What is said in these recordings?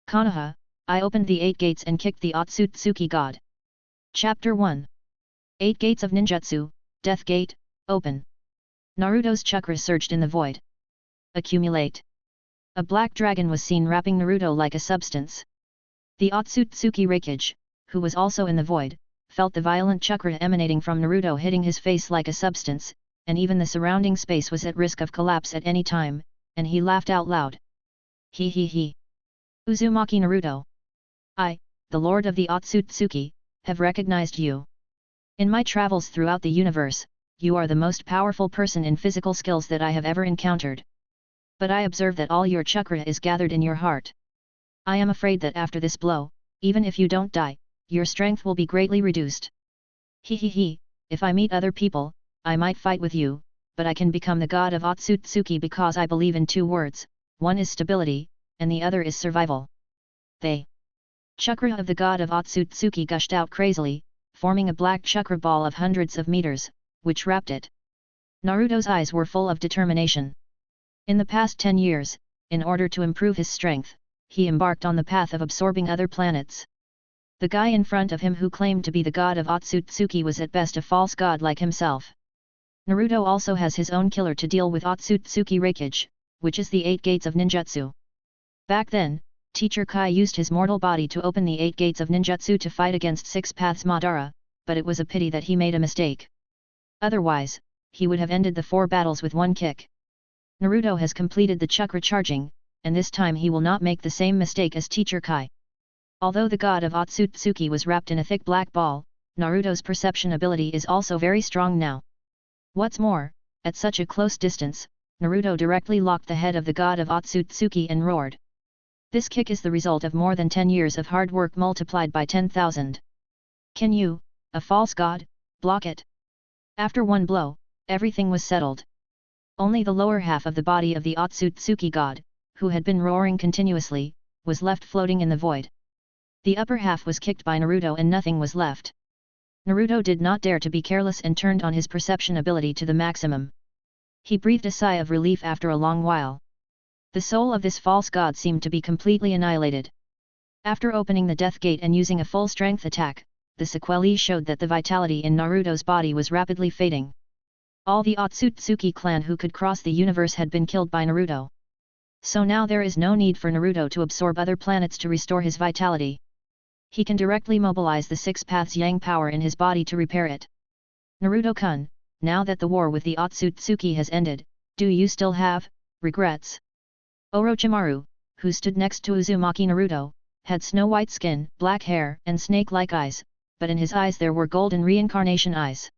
Konoha, I opened the 8 gates and kicked the Otsutsuki god. Chapter 1. 8 Gates of Ninjutsu, Death Gate, Open. Naruto's chakra surged in the void. Accumulate. A black dragon was seen wrapping Naruto like a substance. The Otsutsuki Reikage, who was also in the void, felt the violent chakra emanating from Naruto hitting his face like a substance, and even the surrounding space was at risk of collapse at any time, and he laughed out loud. He he he. Uzumaki Naruto. I, the Lord of the Otsutsuki, have recognized you. In my travels throughout the universe, you are the most powerful person in physical skills that I have ever encountered. But I observe that all your chakra is gathered in your heart. I am afraid that after this blow, even if you don't die, your strength will be greatly reduced. He he he, if I meet other people, I might fight with you, but I can become the god of Otsutsuki because I believe in 2 words, one is stability, and the other is survival. The chakra of the god of Otsutsuki gushed out crazily, forming a black chakra ball of hundreds of meters, which wrapped it. Naruto's eyes were full of determination. In the past 10 years, in order to improve his strength, he embarked on the path of absorbing other planets. The guy in front of him who claimed to be the god of Otsutsuki was at best a false god like himself. Naruto also has his own killer to deal with, Otsutsuki Reikage, which is the 8 gates of ninjutsu. Back then, Teacher Kai used his mortal body to open the 8 gates of ninjutsu to fight against 6 Paths Madara, but it was a pity that he made a mistake. Otherwise, he would have ended the 4 battles with 1 kick. Naruto has completed the chakra charging, and this time he will not make the same mistake as Teacher Kai. Although the god of Otsutsuki was wrapped in a thick black ball, Naruto's perception ability is also very strong now. What's more, at such a close distance, Naruto directly locked the head of the god of Otsutsuki and roared. This kick is the result of more than 10 years of hard work multiplied by 10,000. Can you, a false god, block it? After 1 blow, everything was settled. Only the lower half of the body of the Otsutsuki god, who had been roaring continuously, was left floating in the void. The upper half was kicked by Naruto and nothing was left. Naruto did not dare to be careless and turned on his perception ability to the maximum. He breathed a sigh of relief after a long while. The soul of this false god seemed to be completely annihilated. After opening the death gate and using a full strength attack, the sequelae showed that the vitality in Naruto's body was rapidly fading. All the Otsutsuki clan who could cross the universe had been killed by Naruto. So now there is no need for Naruto to absorb other planets to restore his vitality. He can directly mobilize the 6 paths yang power in his body to repair it. Naruto-kun, now that the war with the Otsutsuki has ended, do you still have regrets? Orochimaru, who stood next to Uzumaki Naruto, had snow-white skin, black hair and snake-like eyes, but in his eyes there were golden reincarnation eyes.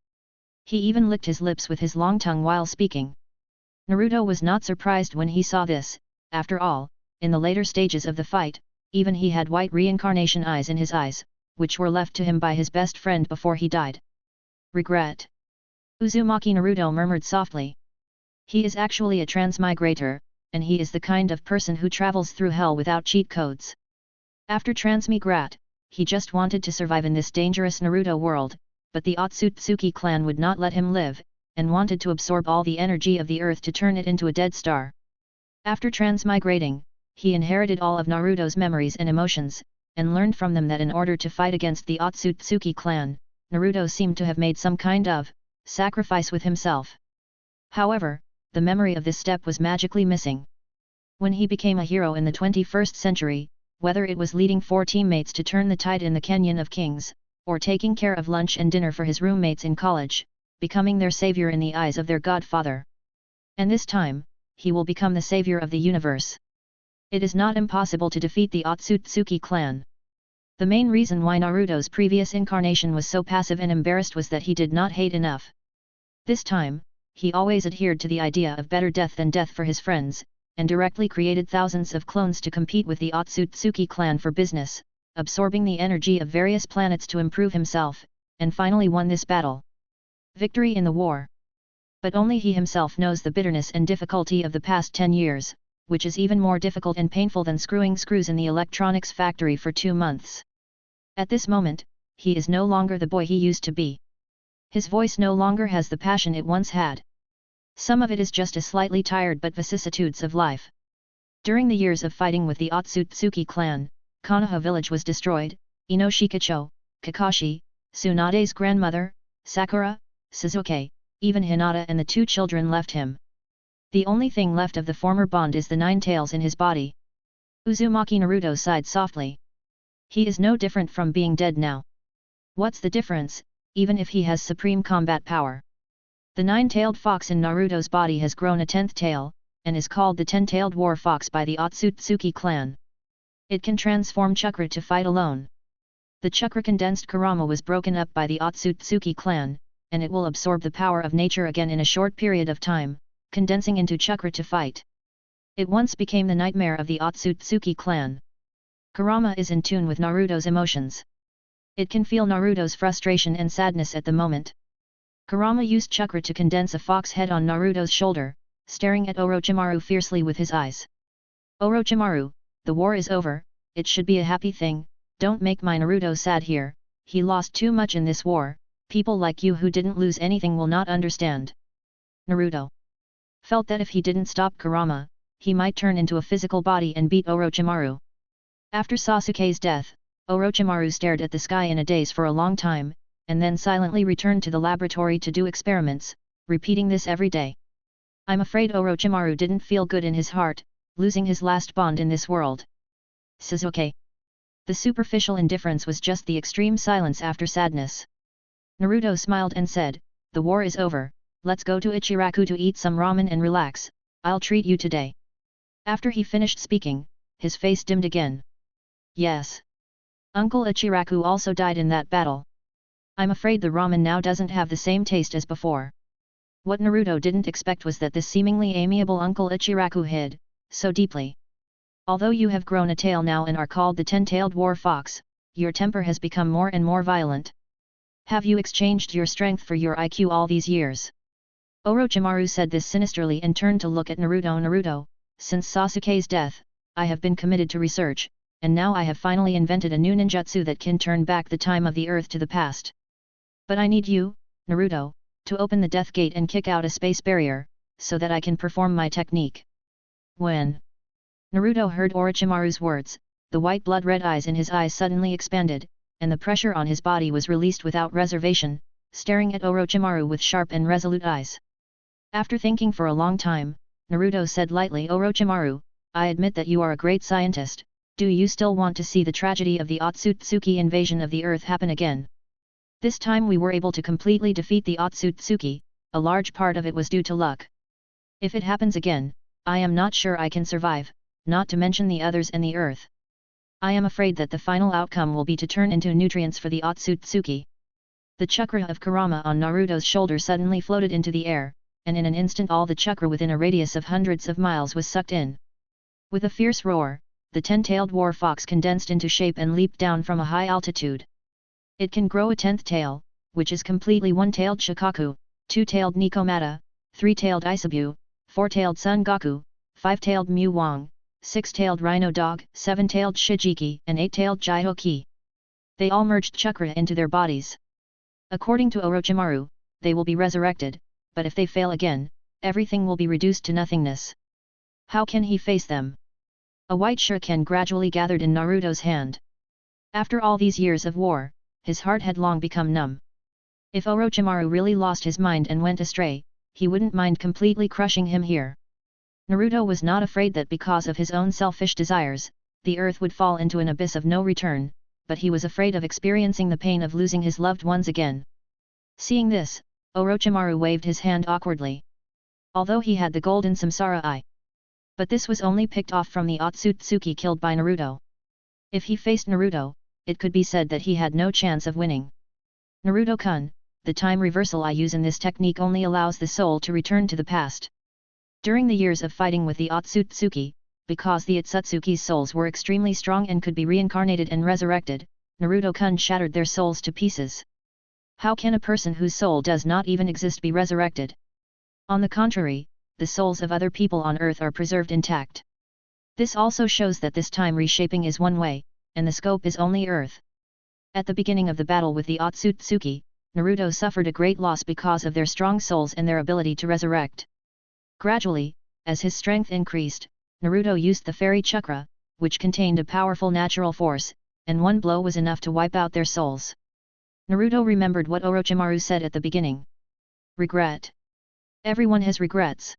He even licked his lips with his long tongue while speaking. Naruto was not surprised when he saw this. After all, in the later stages of the fight, even he had white reincarnation eyes in his eyes, which were left to him by his best friend before he died. Regret. Uzumaki Naruto murmured softly. He is actually a transmigrator, and he is the kind of person who travels through hell without cheat codes. After transmigrat, he just wanted to survive in this dangerous Naruto world, but the Otsutsuki clan would not let him live, and wanted to absorb all the energy of the earth to turn it into a dead star. After transmigrating, he inherited all of Naruto's memories and emotions, and learned from them that in order to fight against the Otsutsuki clan, Naruto seemed to have made some kind of sacrifice with himself. However, the memory of this step was magically missing. When he became a hero in the 21st century, whether it was leading 4 teammates to turn the tide in the Canyon of Kings, or taking care of lunch and dinner for his roommates in college, becoming their savior in the eyes of their godfather. And this time, he will become the savior of the universe. It is not impossible to defeat the Otsutsuki clan. The main reason why Naruto's previous incarnation was so passive and embarrassed was that he did not hate enough. This time, he always adhered to the idea of better death than death for his friends, and directly created thousands of clones to compete with the Otsutsuki clan for business, absorbing the energy of various planets to improve himself, and finally won this battle. Victory in the war. But only he himself knows the bitterness and difficulty of the past 10 years, which is even more difficult and painful than screwing screws in the electronics factory for 2 months. At this moment, he is no longer the boy he used to be. His voice no longer has the passion it once had. Some of it is just a slightly tired but vicissitudes of life. During the years of fighting with the Otsutsuki clan, Konoha village was destroyed. Inoshikacho, Kakashi, Tsunade's grandmother, Sakura, Suzuki, even Hinata and the two children left him. The only thing left of the former bond is the 9 tails in his body. Uzumaki Naruto sighed softly. He is no different from being dead now. What's the difference, even if he has supreme combat power? The 9-tailed fox in Naruto's body has grown a 10th tail, and is called the 10-tailed war fox by the Otsutsuki clan. It can transform chakra to fight alone. The chakra-condensed Kurama was broken up by the Otsutsuki clan, and it will absorb the power of nature again in a short period of time, condensing into chakra to fight. It once became the nightmare of the Otsutsuki clan. Kurama is in tune with Naruto's emotions. It can feel Naruto's frustration and sadness at the moment. Kurama used chakra to condense a fox head on Naruto's shoulder, staring at Orochimaru fiercely with his eyes. Orochimaru, the war is over, it should be a happy thing, don't make my Naruto sad here, he lost too much in this war, people like you who didn't lose anything will not understand. Naruto felt that if he didn't stop Kurama, he might turn into a physical body and beat Orochimaru. After Sasuke's death, Orochimaru stared at the sky in a daze for a long time, and then silently returned to the laboratory to do experiments, repeating this every day. I'm afraid Orochimaru didn't feel good in his heart, losing his last bond in this world. Suzuki. The superficial indifference was just the extreme silence after sadness. Naruto smiled and said, the war is over, let's go to Ichiraku to eat some ramen and relax, I'll treat you today. After he finished speaking, his face dimmed again. Yes. Uncle Ichiraku also died in that battle. I'm afraid the ramen now doesn't have the same taste as before. What Naruto didn't expect was that this seemingly amiable Uncle Ichiraku hid so deeply. Although you have grown a tail now and are called the 10-tailed war fox, your temper has become more and more violent. Have you exchanged your strength for your IQ all these years? Orochimaru said this sinisterly and turned to look at Naruto. Naruto, since Sasuke's death, I have been committed to research, and now I have finally invented a new ninjutsu that can turn back the time of the earth to the past. But I need you, Naruto, to open the death gate and kick out a space barrier, so that I can perform my technique. When Naruto heard Orochimaru's words, the white blood-red eyes in his eyes suddenly expanded, and the pressure on his body was released without reservation, staring at Orochimaru with sharp and resolute eyes. After thinking for a long time, Naruto said lightly, Orochimaru, I admit that you are a great scientist, do you still want to see the tragedy of the Otsutsuki invasion of the earth happen again? This time we were able to completely defeat the Otsutsuki, a large part of it was due to luck. If it happens again, I am not sure I can survive, not to mention the others and the earth. I am afraid that the final outcome will be to turn into nutrients for the Otsutsuki. The chakra of Kurama on Naruto's shoulder suddenly floated into the air, and in an instant all the chakra within a radius of hundreds of miles was sucked in. With a fierce roar, the 10-tailed war fox condensed into shape and leaped down from a high altitude. It can grow a 10th tail, which is completely 1-tailed Shikaku, 2-tailed Nikomata, 3-tailed Isabu, 4-tailed Son Goku, 5-tailed Mu Wang, 6-tailed Rhino Dog, 7-tailed Shijiki, and 8-tailed Jihoki. They all merged chakra into their bodies. According to Orochimaru, they will be resurrected, but if they fail again, everything will be reduced to nothingness. How can he face them? A white shuriken gradually gathered in Naruto's hand. After all these years of war, his heart had long become numb. If Orochimaru really lost his mind and went astray, he wouldn't mind completely crushing him here. Naruto was not afraid that because of his own selfish desires, the earth would fall into an abyss of no return, but he was afraid of experiencing the pain of losing his loved ones again. Seeing this, Orochimaru waved his hand awkwardly. Although he had the golden samsara eye. But this was only picked off from the Otsutsuki killed by Naruto. If he faced Naruto, it could be said that he had no chance of winning. Naruto-kun, the time reversal I use in this technique only allows the soul to return to the past. During the years of fighting with the Otsutsuki, because the Otsutsuki's souls were extremely strong and could be reincarnated and resurrected, Naruto-kun shattered their souls to pieces. How can a person whose soul does not even exist be resurrected? On the contrary, the souls of other people on earth are preserved intact. This also shows that this time reshaping is one way, and the scope is only earth. At the beginning of the battle with the Otsutsuki, Naruto suffered a great loss because of their strong souls and their ability to resurrect. Gradually, as his strength increased, Naruto used the fairy chakra, which contained a powerful natural force, and one blow was enough to wipe out their souls. Naruto remembered what Orochimaru said at the beginning. Regret. Everyone has regrets.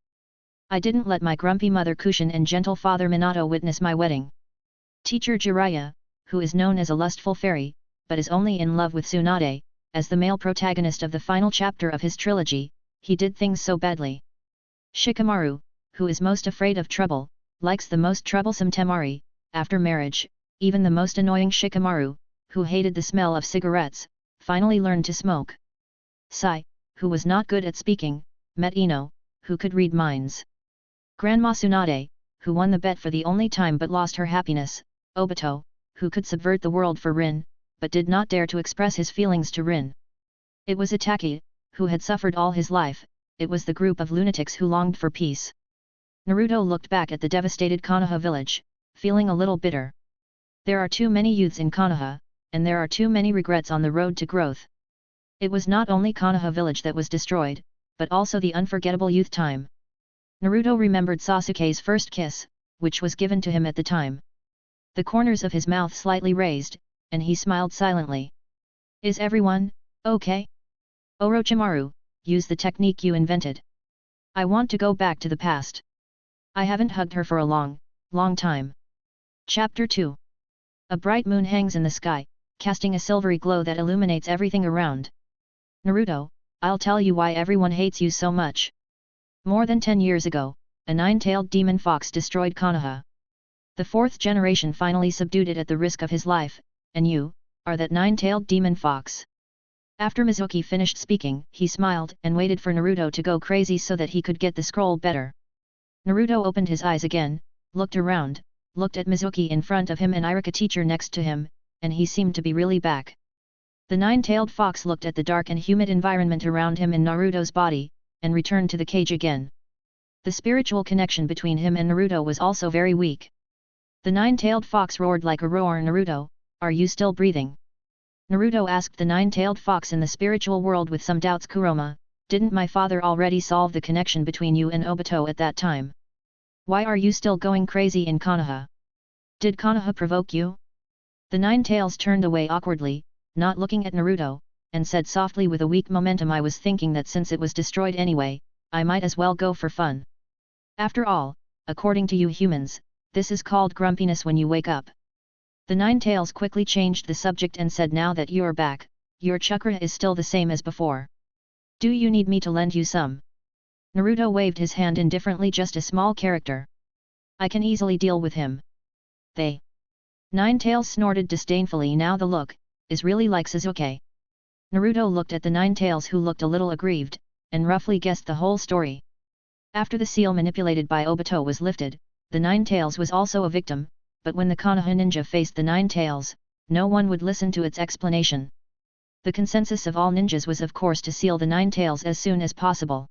I didn't let my grumpy mother Kushin and gentle father Minato witness my wedding. Teacher Jiraiya, who is known as a lustful fairy, but is only in love with Tsunade, as the male protagonist of the final chapter of his trilogy, he did things so badly. Shikamaru, who is most afraid of trouble, likes the most troublesome Temari. After marriage, even the most annoying Shikamaru, who hated the smell of cigarettes, finally learned to smoke. Sai, who was not good at speaking, met Ino, who could read minds. Grandma Tsunade, who won the bet for the only time but lost her happiness. Obito, who could subvert the world for Rin, but did not dare to express his feelings to Rin. It was Itaki, who had suffered all his life. It was the group of lunatics who longed for peace. Naruto looked back at the devastated Konoha village, feeling a little bitter. There are too many youths in Konoha, and there are too many regrets on the road to growth. It was not only Konoha village that was destroyed, but also the unforgettable youth time. Naruto remembered Sasuke's first kiss, which was given to him at the time. The corners of his mouth slightly raised, and he smiled silently. Is everyone okay? Orochimaru, use the technique you invented. I want to go back to the past. I haven't hugged her for a long time. Chapter 2. A bright moon hangs in the sky, casting a silvery glow that illuminates everything around. Naruto, I'll tell you why everyone hates you so much. More than 10 years ago, a nine-tailed demon fox destroyed Konoha. The fourth generation finally subdued it at the risk of his life, and you are that nine-tailed demon fox. After Mizuki finished speaking, he smiled and waited for Naruto to go crazy so that he could get the scroll better. Naruto opened his eyes again, looked around, looked at Mizuki in front of him and Iruka teacher next to him, and he seemed to be really back. The nine-tailed fox looked at the dark and humid environment around him in Naruto's body, and returned to the cage again. The spiritual connection between him and Naruto was also very weak. The nine-tailed fox roared like a roar. Naruto, are you still breathing? Naruto asked the nine-tailed fox in the spiritual world with some doubts. Kuroma, didn't my father already solve the connection between you and Obito at that time? Why are you still going crazy in Konoha? Did Konoha provoke you? The nine tails turned away awkwardly, not looking at Naruto, and said softly with a weak momentum, I was thinking that since it was destroyed anyway, I might as well go for fun. After all, according to you humans, this is called grumpiness when you wake up. The nine tails quickly changed the subject and said, now that you're back, your chakra is still the same as before. Do you need me to lend you some? Naruto waved his hand indifferently. Just a small character. I can easily deal with him. They. Nine tails snorted disdainfully. Now the look is really like Sasuke. Naruto looked at the nine tails, who looked a little aggrieved, and roughly guessed the whole story. After the seal manipulated by Obito was lifted, the nine tails was also a victim, but when the Konoha ninja faced the nine tails, no one would listen to its explanation. The consensus of all ninjas was of course to seal the nine tails as soon as possible.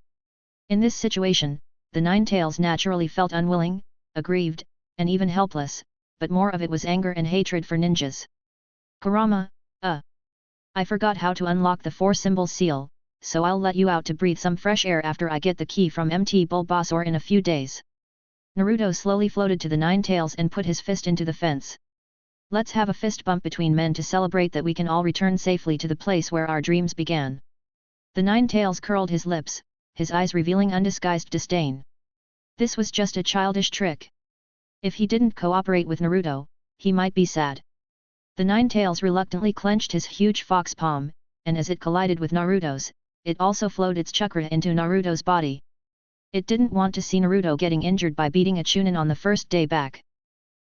In this situation, the nine tails naturally felt unwilling, aggrieved, and even helpless, but more of it was anger and hatred for ninjas. Kurama, I forgot how to unlock the 4-symbol seal, so I'll let you out to breathe some fresh air after I get the key from MT Bulbasaur in a few days. Naruto slowly floated to the nine tails and put his fist into the fence. Let's have a fist bump between men to celebrate that we can all return safely to the place where our dreams began. The nine tails curled his lips, his eyes revealing undisguised disdain. This was just a childish trick. If he didn't cooperate with Naruto, he might be sad. The nine tails reluctantly clenched his huge fox palm, and as it collided with Naruto's, it also flowed its chakra into Naruto's body. It didn't want to see Naruto getting injured by beating a Chunin on the first day back.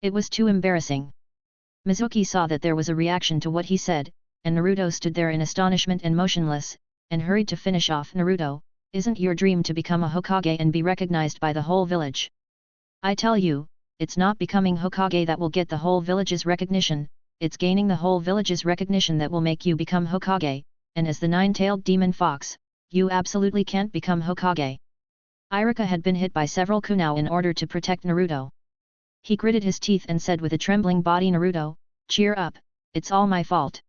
It was too embarrassing. Mizuki saw that there was a reaction to what he said, and Naruto stood there in astonishment and motionless, and hurried to finish off. Naruto, isn't your dream to become a Hokage and be recognized by the whole village? I tell you, it's not becoming Hokage that will get the whole village's recognition, it's gaining the whole village's recognition that will make you become Hokage, and as the nine-tailed demon fox, you absolutely can't become Hokage. Iruka had been hit by several kunai in order to protect Naruto. He gritted his teeth and said with a trembling body, Naruto, cheer up, it's all my fault.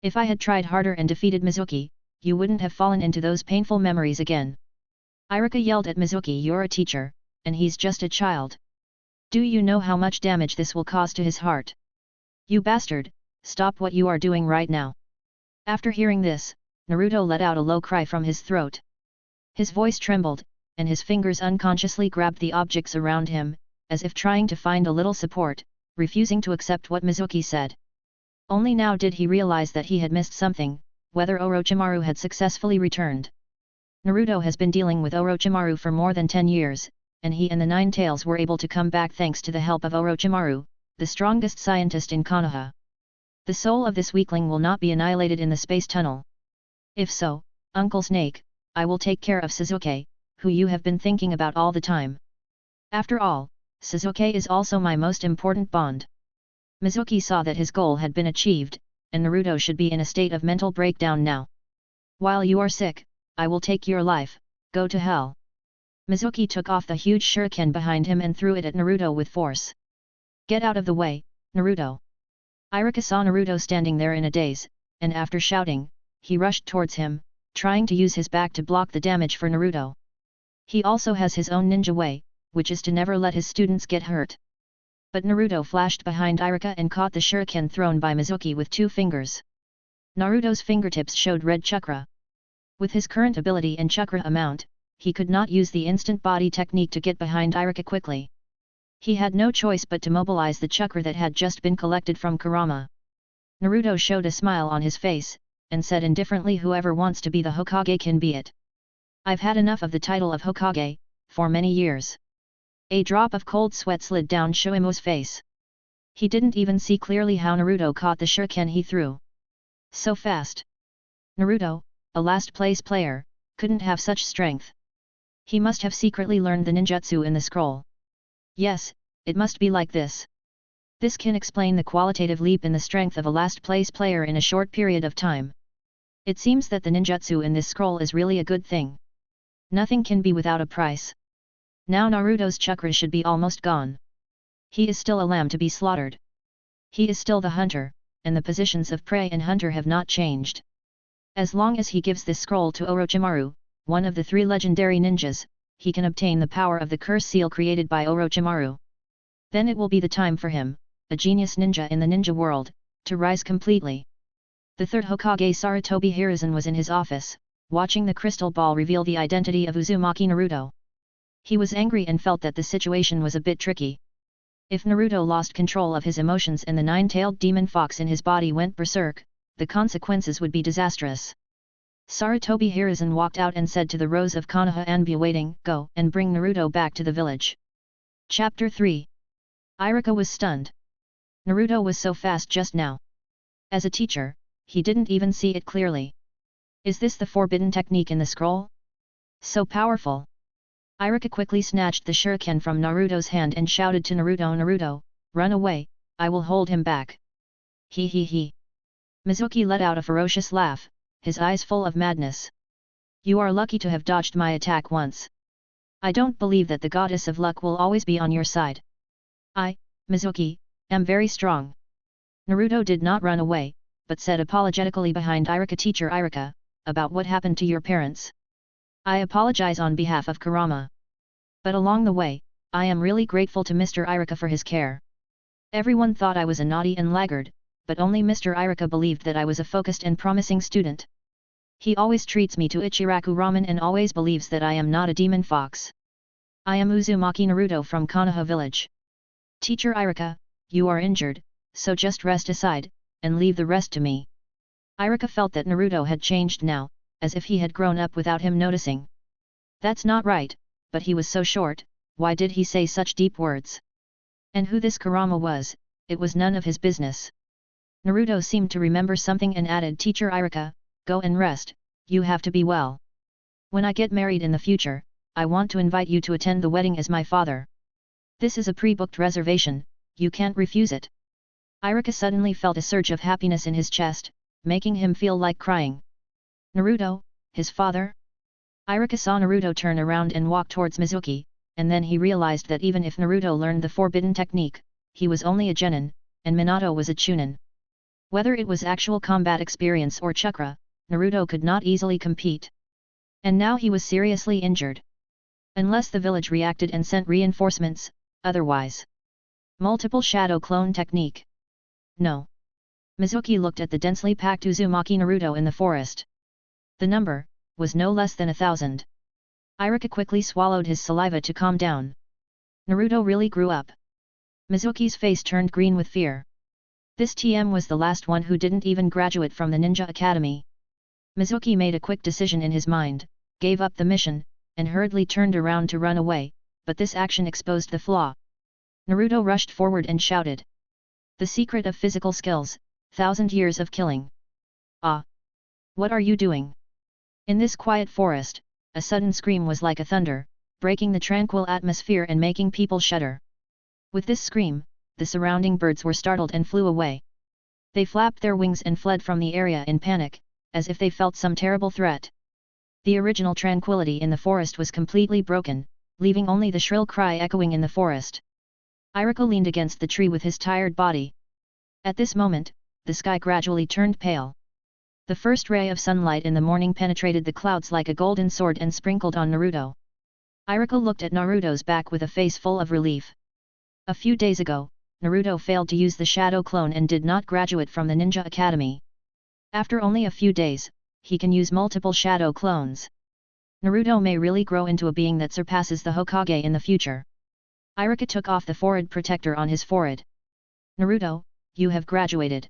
If I had tried harder and defeated Mizuki, you wouldn't have fallen into those painful memories again. Iruka yelled at Mizuki, you're a teacher, and he's just a child. Do you know how much damage this will cause to his heart? You bastard, stop what you are doing right now. After hearing this, Naruto let out a low cry from his throat. His voice trembled, and his fingers unconsciously grabbed the objects around him, as if trying to find a little support, refusing to accept what Mizuki said. Only now did he realize that he had missed something, whether Orochimaru had successfully returned. Naruto has been dealing with Orochimaru for more than 10 years, and he and the Nine Tails were able to come back thanks to the help of Orochimaru, the strongest scientist in Konoha. The soul of this weakling will not be annihilated in the space tunnel. If so, Uncle Snake, I will take care of Sasuke, who you have been thinking about all the time. After all, Sasuke is also my most important bond. Mizuki saw that his goal had been achieved, and Naruto should be in a state of mental breakdown now. While you are sick, I will take your life, go to hell. Mizuki took off the huge shuriken behind him and threw it at Naruto with force. Get out of the way, Naruto. Iruka saw Naruto standing there in a daze, and after shouting, he rushed towards him, trying to use his back to block the damage for Naruto. He also has his own ninja way, which is to never let his students get hurt. But Naruto flashed behind Iruka and caught the shuriken thrown by Mizuki with 2 fingers. Naruto's fingertips showed red chakra. With his current ability and chakra amount, he could not use the instant body technique to get behind Iruka quickly. He had no choice but to mobilize the chakra that had just been collected from Kurama. Naruto showed a smile on his face, and said indifferently, whoever wants to be the Hokage can be it. I've had enough of the title of Hokage, for many years. A drop of cold sweat slid down Shoimu's face. He didn't even see clearly how Naruto caught the shuriken he threw. So fast. Naruto, a last place player, couldn't have such strength. He must have secretly learned the ninjutsu in the scroll. Yes, it must be like this. This can explain the qualitative leap in the strength of a last place player in a short period of time. It seems that the ninjutsu in this scroll is really a good thing. Nothing can be without a price. Now Naruto's chakra should be almost gone. He is still a lamb to be slaughtered. He is still the hunter, and the positions of prey and hunter have not changed. As long as he gives this scroll to Orochimaru, one of the 3 legendary ninjas, he can obtain the power of the curse seal created by Orochimaru. Then it will be the time for him, a genius ninja in the ninja world, to rise completely. The 3rd Hokage Sarutobi Hiruzen was in his office, watching the crystal ball reveal the identity of Uzumaki Naruto. He was angry and felt that the situation was a bit tricky. If Naruto lost control of his emotions and the 9-tailed demon fox in his body went berserk, the consequences would be disastrous. Sarutobi Hiruzen walked out and said to the rows of Konoha Anbu waiting, "Go and bring Naruto back to the village." Chapter 3. Iruka was stunned. Naruto was so fast just now. As a teacher, he didn't even see it clearly. Is this the forbidden technique in the scroll? So powerful. Iruka quickly snatched the shuriken from Naruto's hand and shouted to Naruto, "Naruto, run away, I will hold him back." He he he. Mizuki let out a ferocious laugh, his eyes full of madness. You are lucky to have dodged my attack once. I don't believe that the goddess of luck will always be on your side. I, Mizuki, am very strong. Naruto did not run away, but said apologetically behind Iruka, "Teacher Iruka, about what happened to your parents. I apologize on behalf of Kurama. But along the way, I am really grateful to Mr. Iruka for his care. Everyone thought I was a naughty and laggard, but only Mr. Iruka believed that I was a focused and promising student. He always treats me to Ichiraku ramen and always believes that I am not a demon fox. I am Uzumaki Naruto from Konoha village. Teacher Iruka, you are injured, so just rest aside, and leave the rest to me." Iruka felt that Naruto had changed now, as if he had grown up without him noticing. That's not right, but he was so short, why did he say such deep words? And who this Kurama was, it was none of his business. Naruto seemed to remember something and added, "Teacher Iruka, go and rest, you have to be well. When I get married in the future, I want to invite you to attend the wedding as my father. This is a pre-booked reservation, you can't refuse it." Iruka suddenly felt a surge of happiness in his chest, making him feel like crying. Naruto, his father? Iruka saw Naruto turn around and walk towards Mizuki, and then he realized that even if Naruto learned the forbidden technique, he was only a genin, and Minato was a chunin. Whether it was actual combat experience or chakra, Naruto could not easily compete. And now he was seriously injured. Unless the village reacted and sent reinforcements, otherwise. Multiple shadow clone technique. No. Mizuki looked at the densely packed Uzumaki Naruto in the forest. The number was no less than 1,000. Iruka quickly swallowed his saliva to calm down. Naruto really grew up. Mizuki's face turned green with fear. This TM was the last one who didn't even graduate from the Ninja Academy. Mizuki made a quick decision in his mind, gave up the mission, and hurriedly turned around to run away, but this action exposed the flaw. Naruto rushed forward and shouted. The secret of physical skills, 1,000 years of killing. Ah! What are you doing? In this quiet forest, a sudden scream was like a thunder, breaking the tranquil atmosphere and making people shudder. With this scream, the surrounding birds were startled and flew away. They flapped their wings and fled from the area in panic, as if they felt some terrible threat. The original tranquility in the forest was completely broken, leaving only the shrill cry echoing in the forest. Iruka leaned against the tree with his tired body. At this moment, the sky gradually turned pale. The first ray of sunlight in the morning penetrated the clouds like a golden sword and sprinkled on Naruto. Iruka looked at Naruto's back with a face full of relief. A few days ago, Naruto failed to use the shadow clone and did not graduate from the Ninja Academy. After only a few days, he can use multiple shadow clones. Naruto may really grow into a being that surpasses the Hokage in the future. Iruka took off the forehead protector on his forehead. Naruto, you have graduated.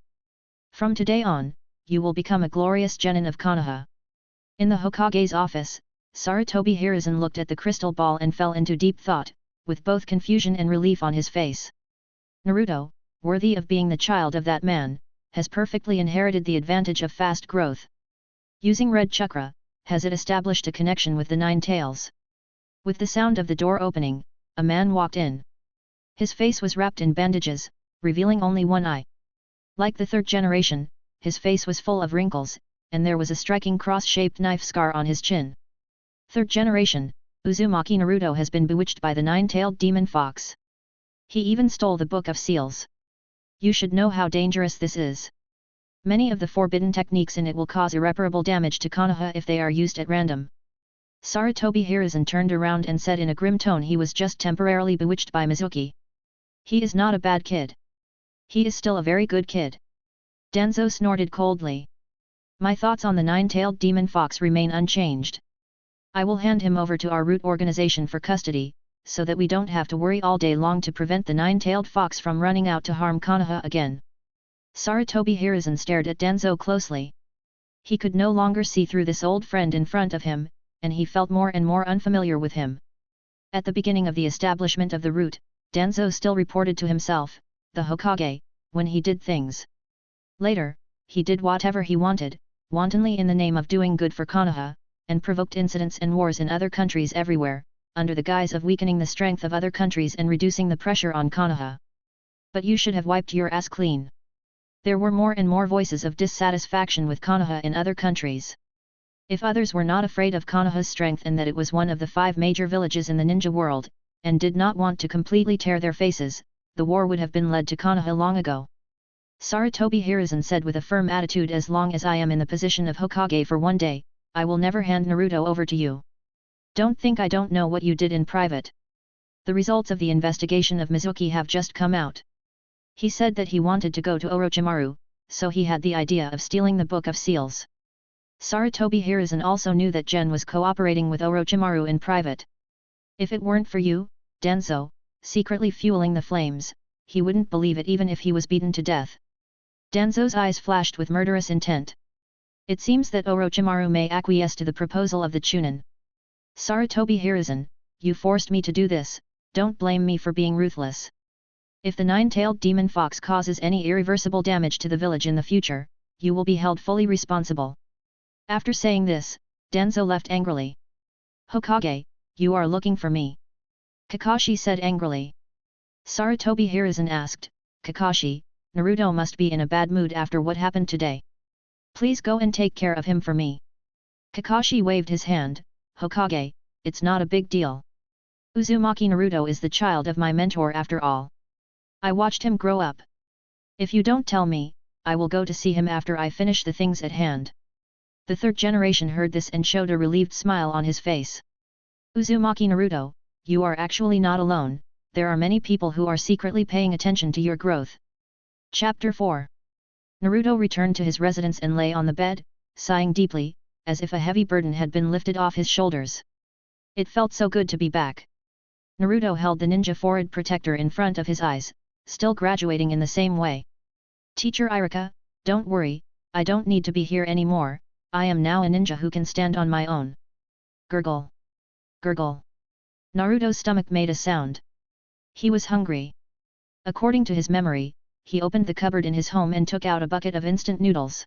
From today on, you will become a glorious genin of Konoha. In the Hokage's office, Sarutobi Hiruzen looked at the crystal ball and fell into deep thought, with both confusion and relief on his face. Naruto, worthy of being the child of that man, has perfectly inherited the advantage of fast growth. Using red chakra, has it established a connection with the nine tails. With the sound of the door opening, a man walked in. His face was wrapped in bandages, revealing only one eye. Like the third generation, his face was full of wrinkles, and there was a striking cross-shaped knife scar on his chin. Third generation, Uzumaki Naruto has been bewitched by the nine-tailed demon fox. He even stole the Book of Seals. You should know how dangerous this is. Many of the forbidden techniques in it will cause irreparable damage to Konoha if they are used at random. Sarutobi Hiruzen turned around and said in a grim tone he was just temporarily bewitched by Mizuki. He is not a bad kid. He is still a very good kid. Danzo snorted coldly. My thoughts on the nine-tailed demon fox remain unchanged. I will hand him over to our root organization for custody, so that we don't have to worry all day long to prevent the nine-tailed fox from running out to harm Konoha again. Sarutobi Hiruzen stared at Danzo closely. He could no longer see through this old friend in front of him, and he felt more and more unfamiliar with him. At the beginning of the establishment of the root, Danzo still reported to himself, the Hokage, when he did things. Later, he did whatever he wanted, wantonly in the name of doing good for Konoha, and provoked incidents and wars in other countries everywhere, under the guise of weakening the strength of other countries and reducing the pressure on Konoha. But you should have wiped your ass clean. There were more and more voices of dissatisfaction with Konoha in other countries. If others were not afraid of Konoha's strength and that it was one of the 5 major villages in the ninja world, and did not want to completely tear their faces, the war would have been led to Konoha long ago. Sarutobi Hiruzen said with a firm attitude, as long as I am in the position of Hokage for one day, I will never hand Naruto over to you. Don't think I don't know what you did in private. The results of the investigation of Mizuki have just come out. He said that he wanted to go to Orochimaru, so he had the idea of stealing the Book of Seals. Sarutobi Hiruzen also knew that Gen was cooperating with Orochimaru in private. If it weren't for you, Danzo, secretly fueling the flames, he wouldn't believe it even if he was beaten to death. Danzo's eyes flashed with murderous intent. It seems that Orochimaru may acquiesce to the proposal of the Chunin. Sarutobi Hiruzen, you forced me to do this, don't blame me for being ruthless. If the nine-tailed demon fox causes any irreversible damage to the village in the future, you will be held fully responsible. After saying this, Danzo left angrily. Hokage, you are looking for me. Kakashi said angrily. Sarutobi Hiruzen asked, Kakashi, Naruto must be in a bad mood after what happened today. Please go and take care of him for me. Kakashi waved his hand, Hokage, it's not a big deal. Uzumaki Naruto is the child of my mentor after all. I watched him grow up. If you don't tell me, I will go to see him after I finish the things at hand. The third generation heard this and showed a relieved smile on his face. Uzumaki Naruto, you are actually not alone, there are many people who are secretly paying attention to your growth. Chapter 4. Naruto returned to his residence and lay on the bed, sighing deeply, as if a heavy burden had been lifted off his shoulders. It felt so good to be back. Naruto held the ninja forehead protector in front of his eyes, still graduating in the same way. Teacher Irika, don't worry, I don't need to be here anymore, I am now a ninja who can stand on my own. Gurgle. Gurgle. Naruto's stomach made a sound. He was hungry. According to his memory, he opened the cupboard in his home and took out a bucket of instant noodles.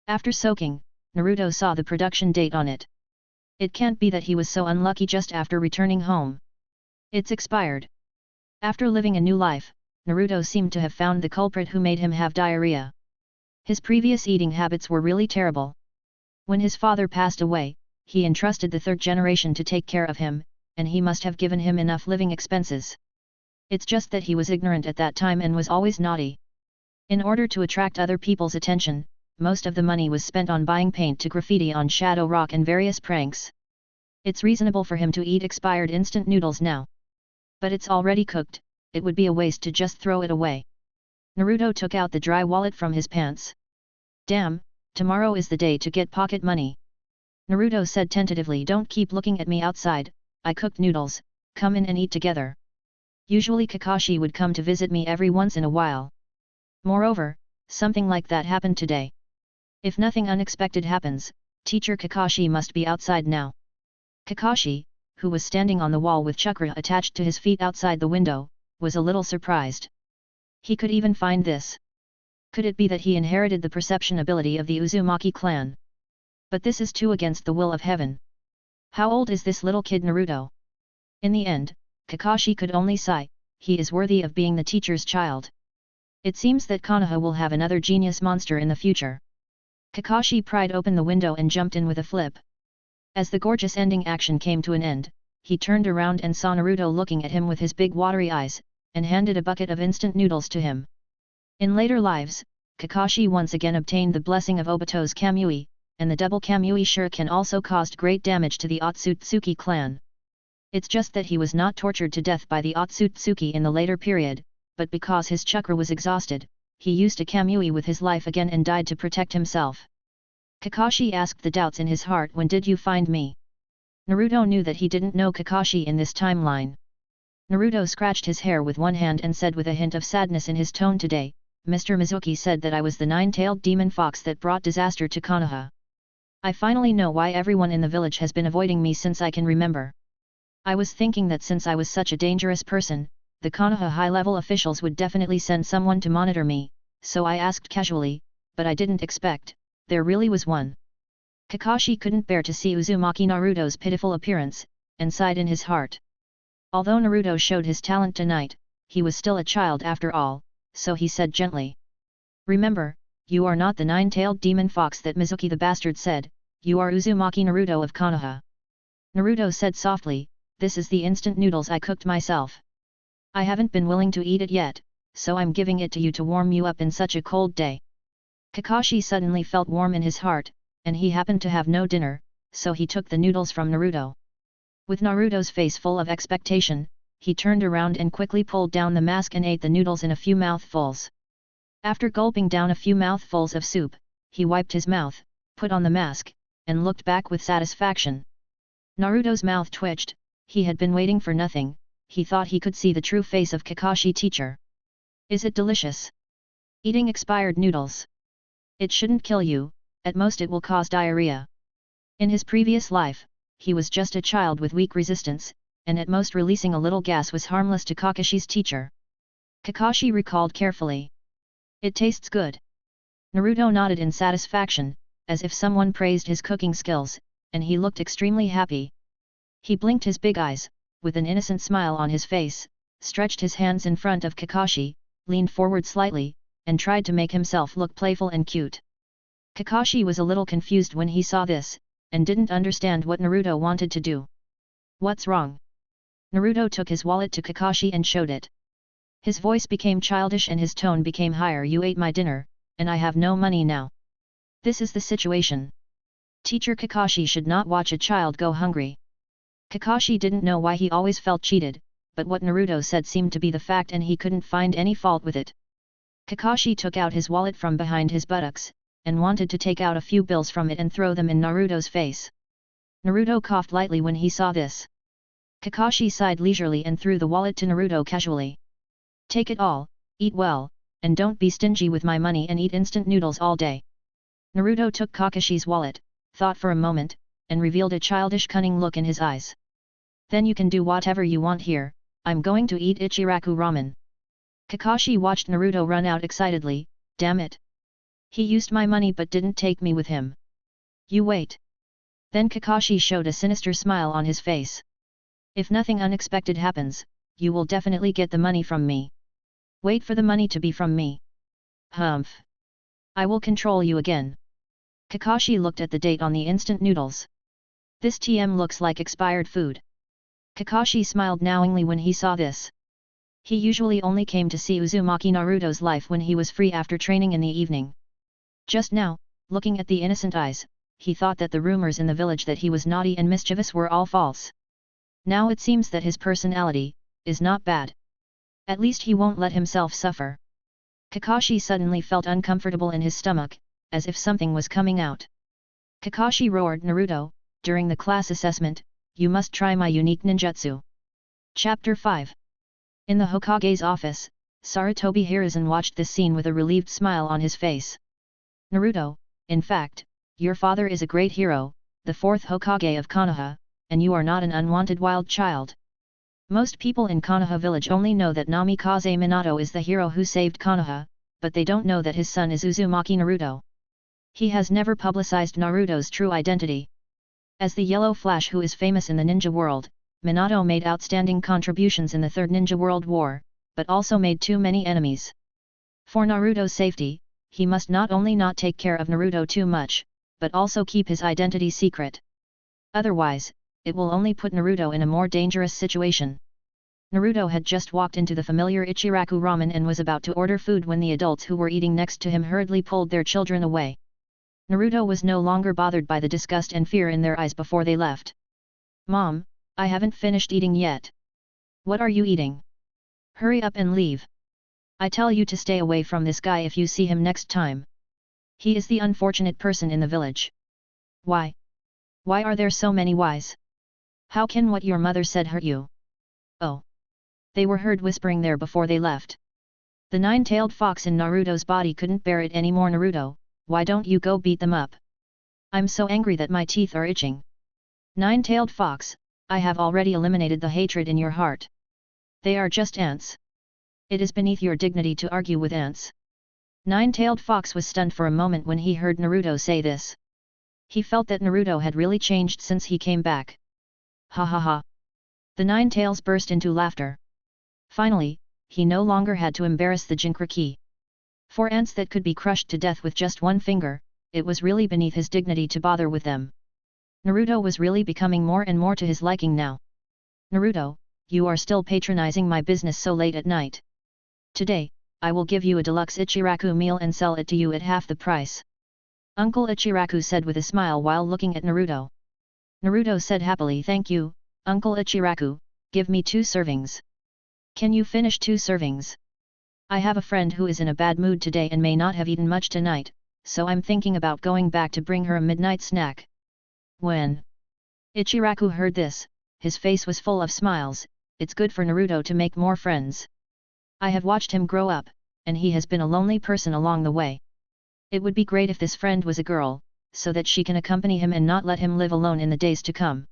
After soaking, Naruto saw the production date on it. It can't be that he was so unlucky just after returning home. It's expired. After living a new life, Naruto seemed to have found the culprit who made him have diarrhea. His previous eating habits were really terrible. When his father passed away, he entrusted the third generation to take care of him, and he must have given him enough living expenses. It's just that he was ignorant at that time and was always naughty. In order to attract other people's attention, most of the money was spent on buying paint to graffiti on Shadow Rock and various pranks. It's reasonable for him to eat expired instant noodles now. But it's already cooked, it would be a waste to just throw it away. Naruto took out the dry wallet from his pants. Damn, tomorrow is the day to get pocket money. Naruto said tentatively, don't keep looking at me outside, I cooked noodles, come in and eat together. Usually Kakashi would come to visit me every once in a while. Moreover, something like that happened today. If nothing unexpected happens, teacher Kakashi must be outside now. Kakashi, who was standing on the wall with chakra attached to his feet outside the window, was a little surprised. He could even find this. Could it be that he inherited the perception ability of the Uzumaki clan? But this is too against the will of heaven. How old is this little kid Naruto? In the end, Kakashi could only sigh, he is worthy of being the teacher's child. It seems that Konoha will have another genius monster in the future. Kakashi pried open the window and jumped in with a flip. As the gorgeous ending action came to an end, he turned around and saw Naruto looking at him with his big watery eyes, and handed a bucket of instant noodles to him. In later lives, Kakashi once again obtained the blessing of Obito's Kamui, and the double Kamui shuriken also caused great damage to the Otsutsuki clan. It's just that he was not tortured to death by the Otsutsuki in the later period, but because his chakra was exhausted, he used a Kamui with his life again and died to protect himself. Kakashi asked the doubts in his heart, when did you find me? Naruto knew that he didn't know Kakashi in this timeline. Naruto scratched his hair with one hand and said with a hint of sadness in his tone, today, Mr. Mizuki said that I was the nine-tailed demon fox that brought disaster to Konoha. I finally know why everyone in the village has been avoiding me since I can remember. I was thinking that since I was such a dangerous person, the Konoha high-level officials would definitely send someone to monitor me, so I asked casually, but I didn't expect, there really was one. Kakashi couldn't bear to see Uzumaki Naruto's pitiful appearance, and sighed in his heart. Although Naruto showed his talent tonight, he was still a child after all, so he said gently. Remember, you are not the nine-tailed demon fox that Mizuki the bastard said, you are Uzumaki Naruto of Konoha. Naruto said softly, this is the instant noodles I cooked myself. I haven't been willing to eat it yet, so I'm giving it to you to warm you up in such a cold day. Kakashi suddenly felt warm in his heart, and he happened to have no dinner, so he took the noodles from Naruto. With Naruto's face full of expectation, he turned around and quickly pulled down the mask and ate the noodles in a few mouthfuls. After gulping down a few mouthfuls of soup, he wiped his mouth, put on the mask, and looked back with satisfaction. Naruto's mouth twitched, he had been waiting for nothing, he thought he could see the true face of Kakashi teacher. Is it delicious? Eating expired noodles. It shouldn't kill you, at most it will cause diarrhea. In his previous life, he was just a child with weak resistance, and at most releasing a little gas was harmless to Kakashi's teacher. Kakashi recalled carefully. It tastes good. Naruto nodded in satisfaction, as if someone praised his cooking skills, and he looked extremely happy. He blinked his big eyes, with an innocent smile on his face, stretched his hands in front of Kakashi, leaned forward slightly, and tried to make himself look playful and cute. Kakashi was a little confused when he saw this, and didn't understand what Naruto wanted to do. What's wrong? Naruto took his wallet to Kakashi and showed it. His voice became childish and his tone became higher. You ate my dinner, and I have no money now. This is the situation. Teacher Kakashi should not watch a child go hungry. Kakashi didn't know why he always felt cheated, but what Naruto said seemed to be the fact and he couldn't find any fault with it. Kakashi took out his wallet from behind his buttocks, and wanted to take out a few bills from it and throw them in Naruto's face. Naruto coughed lightly when he saw this. Kakashi sighed leisurely and threw the wallet to Naruto casually. Take it all, eat well, and don't be stingy with my money and eat instant noodles all day. Naruto took Kakashi's wallet, thought for a moment, and revealed a childish cunning look in his eyes. Then you can do whatever you want here, I'm going to eat Ichiraku ramen. Kakashi watched Naruto run out excitedly, damn it. He used my money but didn't take me with him. You wait. Then Kakashi showed a sinister smile on his face. If nothing unexpected happens, you will definitely get the money from me. Wait for the money to be from me. Humph. I will control you again. Kakashi looked at the date on the instant noodles. This TM looks like expired food. Kakashi smiled knowingly when he saw this. He usually only came to see Uzumaki Naruto's life when he was free after training in the evening. Just now, looking at the innocent eyes, he thought that the rumors in the village that he was naughty and mischievous were all false. Now it seems that his personality is not bad. At least he won't let himself suffer. Kakashi suddenly felt uncomfortable in his stomach, as if something was coming out. Kakashi roared, Naruto, during the class assessment, you must try my unique ninjutsu. Chapter 5. In the Hokage's office, Sarutobi Hiruzen watched this scene with a relieved smile on his face. Naruto, in fact, your father is a great hero, the fourth Hokage of Konoha, and you are not an unwanted wild child. Most people in Konoha village only know that Namikaze Minato is the hero who saved Konoha, but they don't know that his son is Uzumaki Naruto. He has never publicized Naruto's true identity. As the Yellow Flash who is famous in the ninja world, Minato made outstanding contributions in the Third Ninja World War, but also made too many enemies. For Naruto's safety, he must not only not take care of Naruto too much, but also keep his identity secret. Otherwise, it will only put Naruto in a more dangerous situation. Naruto had just walked into the familiar Ichiraku ramen and was about to order food when the adults who were eating next to him hurriedly pulled their children away. Naruto was no longer bothered by the disgust and fear in their eyes before they left. Mom, I haven't finished eating yet. What are you eating? Hurry up and leave. I tell you to stay away from this guy if you see him next time. He is the unfortunate person in the village. Why? Why are there so many whys? How can what your mother said hurt you? Oh. They were heard whispering there before they left. The nine-tailed fox in Naruto's body couldn't bear it anymore. Naruto, why don't you go beat them up? I'm so angry that my teeth are itching. Nine-tailed fox, I have already eliminated the hatred in your heart. They are just ants. It is beneath your dignity to argue with ants. Nine-tailed fox was stunned for a moment when he heard Naruto say this. He felt that Naruto had really changed since he came back. Ha ha ha. The nine tails burst into laughter. Finally, he no longer had to embarrass the Jinchuriki. For ants that could be crushed to death with just one finger, it was really beneath his dignity to bother with them. Naruto was really becoming more and more to his liking now. Naruto, you are still patronizing my business so late at night. Today, I will give you a deluxe Ichiraku meal and sell it to you at half the price. Uncle Ichiraku said with a smile while looking at Naruto. Naruto said happily, thank you, Uncle Ichiraku, give me 2 servings. Can you finish 2 servings? I have a friend who is in a bad mood today and may not have eaten much tonight, so I'm thinking about going back to bring her a midnight snack. When Ichiraku heard this, his face was full of smiles. It's good for Naruto to make more friends. I have watched him grow up, and he has been a lonely person along the way. It would be great if this friend was a girl, so that she can accompany him and not let him live alone in the days to come.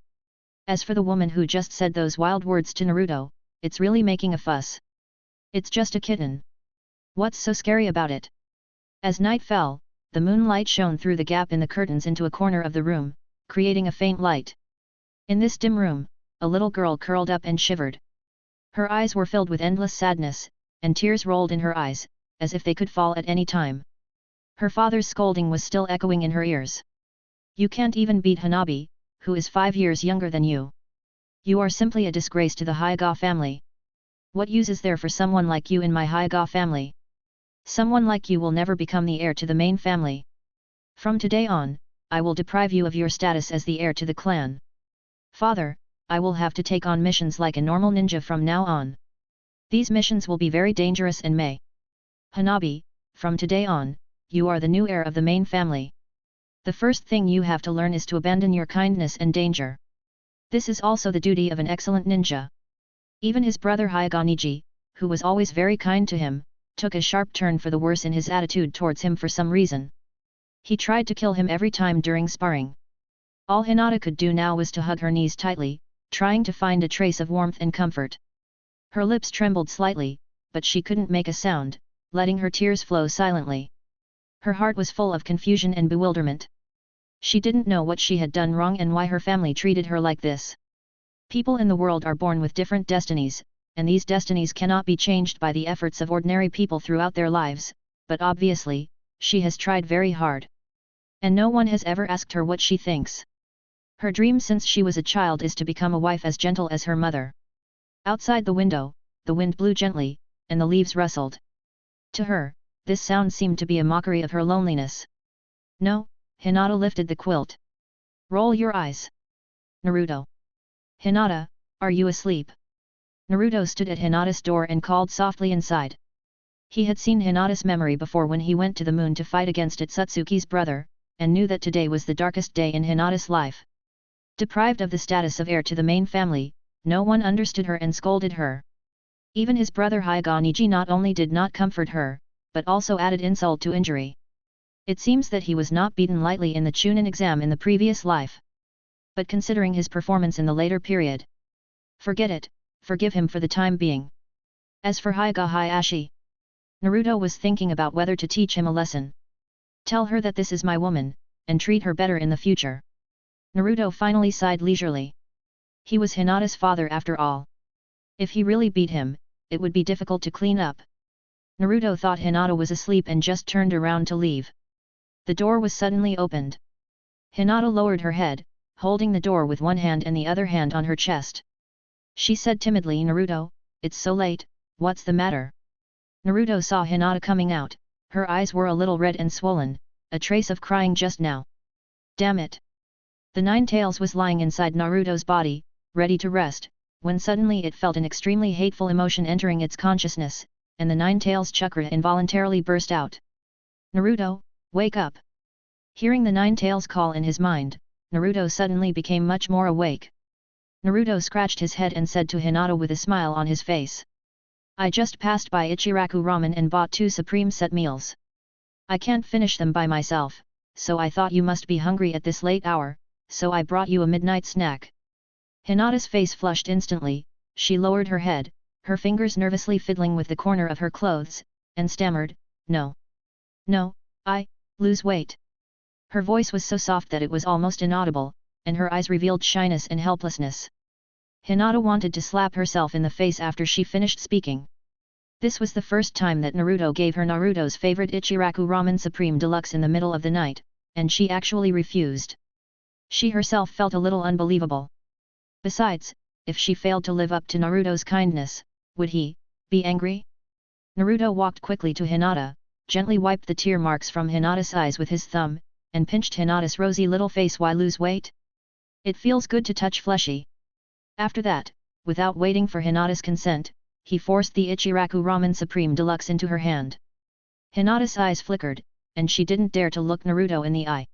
As for the woman who just said those wild words to Naruto, it's really making a fuss. It's just a kitten. What's so scary about it? As night fell, the moonlight shone through the gap in the curtains into a corner of the room, creating a faint light. In this dim room, a little girl curled up and shivered. Her eyes were filled with endless sadness, and tears rolled in her eyes, as if they could fall at any time. Her father's scolding was still echoing in her ears. You can't even beat Hanabi, who is 5 years younger than you. You are simply a disgrace to the Hyuga family. What use is there for someone like you in my Hyuga family? Someone like you will never become the heir to the main family. From today on, I will deprive you of your status as the heir to the clan. Father, I will have to take on missions like a normal ninja from now on. These missions will be very dangerous and may. Hanabi, from today on, you are the new heir of the main family. The first thing you have to learn is to abandon your kindness and danger. This is also the duty of an excellent ninja. Even his brother Hyaganiji, who was always very kind to him, took a sharp turn for the worse in his attitude towards him for some reason. He tried to kill him every time during sparring. All Hinata could do now was to hug her knees tightly, trying to find a trace of warmth and comfort. Her lips trembled slightly, but she couldn't make a sound, letting her tears flow silently. Her heart was full of confusion and bewilderment. She didn't know what she had done wrong and why her family treated her like this. People in the world are born with different destinies, and these destinies cannot be changed by the efforts of ordinary people throughout their lives, but obviously, she has tried very hard. And no one has ever asked her what she thinks. Her dream since she was a child is to become a wife as gentle as her mother. Outside the window, the wind blew gently, and the leaves rustled. To her, this sound seemed to be a mockery of her loneliness. No, Hinata lifted the quilt. Roll your eyes. Naruto. Hinata, are you asleep? Naruto stood at Hinata's door and called softly inside. He had seen Hinata's memory before when he went to the moon to fight against Otsutsuki's brother, and knew that today was the darkest day in Hinata's life. Deprived of the status of heir to the main family, no one understood her and scolded her. Even his brother Hyaganiji not only did not comfort her, but also added insult to injury. It seems that he was not beaten lightly in the Chunin exam in the previous life. But considering his performance in the later period, forget it, forgive him for the time being. As for Hyuga Hayashi, Naruto was thinking about whether to teach him a lesson. Tell her that this is my woman, and treat her better in the future. Naruto finally sighed leisurely. He was Hinata's father after all. If he really beat him, it would be difficult to clean up. Naruto thought Hinata was asleep and just turned around to leave. The door was suddenly opened. Hinata lowered her head, holding the door with one hand and the other hand on her chest. She said timidly, Naruto, it's so late, what's the matter? Naruto saw Hinata coming out, her eyes were a little red and swollen, a trace of crying just now. Damn it! The Nine Tails was lying inside Naruto's body, ready to rest, when suddenly it felt an extremely hateful emotion entering its consciousness, and the Nine Tails chakra involuntarily burst out. Naruto, wake up! Hearing the Nine Tails call in his mind, Naruto suddenly became much more awake. Naruto scratched his head and said to Hinata with a smile on his face. I just passed by Ichiraku Ramen and bought 2 supreme set meals. I can't finish them by myself, so I thought you must be hungry at this late hour, so I brought you a midnight snack. Hinata's face flushed instantly, she lowered her head, her fingers nervously fiddling with the corner of her clothes, and stammered, No. No, I lose weight. Her voice was so soft that it was almost inaudible, and her eyes revealed shyness and helplessness. Hinata wanted to slap herself in the face after she finished speaking. This was the first time that Naruto gave her Naruto's favorite Ichiraku Ramen Supreme Deluxe in the middle of the night, and she actually refused. She herself felt a little unbelievable. Besides, if she failed to live up to Naruto's kindness, would he be angry? Naruto walked quickly to Hinata, gently wiped the tear marks from Hinata's eyes with his thumb, and pinched Hinata's rosy little face. Why lose weight? It feels good to touch fleshy. After that, without waiting for Hinata's consent, he forced the Ichiraku Ramen Supreme Deluxe into her hand. Hinata's eyes flickered, and she didn't dare to look Naruto in the eye.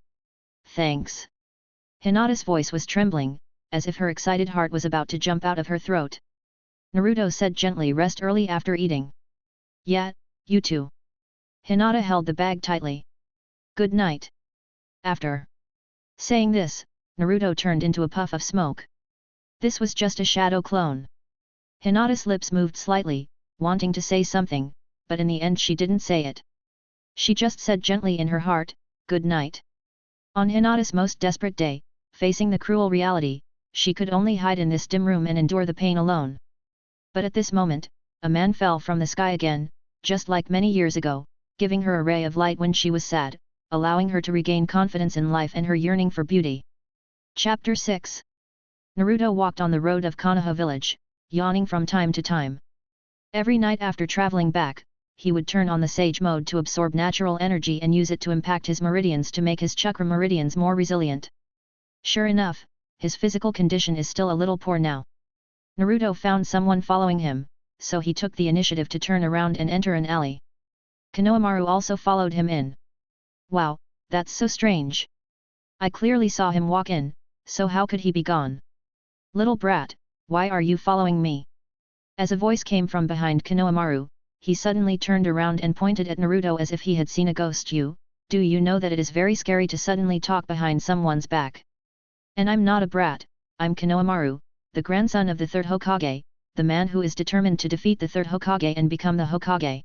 Thanks. Hinata's voice was trembling, as if her excited heart was about to jump out of her throat. Naruto said gently, rest early after eating. Yeah, you too. Hinata held the bag tightly. Good night. After saying this, Naruto turned into a puff of smoke. This was just a shadow clone. Hinata's lips moved slightly, wanting to say something, but in the end she didn't say it. She just said gently in her heart, good night. On Hinata's most desperate day, facing the cruel reality, she could only hide in this dim room and endure the pain alone. But at this moment, a man fell from the sky again, just like many years ago, giving her a ray of light when she was sad, allowing her to regain confidence in life and her yearning for beauty. Chapter 6. Naruto walked on the road of Konoha village, yawning from time to time. Every night after traveling back, he would turn on the sage mode to absorb natural energy and use it to impact his meridians to make his chakra meridians more resilient. Sure enough, his physical condition is still a little poor now. Naruto found someone following him, so he took the initiative to turn around and enter an alley. Konohamaru also followed him in. Wow, that's so strange. I clearly saw him walk in, so how could he be gone? Little brat, why are you following me? As a voice came from behind Konohamaru, he suddenly turned around and pointed at Naruto as if he had seen a ghost. Do you know that it is very scary to suddenly talk behind someone's back? And I'm not a brat, I'm Konohamaru, the grandson of the third Hokage, the man who is determined to defeat the third Hokage and become the Hokage.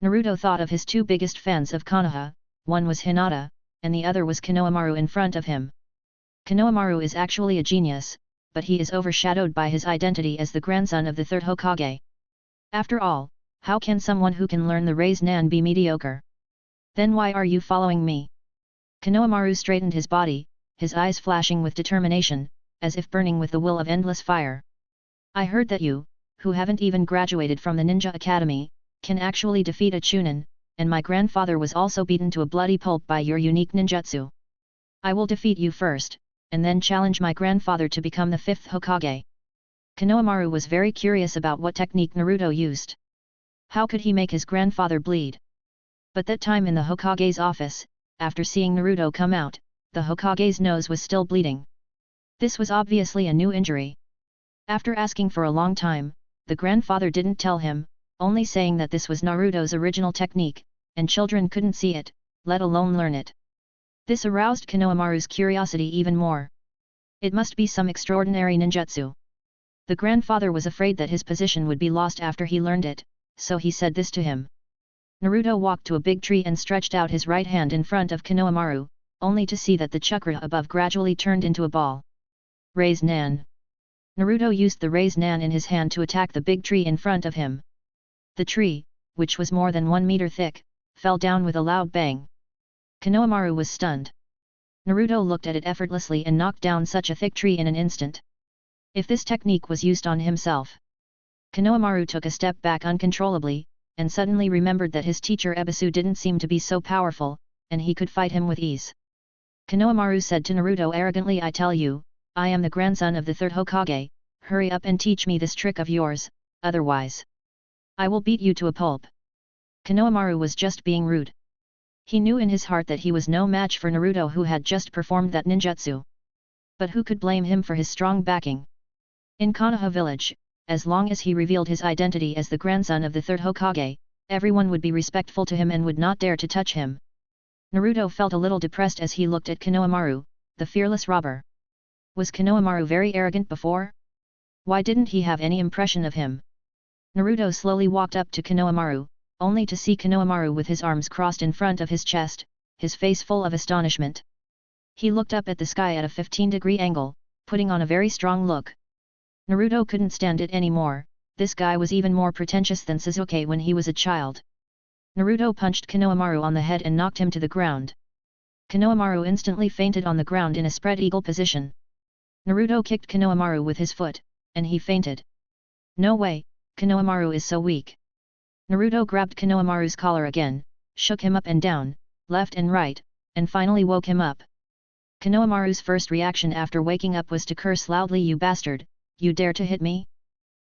Naruto thought of his two biggest fans of Konoha, one was Hinata, and the other was Konohamaru in front of him. Konohamaru is actually a genius, but he is overshadowed by his identity as the grandson of the third Hokage. After all, how can someone who can learn the raise Nan be mediocre? Then why are you following me? Konohamaru straightened his body, his eyes flashing with determination, as if burning with the will of endless fire. I heard that you, who haven't even graduated from the Ninja Academy, can actually defeat a Chunin, and my grandfather was also beaten to a bloody pulp by your unique ninjutsu. I will defeat you first, and then challenge my grandfather to become the fifth Hokage. Konohamaru was very curious about what technique Naruto used. How could he make his grandfather bleed? But that time in the Hokage's office, after seeing Naruto come out, the Hokage's nose was still bleeding. This was obviously a new injury. After asking for a long time, the grandfather didn't tell him, only saying that this was Naruto's original technique, and children couldn't see it, let alone learn it. This aroused Konohamaru's curiosity even more. It must be some extraordinary ninjutsu. The grandfather was afraid that his position would be lost after he learned it, so he said this to him. Naruto walked to a big tree and stretched out his right hand in front of Konohamaru, only to see that the chakra above gradually turned into a ball. Raise Nan. Naruto used the raise Nan in his hand to attack the big tree in front of him. The tree, which was more than 1 meter thick, fell down with a loud bang. Konohamaru was stunned. Naruto looked at it effortlessly and knocked down such a thick tree in an instant. If this technique was used on himself. Konohamaru took a step back uncontrollably, and suddenly remembered that his teacher Ebisu didn't seem to be so powerful, and he could fight him with ease. Konohamaru said to Naruto arrogantly, I tell you, I am the grandson of the third Hokage, hurry up and teach me this trick of yours, otherwise I will beat you to a pulp. Konohamaru was just being rude. He knew in his heart that he was no match for Naruto who had just performed that ninjutsu. But who could blame him for his strong backing? In Konoha village, as long as he revealed his identity as the grandson of the third Hokage, everyone would be respectful to him and would not dare to touch him. Naruto felt a little depressed as he looked at Konohamaru, the fearless robber. Was Konohamaru very arrogant before? Why didn't he have any impression of him? Naruto slowly walked up to Konohamaru, only to see Konohamaru with his arms crossed in front of his chest, his face full of astonishment. He looked up at the sky at a 15-degree angle, putting on a very strong look. Naruto couldn't stand it anymore, this guy was even more pretentious than Sasuke when he was a child. Naruto punched Konohamaru on the head and knocked him to the ground. Konohamaru instantly fainted on the ground in a spread eagle position. Naruto kicked Konohamaru with his foot, and he fainted. No way, Konohamaru is so weak. Naruto grabbed Konohamaru's collar again, shook him up and down, left and right, and finally woke him up. Konohamaru's first reaction after waking up was to curse loudly, you bastard, you dare to hit me?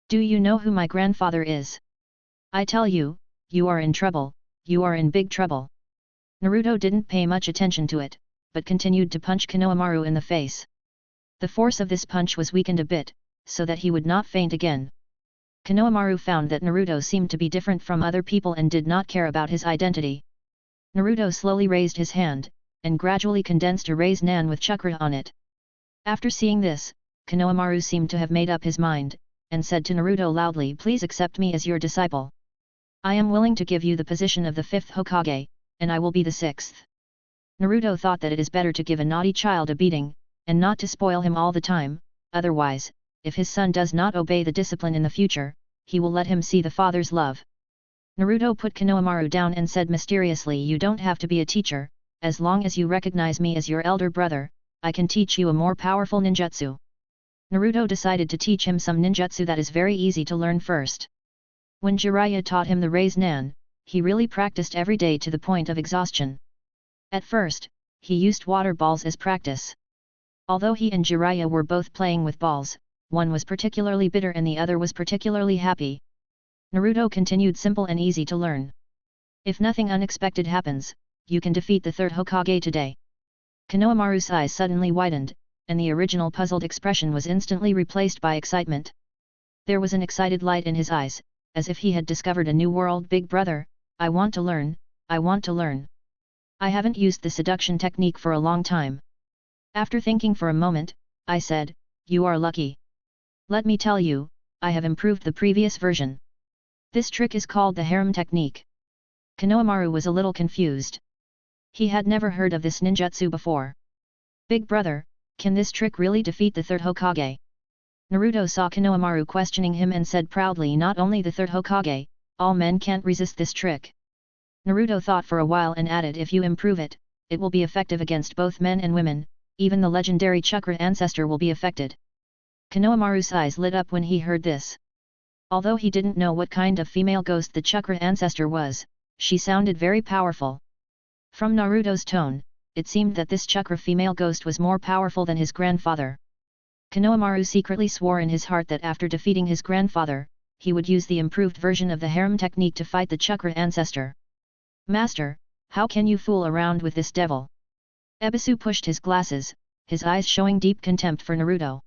Do you know who my grandfather is? I tell you, you are in trouble, you are in big trouble. Naruto didn't pay much attention to it, but continued to punch Konohamaru in the face. The force of this punch was weakened a bit, so that he would not faint again. Konohamaru found that Naruto seemed to be different from other people and did not care about his identity. Naruto slowly raised his hand, and gradually condensed a raise Nan with chakra on it. After seeing this, Konohamaru seemed to have made up his mind, and said to Naruto loudly, please accept me as your disciple. I am willing to give you the position of the 5th Hokage, and I will be the 6th. Naruto thought that it is better to give a naughty child a beating, and not to spoil him all the time, otherwise, if his son does not obey the discipline in the future, he will let him see the father's love. Naruto put Konohamaru down and said mysteriously, you don't have to be a teacher, as long as you recognize me as your elder brother, I can teach you a more powerful ninjutsu. Naruto decided to teach him some ninjutsu that is very easy to learn first. When Jiraiya taught him the raise Nan, he really practiced every day to the point of exhaustion. At first, he used water balls as practice. Although he and Jiraiya were both playing with balls, one was particularly bitter and the other was particularly happy. Naruto continued simple and easy to learn. If nothing unexpected happens, you can defeat the third Hokage today. Konohamaru's eyes suddenly widened, and the original puzzled expression was instantly replaced by excitement. There was an excited light in his eyes, as if he had discovered a new world. Big brother, I want to learn, I want to learn. I haven't used the seduction technique for a long time. After thinking for a moment, I said, you are lucky. Let me tell you, I have improved the previous version. This trick is called the harem technique. Konohamaru was a little confused. He had never heard of this ninjutsu before. Big brother, can this trick really defeat the third Hokage? Naruto saw Konohamaru questioning him and said proudly, not only the third Hokage, all men can't resist this trick. Naruto thought for a while and added, if you improve it, it will be effective against both men and women, even the legendary chakra ancestor will be affected. Konohamaru's eyes lit up when he heard this. Although he didn't know what kind of female ghost the chakra ancestor was, she sounded very powerful. From Naruto's tone, it seemed that this chakra female ghost was more powerful than his grandfather. Konohamaru secretly swore in his heart that after defeating his grandfather, he would use the improved version of the harem technique to fight the chakra ancestor. Master, how can you fool around with this devil? Ebisu pushed his glasses, his eyes showing deep contempt for Naruto.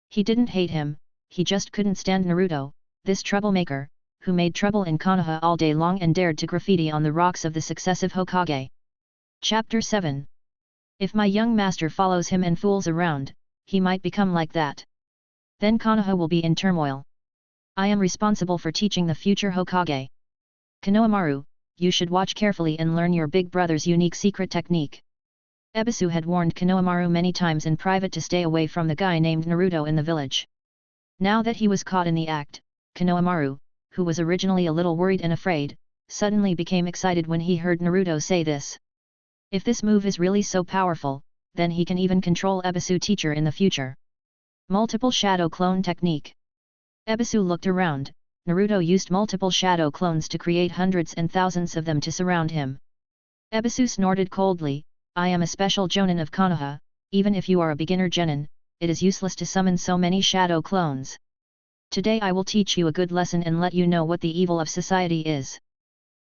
He didn't hate him, he just couldn't stand Naruto, this troublemaker, who made trouble in Konoha all day long and dared to graffiti on the rocks of the successive Hokage. Chapter 7. If my young master follows him and fools around, he might become like that. Then Konoha will be in turmoil. I am responsible for teaching the future Hokage. Konohamaru, you should watch carefully and learn your big brother's unique secret technique. Ebisu had warned Konohamaru many times in private to stay away from the guy named Naruto in the village. Now that he was caught in the act, Konohamaru, who was originally a little worried and afraid, suddenly became excited when he heard Naruto say this. If this move is really so powerful, then he can even control Ebisu teacher in the future. Multiple shadow clone technique. Ebisu looked around. Naruto used multiple shadow clones to create hundreds and thousands of them to surround him. Ebisu snorted coldly, I am a special jonin of Konoha, even if you are a beginner genin, it is useless to summon so many shadow clones. Today I will teach you a good lesson and let you know what the evil of society is.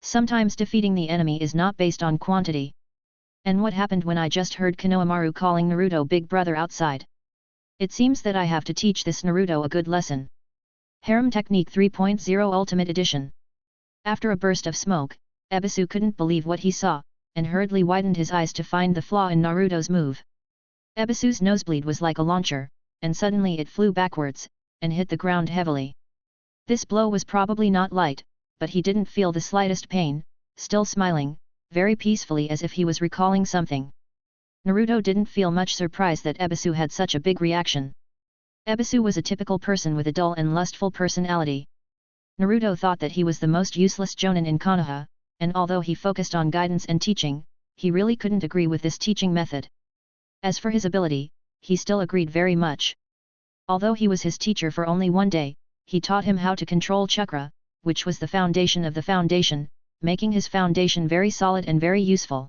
Sometimes defeating the enemy is not based on quantity. And what happened when I just heard Konohamaru calling Naruto big brother outside? It seems that I have to teach this Naruto a good lesson. Harem Technique 3.0 Ultimate Edition. After a burst of smoke, Ebisu couldn't believe what he saw, and hurriedly widened his eyes to find the flaw in Naruto's move. Ebisu's nosebleed was like a launcher, and suddenly it flew backwards, and hit the ground heavily. This blow was probably not light, but he didn't feel the slightest pain, still smiling, very peacefully as if he was recalling something. Naruto didn't feel much surprise that Ebisu had such a big reaction. Ebisu was a typical person with a dull and lustful personality. Naruto thought that he was the most useless jonin in Konoha, and although he focused on guidance and teaching, he really couldn't agree with this teaching method. As for his ability, he still agreed very much. Although he was his teacher for only one day, he taught him how to control chakra, which was the foundation of the foundation, making his foundation very solid and very useful.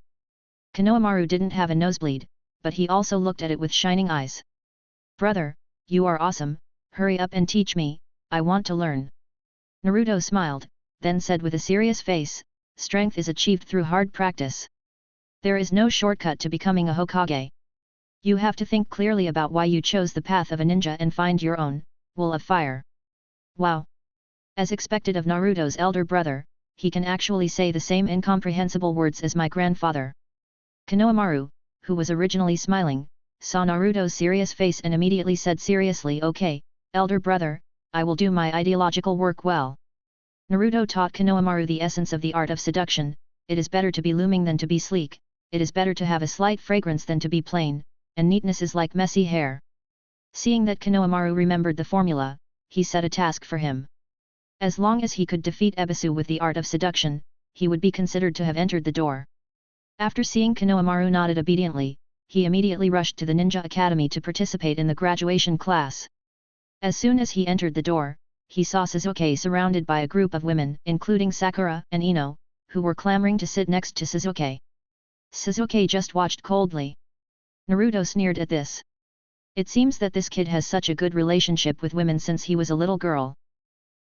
Konohamaru didn't have a nosebleed, but he also looked at it with shining eyes. Brother, you are awesome, hurry up and teach me, I want to learn. Naruto smiled, then said with a serious face, strength is achieved through hard practice. There is no shortcut to becoming a Hokage. You have to think clearly about why you chose the path of a ninja and find your own will of fire. Wow! As expected of Naruto's elder brother, he can actually say the same incomprehensible words as my grandfather. Konohamaru, who was originally smiling, saw Naruto's serious face and immediately said seriously, okay, elder brother, I will do my ideological work well. Naruto taught Konohamaru the essence of the art of seduction, it is better to be looming than to be sleek, it is better to have a slight fragrance than to be plain, and neatness is like messy hair. Seeing that Konohamaru remembered the formula, he set a task for him. As long as he could defeat Ebisu with the art of seduction, he would be considered to have entered the door. After seeing Konohamaru nodded obediently, he immediately rushed to the Ninja Academy to participate in the graduation class. As soon as he entered the door, he saw Sasuke surrounded by a group of women, including Sakura and Ino, who were clamoring to sit next to Sasuke. Sasuke just watched coldly. Naruto sneered at this. It seems that this kid has such a good relationship with women since he was a little girl.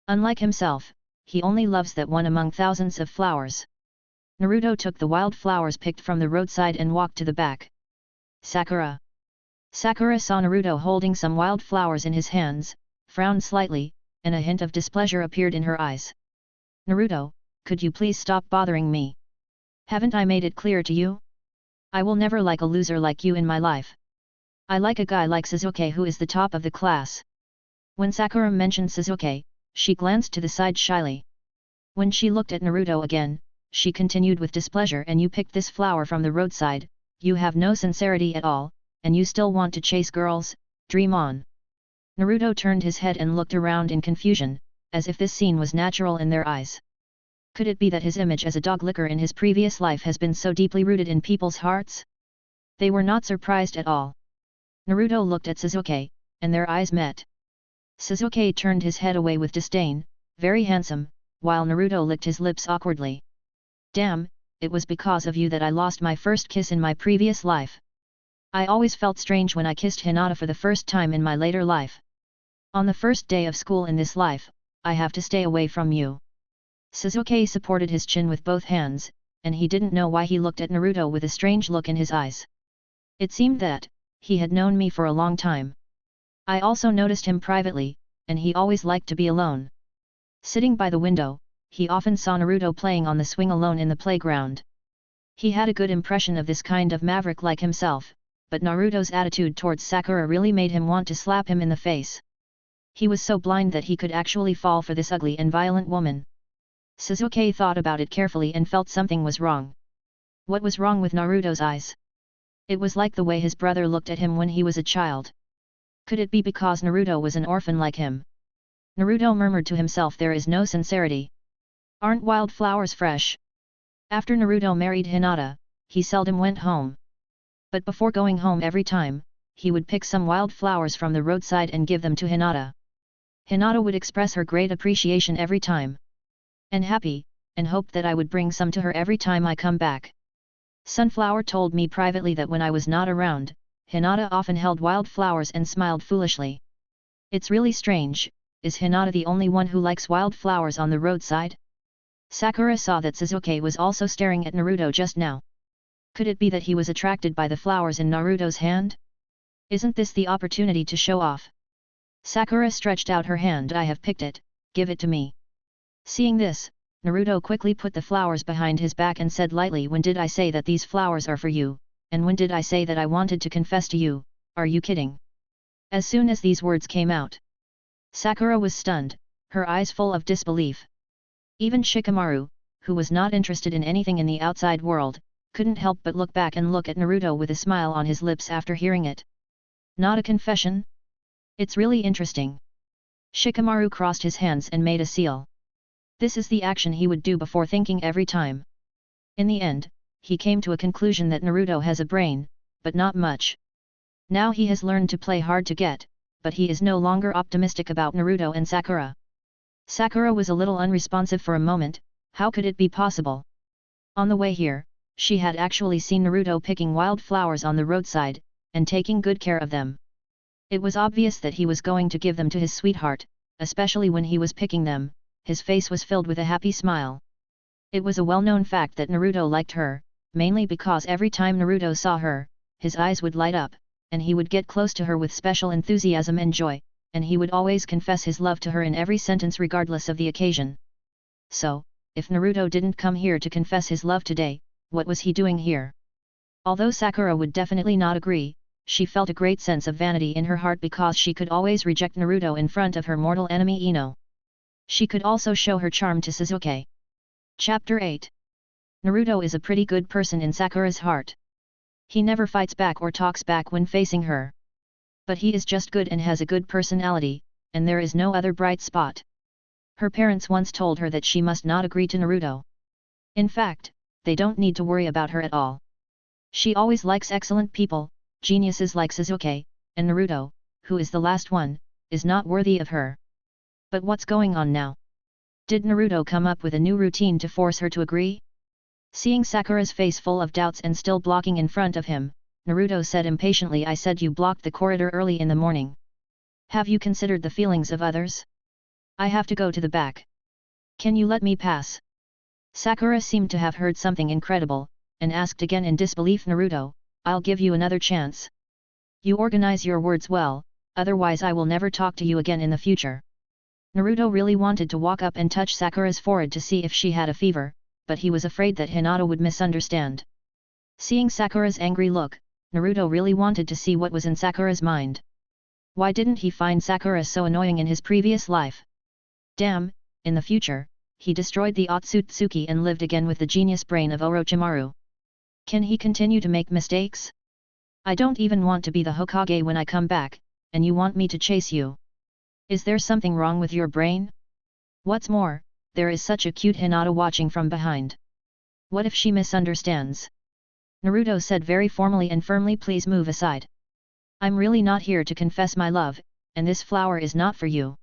Unlike himself, he only loves that one among thousands of flowers. Naruto took the wild flowers picked from the roadside and walked to the back. Sakura. Sakura saw Naruto holding some wild flowers in his hands, frowned slightly, and a hint of displeasure appeared in her eyes. Naruto, could you please stop bothering me? Haven't I made it clear to you? I will never like a loser like you in my life. I like a guy like Sasuke who is the top of the class. When Sakura mentioned Sasuke, she glanced to the side shyly. When she looked at Naruto again, she continued with displeasure, and you picked this flower from the roadside, you have no sincerity at all, and you still want to chase girls, dream on. Naruto turned his head and looked around in confusion, as if this scene was natural in their eyes. Could it be that his image as a dog licker in his previous life has been so deeply rooted in people's hearts? They were not surprised at all. Naruto looked at Sasuke, and their eyes met. Sasuke turned his head away with disdain, very handsome, while Naruto licked his lips awkwardly. Damn, it was because of you that I lost my first kiss in my previous life. I always felt strange when I kissed Hinata for the first time in my later life. On the first day of school in this life, I have to stay away from you. Sasuke supported his chin with both hands, and he didn't know why he looked at Naruto with a strange look in his eyes. It seemed that he had known me for a long time. I also noticed him privately, and he always liked to be alone. Sitting by the window, he often saw Naruto playing on the swing alone in the playground. He had a good impression of this kind of maverick like himself, but Naruto's attitude towards Sakura really made him want to slap him in the face. He was so blind that he could actually fall for this ugly and violent woman. Sasuke thought about it carefully and felt something was wrong. What was wrong with Naruto's eyes? It was like the way his brother looked at him when he was a child. Could it be because Naruto was an orphan like him? Naruto murmured to himself, there is no sincerity. Aren't wild flowers fresh? After Naruto married Hinata, he seldom went home. But before going home every time, he would pick some wild flowers from the roadside and give them to Hinata. Hinata would express her great appreciation every time. And happy, and hoped that I would bring some to her every time I come back. Sunflower told me privately that when I was not around, Hinata often held wild flowers and smiled foolishly. It's really strange, is Hinata the only one who likes wild flowers on the roadside? Sakura saw that Sasuke was also staring at Naruto just now. Could it be that he was attracted by the flowers in Naruto's hand? Isn't this the opportunity to show off? Sakura stretched out her hand. I have picked it, give it to me. Seeing this, Naruto quickly put the flowers behind his back and said lightly, when did I say that these flowers are for you, and when did I say that I wanted to confess to you, are you kidding? As soon as these words came out, Sakura was stunned, her eyes full of disbelief. Even Shikamaru, who was not interested in anything in the outside world, couldn't help but look back and look at Naruto with a smile on his lips after hearing it. Not a confession? It's really interesting. Shikamaru crossed his hands and made a seal. This is the action he would do before thinking every time. In the end, he came to a conclusion that Naruto has a brain, but not much. Now he has learned to play hard to get, but he is no longer optimistic about Naruto and Sakura. Sakura was a little unresponsive for a moment. How could it be possible? On the way here, she had actually seen Naruto picking wild flowers on the roadside, and taking good care of them. It was obvious that he was going to give them to his sweetheart, especially when he was picking them. His face was filled with a happy smile. It was a well-known fact that Naruto liked her, mainly because every time Naruto saw her, his eyes would light up, and he would get close to her with special enthusiasm and joy, and he would always confess his love to her in every sentence regardless of the occasion. So, if Naruto didn't come here to confess his love today, what was he doing here? Although Sakura would definitely not agree, she felt a great sense of vanity in her heart because she could always reject Naruto in front of her mortal enemy Ino. She could also show her charm to Sasuke. Chapter 8. Naruto is a pretty good person in Sakura's heart. He never fights back or talks back when facing her. But he is just good and has a good personality, and there is no other bright spot. Her parents once told her that she must not agree to Naruto. In fact, they don't need to worry about her at all. She always likes excellent people, geniuses like Sasuke, and Naruto, who is the last one, is not worthy of her. But what's going on now? Did Naruto come up with a new routine to force her to agree? Seeing Sakura's face full of doubts and still blocking in front of him, Naruto said impatiently. I said you blocked the corridor early in the morning. Have you considered the feelings of others? I have to go to the back. Can you let me pass? Sakura seemed to have heard something incredible, and asked again in disbelief. Naruto, I'll give you another chance. You organize your words well, otherwise I will never talk to you again in the future. Naruto really wanted to walk up and touch Sakura's forehead to see if she had a fever, but he was afraid that Hinata would misunderstand. Seeing Sakura's angry look, Naruto really wanted to see what was in Sakura's mind. Why didn't he find Sakura so annoying in his previous life? Damn, in the future, he destroyed the Otsutsuki and lived again with the genius brain of Orochimaru. Can he continue to make mistakes? I don't even want to be the Hokage when I come back, and you want me to chase you. Is there something wrong with your brain? What's more, there is such a cute Hinata watching from behind. What if she misunderstands? Naruto said very formally and firmly. Please move aside. I'm really not here to confess my love, and this flower is not for you.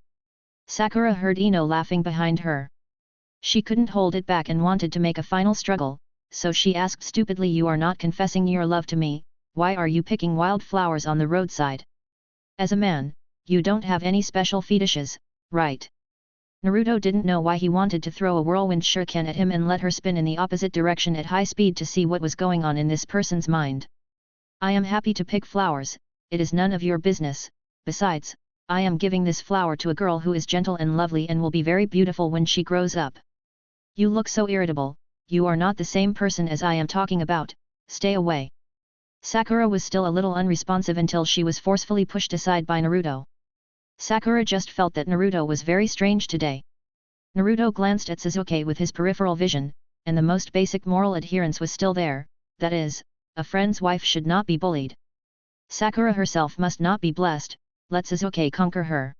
Sakura heard Ino laughing behind her. She couldn't hold it back and wanted to make a final struggle, so she asked stupidly, you are not confessing your love to me, why are you picking wild flowers on the roadside? As a man, you don't have any special fetishes, right? Naruto didn't know why he wanted to throw a whirlwind shuriken at him and let her spin in the opposite direction at high speed to see what was going on in this person's mind. I am happy to pick flowers, it is none of your business, besides, I am giving this flower to a girl who is gentle and lovely and will be very beautiful when she grows up. You look so irritable, you are not the same person as I am talking about, stay away. Sakura was still a little unresponsive until she was forcefully pushed aside by Naruto. Sakura just felt that Naruto was very strange today. Naruto glanced at Sasuke with his peripheral vision, and the most basic moral adherence was still there, that is, a friend's wife should not be bullied. Sakura herself must not be blessed, let Sasuke conquer her.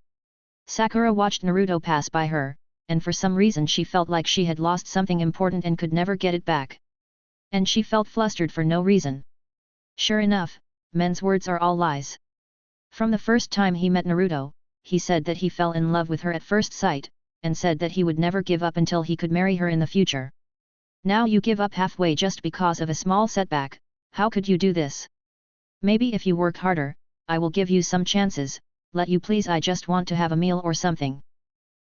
Sakura watched Naruto pass by her, and for some reason she felt like she had lost something important and could never get it back. And she felt flustered for no reason. Sure enough, men's words are all lies. From the first time he met Naruto, he said that he fell in love with her at first sight, and said that he would never give up until he could marry her in the future. Now you give up halfway just because of a small setback, how could you do this? Maybe if you work harder, I will give you some chances, let you please, I just want to have a meal or something.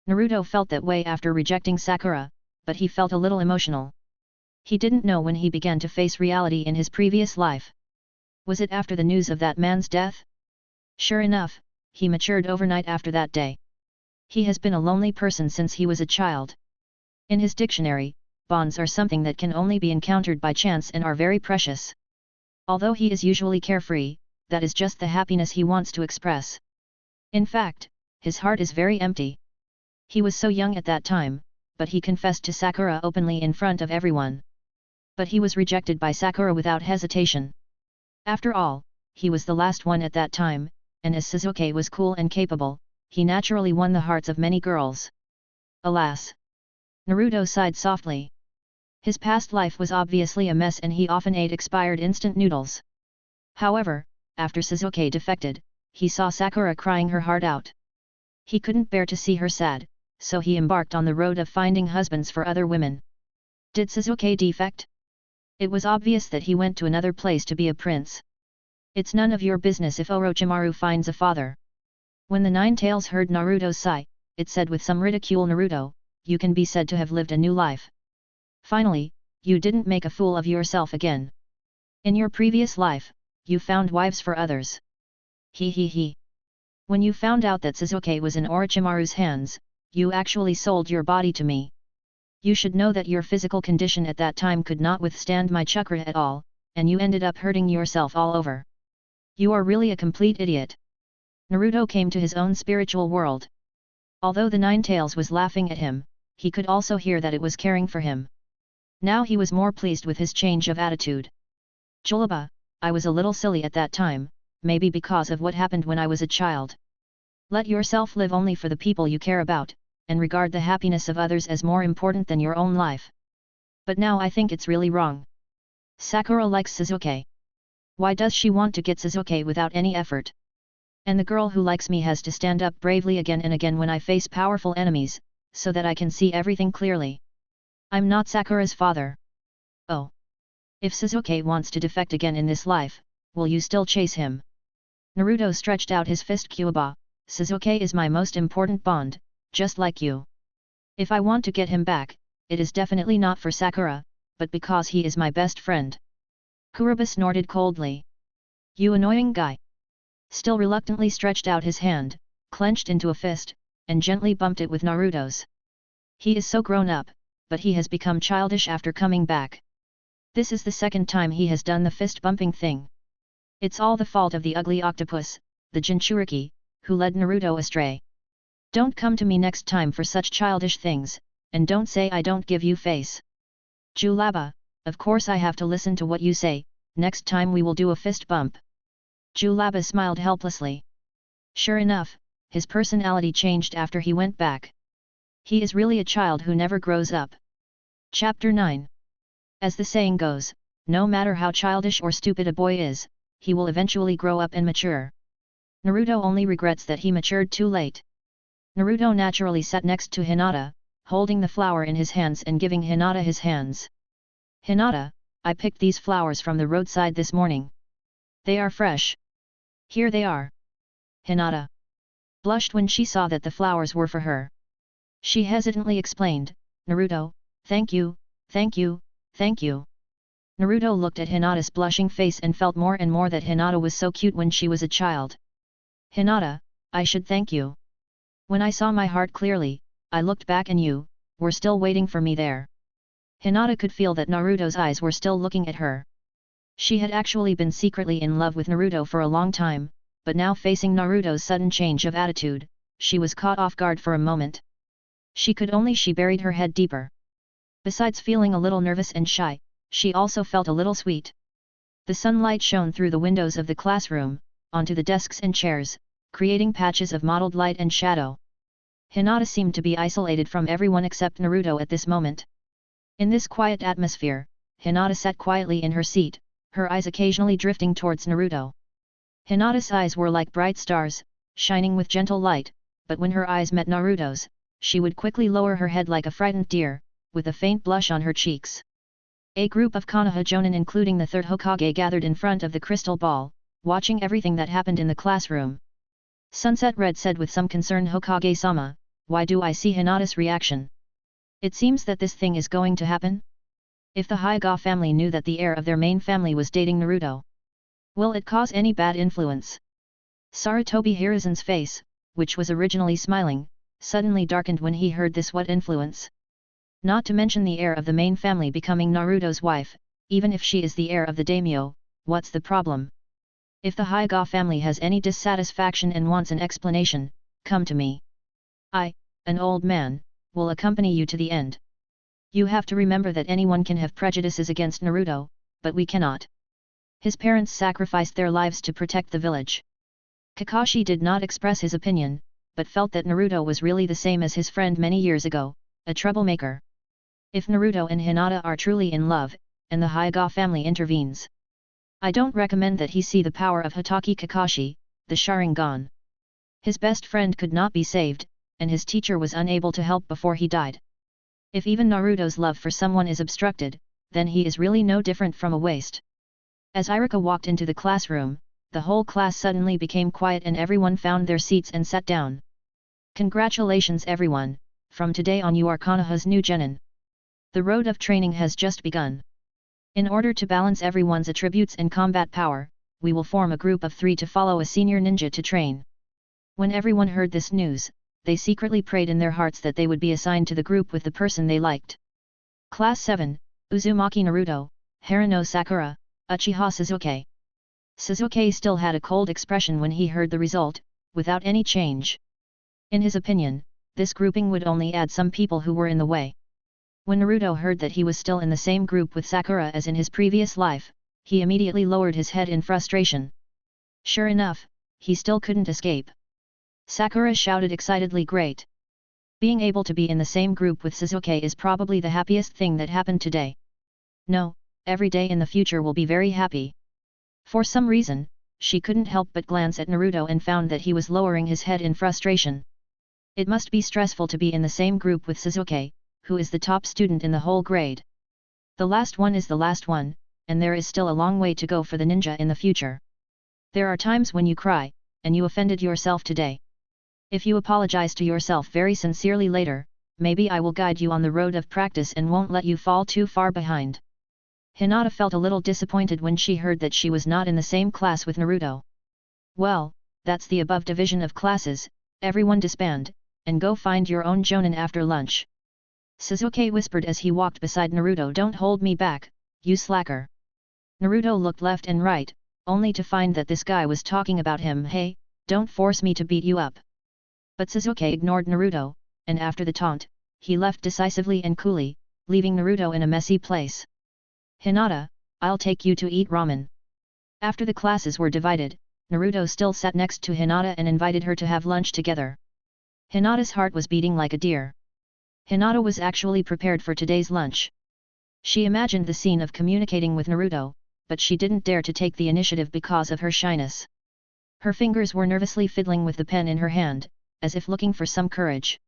Naruto felt that way after rejecting Sakura, but he felt a little emotional. He didn't know when he began to face reality in his previous life. Was it after the news of that man's death? Sure enough, he matured overnight after that day. He has been a lonely person since he was a child. In his dictionary, bonds are something that can only be encountered by chance and are very precious. Although he is usually carefree, that is just the happiness he wants to express. In fact, his heart is very empty. He was so young at that time, but he confessed to Sakura openly in front of everyone. But he was rejected by Sakura without hesitation. After all, he was the last one at that time, and as Sasuke was cool and capable, he naturally won the hearts of many girls. Alas! Naruto sighed softly. His past life was obviously a mess and he often ate expired instant noodles. However, after Sasuke defected, he saw Sakura crying her heart out. He couldn't bear to see her sad, so he embarked on the road of finding husbands for other women. Did Sasuke defect? It was obvious that he went to another place to be a prince. It's none of your business if Orochimaru finds a father. When the Nine Tails heard Naruto's sigh, it said with some ridicule, Naruto, you can be said to have lived a new life. Finally, you didn't make a fool of yourself again. In your previous life, you found wives for others. He he he. When you found out that Sasuke was in Orochimaru's hands, you actually sold your body to me. You should know that your physical condition at that time could not withstand my chakra at all, and you ended up hurting yourself all over. You are really a complete idiot. Naruto came to his own spiritual world. Although the Nine Tails was laughing at him, he could also hear that it was caring for him. Now he was more pleased with his change of attitude. Chulaba, I was a little silly at that time, maybe because of what happened when I was a child. Let yourself live only for the people you care about, and regard the happiness of others as more important than your own life. But now I think it's really wrong. Sakura likes Sasuke. Why does she want to get Sasuke without any effort? And the girl who likes me has to stand up bravely again and again when I face powerful enemies, so that I can see everything clearly. I'm not Sakura's father. Oh. If Sasuke wants to defect again in this life, will you still chase him? Naruto stretched out his fist. Kyuuba, Sasuke is my most important bond, just like you. If I want to get him back, it is definitely not for Sakura, but because he is my best friend. Kuroba snorted coldly. You annoying guy. Still reluctantly stretched out his hand, clenched into a fist, and gently bumped it with Naruto's. He is so grown up, but he has become childish after coming back. This is the second time he has done the fist-bumping thing. It's all the fault of the ugly octopus, the Jinchuriki, who led Naruto astray. Don't come to me next time for such childish things, and don't say I don't give you face. Julaba, of course I have to listen to what you say, next time we will do a fist bump. Julaba smiled helplessly. Sure enough, his personality changed after he went back. He is really a child who never grows up. Chapter 9. As the saying goes, no matter how childish or stupid a boy is, he will eventually grow up and mature. Naruto only regrets that he matured too late. Naruto naturally sat next to Hinata, holding the flower in his hands and giving Hinata his hands. Hinata, I picked these flowers from the roadside this morning. They are fresh. Here they are. Hinata blushed when she saw that the flowers were for her. She hesitantly explained, Naruto, thank you, thank you, thank you. Naruto looked at Hinata's blushing face and felt more and more that Hinata was so cute when she was a child. Hinata, I should thank you. When I saw my heart clearly, I looked back and you were still waiting for me there. Hinata could feel that Naruto's eyes were still looking at her. She had actually been secretly in love with Naruto for a long time, but now facing Naruto's sudden change of attitude, she was caught off guard for a moment. She buried her head deeper. Besides feeling a little nervous and shy, she also felt a little sweet. The sunlight shone through the windows of the classroom, onto the desks and chairs, creating patches of mottled light and shadow. Hinata seemed to be isolated from everyone except Naruto at this moment. In this quiet atmosphere, Hinata sat quietly in her seat, her eyes occasionally drifting towards Naruto. Hinata's eyes were like bright stars, shining with gentle light, but when her eyes met Naruto's, she would quickly lower her head like a frightened deer, with a faint blush on her cheeks. A group of Konoha Jonin including the third Hokage gathered in front of the crystal ball, watching everything that happened in the classroom. Sunset Red said with some concern, Hokage-sama, why do I see Hinata's reaction? It seems that this thing is going to happen? If the Hyuga family knew that the heir of their main family was dating Naruto, will it cause any bad influence? Sarutobi Hiruzen's face, which was originally smiling, suddenly darkened when he heard this. What influence? Not to mention the heir of the main family becoming Naruto's wife, even if she is the heir of the daimyo, what's the problem? If the Hyuga family has any dissatisfaction and wants an explanation, come to me. I, an old man, will accompany you to the end. You have to remember that anyone can have prejudices against Naruto, but we cannot. His parents sacrificed their lives to protect the village. Kakashi did not express his opinion, but felt that Naruto was really the same as his friend many years ago, a troublemaker. If Naruto and Hinata are truly in love, and the Hyuga family intervenes, I don't recommend that he see the power of Hatake Kakashi, the Sharingan. His best friend could not be saved, and his teacher was unable to help before he died. If even Naruto's love for someone is obstructed, then he is really no different from a waste. As Iruka walked into the classroom, the whole class suddenly became quiet and everyone found their seats and sat down. Congratulations everyone, from today on you are Konoha's new genin. The road of training has just begun. In order to balance everyone's attributes and combat power, we will form a group of 3 to follow a senior ninja to train. When everyone heard this news, they secretly prayed in their hearts that they would be assigned to the group with the person they liked. Class 7, Uzumaki Naruto, Haruno Sakura, Uchiha Sasuke. Sasuke still had a cold expression when he heard the result, without any change. In his opinion, this grouping would only add some people who were in the way. When Naruto heard that he was still in the same group with Sakura as in his previous life, he immediately lowered his head in frustration. Sure enough, he still couldn't escape. Sakura shouted excitedly, great! Being able to be in the same group with Sasuke is probably the happiest thing that happened today. No, every day in the future will be very happy. For some reason, she couldn't help but glance at Naruto and found that he was lowering his head in frustration. It must be stressful to be in the same group with Sasuke, who is the top student in the whole grade. The last one is the last one, and there is still a long way to go for the ninja in the future. There are times when you cry, and you offended yourself today. If you apologize to yourself very sincerely later, maybe I will guide you on the road of practice and won't let you fall too far behind. Hinata felt a little disappointed when she heard that she was not in the same class with Naruto. Well, that's the above division of classes, everyone disband, and go find your own jonin after lunch. Sasuke whispered as he walked beside Naruto. Don't hold me back, you slacker. Naruto looked left and right, only to find that this guy was talking about him. Hey, don't force me to beat you up. But Sasuke ignored Naruto, and after the taunt, he left decisively and coolly, leaving Naruto in a messy place. Hinata, I'll take you to eat ramen. After the classes were divided, Naruto still sat next to Hinata and invited her to have lunch together. Hinata's heart was beating like a deer. Hinata was actually prepared for today's lunch. She imagined the scene of communicating with Naruto, but she didn't dare to take the initiative because of her shyness. Her fingers were nervously fiddling with the pen in her hand, as if looking for some courage.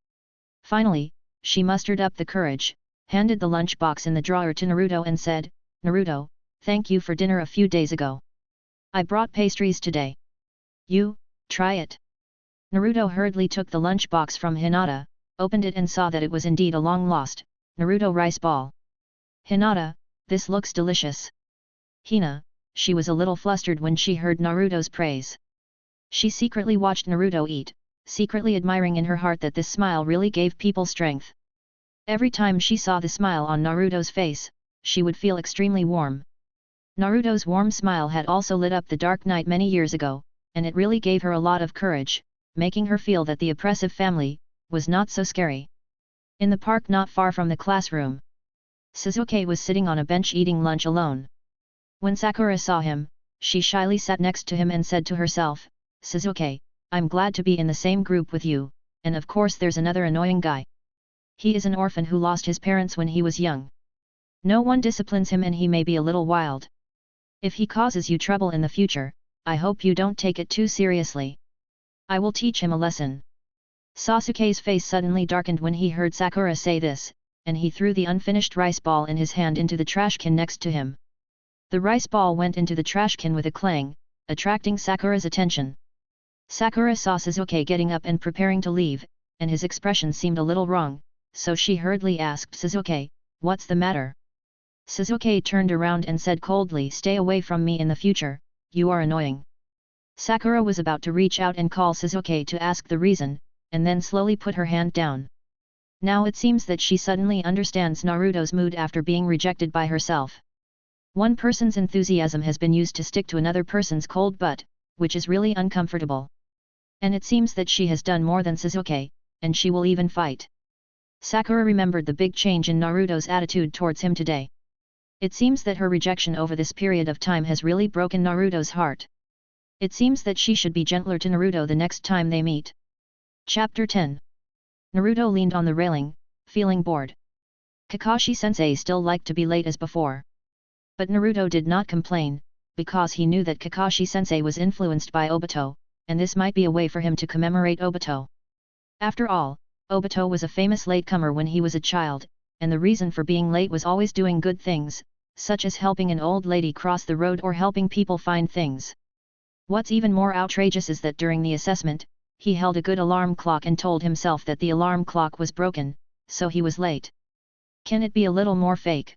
Finally, she mustered up the courage, handed the lunch box in the drawer to Naruto and said, Naruto, thank you for dinner a few days ago. I brought pastries today. You, try it. Naruto hurriedly took the lunch box from Hinata, opened it and saw that it was indeed a long-lost Naruto rice ball. Hinata, this looks delicious. Hina, she was a little flustered when she heard Naruto's praise. She secretly watched Naruto eat, secretly admiring in her heart that this smile really gave people strength. Every time she saw the smile on Naruto's face, she would feel extremely warm. Naruto's warm smile had also lit up the dark night many years ago, and it really gave her a lot of courage, making her feel that the oppressive family was not so scary. In the park not far from the classroom, Sasuke was sitting on a bench eating lunch alone. When Sakura saw him, she shyly sat next to him and said to herself, Sasuke, I'm glad to be in the same group with you, and of course there's another annoying guy. He is an orphan who lost his parents when he was young. No one disciplines him and he may be a little wild. If he causes you trouble in the future, I hope you don't take it too seriously. I will teach him a lesson. Sasuke's face suddenly darkened when he heard Sakura say this, and he threw the unfinished rice ball in his hand into the trash can next to him. The rice ball went into the trash can with a clang, attracting Sakura's attention. Sakura saw Sasuke getting up and preparing to leave, and his expression seemed a little wrong, so she hurriedly asked Sasuke, what's the matter? Sasuke turned around and said coldly, stay away from me in the future, you are annoying. Sakura was about to reach out and call Sasuke to ask the reason, and then slowly put her hand down. Now it seems that she suddenly understands Naruto's mood after being rejected by herself. One person's enthusiasm has been used to stick to another person's cold butt, which is really uncomfortable. And it seems that she has done more than Sasuke, and she will even fight. Sakura remembered the big change in Naruto's attitude towards him today. It seems that her rejection over this period of time has really broken Naruto's heart. It seems that she should be gentler to Naruto the next time they meet. Chapter 10. Naruto leaned on the railing, feeling bored. Kakashi-sensei still liked to be late as before. But Naruto did not complain, because he knew that Kakashi-sensei was influenced by Obito, and this might be a way for him to commemorate Obito. After all, Obito was a famous latecomer when he was a child, and the reason for being late was always doing good things, such as helping an old lady cross the road or helping people find things. What's even more outrageous is that during the assessment, he held a good alarm clock and told himself that the alarm clock was broken, so he was late. Can it be a little more fake?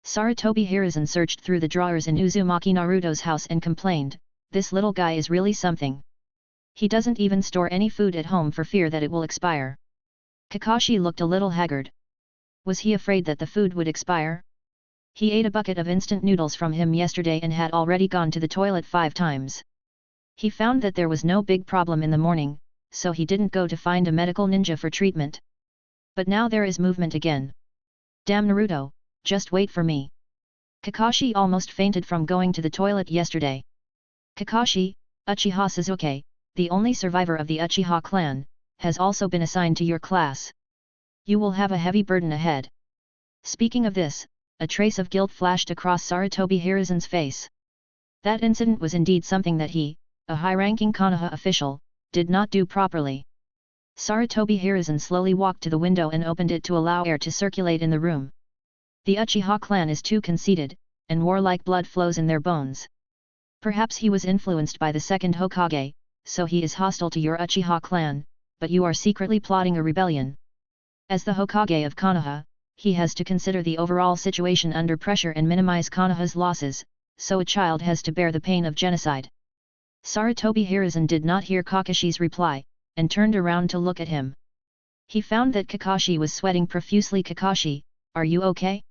Sarutobi Hiruzen searched through the drawers in Uzumaki Naruto's house and complained, this little guy is really something. He doesn't even store any food at home for fear that it will expire. Kakashi looked a little haggard. Was he afraid that the food would expire? He ate a bucket of instant noodles from him yesterday and had already gone to the toilet 5 times. He found that there was no big problem in the morning, so he didn't go to find a medical ninja for treatment. But now there is movement again. Damn Naruto, just wait for me. Kakashi almost fainted from going to the toilet yesterday. Kakashi, Uchiha Sasuke, the only survivor of the Uchiha clan, has also been assigned to your class. You will have a heavy burden ahead. Speaking of this, a trace of guilt flashed across Sarutobi Hiruzen's face. That incident was indeed something that he, a high-ranking Konoha official, did not do properly. Sarutobi Hiruzen slowly walked to the window and opened it to allow air to circulate in the room. The Uchiha clan is too conceited, and warlike blood flows in their bones. Perhaps he was influenced by the second Hokage, so he is hostile to your Uchiha clan, but you are secretly plotting a rebellion. As the Hokage of Konoha, he has to consider the overall situation under pressure and minimize Konoha's losses, so a child has to bear the pain of genocide. Sarutobi Hiruzen did not hear Kakashi's reply, and turned around to look at him. He found that Kakashi was sweating profusely. Kakashi, are you okay?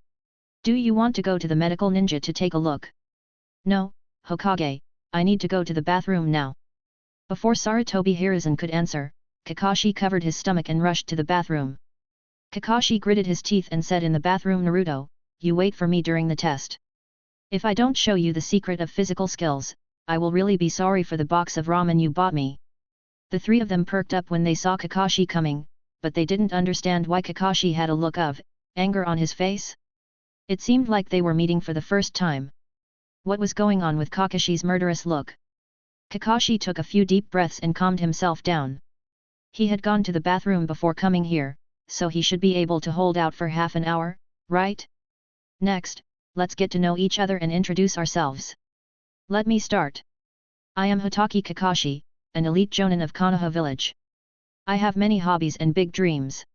Do you want to go to the medical ninja to take a look? No, Hokage, I need to go to the bathroom now. Before Sarutobi Hiruzen could answer, Kakashi covered his stomach and rushed to the bathroom. Kakashi gritted his teeth and said in the bathroom, Naruto, you wait for me during the test. If I don't show you the secret of physical skills, I will really be sorry for the box of ramen you bought me. The three of them perked up when they saw Kakashi coming, but they didn't understand why Kakashi had a look of anger on his face. It seemed like they were meeting for the first time. What was going on with Kakashi's murderous look? Kakashi took a few deep breaths and calmed himself down. He had gone to the bathroom before coming here, so he should be able to hold out for half an hour, right? Next, let's get to know each other and introduce ourselves. Let me start. I am Hotaki Kakashi, an elite jonin of Konoha village. I have many hobbies and big dreams.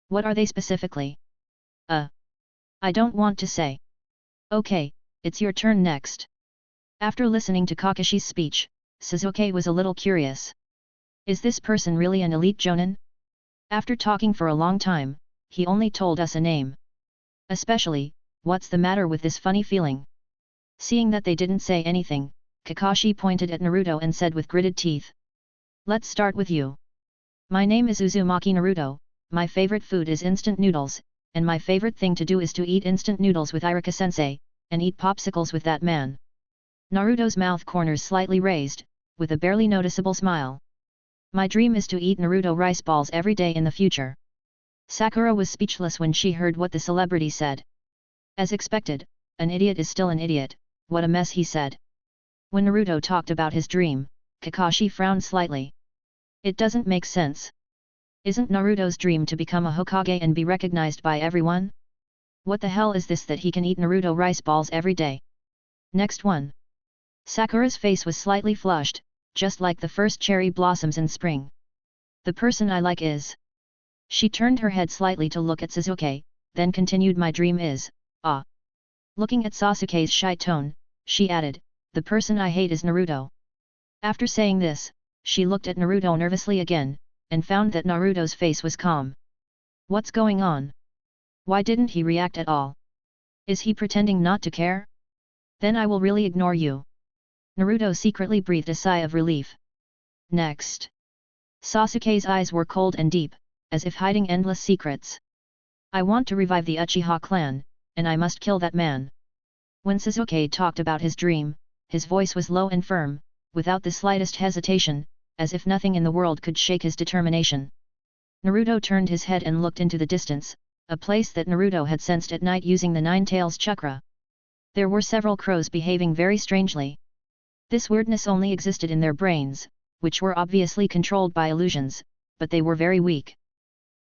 What are they specifically? I don't want to say. Okay, it's your turn next. After listening to Kakashi's speech, Sasuke was a little curious. Is this person really an elite jonin? After talking for a long time, he only told us a name. Especially, what's the matter with this funny feeling? Seeing that they didn't say anything, Kakashi pointed at Naruto and said with gritted teeth. Let's start with you. My name is Uzumaki Naruto, my favorite food is instant noodles, and my favorite thing to do is to eat instant noodles with Iruka-sensei, and eat popsicles with that man. Naruto's mouth corners slightly raised, with a barely noticeable smile. My dream is to eat Naruto rice balls every day in the future. Sakura was speechless when she heard what the celebrity said. As expected, an idiot is still an idiot, what a mess, he said. When Naruto talked about his dream, Kakashi frowned slightly. It doesn't make sense. Isn't Naruto's dream to become a Hokage and be recognized by everyone? What the hell is this that he can eat Naruto rice balls every day? Next one. Sakura's face was slightly flushed, just like the first cherry blossoms in spring. The person I like is... She turned her head slightly to look at Sasuke, then continued, my dream is, Looking at Sasuke's shy tone, she added, the person I hate is Naruto. After saying this, she looked at Naruto nervously again, and found that Naruto's face was calm. What's going on? Why didn't he react at all? Is he pretending not to care? Then I will really ignore you. Naruto secretly breathed a sigh of relief. Next. Sasuke's eyes were cold and deep, as if hiding endless secrets. I want to revive the Uchiha clan, and I must kill that man. When Sasuke talked about his dream, his voice was low and firm, without the slightest hesitation, as if nothing in the world could shake his determination. Naruto turned his head and looked into the distance, a place that Naruto had sensed at night using the Nine Tails chakra. There were several crows behaving very strangely. This weirdness only existed in their brains, which were obviously controlled by illusions, but they were very weak.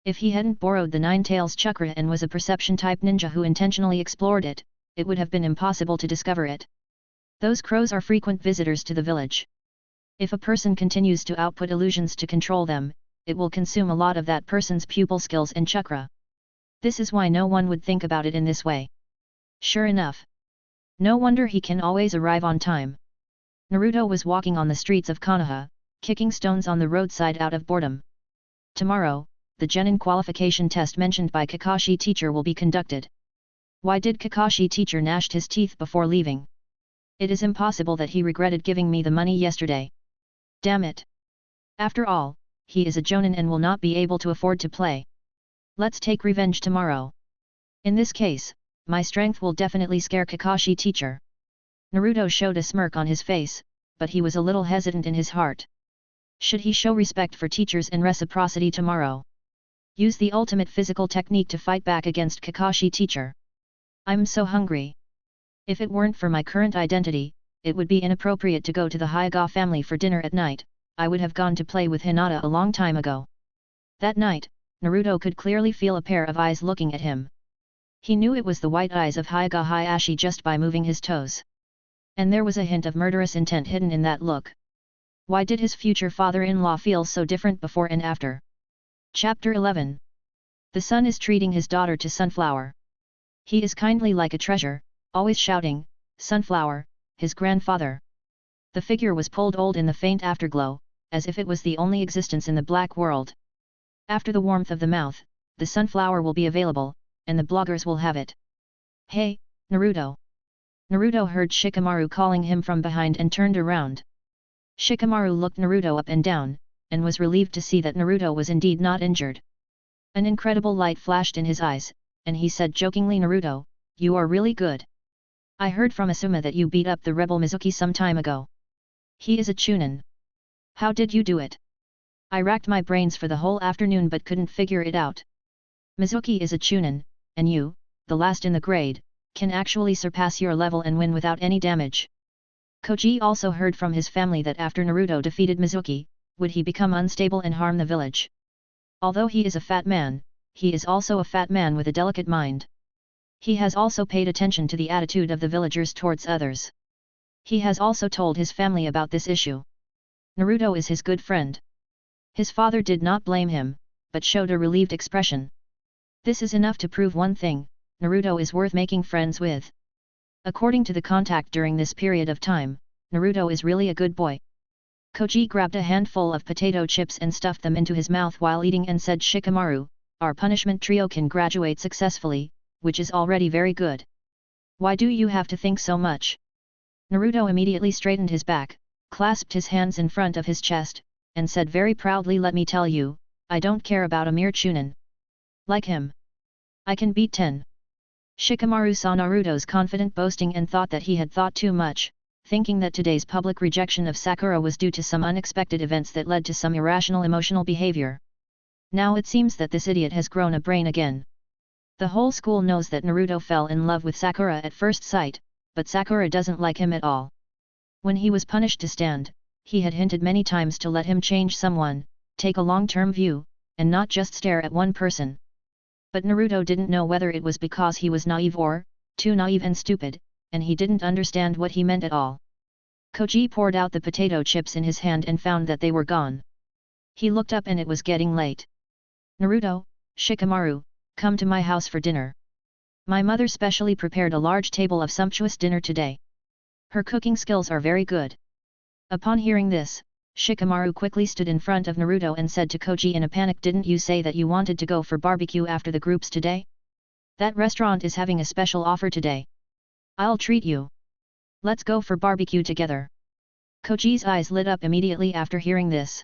If he hadn't borrowed the Nine Tails chakra and was a perception-type ninja who intentionally explored it, it would have been impossible to discover it. Those crows are frequent visitors to the village. If a person continues to output illusions to control them, it will consume a lot of that person's pupil skills and chakra. This is why no one would think about it in this way. Sure enough. No wonder he can always arrive on time. Naruto was walking on the streets of Konoha, kicking stones on the roadside out of boredom. Tomorrow, the genin qualification test mentioned by Kakashi teacher will be conducted. Why did Kakashi teacher gnashed his teeth before leaving? It is impossible that he regretted giving me the money yesterday. Damn it. After all, he is a jonin and will not be able to afford to play. Let's take revenge tomorrow. In this case, my strength will definitely scare Kakashi teacher. Naruto showed a smirk on his face, but he was a little hesitant in his heart. Should he show respect for teachers and reciprocity tomorrow? Use the ultimate physical technique to fight back against Kakashi teacher. I'm so hungry. If it weren't for my current identity, it would be inappropriate to go to the Hyuga family for dinner at night. I would have gone to play with Hinata a long time ago. That night, Naruto could clearly feel a pair of eyes looking at him. He knew it was the white eyes of Hyuga Hayashi just by moving his toes. And there was a hint of murderous intent hidden in that look. Why did his future father-in-law feel so different before and after? Chapter 11. The son is treating his daughter to Sunflower. He is kindly like a treasure, always shouting, "Sunflower," his grandfather. The figure was pulled old in the faint afterglow, as if it was the only existence in the black world. After the warmth of the mouth, the sunflower will be available, and the bloggers will have it. "Hey, Naruto!" Naruto heard Shikamaru calling him from behind and turned around. Shikamaru looked Naruto up and down, and was relieved to see that Naruto was indeed not injured. An incredible light flashed in his eyes, and he said jokingly, "Naruto, you are really good. I heard from Asuma that you beat up the rebel Mizuki some time ago. He is a chunin. How did you do it? I racked my brains for the whole afternoon but couldn't figure it out. Mizuki is a chunin, and you, the last in the grade, can actually surpass your level and win without any damage." Koji also heard from his family that after Naruto defeated Mizuki, would he become unstable and harm the village. Although he is a fat man, he is also a fat man with a delicate mind. He has also paid attention to the attitude of the villagers towards others. He has also told his family about this issue. Naruto is his good friend. His father did not blame him, but showed a relieved expression. This is enough to prove one thing: Naruto is worth making friends with. According to the contact during this period of time, Naruto is really a good boy. Koji grabbed a handful of potato chips and stuffed them into his mouth while eating and said, "Shikamaru, our punishment trio can graduate successfully, which is already very good. Why do you have to think so much?" Naruto immediately straightened his back, clasped his hands in front of his chest, and said very proudly, "Let me tell you, I don't care about a mere chunin. Like him, I can beat 10. Shikamaru saw Naruto's confident boasting and thought that he had thought too much, thinking that today's public rejection of Sakura was due to some unexpected events that led to some irrational emotional behavior. Now it seems that this idiot has grown a brain again. The whole school knows that Naruto fell in love with Sakura at first sight, but Sakura doesn't like him at all. When he was punished to stand, he had hinted many times to let him change someone, take a long-term view, and not just stare at one person. But Naruto didn't know whether it was because he was naive or, too naive and stupid, and he didn't understand what he meant at all. Koji poured out the potato chips in his hand and found that they were gone. He looked up and it was getting late. "Naruto, Shikamaru, come to my house for dinner. My mother specially prepared a large table of sumptuous dinner today. Her cooking skills are very good." Upon hearing this, Shikamaru quickly stood in front of Naruto and said to Koji in a panic, "Didn't you say that you wanted to go for barbecue after the groups today? That restaurant is having a special offer today. I'll treat you. Let's go for barbecue together." Koji's eyes lit up immediately after hearing this.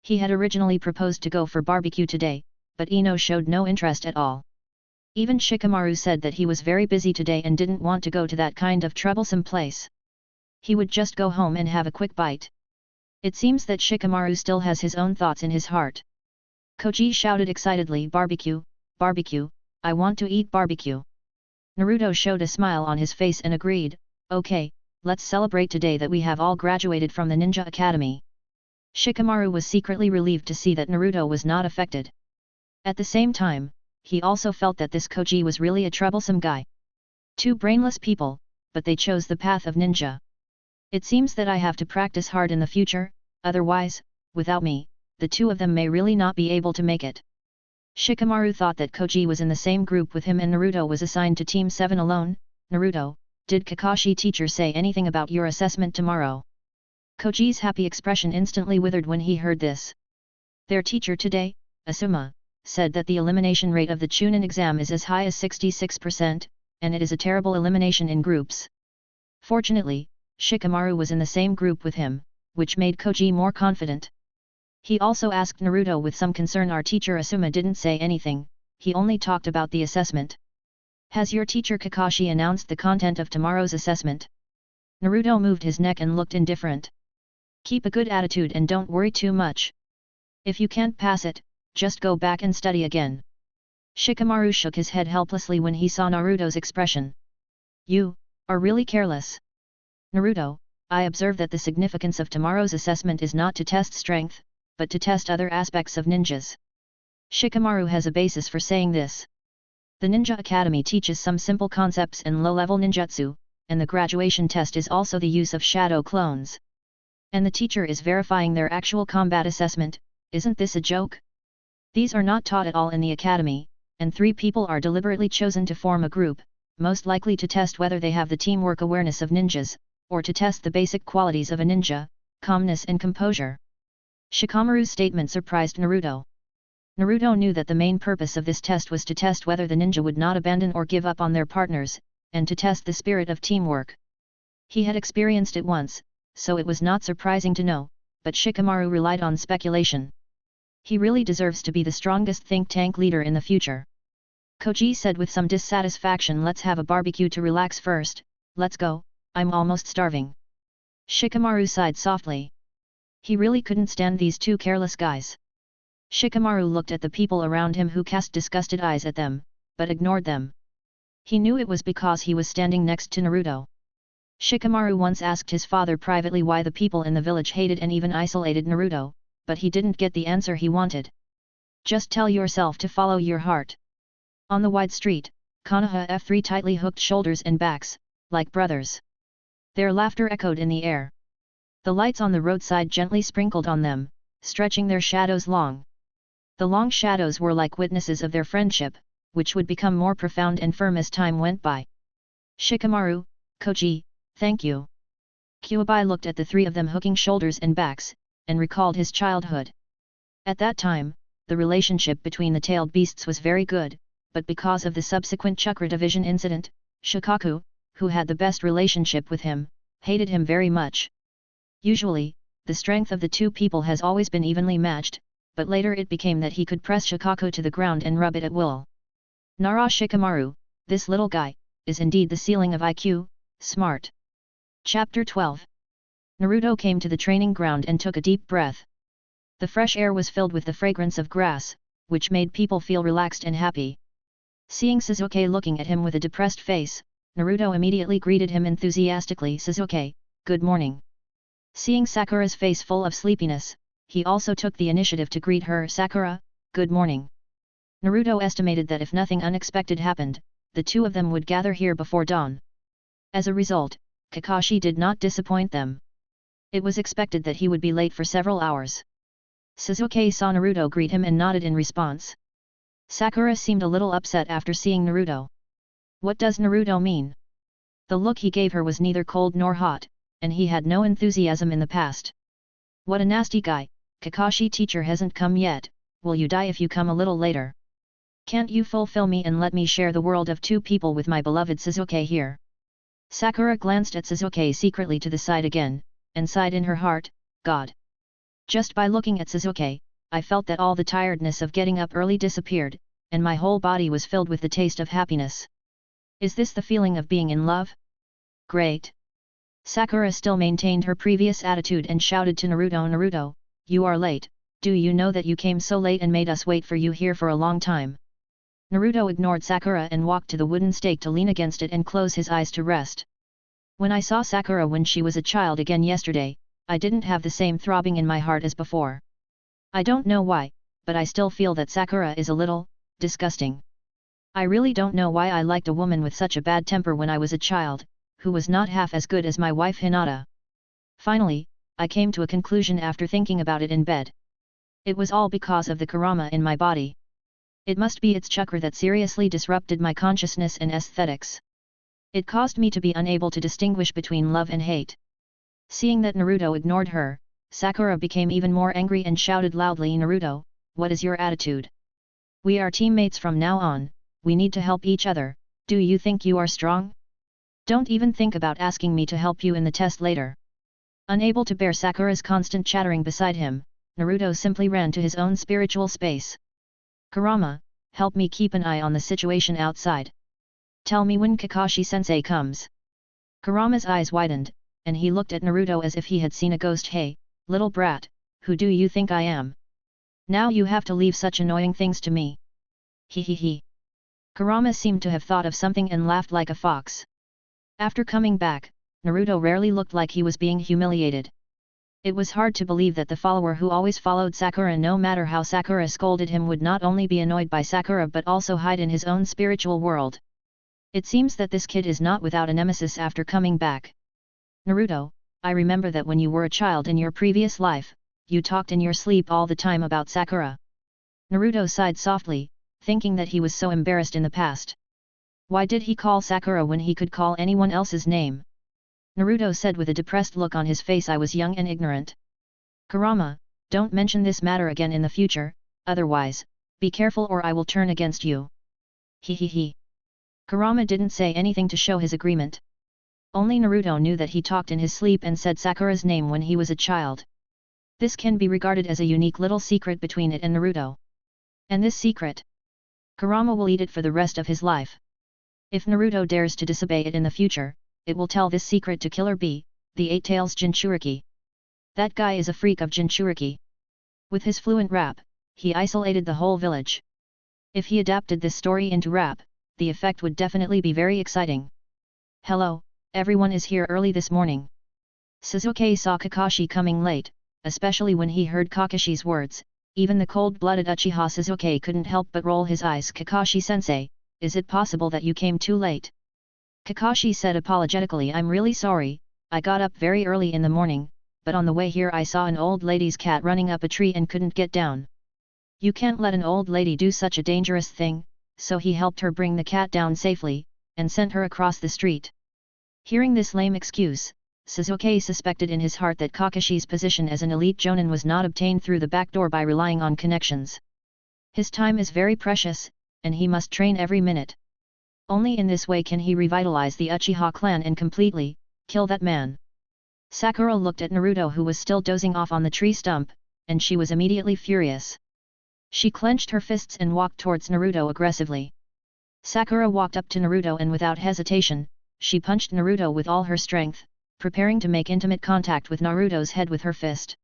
He had originally proposed to go for barbecue today, but Ino showed no interest at all. Even Shikamaru said that he was very busy today and didn't want to go to that kind of troublesome place. He would just go home and have a quick bite. It seems that Shikamaru still has his own thoughts in his heart. Koji shouted excitedly, "Barbecue, barbecue, I want to eat barbecue." Naruto showed a smile on his face and agreed, "Okay, let's celebrate today that we have all graduated from the Ninja Academy." Shikamaru was secretly relieved to see that Naruto was not affected. At the same time, he also felt that this Koji was really a troublesome guy. Two brainless people, but they chose the path of ninja. It seems that I have to practice hard in the future, otherwise, without me, the two of them may really not be able to make it. Shikamaru thought that Koji was in the same group with him and Naruto was assigned to Team 7 alone. "Naruto, did Kakashi teacher say anything about your assessment tomorrow?" Koji's happy expression instantly withered when he heard this. Their teacher today, Asuma, said that the elimination rate of the Chunin exam is as high as 66%, and it is a terrible elimination in groups. Fortunately, Shikamaru was in the same group with him, which made Koji more confident. He also asked Naruto with some concern. "Our teacher Asuma didn't say anything, he only talked about the assessment. Has your teacher Kakashi announced the content of tomorrow's assessment?" Naruto moved his neck and looked indifferent. "Keep a good attitude and don't worry too much. If you can't pass it, just go back and study again." Shikamaru shook his head helplessly when he saw Naruto's expression. "You are really careless. Naruto, I observe that the significance of tomorrow's assessment is not to test strength, but to test other aspects of ninjas." Shikamaru has a basis for saying this. The Ninja Academy teaches some simple concepts in low-level ninjutsu, and the graduation test is also the use of shadow clones. And the teacher is verifying their actual combat assessment. Isn't this a joke? These are not taught at all in the academy, and 3 people are deliberately chosen to form a group, most likely to test whether they have the teamwork awareness of ninjas, or to test the basic qualities of a ninja, calmness and composure. Shikamaru's statement surprised Naruto. Naruto knew that the main purpose of this test was to test whether the ninja would not abandon or give up on their partners, and to test the spirit of teamwork. He had experienced it once, so it was not surprising to know, but Shikamaru relied on speculation. He really deserves to be the strongest think tank leader in the future. Koji said with some dissatisfaction, let's have a barbecue to relax first, let's go, I'm almost starving. Shikamaru sighed softly. He really couldn't stand these 2 careless guys. Shikamaru looked at the people around him who cast disgusted eyes at them, but ignored them. He knew it was because he was standing next to Naruto. Shikamaru once asked his father privately why the people in the village hated and even isolated Naruto, but he didn't get the answer he wanted. Just tell yourself to follow your heart. On the wide street, Konoha F3 tightly hooked shoulders and backs, like brothers. Their laughter echoed in the air. The lights on the roadside gently sprinkled on them, stretching their shadows long. The long shadows were like witnesses of their friendship, which would become more profound and firm as time went by. Shikamaru, Koji, thank you. Kyuubi looked at the 3 of them hooking shoulders and backs, and recalled his childhood. At that time, the relationship between the tailed beasts was very good, but because of the subsequent chakra division incident, Shikaku, who had the best relationship with him, hated him very much. Usually, the strength of the 2 people has always been evenly matched, but later it became that he could press Shikaku to the ground and rub it at will. Nara Shikamaru, this little guy, is indeed the ceiling of IQ, smart. Chapter 12. Naruto came to the training ground and took a deep breath. The fresh air was filled with the fragrance of grass, which made people feel relaxed and happy. Seeing Sasuke looking at him with a depressed face, Naruto immediately greeted him enthusiastically. Sasuke, good morning. Seeing Sakura's face full of sleepiness, he also took the initiative to greet her. Sakura, good morning. Naruto estimated that if nothing unexpected happened, the 2 of them would gather here before dawn. As a result, Kakashi did not disappoint them. It was expected that he would be late for several hours. Sasuke saw Naruto greet him and nodded in response. Sakura seemed a little upset after seeing Naruto. What does Naruto mean? The look he gave her was neither cold nor hot, and he had no enthusiasm in the past. What a nasty guy. Kakashi teacher hasn't come yet, will you die if you come a little later? Can't you fulfill me and let me share the world of 2 people with my beloved Sasuke here? Sakura glanced at Sasuke secretly to the side again, and sighed in her heart, God. Just by looking at Sasuke, I felt that all the tiredness of getting up early disappeared, and my whole body was filled with the taste of happiness. Is this the feeling of being in love? Great. Sakura still maintained her previous attitude and shouted to Naruto, Naruto, you are late, do you know that you came so late and made us wait for you here for a long time? Naruto ignored Sakura and walked to the wooden stake to lean against it and close his eyes to rest. When I saw Sakura when she was a child again yesterday, I didn't have the same throbbing in my heart as before. I don't know why, but I still feel that Sakura is a little disgusting. I really don't know why I liked a woman with such a bad temper when I was a child, who was not half as good as my wife Hinata. Finally, I came to a conclusion after thinking about it in bed. It was all because of the karama in my body. It must be its chakra that seriously disrupted my consciousness and aesthetics. It caused me to be unable to distinguish between love and hate. Seeing that Naruto ignored her, Sakura became even more angry and shouted loudly, Naruto, what is your attitude? We are teammates from now on, we need to help each other, do you think you are strong? Don't even think about asking me to help you in the test later. Unable to bear Sakura's constant chattering beside him, Naruto simply ran to his own spiritual space. Kurama, help me keep an eye on the situation outside. Tell me when Kakashi-sensei comes. Kurama's eyes widened, and he looked at Naruto as if he had seen a ghost. Hey, little brat, who do you think I am? Now you have to leave such annoying things to me. He. Kurama seemed to have thought of something and laughed like a fox. After coming back, Naruto rarely looked like he was being humiliated. It was hard to believe that the follower who always followed Sakura no matter how Sakura scolded him would not only be annoyed by Sakura but also hide in his own spiritual world. It seems that this kid is not without a nemesis after coming back. Naruto, I remember that when you were a child in your previous life, you talked in your sleep all the time about Sakura. Naruto sighed softly, thinking that he was so embarrassed in the past. Why did he call Sakura when he could call anyone else's name? Naruto said with a depressed look on his face, I was young and ignorant. Kurama, don't mention this matter again in the future, otherwise, be careful or I will turn against you. He. Kurama didn't say anything to show his agreement. Only Naruto knew that he talked in his sleep and said Sakura's name when he was a child. This can be regarded as a unique little secret between it and Naruto. And this secret, Kurama will eat it for the rest of his life. If Naruto dares to disobey it in the future, it will tell this secret to Killer B, the Eight Tails Jinchuriki. That guy is a freak of Jinchuriki. With his fluent rap, he isolated the whole village. If he adapted this story into rap, the effect would definitely be very exciting. Hello, everyone is here early this morning. Sasuke saw Kakashi coming late, especially when he heard Kakashi's words. Even the cold-blooded Uchiha Sasuke couldn't help but roll his eyes. Kakashi-sensei, is it possible that you came too late? Kakashi said apologetically, I'm really sorry, I got up very early in the morning, but on the way here I saw an old lady's cat running up a tree and couldn't get down. You can't let an old lady do such a dangerous thing, so he helped her bring the cat down safely, and sent her across the street. Hearing this lame excuse, Sasuke suspected in his heart that Kakashi's position as an elite jonin was not obtained through the back door by relying on connections. His time is very precious, and he must train every minute. Only in this way can he revitalize the Uchiha clan and completely kill that man. Sakura looked at Naruto, who was still dozing off on the tree stump, and she was immediately furious. She clenched her fists and walked towards Naruto aggressively. Sakura walked up to Naruto and without hesitation, she punched Naruto with all her strength, preparing to make intimate contact with Naruto's head with her fist.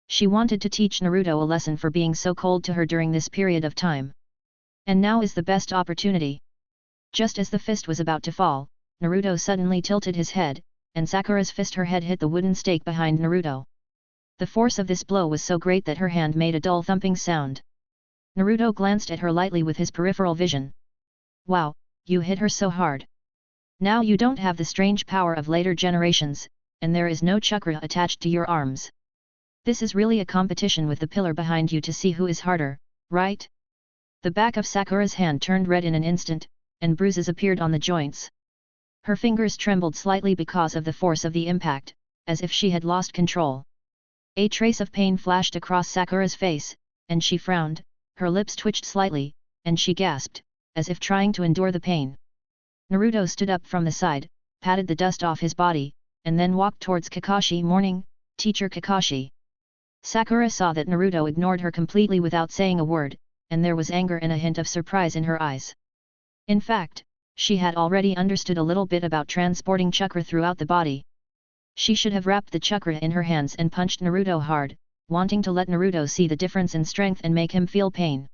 She wanted to teach Naruto a lesson for being so cold to her during this period of time. And now is the best opportunity. Just as the fist was about to fall, Naruto suddenly tilted his head, and Sakura's fist, her head hit the wooden stake behind Naruto. The force of this blow was so great that her hand made a dull thumping sound. Naruto glanced at her lightly with his peripheral vision. Wow, you hit her so hard. Now you don't have the strange power of later generations, and there is no chakra attached to your arms. This is really a competition with the pillar behind you to see who is harder, right? The back of Sakura's hand turned red in an instant, and bruises appeared on the joints. Her fingers trembled slightly because of the force of the impact, as if she had lost control. A trace of pain flashed across Sakura's face, and she frowned, her lips twitched slightly, and she gasped, as if trying to endure the pain. Naruto stood up from the side, patted the dust off his body, and then walked towards Kakashi. Morning, Teacher Kakashi. Sakura saw that Naruto ignored her completely without saying a word, and there was anger and a hint of surprise in her eyes. In fact, she had already understood a little bit about transporting chakra throughout the body. She should have wrapped the chakra in her hands and punched Naruto hard, wanting to let Naruto see the difference in strength and make him feel pain.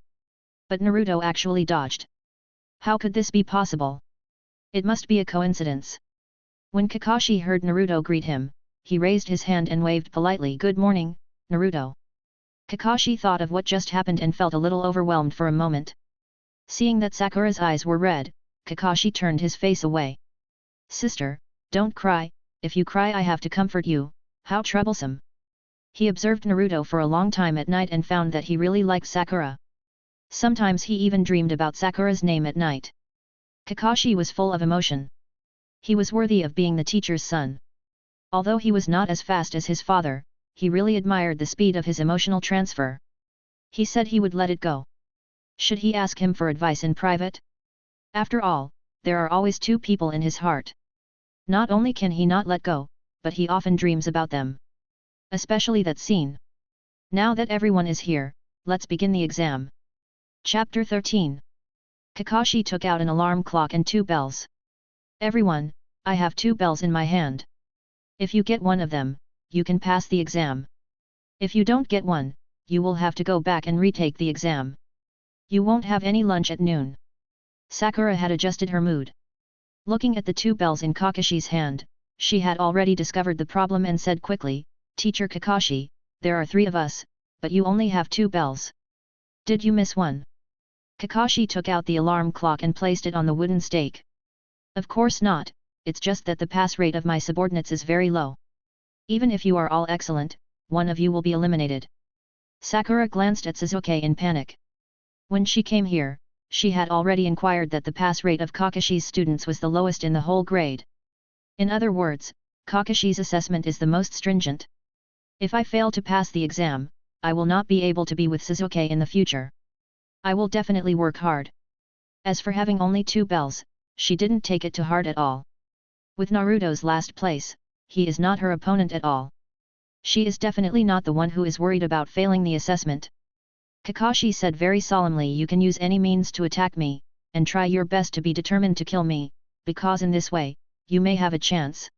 But Naruto actually dodged. How could this be possible? It must be a coincidence. When Kakashi heard Naruto greet him, he raised his hand and waved politely. Good morning, Naruto. Kakashi thought of what just happened and felt a little overwhelmed for a moment. Seeing that Sakura's eyes were red, Kakashi turned his face away. Sister, don't cry, if you cry I have to comfort you, how troublesome. He observed Naruto for a long time at night and found that he really liked Sakura. Sometimes he even dreamed about Sakura's name at night. Kakashi was full of emotion. He was worthy of being the teacher's son. Although he was not as fast as his father, he really admired the speed of his emotional transfer. He said he would let it go. Should he ask him for advice in private? After all, there are always two people in his heart. Not only can he not let go, but he often dreams about them. Especially that scene. Now that everyone is here, let's begin the exam. Chapter 13. Kakashi took out an alarm clock and 2 bells. Everyone, I have 2 bells in my hand. If you get one of them, you can pass the exam. If you don't get one, you will have to go back and retake the exam. You won't have any lunch at noon. Sakura had adjusted her mood. Looking at the 2 bells in Kakashi's hand, she had already discovered the problem and said quickly, Teacher Kakashi, there are 3 of us, but you only have 2 bells. Did you miss one? Kakashi took out the alarm clock and placed it on the wooden stake. Of course not, it's just that the pass rate of my subordinates is very low. Even if you are all excellent, one of you will be eliminated. Sakura glanced at Suzuki in panic. When she came here, she had already inquired that the pass rate of Kakashi's students was the lowest in the whole grade. In other words, Kakashi's assessment is the most stringent. If I fail to pass the exam, I will not be able to be with Suzuki in the future. I will definitely work hard. As for having only 2 bells, she didn't take it to heart at all. With Naruto's last place, he is not her opponent at all. She is definitely not the one who is worried about failing the assessment. Kakashi said very solemnly, you can use any means to attack me, and try your best to be determined to kill me, because in this way, you may have a chance.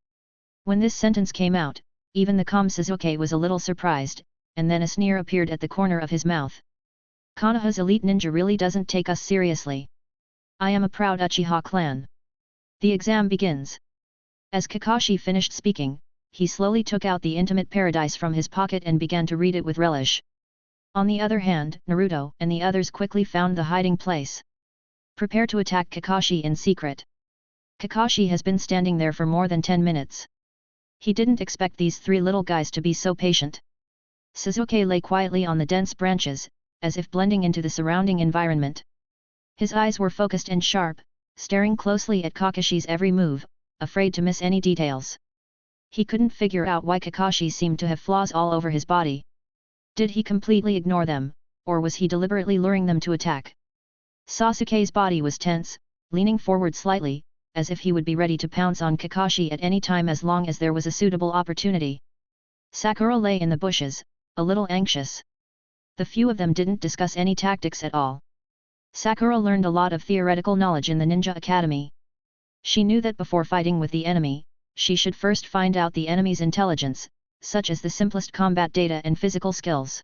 When this sentence came out, even the calm Suzuki was a little surprised, and then a sneer appeared at the corner of his mouth. Konoha's elite ninja really doesn't take us seriously. I am a proud Uchiha clan. The exam begins. As Kakashi finished speaking, he slowly took out the Intimate Paradise from his pocket and began to read it with relish. On the other hand, Naruto and the others quickly found the hiding place. Prepare to attack Kakashi in secret. Kakashi has been standing there for more than 10 minutes. He didn't expect these 3 little guys to be so patient. Suzuki lay quietly on the dense branches, as if blending into the surrounding environment. His eyes were focused and sharp, staring closely at Kakashi's every move, afraid to miss any details. He couldn't figure out why Kakashi seemed to have flaws all over his body. Did he completely ignore them, or was he deliberately luring them to attack? Sasuke's body was tense, leaning forward slightly, as if he would be ready to pounce on Kakashi at any time as long as there was a suitable opportunity. Sakura lay in the bushes, a little anxious. The few of them didn't discuss any tactics at all. Sakura learned a lot of theoretical knowledge in the Ninja Academy. She knew that before fighting with the enemy, she should first find out the enemy's intelligence, such as the simplest combat data and physical skills.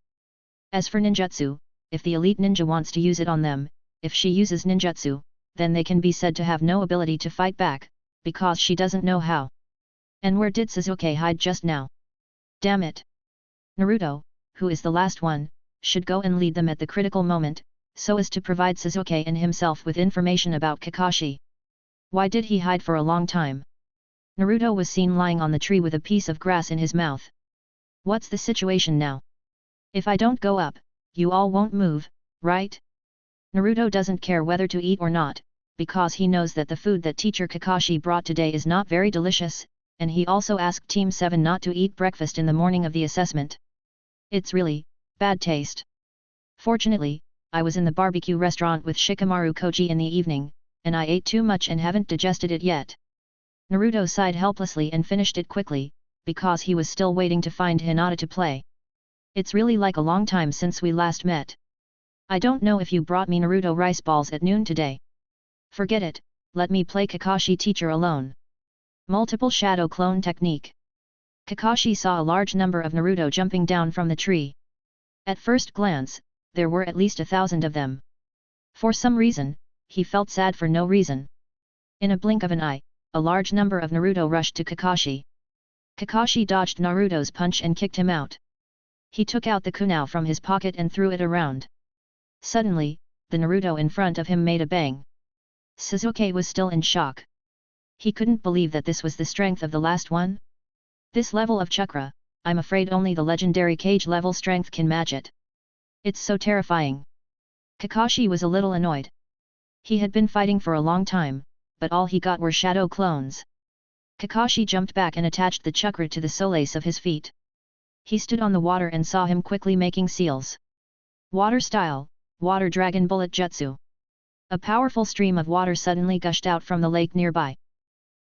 As for ninjutsu, if the elite ninja wants to use it on them, if she uses ninjutsu, then they can be said to have no ability to fight back, because she doesn't know how. And where did Suzuki hide just now? Damn it! Naruto, who is the last one, should go and lead them at the critical moment, so as to provide Suzuki and himself with information about Kakashi. Why did he hide for a long time? Naruto was seen lying on the tree with a piece of grass in his mouth. What's the situation now? If I don't go up, you all won't move, right? Naruto doesn't care whether to eat or not, because he knows that the food that teacher Kakashi brought today is not very delicious, and he also asked Team 7 not to eat breakfast in the morning of the assessment. It's really bad taste. Fortunately, I was in the barbecue restaurant with Shikamaru Koji in the evening, and I ate too much and haven't digested it yet. Naruto sighed helplessly and finished it quickly, because he was still waiting to find Hinata to play. It's really like a long time since we last met. I don't know if you brought me Naruto rice balls at noon today. Forget it, let me play Kakashi teacher alone. Multiple shadow clone technique. Kakashi saw a large number of Naruto jumping down from the tree. At first glance, there were at least 1,000 of them. For some reason, he felt sad for no reason. In a blink of an eye, a large number of Naruto rushed to Kakashi. Kakashi dodged Naruto's punch and kicked him out. He took out the kunai from his pocket and threw it around. Suddenly, the Naruto in front of him made a bang. Suzuki was still in shock. He couldn't believe that this was the strength of the last one. This level of chakra, I'm afraid only the legendary cage level strength can match it. It's so terrifying. Kakashi was a little annoyed. He had been fighting for a long time, but all he got were shadow clones. Kakashi jumped back and attached the chakra to the solace of his feet. He stood on the water and saw him quickly making seals. Water style, water dragon bullet jutsu. A powerful stream of water suddenly gushed out from the lake nearby.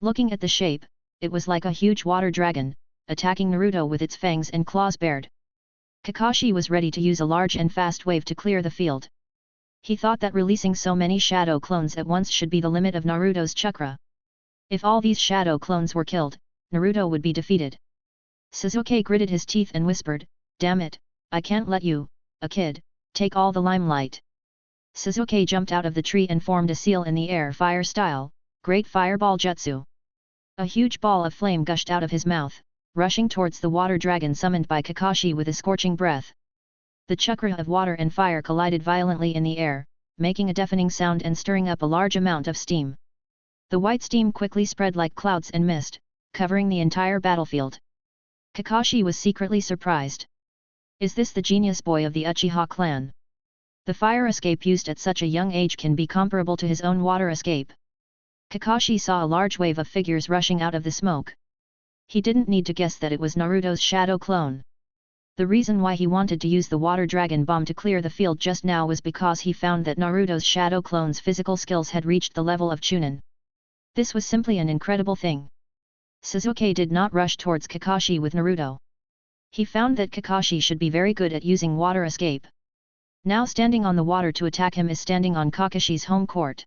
Looking at the shape, it was like a huge water dragon, attacking Naruto with its fangs and claws bared. Kakashi was ready to use a large and fast wave to clear the field. He thought that releasing so many shadow clones at once should be the limit of Naruto's chakra. If all these shadow clones were killed, Naruto would be defeated. Suzuki gritted his teeth and whispered, "Damn it, I can't let you, a kid, take all the limelight." Suzuki jumped out of the tree and formed a seal in the air fire style, Great Fireball Jutsu. A huge ball of flame gushed out of his mouth, rushing towards the water dragon summoned by Kakashi with a scorching breath. The chakra of water and fire collided violently in the air, making a deafening sound and stirring up a large amount of steam. The white steam quickly spread like clouds and mist, covering the entire battlefield. Kakashi was secretly surprised. Is this the genius boy of the Uchiha clan? The fire escape used at such a young age can be comparable to his own water escape. Kakashi saw a large wave of figures rushing out of the smoke. He didn't need to guess that it was Naruto's shadow clone. The reason why he wanted to use the water dragon bomb to clear the field just now was because he found that Naruto's shadow clone's physical skills had reached the level of Chunin. This was simply an incredible thing. Sasuke did not rush towards Kakashi with Naruto. He found that Kakashi should be very good at using water escape. Now standing on the water to attack him is standing on Kakashi's home court.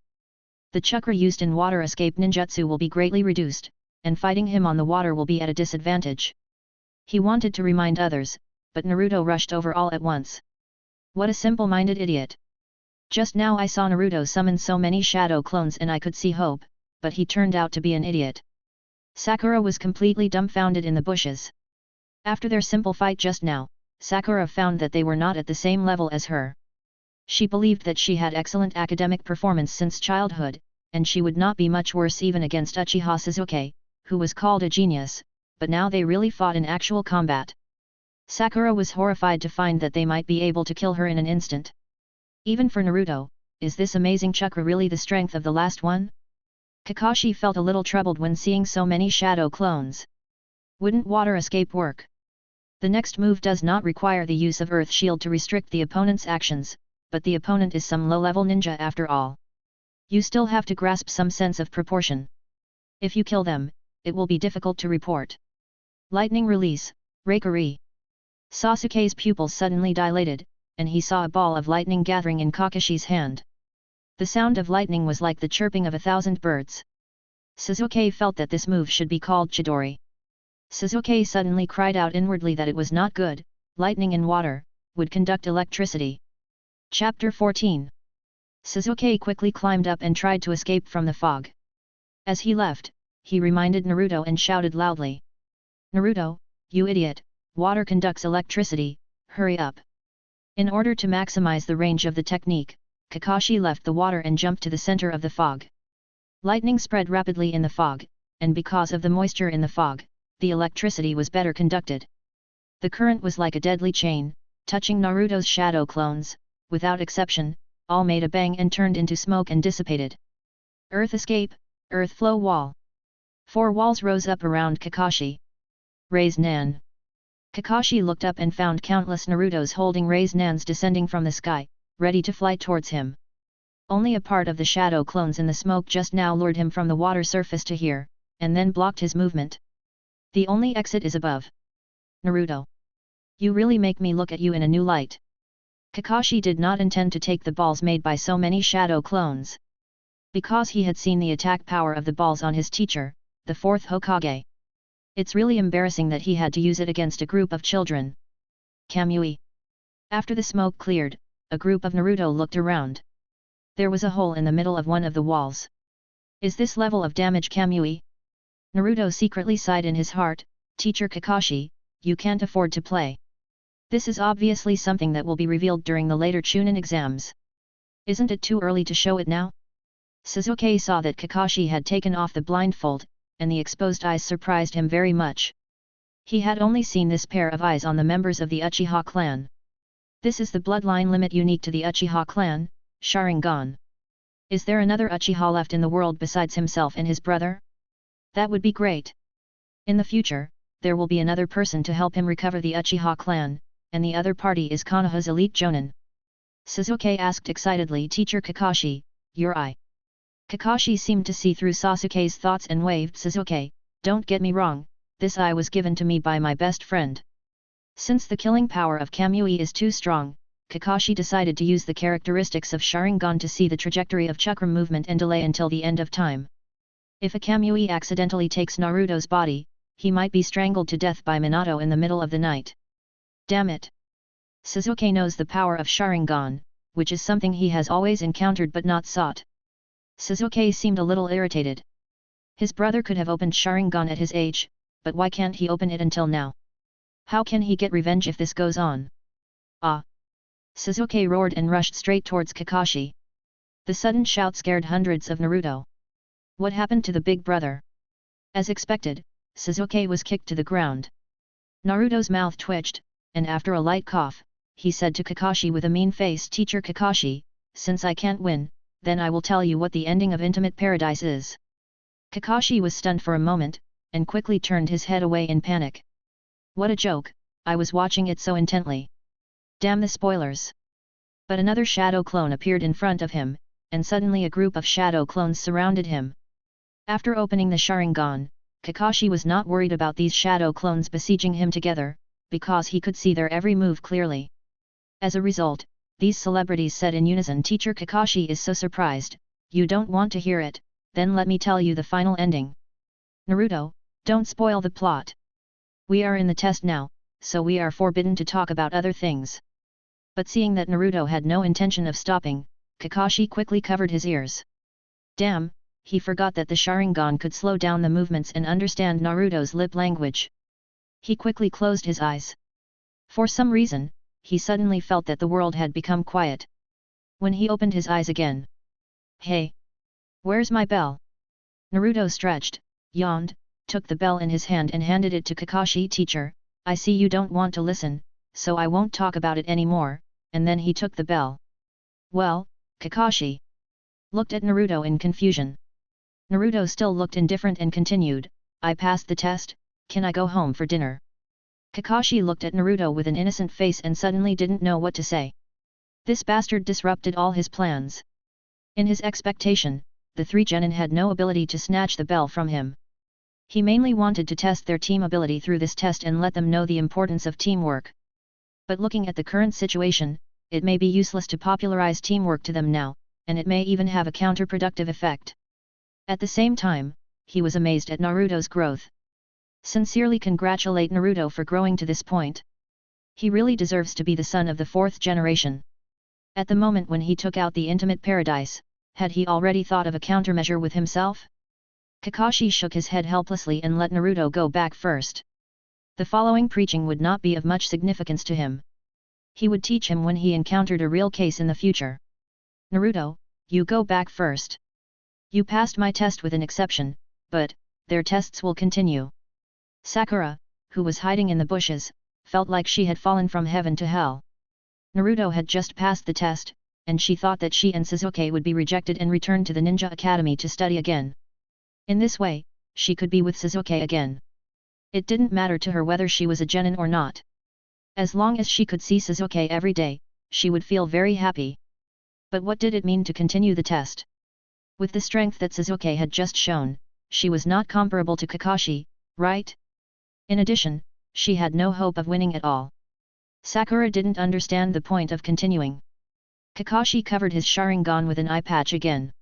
The chakra used in water escape ninjutsu will be greatly reduced, and fighting him on the water will be at a disadvantage. He wanted to remind others, but Naruto rushed over all at once. What a simple-minded idiot! Just now I saw Naruto summon so many shadow clones and I could see hope, but he turned out to be an idiot. Sakura was completely dumbfounded in the bushes. After their simple fight just now, Sakura found that they were not at the same level as her. She believed that she had excellent academic performance since childhood, and she would not be much worse even against Uchiha Sasuke, who was called a genius, but now they really fought in actual combat. Sakura was horrified to find that they might be able to kill her in an instant. Even for Naruto, is this amazing chakra really the strength of the last one? Kakashi felt a little troubled when seeing so many shadow clones. Wouldn't water escape work? The next move does not require the use of Earth Shield to restrict the opponent's actions, but the opponent is some low-level ninja after all. You still have to grasp some sense of proportion. If you kill them, it will be difficult to report. Lightning release, Reikari. Sasuke's pupils suddenly dilated, and he saw a ball of lightning gathering in Kakashi's hand. The sound of lightning was like the chirping of 1,000 birds. Sasuke felt that this move should be called Chidori. Sasuke suddenly cried out inwardly that it was not good. Lightning in water would conduct electricity. Chapter 14. Sasuke quickly climbed up and tried to escape from the fog. As he left, he reminded Naruto and shouted loudly. Naruto, you idiot, water conducts electricity, hurry up. In order to maximize the range of the technique, Kakashi left the water and jumped to the center of the fog. Lightning spread rapidly in the fog, and because of the moisture in the fog, the electricity was better conducted. The current was like a deadly chain, touching Naruto's shadow clones, without exception, all made a bang and turned into smoke and dissipated. Earth escape, earth flow wall. 4 walls rose up around Kakashi. Raise Nan. Kakashi looked up and found countless Narutos holding Raise Nans descending from the sky, ready to fly towards him. Only a part of the shadow clones in the smoke just now lured him from the water surface to here, and then blocked his movement. The only exit is above. Naruto. You really make me look at you in a new light. Kakashi did not intend to take the balls made by so many shadow clones. Because he had seen the attack power of the balls on his teacher, the 4th Hokage. It's really embarrassing that he had to use it against a group of children. Kamui. After the smoke cleared, a group of Naruto looked around. There was a hole in the middle of one of the walls. Is this level of damage Kamui? Naruto secretly sighed in his heart, Teacher Kakashi, you can't afford to play. This is obviously something that will be revealed during the later Chunin exams. Isn't it too early to show it now? Sasuke saw that Kakashi had taken off the blindfold, and the exposed eyes surprised him very much. He had only seen this pair of eyes on the members of the Uchiha clan. This is the bloodline limit unique to the Uchiha clan, Sharingan. Is there another Uchiha left in the world besides himself and his brother? That would be great. In the future, there will be another person to help him recover the Uchiha clan, and the other party is Konoha's elite Jonin. Sasuke asked excitedly, Teacher Kakashi, your eye. Kakashi seemed to see through Sasuke's thoughts and waved, Sasuke, don't get me wrong, this eye was given to me by my best friend. Since the killing power of Kamui is too strong, Kakashi decided to use the characteristics of Sharingan to see the trajectory of chakra movement and delay until the end of time. If a Kamui accidentally takes Naruto's body, he might be strangled to death by Minato in the middle of the night. Damn it! Sasuke knows the power of Sharingan, which is something he has always encountered but not sought. Sasuke seemed a little irritated. His brother could have opened Sharingan at his age, but why can't he open it until now? How can he get revenge if this goes on? Ah! Sasuke roared and rushed straight towards Kakashi. The sudden shout scared hundreds of Naruto. What happened to the big brother? As expected, Sasuke was kicked to the ground. Naruto's mouth twitched, and after a light cough, he said to Kakashi with a mean face, "Teacher Kakashi, since I can't win, then I will tell you what the ending of Intimate Paradise is." Kakashi was stunned for a moment, and quickly turned his head away in panic. What a joke, I was watching it so intently. Damn the spoilers. But another shadow clone appeared in front of him, and suddenly a group of shadow clones surrounded him. After opening the Sharingan, Kakashi was not worried about these shadow clones besieging him together, because he could see their every move clearly. As a result, these celebrities said in unison, "Teacher Kakashi is so surprised, you don't want to hear it, then let me tell you the final ending. Naruto, don't spoil the plot. We are in the test now, so we are forbidden to talk about other things." But seeing that Naruto had no intention of stopping, Kakashi quickly covered his ears. Damn, he forgot that the Sharingan could slow down the movements and understand Naruto's lip language. He quickly closed his eyes. For some reason, he suddenly felt that the world had become quiet. When he opened his eyes again. Hey! Where's my bell? Naruto stretched, yawned, took the bell in his hand and handed it to Kakashi. "Teacher, I see you don't want to listen, so I won't talk about it anymore," and then he took the bell. Well, Kakashi looked at Naruto in confusion. Naruto still looked indifferent and continued, "I passed the test, can I go home for dinner?" Kakashi looked at Naruto with an innocent face and suddenly didn't know what to say. This bastard disrupted all his plans. In his expectation, the three genin had no ability to snatch the bell from him. He mainly wanted to test their team ability through this test and let them know the importance of teamwork. But looking at the current situation, it may be useless to popularize teamwork to them now, and it may even have a counterproductive effect. At the same time, he was amazed at Naruto's growth. Sincerely congratulate Naruto for growing to this point. He really deserves to be the son of the fourth generation. At the moment when he took out the Intimate Paradise, had he already thought of a countermeasure with himself? Kakashi shook his head helplessly and let Naruto go back first. The following preaching would not be of much significance to him. He would teach him when he encountered a real case in the future. Naruto, you go back first. You passed my test with an exception, but their tests will continue. Sakura, who was hiding in the bushes, felt like she had fallen from heaven to hell. Naruto had just passed the test, and she thought that she and Sasuke would be rejected and return to the Ninja Academy to study again. In this way, she could be with Sasuke again. It didn't matter to her whether she was a genin or not. As long as she could see Sasuke every day, she would feel very happy. But what did it mean to continue the test? With the strength that Sasuke had just shown, she was not comparable to Kakashi, right? In addition, she had no hope of winning at all. Sakura didn't understand the point of continuing. Kakashi covered his Sharingan with an eye patch again.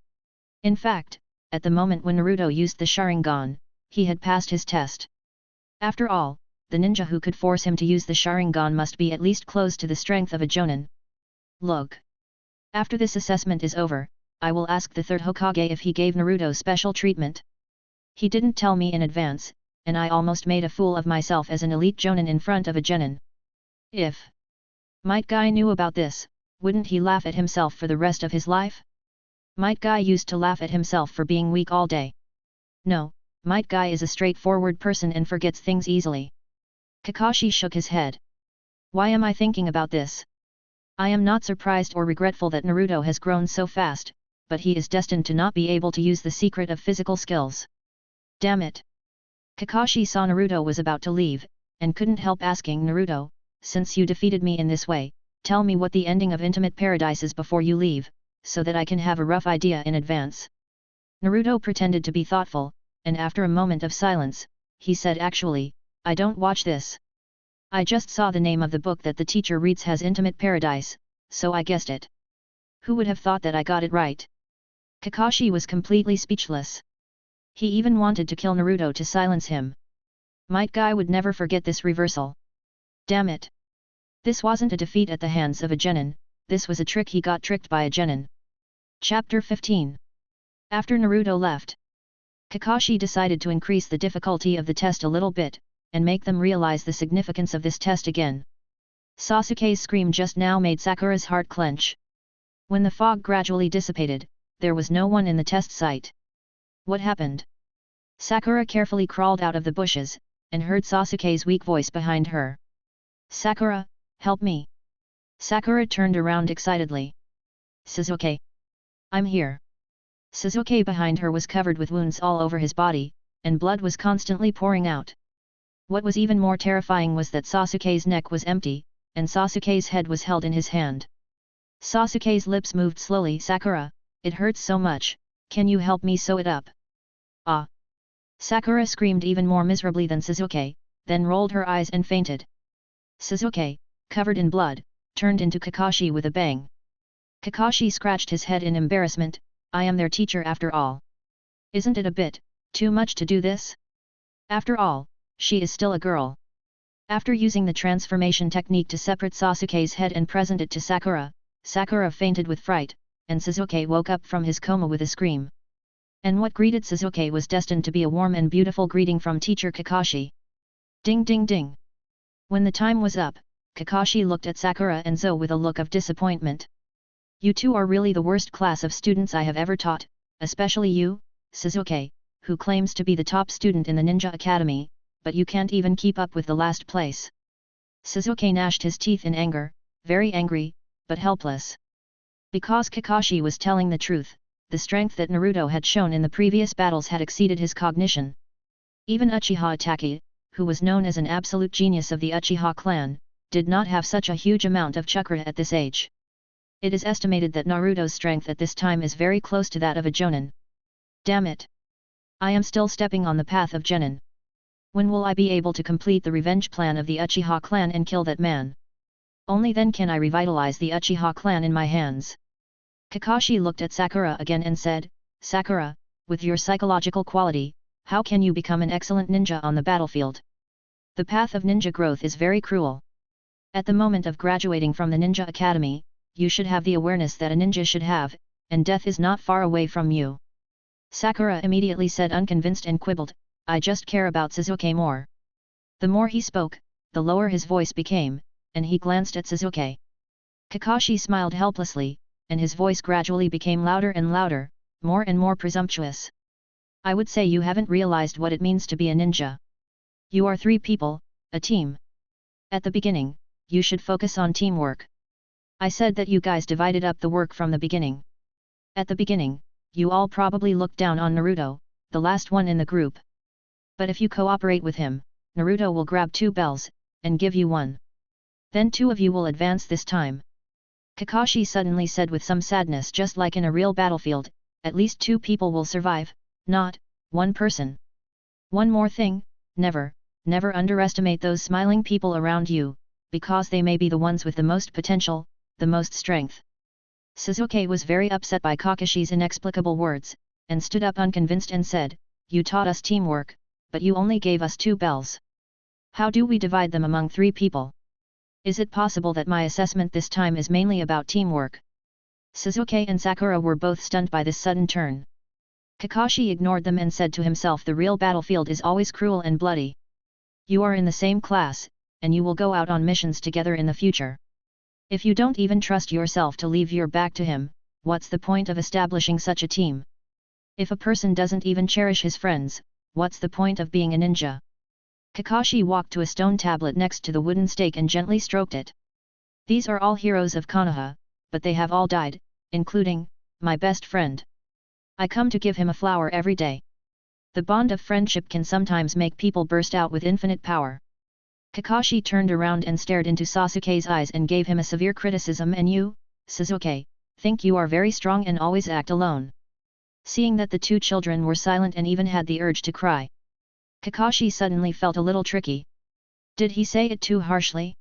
In fact, at the moment when Naruto used the Sharingan, he had passed his test. After all, the ninja who could force him to use the Sharingan must be at least close to the strength of a Jonin. Look. After this assessment is over, I will ask the third Hokage if he gave Naruto special treatment. He didn't tell me in advance, and I almost made a fool of myself as an elite Jonin in front of a genin. If Might Guy knew about this, wouldn't he laugh at himself for the rest of his life? Might Guy used to laugh at himself for being weak all day. No, Might Guy is a straightforward person and forgets things easily. Kakashi shook his head. Why am I thinking about this? I am not surprised or regretful that Naruto has grown so fast, but he is destined to not be able to use the secret of physical skills. Damn it! Kakashi saw Naruto was about to leave, and couldn't help asking Naruto, since you defeated me in this way, tell me what the ending of Intimate Paradise is before you leave, so that I can have a rough idea in advance. Naruto pretended to be thoughtful, and after a moment of silence, he said, actually, I don't watch this. I just saw the name of the book that the teacher reads has Intimate Paradise, so I guessed it. Who would have thought that I got it right? Kakashi was completely speechless. He even wanted to kill Naruto to silence him. Might Guy would never forget this reversal. Damn it! This wasn't a defeat at the hands of a genin, this was a trick. He got tricked by a genin. Chapter 15. After Naruto left, Kakashi decided to increase the difficulty of the test a little bit, and make them realize the significance of this test again. Sasuke's scream just now made Sakura's heart clench. When the fog gradually dissipated, there was no one in the test site. What happened? Sakura carefully crawled out of the bushes, and heard Sasuke's weak voice behind her. Sakura, help me! Sakura turned around excitedly. Sasuke! I'm here! Sasuke behind her was covered with wounds all over his body, and blood was constantly pouring out. What was even more terrifying was that Sasuke's neck was empty, and Sasuke's head was held in his hand. Sasuke's lips moved slowly. Sakura, it hurts so much, can you help me sew it up? Ah! Sakura screamed even more miserably than Sasuke, then rolled her eyes and fainted. Sasuke, covered in blood, turned into Kakashi with a bang. Kakashi scratched his head in embarrassment. I am their teacher after all. Isn't it a bit too much to do this? After all, she is still a girl. After using the transformation technique to separate Sasuke's head and present it to Sakura, Sakura fainted with fright, and Sasuke woke up from his coma with a scream. And what greeted Sasuke was destined to be a warm and beautiful greeting from teacher Kakashi. Ding ding ding! When the time was up, Kakashi looked at Sakura and Zo with a look of disappointment. You two are really the worst class of students I have ever taught, especially you, Sasuke, who claims to be the top student in the Ninja Academy, but you can't even keep up with the last place. Sasuke gnashed his teeth in anger, very angry, but helpless. Because Kakashi was telling the truth, the strength that Naruto had shown in the previous battles had exceeded his cognition. Even Uchiha Itachi, who was known as an absolute genius of the Uchiha clan, did not have such a huge amount of chakra at this age. It is estimated that Naruto's strength at this time is very close to that of a Jonin. Damn it! I am still stepping on the path of Genin. When will I be able to complete the revenge plan of the Uchiha clan and kill that man? Only then can I revitalize the Uchiha clan in my hands. Kakashi looked at Sakura again and said, Sakura, with your psychological quality, how can you become an excellent ninja on the battlefield? The path of ninja growth is very cruel. At the moment of graduating from the Ninja Academy, you should have the awareness that a ninja should have, and death is not far away from you. Sakura immediately said unconvinced and quibbled, I just care about Sasuke more. The more he spoke, the lower his voice became, and he glanced at Sasuke. Kakashi smiled helplessly, and his voice gradually became louder and louder, more and more presumptuous. I would say you haven't realized what it means to be a ninja. You are 3 people, a team. At the beginning, you should focus on teamwork. I said that you guys divided up the work from the beginning. At the beginning, you all probably looked down on Naruto, the last one in the group. But if you cooperate with him, Naruto will grab 2 bells, and give you 1. Then 2 of you will advance this time. Kakashi suddenly said with some sadness, just like in a real battlefield, at least 2 people will survive, not 1 person. One more thing, never underestimate those smiling people around you, because they may be the ones with the most potential, the most strength. Sasuke was very upset by Kakashi's inexplicable words, and stood up unconvinced and said, you taught us teamwork, but you only gave us 2 bells. How do we divide them among 3 people? Is it possible that my assessment this time is mainly about teamwork? Sasuke and Sakura were both stunned by this sudden turn. Kakashi ignored them and said to himself, the real battlefield is always cruel and bloody. You are in the same class, and you will go out on missions together in the future. If you don't even trust yourself to leave your back to him, what's the point of establishing such a team? If a person doesn't even cherish his friends, what's the point of being a ninja? Kakashi walked to a stone tablet next to the wooden stake and gently stroked it. These are all heroes of Konoha, but they have all died, including my best friend. I come to give him a flower every day. The bond of friendship can sometimes make people burst out with infinite power. Kakashi turned around and stared into Sasuke's eyes and gave him a severe criticism. And you, Sasuke, think you are very strong and always act alone. Seeing that the 2 children were silent and even had the urge to cry, Kakashi suddenly felt a little tricky. Did he say it too harshly?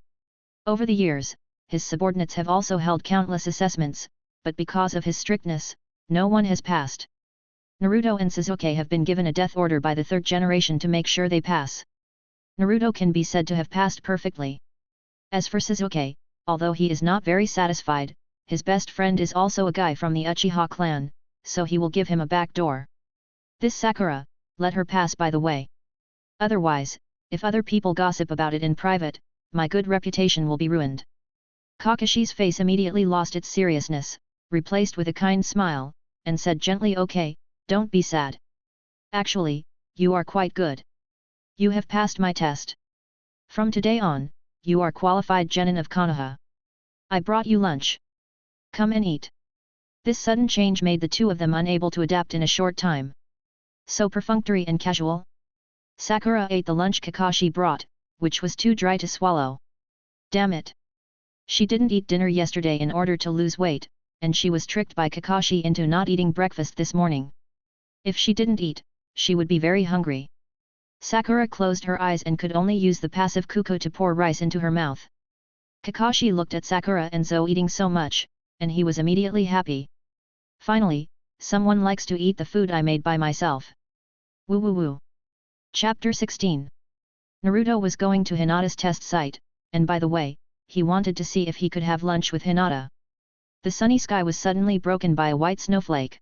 Over the years, his subordinates have also held countless assessments, but because of his strictness, no one has passed. Naruto and Sasuke have been given a death order by the 3rd generation to make sure they pass. Naruto can be said to have passed perfectly. As for Sasuke, although he is not very satisfied, his best friend is also a guy from the Uchiha clan, so he will give him a back door. This Sakura, let her pass by the way. Otherwise, if other people gossip about it in private, my good reputation will be ruined. Kakashi's face immediately lost its seriousness, replaced with a kind smile, and said gently, okay, don't be sad. Actually, you are quite good. You have passed my test. From today on, you are qualified genin of Konoha. I brought you lunch. Come and eat. This sudden change made the two of them unable to adapt in a short time. So perfunctory and casual? Sakura ate the lunch Kakashi brought, which was too dry to swallow. Damn it! She didn't eat dinner yesterday in order to lose weight, and she was tricked by Kakashi into not eating breakfast this morning. If she didn't eat, she would be very hungry. Sakura closed her eyes and could only use the passive kuko to pour rice into her mouth. Kakashi looked at Sakura and Zo eating so much, and he was immediately happy. Finally, someone likes to eat the food I made by myself. Woo woo woo. Chapter 16. Naruto was going to Hinata's test site, and by the way, he wanted to see if he could have lunch with Hinata. The sunny sky was suddenly broken by a white snowflake.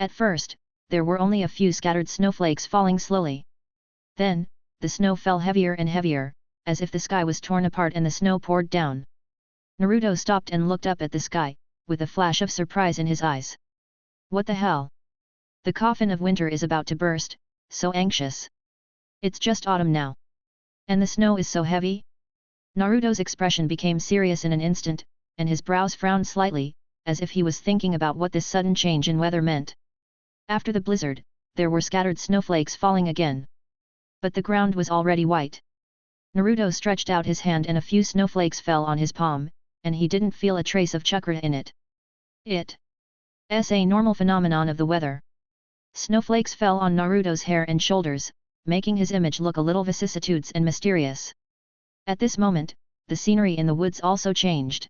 At first, there were only a few scattered snowflakes falling slowly. Then, the snow fell heavier and heavier, as if the sky was torn apart and the snow poured down. Naruto stopped and looked up at the sky, with a flash of surprise in his eyes. What the hell? The coffin of winter is about to burst, so anxious. It's just autumn now. And the snow is so heavy? Naruto's expression became serious in an instant, and his brows frowned slightly, as if he was thinking about what this sudden change in weather meant. After the blizzard, there were scattered snowflakes falling again. But the ground was already white. Naruto stretched out his hand and a few snowflakes fell on his palm, and he didn't feel a trace of chakra in it. It's a normal phenomenon of the weather. Snowflakes fell on Naruto's hair and shoulders, making his image look a little vicissitudes and mysterious. At this moment, the scenery in the woods also changed.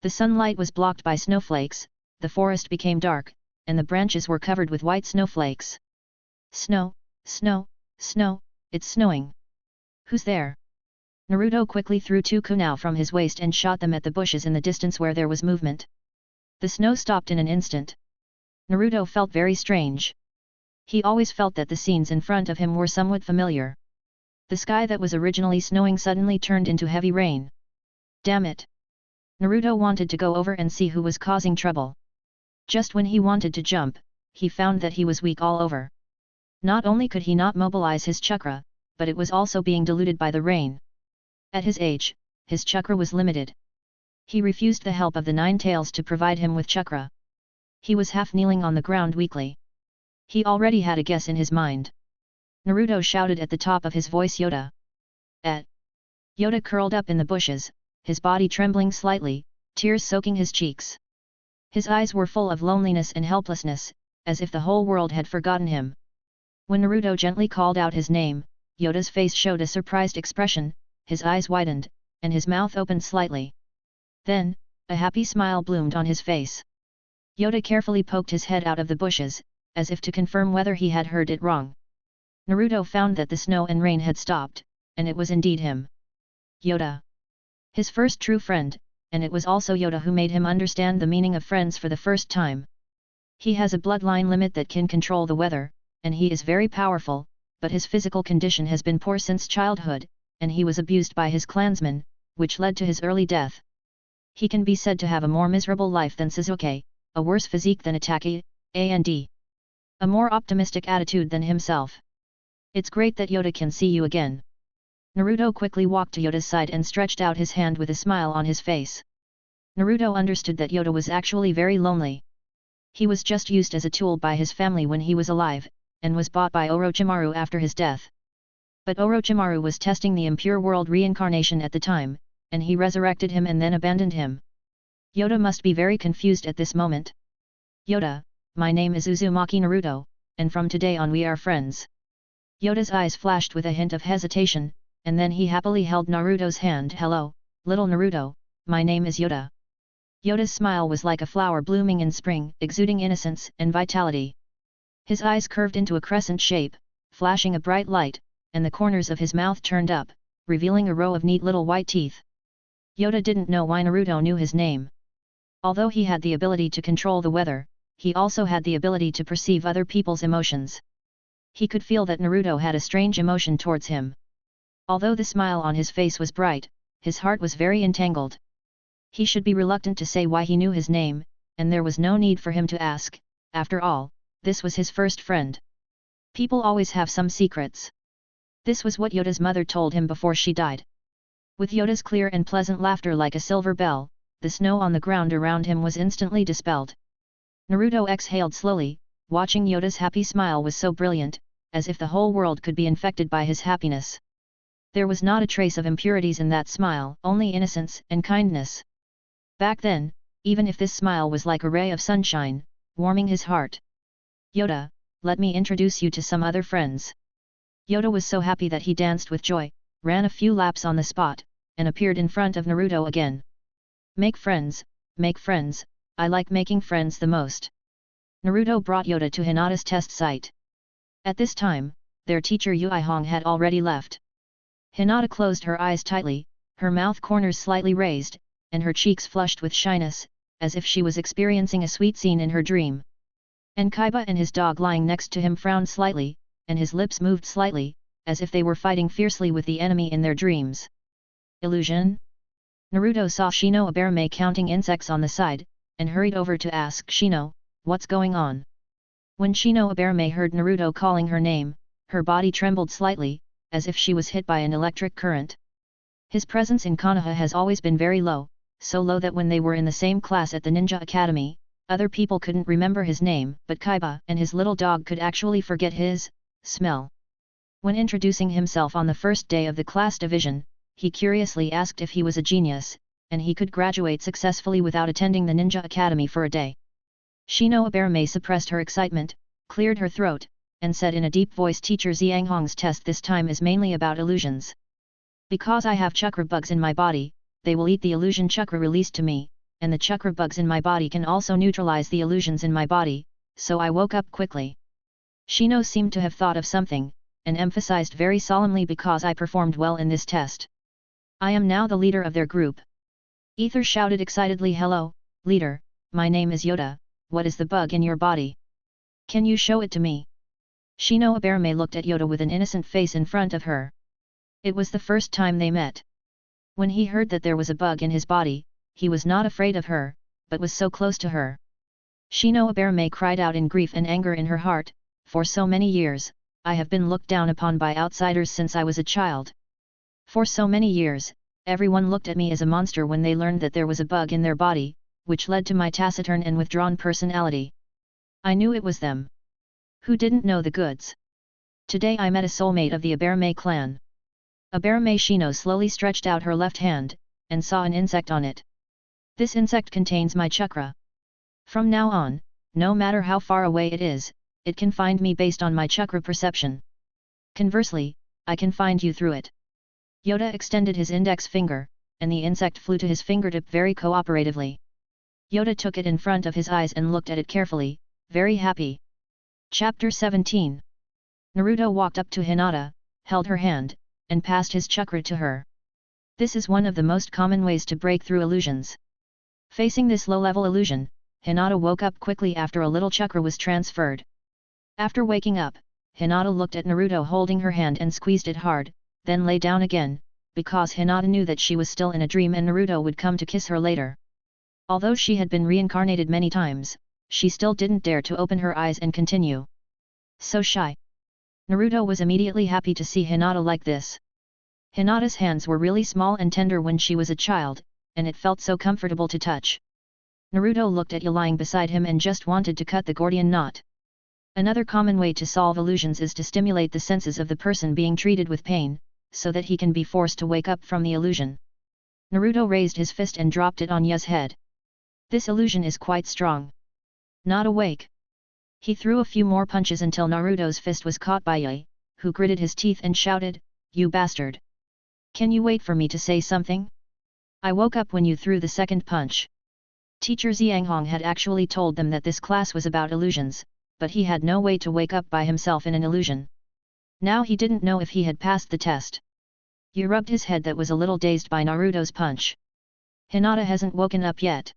The sunlight was blocked by snowflakes, the forest became dark, and the branches were covered with white snowflakes. Snow, snow, snow, it's snowing. Who's there? Naruto quickly threw 2 kunai from his waist and shot them at the bushes in the distance where there was movement. The snow stopped in an instant. Naruto felt very strange. He always felt that the scenes in front of him were somewhat familiar. The sky that was originally snowing suddenly turned into heavy rain. Damn it! Naruto wanted to go over and see who was causing trouble. Just when he wanted to jump, he found that he was weak all over. Not only could he not mobilize his chakra, but it was also being diluted by the rain. At his age, his chakra was limited. He refused the help of the 9 tails to provide him with chakra. He was half kneeling on the ground weakly. He already had a guess in his mind. Naruto shouted at the top of his voice, Yoda! Yoda curled up in the bushes, his body trembling slightly, tears soaking his cheeks. His eyes were full of loneliness and helplessness, as if the whole world had forgotten him. When Naruto gently called out his name, Yoda's face showed a surprised expression, his eyes widened, and his mouth opened slightly. Then, a happy smile bloomed on his face. Yoda carefully poked his head out of the bushes, as if to confirm whether he had heard it wrong. Naruto found that the snow and rain had stopped, and it was indeed him. Yoda. His first true friend, and it was also Yoda who made him understand the meaning of friends for the first time. He has a bloodline limit that can control the weather, and he is very powerful, but his physical condition has been poor since childhood, and he was abused by his clansmen, which led to his early death. He can be said to have a more miserable life than Sasuke, a worse physique than Itachi, and a more optimistic attitude than himself. It's great that Yoda can see you again. Naruto quickly walked to Yoda's side and stretched out his hand with a smile on his face. Naruto understood that Yoda was actually very lonely. He was just used as a tool by his family when he was alive, and was bought by Orochimaru after his death. But Orochimaru was testing the impure world reincarnation at the time, and he resurrected him and then abandoned him. Yoda must be very confused at this moment. Yoda, my name is Uzumaki Naruto, and from today on we are friends. Yoda's eyes flashed with a hint of hesitation, and then he happily held Naruto's hand. Hello, little Naruto, my name is Yoda. Yoda's smile was like a flower blooming in spring, exuding innocence and vitality. His eyes curved into a crescent shape, flashing a bright light, and the corners of his mouth turned up, revealing a row of neat little white teeth. Yoda didn't know why Naruto knew his name. Although he had the ability to control the weather, he also had the ability to perceive other people's emotions. He could feel that Naruto had a strange emotion towards him. Although the smile on his face was bright, his heart was very entangled. He should be reluctant to say why he knew his name, and there was no need for him to ask, after all, this was his first friend. People always have some secrets. This was what Yoda's mother told him before she died. With Yoda's clear and pleasant laughter like a silver bell, the snow on the ground around him was instantly dispelled. Naruto exhaled slowly, watching Yoda's happy smile was so brilliant, as if the whole world could be infected by his happiness. There was not a trace of impurities in that smile, only innocence and kindness. Back then, even if this smile was like a ray of sunshine, warming his heart. Yoda, let me introduce you to some other friends. Yoda was so happy that he danced with joy, ran a few laps on the spot, and appeared in front of Naruto again. Make friends, I like making friends the most. Naruto brought Yoda to Hinata's test site. At this time, their teacher Yuihong had already left. Hinata closed her eyes tightly, her mouth corners slightly raised, and her cheeks flushed with shyness, as if she was experiencing a sweet scene in her dream. And Kaiba and his dog lying next to him frowned slightly, and his lips moved slightly, as if they were fighting fiercely with the enemy in their dreams. Illusion? Naruto saw Shino Aberame counting insects on the side, and hurried over to ask Shino, what's going on? When Shino Aberame heard Naruto calling her name, her body trembled slightly, as if she was hit by an electric current. His presence in Konoha has always been very low, so low that when they were in the same class at the Ninja Academy, other people couldn't remember his name, but Kaiba and his little dog could actually forget his smell. When introducing himself on the first day of the class division, he curiously asked if he was a genius, and he could graduate successfully without attending the Ninja Academy for a day. Shino Aberame suppressed her excitement, cleared her throat, and said in a deep voice, Teacher Xianghong's test this time is mainly about illusions. Because I have chakra bugs in my body, they will eat the illusion chakra released to me, and the chakra bugs in my body can also neutralize the illusions in my body, so I woke up quickly. Shino seemed to have thought of something, and emphasized very solemnly, because I performed well in this test. I am now the leader of their group. Ether shouted excitedly, hello, leader, my name is Yoda, what is the bug in your body? Can you show it to me? Shino Aberame looked at Yoda with an innocent face in front of her. It was the first time they met. When he heard that there was a bug in his body, he was not afraid of her, but was so close to her. Shino Aberame cried out in grief and anger in her heart, for so many years, I have been looked down upon by outsiders since I was a child. For so many years, everyone looked at me as a monster when they learned that there was a bug in their body, which led to my taciturn and withdrawn personality. I knew it was them. Who didn't know the goods? Today I met a soulmate of the Aberame clan. Aberame Shino slowly stretched out her left hand, and saw an insect on it. This insect contains my chakra. From now on, no matter how far away it is, it can find me based on my chakra perception. Conversely, I can find you through it. Yoda extended his index finger, and the insect flew to his fingertip very cooperatively. Yoda took it in front of his eyes and looked at it carefully, very happy. Chapter 17. Naruto walked up to Hinata, held her hand, and passed his chakra to her. This is one of the most common ways to break through illusions. Facing this low-level illusion, Hinata woke up quickly after a little chakra was transferred. After waking up, Hinata looked at Naruto holding her hand and squeezed it hard, then lay down again, because Hinata knew that she was still in a dream and Naruto would come to kiss her later. Although she had been reincarnated many times, she still didn't dare to open her eyes and continue. So shy. Naruto was immediately happy to see Hinata like this. Hinata's hands were really small and tender when she was a child, and it felt so comfortable to touch. Naruto looked at Yae lying beside him and just wanted to cut the Gordian knot. Another common way to solve illusions is to stimulate the senses of the person being treated with pain, so that he can be forced to wake up from the illusion. Naruto raised his fist and dropped it on Yae's head. This illusion is quite strong. Not awake. He threw a few more punches until Naruto's fist was caught by Yae, who gritted his teeth and shouted, "You bastard! Can you wait for me to say something? I woke up when you threw the second punch." Teacher Xianghong had actually told them that this class was about illusions, but he had no way to wake up by himself in an illusion. Now he didn't know if he had passed the test. Yae rubbed his head that was a little dazed by Naruto's punch. Hinata hasn't woken up yet.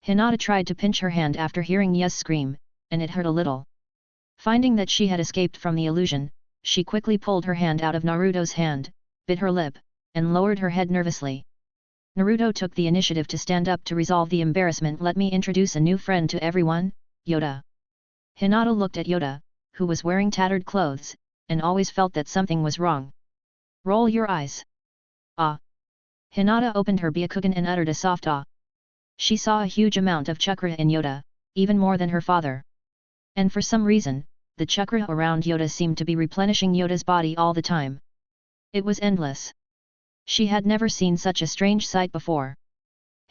Hinata tried to pinch her hand after hearing Yae's scream, and it hurt a little. Finding that she had escaped from the illusion, she quickly pulled her hand out of Naruto's hand, bit her lip, and lowered her head nervously. Naruto took the initiative to stand up to resolve the embarrassment. Let me introduce a new friend to everyone, Yoda. Hinata looked at Yoda, who was wearing tattered clothes, and always felt that something was wrong. Roll your eyes. Ah. Hinata opened her Byakugan and uttered a soft ah. She saw a huge amount of chakra in Yoda, even more than her father. And for some reason, the chakra around Yoda seemed to be replenishing Yoda's body all the time. It was endless. She had never seen such a strange sight before.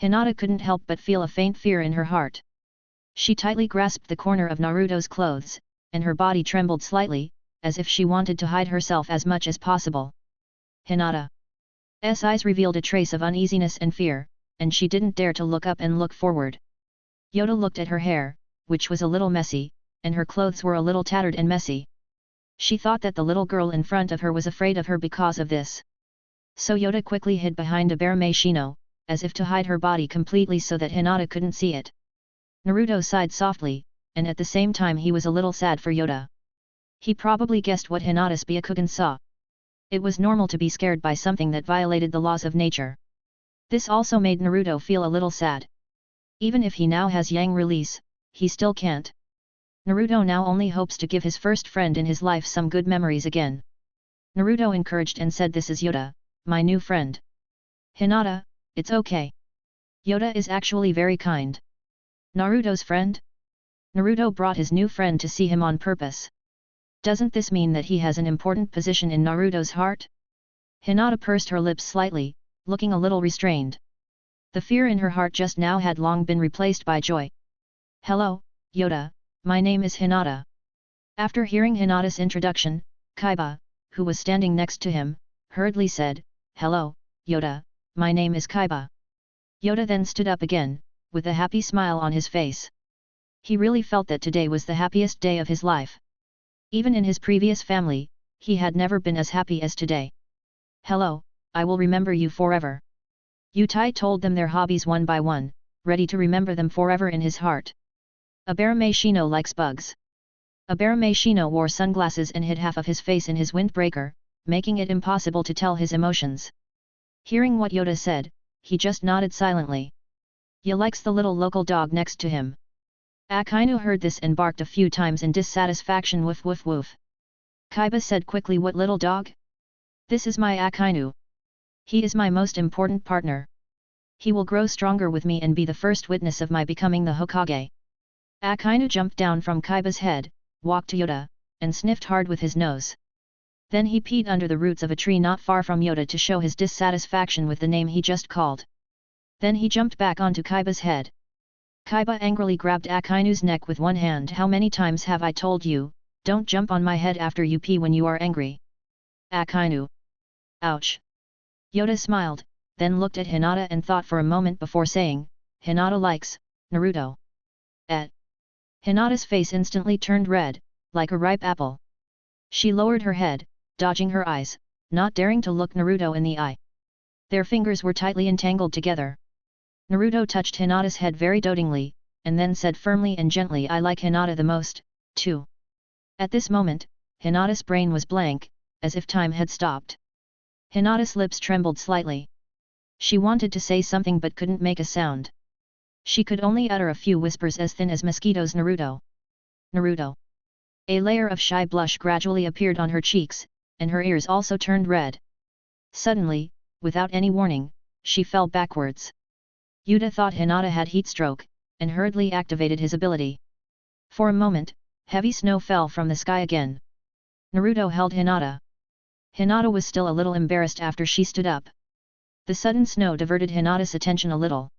Hinata couldn't help but feel a faint fear in her heart. She tightly grasped the corner of Naruto's clothes, and her body trembled slightly, as if she wanted to hide herself as much as possible. Hinata's eyes revealed a trace of uneasiness and fear, and she didn't dare to look up and look forward. Yoda looked at her hair, which was a little messy, and her clothes were a little tattered and messy. She thought that the little girl in front of her was afraid of her because of this. So Yoda quickly hid behind a bare Meishino, as if to hide her body completely so that Hinata couldn't see it. Naruto sighed softly, and at the same time he was a little sad for Yoda. He probably guessed what Hinata's Byakugan saw. It was normal to be scared by something that violated the laws of nature. This also made Naruto feel a little sad. Even if he now has Yang release, he still can't. Naruto now only hopes to give his first friend in his life some good memories again. Naruto encouraged and said, "This is Yoda, my new friend." Hinata, it's okay. Yoda is actually very kind. Naruto's friend? Naruto brought his new friend to see him on purpose. Doesn't this mean that he has an important position in Naruto's heart? Hinata pursed her lips slightly, looking a little restrained. The fear in her heart just now had long been replaced by joy. Hello, Yoda, my name is Hinata. After hearing Hinata's introduction, Kaiba, who was standing next to him, hurriedly said, "Hello, Yoda, my name is Kaiba." Yoda then stood up again, with a happy smile on his face. He really felt that today was the happiest day of his life. Even in his previous family, he had never been as happy as today. "Hello, I will remember you forever." Yutai told them their hobbies one by one, ready to remember them forever in his heart. A bear Meishino likes bugs. A bear Meishino wore sunglasses and hid half of his face in his windbreaker, making it impossible to tell his emotions. Hearing what Yoda said, he just nodded silently. He likes the little local dog next to him. Akainu heard this and barked a few times in dissatisfaction. Woof woof woof. Kaiba said quickly, "What little dog?" "This is my Akainu. He is my most important partner. He will grow stronger with me and be the first witness of my becoming the Hokage." Akainu jumped down from Kaiba's head, walked to Yoda, and sniffed hard with his nose. Then he peed under the roots of a tree not far from Yoda to show his dissatisfaction with the name he just called. Then he jumped back onto Kaiba's head. Kaiba angrily grabbed Akainu's neck with one hand. "How many times have I told you, don't jump on my head after you pee when you are angry?" Akainu. Ouch. Yoda smiled, then looked at Hinata and thought for a moment before saying, "Hinata likes Naruto." Hinata's face instantly turned red, like a ripe apple. She lowered her head, dodging her eyes, not daring to look Naruto in the eye. Their fingers were tightly entangled together. Naruto touched Hinata's head very dotingly, and then said firmly and gently, "I like Hinata the most, too." At this moment, Hinata's brain was blank, as if time had stopped. Hinata's lips trembled slightly. She wanted to say something but couldn't make a sound. She could only utter a few whispers as thin as mosquitoes. "Naruto. Naruto." A layer of shy blush gradually appeared on her cheeks, and her ears also turned red. Suddenly, without any warning, she fell backwards. Yuta thought Hinata had heat stroke, and hurriedly activated his ability. For a moment, heavy snow fell from the sky again. Naruto held Hinata. Hinata was still a little embarrassed after she stood up. The sudden snow diverted Hinata's attention a little.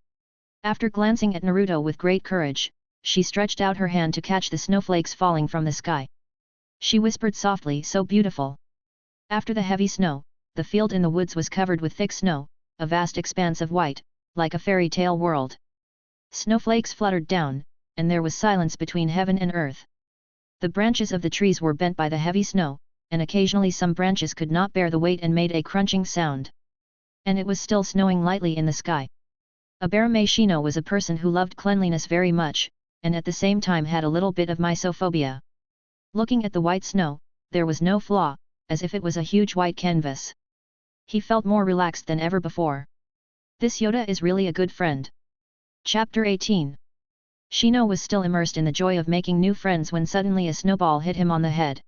After glancing at Naruto with great courage, she stretched out her hand to catch the snowflakes falling from the sky. She whispered softly, "So beautiful." After the heavy snow, the field in the woods was covered with thick snow, a vast expanse of white, like a fairy tale world. Snowflakes fluttered down, and there was silence between heaven and earth. The branches of the trees were bent by the heavy snow, and occasionally some branches could not bear the weight and made a crunching sound. And it was still snowing lightly in the sky. A bear Meishino was a person who loved cleanliness very much, and at the same time had a little bit of misophobia. Looking at the white snow, there was no flaw, as if it was a huge white canvas. He felt more relaxed than ever before. This Yoda is really a good friend. Chapter 18. Shino was still immersed in the joy of making new friends when suddenly a snowball hit him on the head.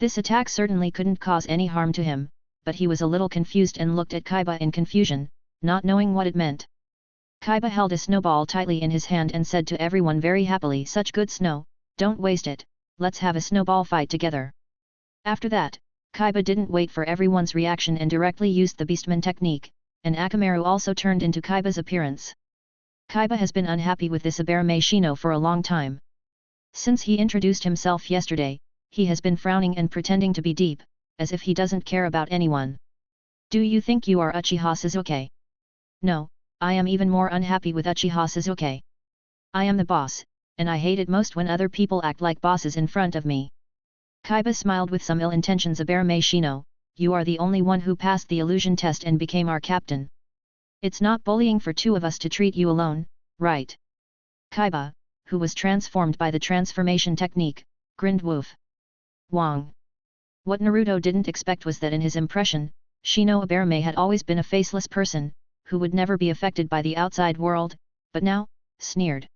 This attack certainly couldn't cause any harm to him, but he was a little confused and looked at Kaiba in confusion, not knowing what it meant. Kaiba held a snowball tightly in his hand and said to everyone very happily, "Such good snow, don't waste it, let's have a snowball fight together." After that, Kaiba didn't wait for everyone's reaction and directly used the Beastman technique, and Akamaru also turned into Kaiba's appearance. Kaiba has been unhappy with this Aberame Shino for a long time. Since he introduced himself yesterday, he has been frowning and pretending to be deep, as if he doesn't care about anyone. "Do you think you are Uchiha Sasuke?" "No, I am even more unhappy with Uchiha Sasuke. I am the boss, and I hate it most when other people act like bosses in front of me." Kaiba smiled with some ill intentions. "Aberame Shino, you are the only one who passed the illusion test and became our captain. It's not bullying for two of us to treat you alone, right?" Kaiba, who was transformed by the transformation technique, grinned. "Woof. Wong." What Naruto didn't expect was that in his impression, Shino Aberame had always been a faceless person, who would never be affected by the outside world, but now, sneered.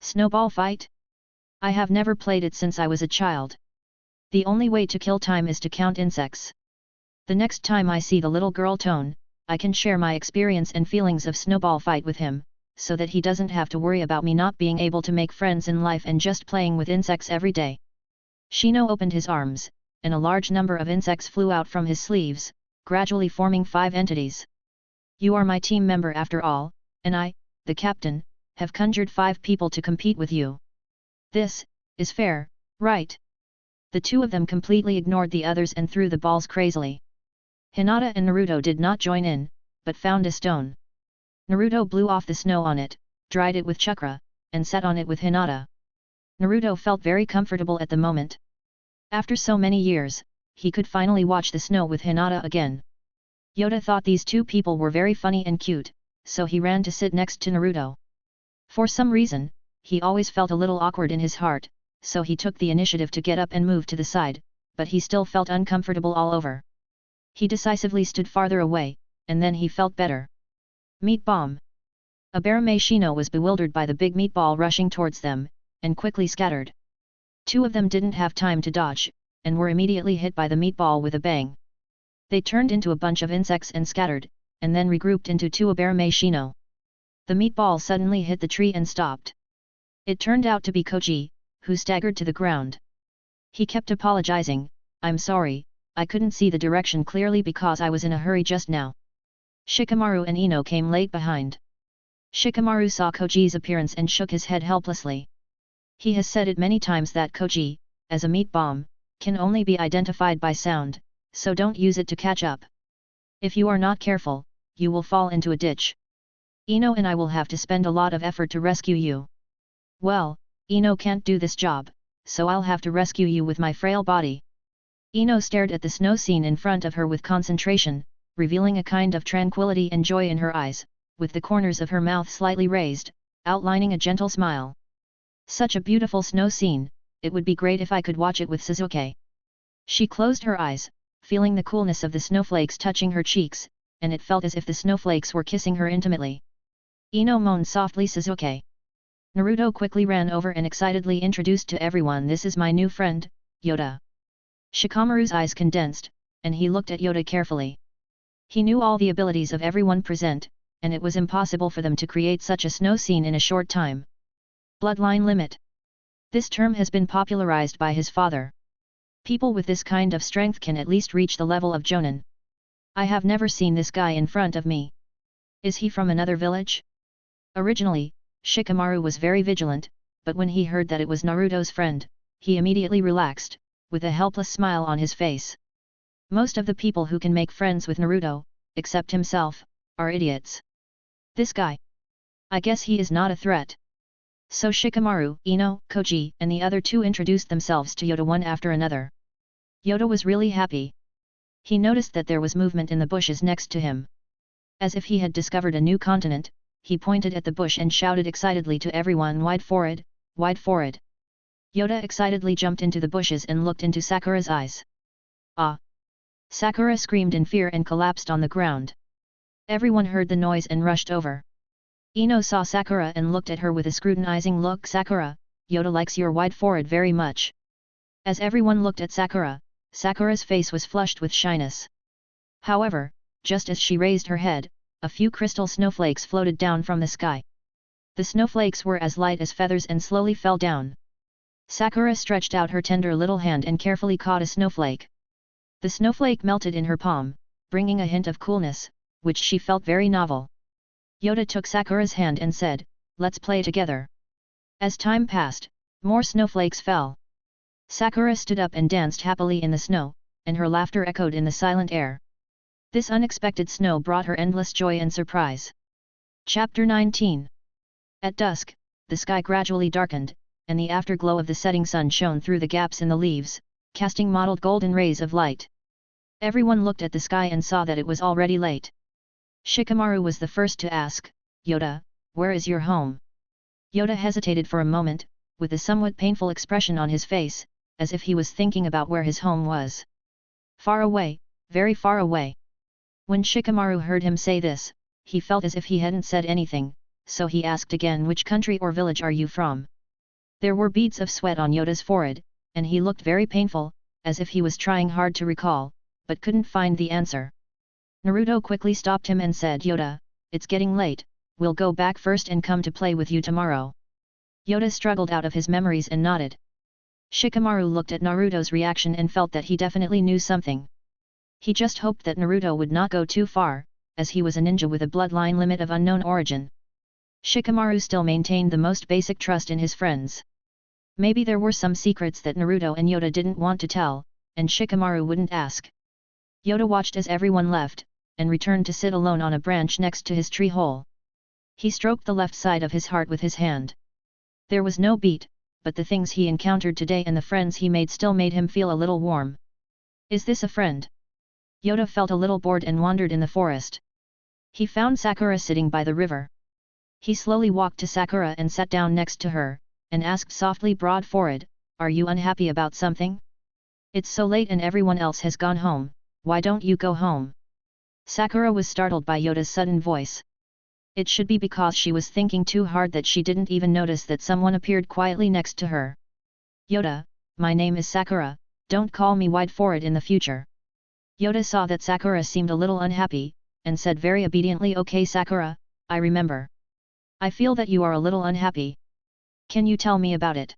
"Snowball fight? I have never played it since I was a child. The only way to kill time is to count insects. The next time I see the little girl Tone, I can share my experience and feelings of snowball fight with him, so that he doesn't have to worry about me not being able to make friends in life and just playing with insects every day." Shino opened his arms, and a large number of insects flew out from his sleeves, gradually forming 5 entities. "You are my team member after all, and I, the captain, have conjured 5 people to compete with you. This is fair, right?" The two of them completely ignored the others and threw the balls crazily. Hinata and Naruto did not join in, but found a stone. Naruto blew off the snow on it, dried it with chakra, and sat on it with Hinata. Naruto felt very comfortable at the moment. After so many years, he could finally watch the snow with Hinata again. Yoda thought these two people were very funny and cute, so he ran to sit next to Naruto. For some reason, he always felt a little awkward in his heart, so he took the initiative to get up and move to the side, but he still felt uncomfortable all over. He decisively stood farther away, and then he felt better. Meat bomb. Aberame Shino was bewildered by the big meatball rushing towards them, and quickly scattered. 2 of them didn't have time to dodge, and were immediately hit by the meatball with a bang. They turned into a bunch of insects and scattered, and then regrouped into 2 Aberame Shino. The meatball suddenly hit the tree and stopped. It turned out to be Koji, who staggered to the ground. He kept apologizing, "I'm sorry, I couldn't see the direction clearly because I was in a hurry just now." Shikamaru and Ino came late behind. Shikamaru saw Koji's appearance and shook his head helplessly. He has said it many times that Koji, as a meat bomb, can only be identified by sound, so don't use it to catch up. If you are not careful, you will fall into a ditch. Ino and I will have to spend a lot of effort to rescue you. Well, Ino can't do this job, so I'll have to rescue you with my frail body. Ino stared at the snow scene in front of her with concentration, revealing a kind of tranquility and joy in her eyes, with the corners of her mouth slightly raised, outlining a gentle smile. Such a beautiful snow scene, it would be great if I could watch it with Sasuke. She closed her eyes, feeling the coolness of the snowflakes touching her cheeks, and it felt as if the snowflakes were kissing her intimately. Ino moaned softly, "Sasuke." Naruto quickly ran over and excitedly introduced to everyone, "This is my new friend, Yoda." Shikamaru's eyes condensed, and he looked at Yoda carefully. He knew all the abilities of everyone present, and it was impossible for them to create such a snow scene in a short time. Bloodline limit. This term has been popularized by his father. People with this kind of strength can at least reach the level of Jonin. I have never seen this guy in front of me. Is he from another village? Originally, Shikamaru was very vigilant, but when he heard that it was Naruto's friend, he immediately relaxed, with a helpless smile on his face. Most of the people who can make friends with Naruto, except himself, are idiots. This guy. I guess he is not a threat. So Shikamaru, Ino, Koji, and the other 2 introduced themselves to Yoda one after another. Yoda was really happy. He noticed that there was movement in the bushes next to him. As if he had discovered a new continent, he pointed at the bush and shouted excitedly to everyone, "Wide forehead, wide forehead." Yoda excitedly jumped into the bushes and looked into Sakura's eyes. Ah! Sakura screamed in fear and collapsed on the ground. Everyone heard the noise and rushed over. Ino saw Sakura and looked at her with a scrutinizing look. Sakura, Yoda likes your wide forehead very much. As everyone looked at Sakura, Sakura's face was flushed with shyness. However, just as she raised her head, a few crystal snowflakes floated down from the sky. The snowflakes were as light as feathers and slowly fell down. Sakura stretched out her tender little hand and carefully caught a snowflake. The snowflake melted in her palm, bringing a hint of coolness, which she felt very novel. Yoda took Sakura's hand and said, "Let's play together." As time passed, more snowflakes fell. Sakura stood up and danced happily in the snow, and her laughter echoed in the silent air. This unexpected snow brought her endless joy and surprise. Chapter 19. At dusk, the sky gradually darkened, and the afterglow of the setting sun shone through the gaps in the leaves, casting mottled golden rays of light. Everyone looked at the sky and saw that it was already late. Shikamaru was the first to ask, "Yoda, where is your home?" Yoda hesitated for a moment, with a somewhat painful expression on his face, as if he was thinking about where his home was. "Far away, very far away." When Shikamaru heard him say this, he felt as if he hadn't said anything, so he asked again, "Which country or village are you from?" There were beads of sweat on Yoda's forehead, and he looked very painful, as if he was trying hard to recall, but couldn't find the answer. Naruto quickly stopped him and said, "Yoda, it's getting late, we'll go back first and come to play with you tomorrow." Yoda struggled out of his memories and nodded. Shikamaru looked at Naruto's reaction and felt that he definitely knew something. He just hoped that Naruto would not go too far, as he was a ninja with a bloodline limit of unknown origin. Shikamaru still maintained the most basic trust in his friends. Maybe there were some secrets that Naruto and Yoda didn't want to tell, and Shikamaru wouldn't ask. Yoda watched as everyone left, and returned to sit alone on a branch next to his tree hole. He stroked the left side of his heart with his hand. There was no beat, but the things he encountered today and the friends he made still made him feel a little warm. Is this a friend? Yoda felt a little bored and wandered in the forest. He found Sakura sitting by the river. He slowly walked to Sakura and sat down next to her, and asked softly, broad forehead, "Are you unhappy about something? It's so late and everyone else has gone home, why don't you go home?" Sakura was startled by Yoda's sudden voice. It should be because she was thinking too hard that she didn't even notice that someone appeared quietly next to her. "Yoda, my name is Sakura, don't call me wide forehead in the future." Yoda saw that Sakura seemed a little unhappy, and said very obediently, "Okay Sakura, I remember. I feel that you are a little unhappy. Can you tell me about it?"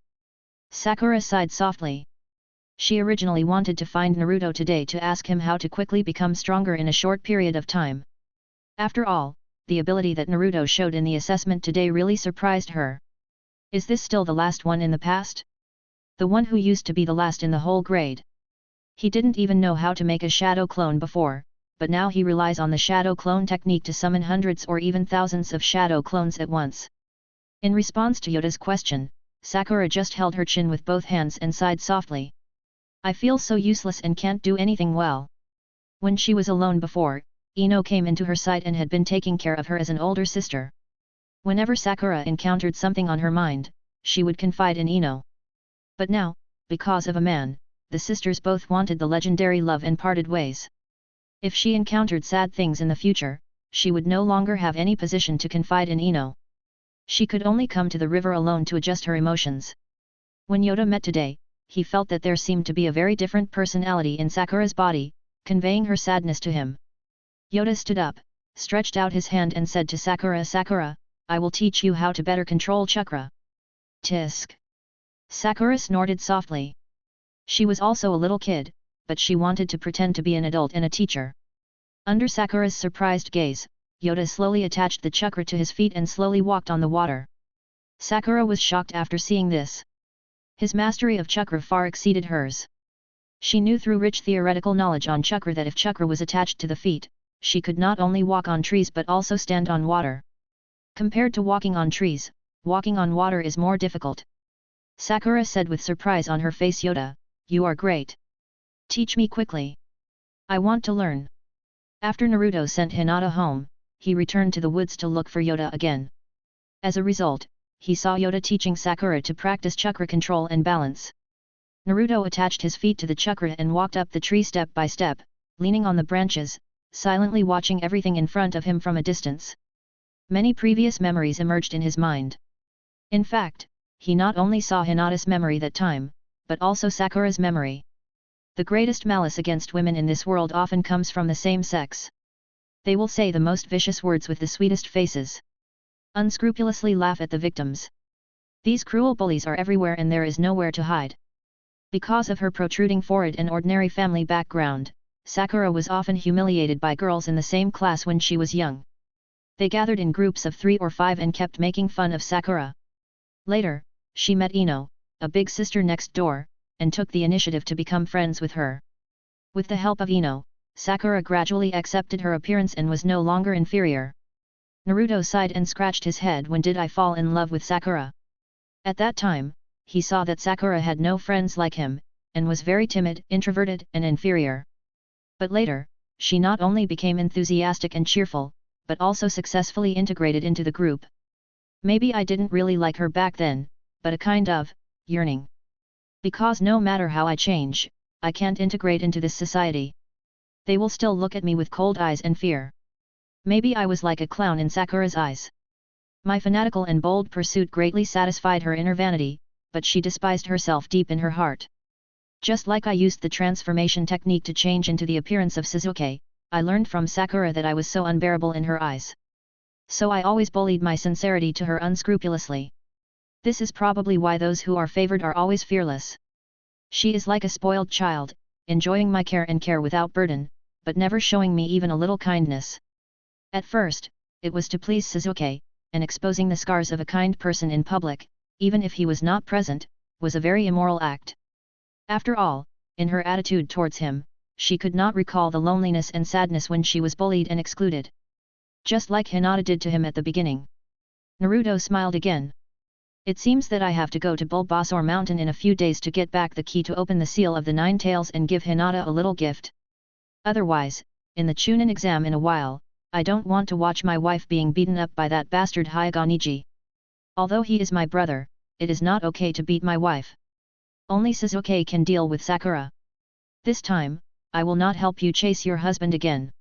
Sakura sighed softly. She originally wanted to find Naruto today to ask him how to quickly become stronger in a short period of time. After all, the ability that Naruto showed in the assessment today really surprised her. Is this still the last one in the past? The one who used to be the last in the whole grade. He didn't even know how to make a shadow clone before, but now he relies on the shadow clone technique to summon hundreds or even thousands of shadow clones at once. In response to Yoda's question, Sakura just held her chin with both hands and sighed softly. "I feel so useless and can't do anything well." When she was alone before, Ino came into her sight and had been taking care of her as an older sister. Whenever Sakura encountered something on her mind, she would confide in Ino. But now, because of a man, the sisters both wanted the legendary love and parted ways. If she encountered sad things in the future, she would no longer have any position to confide in Ino. She could only come to the river alone to adjust her emotions. When Yoda met today, he felt that there seemed to be a very different personality in Sakura's body, conveying her sadness to him. Yoda stood up, stretched out his hand and said to Sakura, "Sakura, I will teach you how to better control chakra." Tisk. Sakura snorted softly. She was also a little kid, but she wanted to pretend to be an adult and a teacher. Under Sakura's surprised gaze, Yoda slowly attached the chakra to his feet and slowly walked on the water. Sakura was shocked after seeing this. His mastery of chakra far exceeded hers. She knew through rich theoretical knowledge on chakra that if chakra was attached to the feet, she could not only walk on trees but also stand on water. Compared to walking on trees, walking on water is more difficult. Sakura said with surprise on her face, "Yoda, you are great. Teach me quickly. I want to learn." After Naruto sent Hinata home, he returned to the woods to look for Yoda again. As a result, he saw Yoda teaching Sakura to practice chakra control and balance. Naruto attached his feet to the chakra and walked up the tree step by step, leaning on the branches, silently watching everything in front of him from a distance. Many previous memories emerged in his mind. In fact, he not only saw Hinata's memory that time, but also Sakura's memory. The greatest malice against women in this world often comes from the same sex. They will say the most vicious words with the sweetest faces. Unscrupulously laugh at the victims. These cruel bullies are everywhere and there is nowhere to hide. Because of her protruding forehead and ordinary family background, Sakura was often humiliated by girls in the same class when she was young. They gathered in groups of 3 or 5 and kept making fun of Sakura. Later, she met Ino, a big sister next door, and took the initiative to become friends with her. With the help of Ino, Sakura gradually accepted her appearance and was no longer inferior. Naruto sighed and scratched his head. When did I fall in love with Sakura? At that time, he saw that Sakura had no friends like him, and was very timid, introverted and inferior. But later, she not only became enthusiastic and cheerful, but also successfully integrated into the group. Maybe I didn't really like her back then, but a kind of yearning. Because no matter how I change, I can't integrate into this society. They will still look at me with cold eyes and fear. Maybe I was like a clown in Sakura's eyes. My fanatical and bold pursuit greatly satisfied her inner vanity, but she despised herself deep in her heart. Just like I used the transformation technique to change into the appearance of Sasuke, I learned from Sakura that I was so unbearable in her eyes. So I always bullied my sincerity to her unscrupulously. This is probably why those who are favored are always fearless. She is like a spoiled child, enjoying my care and care without burden, but never showing me even a little kindness. At first, it was to please Sasuke, and exposing the scars of a kind person in public, even if he was not present, was a very immoral act. After all, in her attitude towards him, she could not recall the loneliness and sadness when she was bullied and excluded. Just like Hinata did to him at the beginning. Naruto smiled again. It seems that I have to go to Bulbasaur Mountain in a few days to get back the key to open the seal of the 9 tails and give Hinata a little gift. Otherwise, in the Chunin exam in a while, I don't want to watch my wife being beaten up by that bastard Hyaganiji. Although he is my brother, it is not okay to beat my wife. Only Sasuke can deal with Sakura. This time, I will not help you chase your husband again.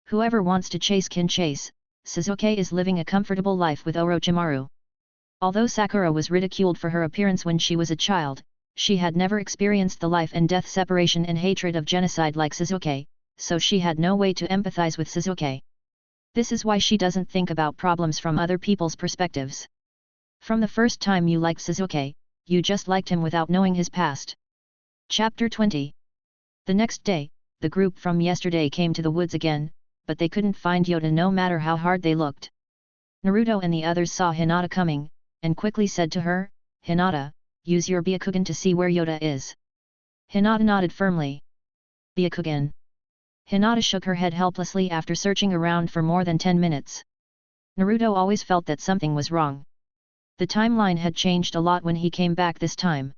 Whoever wants to chase can chase. Sasuke is living a comfortable life with Orochimaru. Although Sakura was ridiculed for her appearance when she was a child, she had never experienced the life and death separation and hatred of genocide like Sasuke, so she had no way to empathize with Sasuke. This is why she doesn't think about problems from other people's perspectives. From the first time you liked Sasuke, you just liked him without knowing his past. Chapter 20. The next day, the group from yesterday came to the woods again, but they couldn't find Yoda no matter how hard they looked. Naruto and the others saw Hinata coming, and quickly said to her, "Hinata, use your Byakugan to see where Yoda is." Hinata nodded firmly. Byakugan. Hinata shook her head helplessly after searching around for more than 10 minutes. Naruto always felt that something was wrong. The timeline had changed a lot when he came back this time.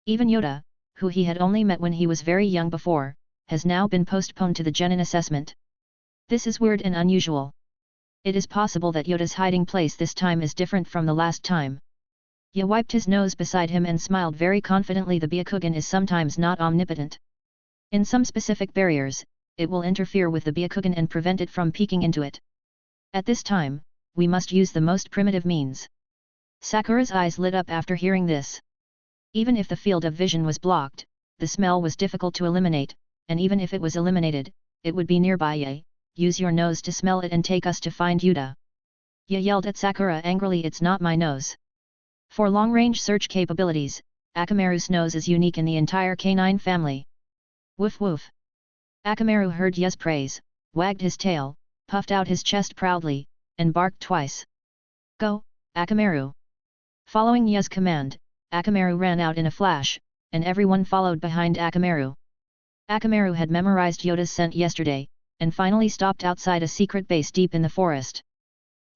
Even Yoda, who he had only met when he was very young before, has now been postponed to the Genin assessment. This is weird and unusual. It is possible that Yoda's hiding place this time is different from the last time. Ye wiped his nose beside him and smiled very confidently. The Byakugan is sometimes not omnipotent. In some specific barriers, it will interfere with the Byakugan and prevent it from peeking into it. At this time, we must use the most primitive means. Sakura's eyes lit up after hearing this. Even if the field of vision was blocked, the smell was difficult to eliminate, and even if it was eliminated, it would be nearby. Ye, use your nose to smell it and take us to find Yuta. Ye yelled at Sakura angrily. It's not my nose. For long-range search capabilities, Akamaru's nose is unique in the entire canine family. Woof woof. Akamaru heard Ye's praise, wagged his tail, puffed out his chest proudly, and barked twice. Go, Akamaru. Following Ye's command, Akamaru ran out in a flash, and everyone followed behind Akamaru. Akamaru had memorized Yoda's scent yesterday, and finally stopped outside a secret base deep in the forest.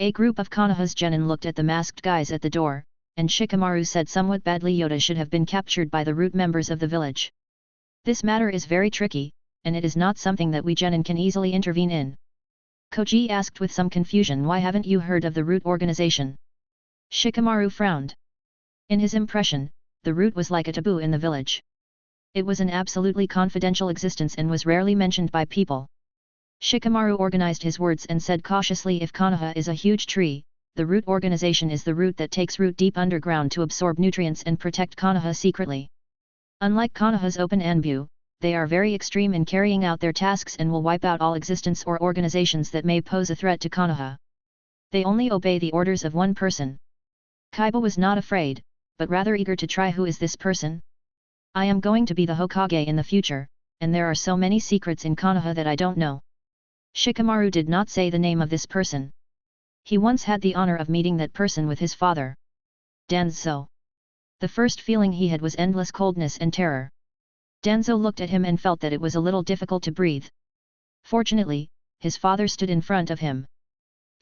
A group of Konoha's genin looked at the masked guys at the door, and Shikamaru said somewhat badly Yoda should have been captured by the root members of the village. This matter is very tricky, and it is not something that we genin can easily intervene in. Koji asked with some confusion. Why haven't you heard of the root organization? Shikamaru frowned. In his impression, the root was like a taboo in the village. It was an absolutely confidential existence and was rarely mentioned by people. Shikamaru organized his words and said cautiously, if Konoha is a huge tree, the root organization is the root that takes root deep underground to absorb nutrients and protect Konoha secretly. Unlike Konoha's open Anbu, they are very extreme in carrying out their tasks and will wipe out all existence or organizations that may pose a threat to Konoha. They only obey the orders of one person. Kaiba was not afraid, but rather eager to try. Who is this person? I am going to be the Hokage in the future, and there are so many secrets in Konoha that I don't know. Shikamaru did not say the name of this person. He once had the honor of meeting that person with his father, Danzo. The first feeling he had was endless coldness and terror. Danzo looked at him and felt that it was a little difficult to breathe. Fortunately, his father stood in front of him.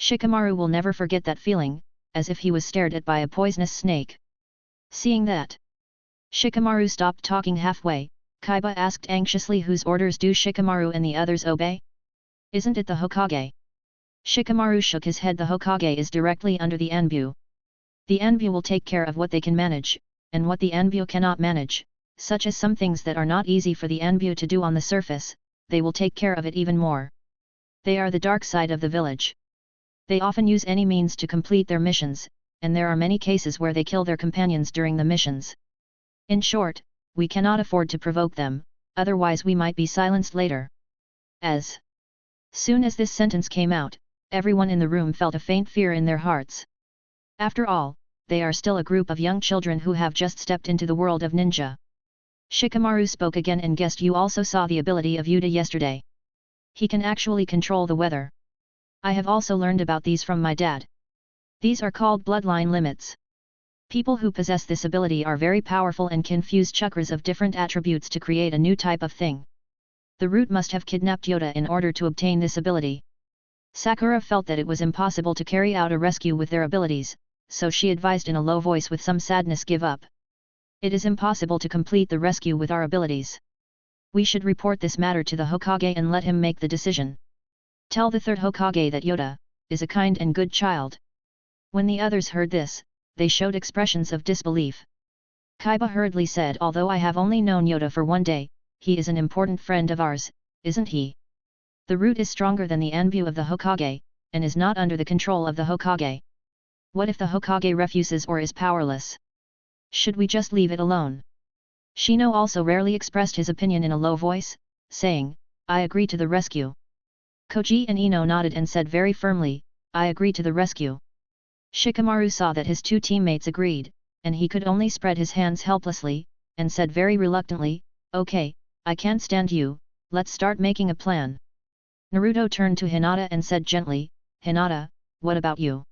Shikamaru will never forget that feeling, as if he was stared at by a poisonous snake. Seeing that, Shikamaru stopped talking halfway. Kaiba asked anxiously, whose orders do Shikamaru and the others obey? Isn't it the Hokage? Shikamaru shook his head. The Hokage is directly under the Anbu. The Anbu will take care of what they can manage, and what the Anbu cannot manage, such as some things that are not easy for the Anbu to do on the surface, they will take care of it even more. They are the dark side of the village. They often use any means to complete their missions, and there are many cases where they kill their companions during the missions. In short, we cannot afford to provoke them, otherwise we might be silenced later. As soon as this sentence came out, everyone in the room felt a faint fear in their hearts. After all, they are still a group of young children who have just stepped into the world of ninja. Shikamaru spoke again and guessed, you also saw the ability of Yuta yesterday. He can actually control the weather. I have also learned about these from my dad. These are called bloodline limits. People who possess this ability are very powerful and can fuse chakras of different attributes to create a new type of thing. The root must have kidnapped Yuta in order to obtain this ability. Sakura felt that it was impossible to carry out a rescue with their abilities, so she advised in a low voice with some sadness, give up. It is impossible to complete the rescue with our abilities. We should report this matter to the Hokage and let him make the decision. Tell the third Hokage that Yuta is a kind and good child. When the others heard this, they showed expressions of disbelief. Kaiba hurriedly said, although I have only known Yuta for one day, he is an important friend of ours, isn't he? The root is stronger than the Anbu of the Hokage, and is not under the control of the Hokage. What if the Hokage refuses or is powerless? Should we just leave it alone? Shino also rarely expressed his opinion in a low voice, saying, I agree to the rescue. Koji and Ino nodded and said very firmly, I agree to the rescue. Shikamaru saw that his two teammates agreed, and he could only spread his hands helplessly, and said very reluctantly, okay, I can't stand you, let's start making a plan. Naruto turned to Hinata and said gently, Hinata, what about you?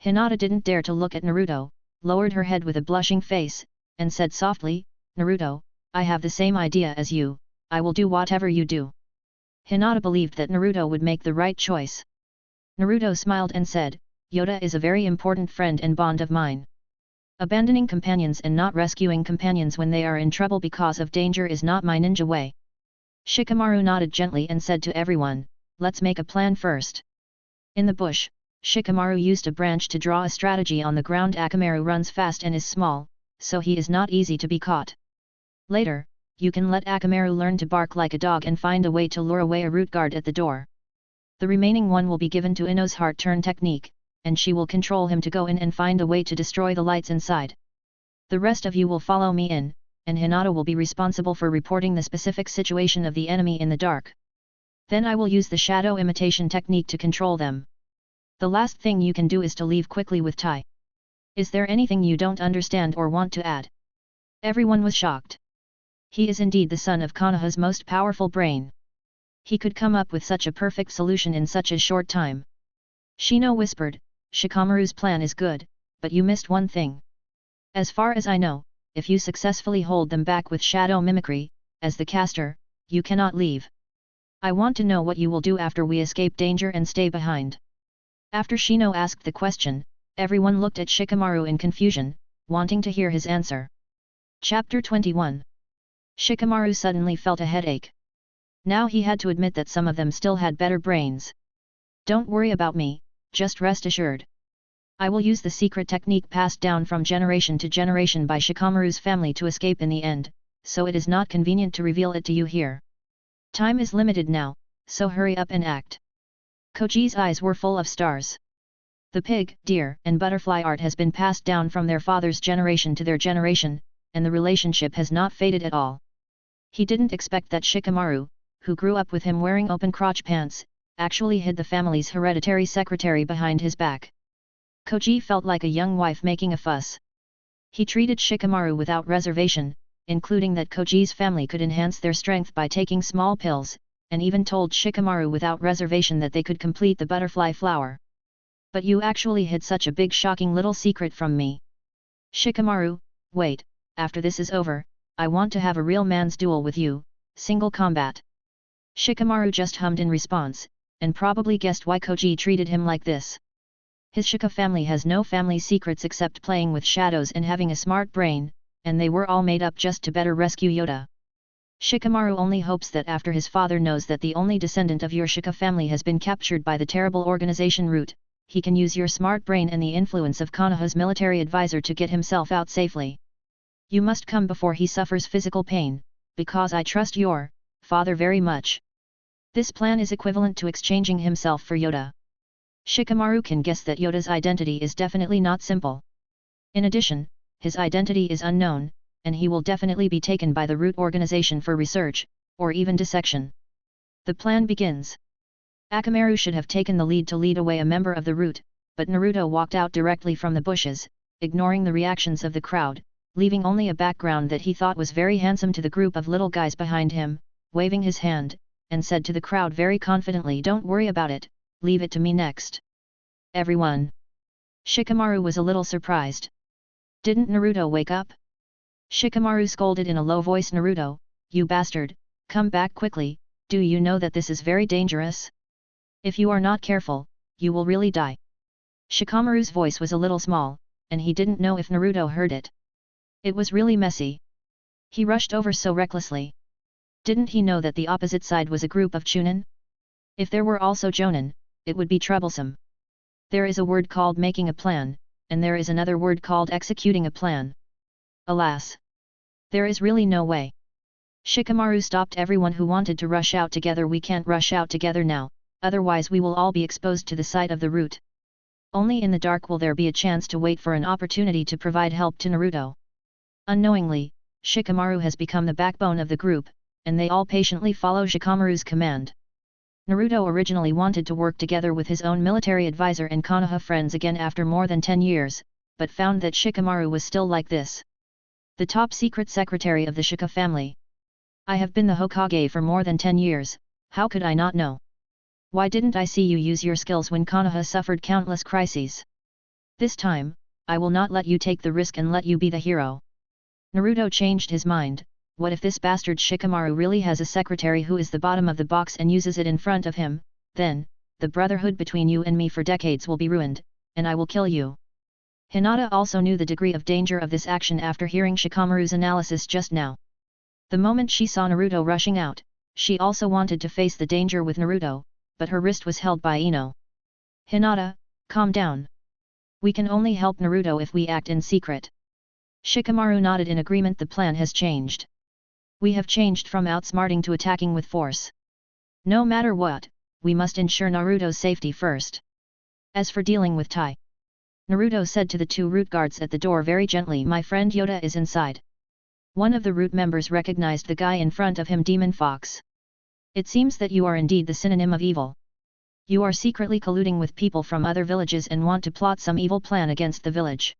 Hinata didn't dare to look at Naruto, lowered her head with a blushing face, and said softly, Naruto, I have the same idea as you, I will do whatever you do. Hinata believed that Naruto would make the right choice. Naruto smiled and said, Yuta is a very important friend and bond of mine. Abandoning companions and not rescuing companions when they are in trouble because of danger is not my ninja way. Shikamaru nodded gently and said to everyone, let's make a plan first. In the bush, Shikamaru used a branch to draw a strategy on the ground. Akamaru runs fast and is small, so he is not easy to be caught. Later, you can let Akamaru learn to bark like a dog and find a way to lure away a root guard at the door. The remaining one will be given to Ino's heart turn technique, and she will control him to go in and find a way to destroy the lights inside. The rest of you will follow me in, and Hinata will be responsible for reporting the specific situation of the enemy in the dark. Then I will use the shadow imitation technique to control them. The last thing you can do is to leave quickly with Tai. Is there anything you don't understand or want to add? Everyone was shocked. He is indeed the son of Konoha's most powerful brain. He could come up with such a perfect solution in such a short time. Shino whispered, Shikamaru's plan is good, but you missed one thing. As far as I know, if you successfully hold them back with shadow mimicry, as the caster, you cannot leave. I want to know what you will do after we escape danger and stay behind. After Shino asked the question, everyone looked at Shikamaru in confusion, wanting to hear his answer. Chapter 21. Shikamaru suddenly felt a headache. Now he had to admit that some of them still had better brains. Don't worry about me, just rest assured. I will use the secret technique passed down from generation to generation by Shikamaru's family to escape in the end, so it is not convenient to reveal it to you here. Time is limited now, so hurry up and act. Koji's eyes were full of stars. The pig, deer, and butterfly art has been passed down from their father's generation to their generation, and the relationship has not faded at all. He didn't expect that Shikamaru, who grew up with him wearing open crotch pants, actually hid the family's hereditary secretary behind his back. Koji felt like a young wife making a fuss. He treated Shikamaru without reservation, including that Koji's family could enhance their strength by taking small pills, and even told Shikamaru without reservation that they could complete the butterfly flower. But you actually hid such a big shocking little secret from me. Shikamaru, wait, after this is over, I want to have a real man's duel with you, single combat. Shikamaru just hummed in response, and probably guessed why Koji treated him like this. His Shika family has no family secrets except playing with shadows and having a smart brain, and they were all made up just to better rescue Yoda. Shikamaru only hopes that after his father knows that the only descendant of your Shika family has been captured by the terrible organization Root, he can use your smart brain and the influence of Konoha's military advisor to get himself out safely. You must come before he suffers physical pain, because I trust your father very much. This plan is equivalent to exchanging himself for Yoda. Shikamaru can guess that Yoda's identity is definitely not simple. In addition, his identity is unknown, and he will definitely be taken by the Root organization for research, or even dissection. The plan begins. Akamaru should have taken the lead to lead away a member of the Root, but Naruto walked out directly from the bushes, ignoring the reactions of the crowd, leaving only a background that he thought was very handsome to the group of little guys behind him, waving his hand, and said to the crowd very confidently, "Don't worry about it, leave it to me next." Everyone. Shikamaru was a little surprised. Didn't Naruto wake up? Shikamaru scolded in a low voice, "Naruto, you bastard, come back quickly, do you know that this is very dangerous? If you are not careful, you will really die." Shikamaru's voice was a little small, and he didn't know if Naruto heard it. It was really messy. He rushed over so recklessly. Didn't he know that the opposite side was a group of Chunin? If there were also Jonin, it would be troublesome. There is a word called making a plan, and there is another word called executing a plan. Alas! There is really no way. Shikamaru stopped everyone who wanted to rush out together. "We can't rush out together now, otherwise we will all be exposed to the sight of the Root. Only in the dark will there be a chance to wait for an opportunity to provide help to Naruto." Unknowingly, Shikamaru has become the backbone of the group, and they all patiently follow Shikamaru's command. Naruto originally wanted to work together with his own military advisor and Konoha friends again after more than 10 years, but found that Shikamaru was still like this. The top secret secretary of the Shika family. I have been the Hokage for more than 10 years, how could I not know? Why didn't I see you use your skills when Konoha suffered countless crises? This time, I will not let you take the risk and let you be the hero. Naruto changed his mind. What if this bastard Shikamaru really has a secretary who is the bottom of the box and uses it in front of him? Then, the brotherhood between you and me for decades will be ruined, and I will kill you. Hinata also knew the degree of danger of this action after hearing Shikamaru's analysis just now. The moment she saw Naruto rushing out, she also wanted to face the danger with Naruto, but her wrist was held by Ino. "Hinata, calm down. We can only help Naruto if we act in secret." Shikamaru nodded in agreement. The plan has changed. We have changed from outsmarting to attacking with force. No matter what, we must ensure Naruto's safety first. As for dealing with Tai, Naruto said to the two Root guards at the door very gently, "My friend Yoda is inside." One of the Root members recognized the guy in front of him, Demon Fox. "It seems that you are indeed the synonym of evil. You are secretly colluding with people from other villages and want to plot some evil plan against the village."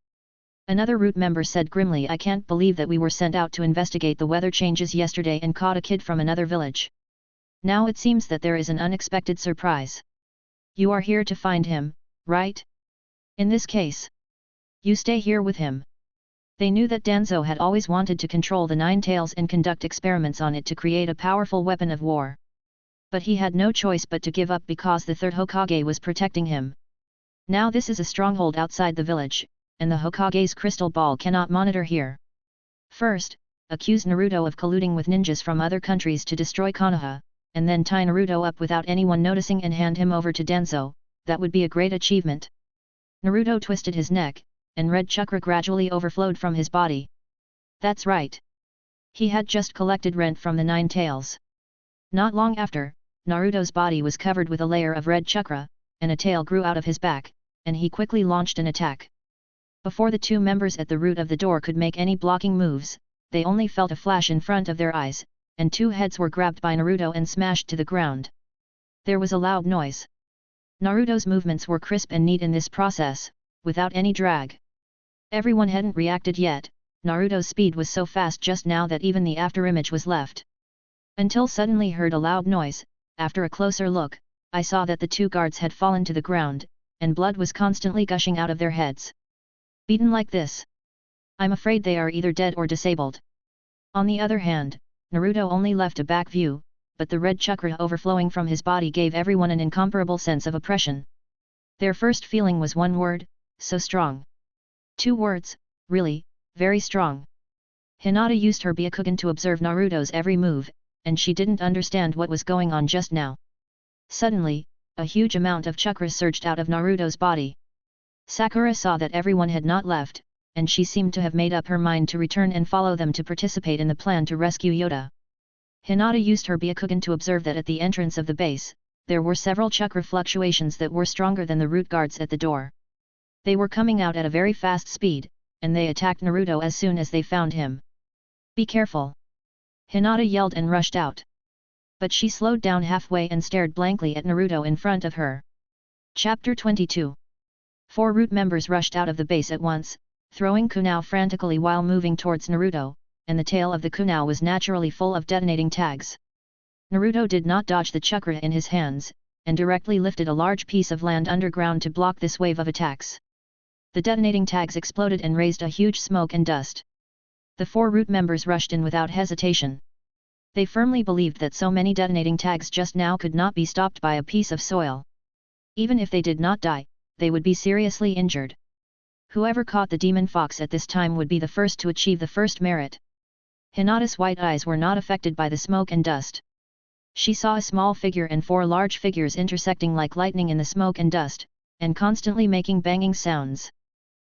Another Root member said grimly, "I can't believe that we were sent out to investigate the weather changes yesterday and caught a kid from another village. Now it seems that there is an unexpected surprise. You are here to find him, right? In this case, you stay here with him." They knew that Danzo had always wanted to control the Nine Tails and conduct experiments on it to create a powerful weapon of war. But he had no choice but to give up because the third Hokage was protecting him. Now this is a stronghold outside the village, and the Hokage's crystal ball cannot monitor here. First, accuse Naruto of colluding with ninjas from other countries to destroy Konoha, and then tie Naruto up without anyone noticing and hand him over to Danzo. That would be a great achievement. Naruto twisted his neck, and red chakra gradually overflowed from his body. That's right. He had just collected rent from the 9 tails. Not long after, Naruto's body was covered with a layer of red chakra, and a tail grew out of his back, and he quickly launched an attack. Before the 2 members at the root of the door could make any blocking moves, they only felt a flash in front of their eyes, and 2 heads were grabbed by Naruto and smashed to the ground. There was a loud noise. Naruto's movements were crisp and neat in this process, without any drag. Everyone hadn't reacted yet. Naruto's speed was so fast just now that even the afterimage was left. Until suddenly heard a loud noise. After a closer look, I saw that the 2 guards had fallen to the ground, and blood was constantly gushing out of their heads. Beaten like this, I'm afraid they are either dead or disabled. On the other hand, Naruto only left a back view, but the red chakra overflowing from his body gave everyone an incomparable sense of oppression. Their first feeling was one word: so strong. 2 words, really, very strong. Hinata used her Byakugan to observe Naruto's every move, and she didn't understand what was going on just now. Suddenly, a huge amount of chakra surged out of Naruto's body. Sakura saw that everyone had not left, and she seemed to have made up her mind to return and follow them to participate in the plan to rescue Yoda. Hinata used her Byakugan to observe that at the entrance of the base, there were several chakra fluctuations that were stronger than the root guards at the door. They were coming out at a very fast speed, and they attacked Naruto as soon as they found him. Be careful! Hinata yelled and rushed out. But she slowed down halfway and stared blankly at Naruto in front of her. Chapter 22. 4 root members rushed out of the base at once, throwing kunao frantically while moving towards Naruto, and the tail of the kunao was naturally full of detonating tags. Naruto did not dodge the chakra in his hands, and directly lifted a large piece of land underground to block this wave of attacks. The detonating tags exploded and raised a huge smoke and dust. The 4 root members rushed in without hesitation. They firmly believed that so many detonating tags just now could not be stopped by a piece of soil. Even if they did not die, they would be seriously injured. Whoever caught the demon fox at this time would be the first to achieve the first merit. Hinata's white eyes were not affected by the smoke and dust. She saw a small figure and 4 large figures intersecting like lightning in the smoke and dust, and constantly making banging sounds.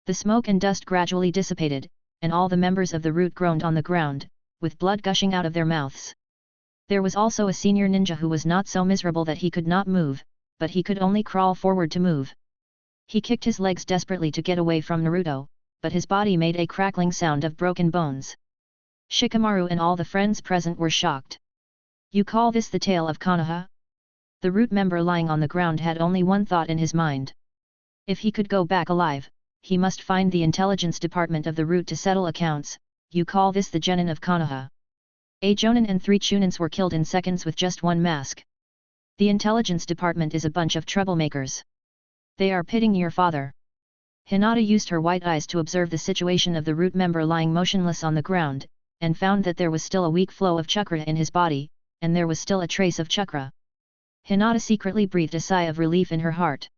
The smoke and dust gradually dissipated, and all the members of the root groaned on the ground, with blood gushing out of their mouths. There was also a senior ninja who was not so miserable that he could not move, but he could only crawl forward to move. He kicked his legs desperately to get away from Naruto, but his body made a crackling sound of broken bones. Shikamaru and all the friends present were shocked. You call this the tale of Konoha? The root member lying on the ground had only one thought in his mind. If he could go back alive, he must find the intelligence department of the root to settle accounts. You call this the genin of Konoha? A jonin and 3 chunins were killed in seconds with just 1 mask. The intelligence department is a bunch of troublemakers. They are pitting your father. Hinata used her white eyes to observe the situation of the root member lying motionless on the ground, and found that there was still a weak flow of chakra in his body, and there was still a trace of chakra. Hinata secretly breathed a sigh of relief in her heart.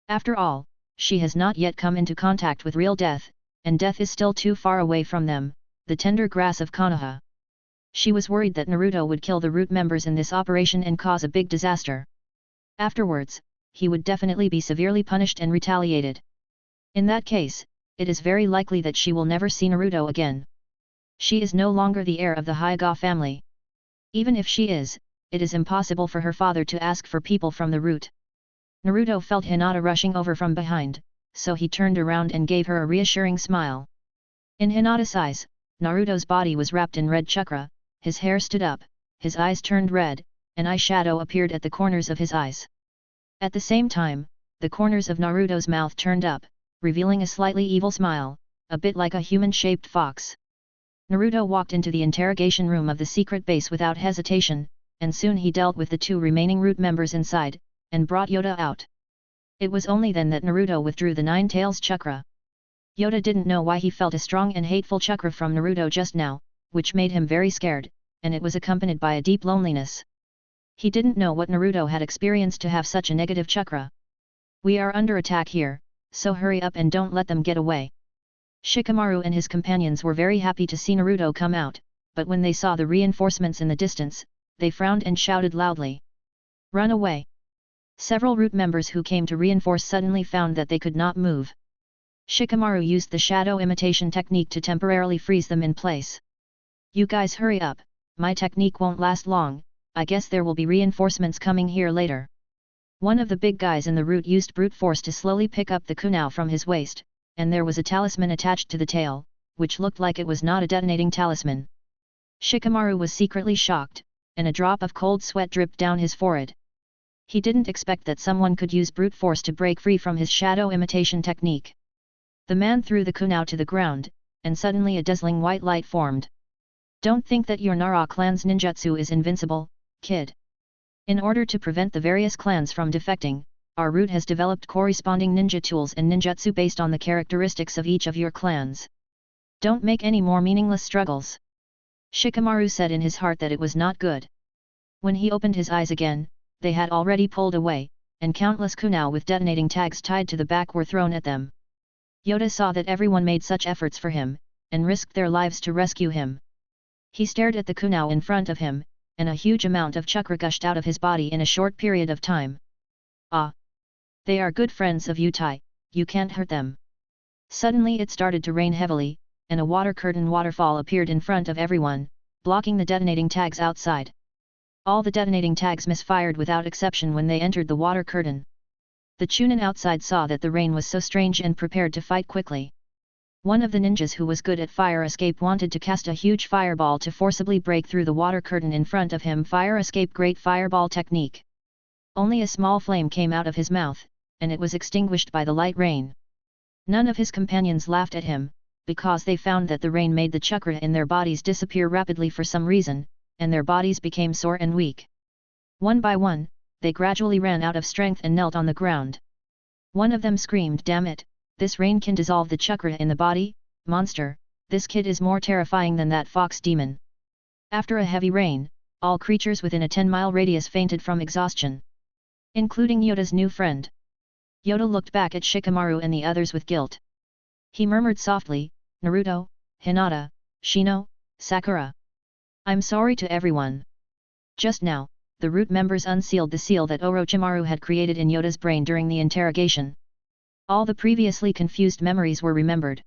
After all, she has not yet come into contact with real death, and death is still too far away from them, the tender grass of Konoha. She was worried that Naruto would kill the root members in this operation and cause a big disaster. Afterwards, he would definitely be severely punished and retaliated. In that case, it is very likely that she will never see Naruto again. She is no longer the heir of the Hyuga family. Even if she is, it is impossible for her father to ask for people from the root. Naruto felt Hinata rushing over from behind, so he turned around and gave her a reassuring smile. In Hinata's eyes, Naruto's body was wrapped in red chakra, his hair stood up, his eyes turned red, an eyeshadow appeared at the corners of his eyes. At the same time, the corners of Naruto's mouth turned up, revealing a slightly evil smile, a bit like a human-shaped fox. Naruto walked into the interrogation room of the secret base without hesitation, and soon he dealt with the 2 remaining root members inside, and brought Yoda out. It was only then that Naruto withdrew the 9 tails chakra. Yoda didn't know why he felt a strong and hateful chakra from Naruto just now, which made him very scared, and it was accompanied by a deep loneliness. He didn't know what Naruto had experienced to have such a negative chakra. We are under attack here, so hurry up and don't let them get away. Shikamaru and his companions were very happy to see Naruto come out, but when they saw the reinforcements in the distance, they frowned and shouted loudly. Run away! Several root members who came to reinforce suddenly found that they could not move. Shikamaru used the shadow imitation technique to temporarily freeze them in place. You guys hurry up, my technique won't last long, I guess there will be reinforcements coming here later. One of the big guys in the root used brute force to slowly pick up the kunai from his waist, and there was a talisman attached to the tail, which looked like it was not a detonating talisman. Shikamaru was secretly shocked, and a drop of cold sweat dripped down his forehead. He didn't expect that someone could use brute force to break free from his shadow imitation technique. The man threw the kunai to the ground, and suddenly a dazzling white light formed. Don't think that your Nara clan's ninjutsu is invincible, kid. In order to prevent the various clans from defecting, our root has developed corresponding ninja tools and ninjutsu based on the characteristics of each of your clans. Don't make any more meaningless struggles. Shikamaru said in his heart that it was not good. When he opened his eyes again, they had already pulled away, and countless kunai with detonating tags tied to the back were thrown at them. Yoda saw that everyone made such efforts for him, and risked their lives to rescue him. He stared at the kunai in front of him, and a huge amount of chakra gushed out of his body in a short period of time. Ah! They are good friends of Yutai, you can't hurt them. Suddenly it started to rain heavily, and a water curtain waterfall appeared in front of everyone, blocking the detonating tags outside. All the detonating tags misfired without exception when they entered the water curtain. The Chunin outside saw that the rain was so strange and prepared to fight quickly. One of the ninjas who was good at fire escape wanted to cast a huge fireball to forcibly break through the water curtain in front of him. Fire escape, great fireball technique. Only a small flame came out of his mouth, and it was extinguished by the light rain. None of his companions laughed at him, because they found that the rain made the chakra in their bodies disappear rapidly for some reason, and their bodies became sore and weak. One by one, they gradually ran out of strength and knelt on the ground. One of them screamed, "Damn it, this rain can dissolve the chakra in the body, monster, this kid is more terrifying than that fox demon." After a heavy rain, all creatures within a 10-mile radius fainted from exhaustion. Including Yoda's new friend. Yoda looked back at Shikamaru and the others with guilt. He murmured softly, "Naruto, Hinata, Shino, Sakura. I'm sorry to everyone." Just now, the root members unsealed the seal that Orochimaru had created in Yoda's brain during the interrogation. All the previously confused memories were remembered.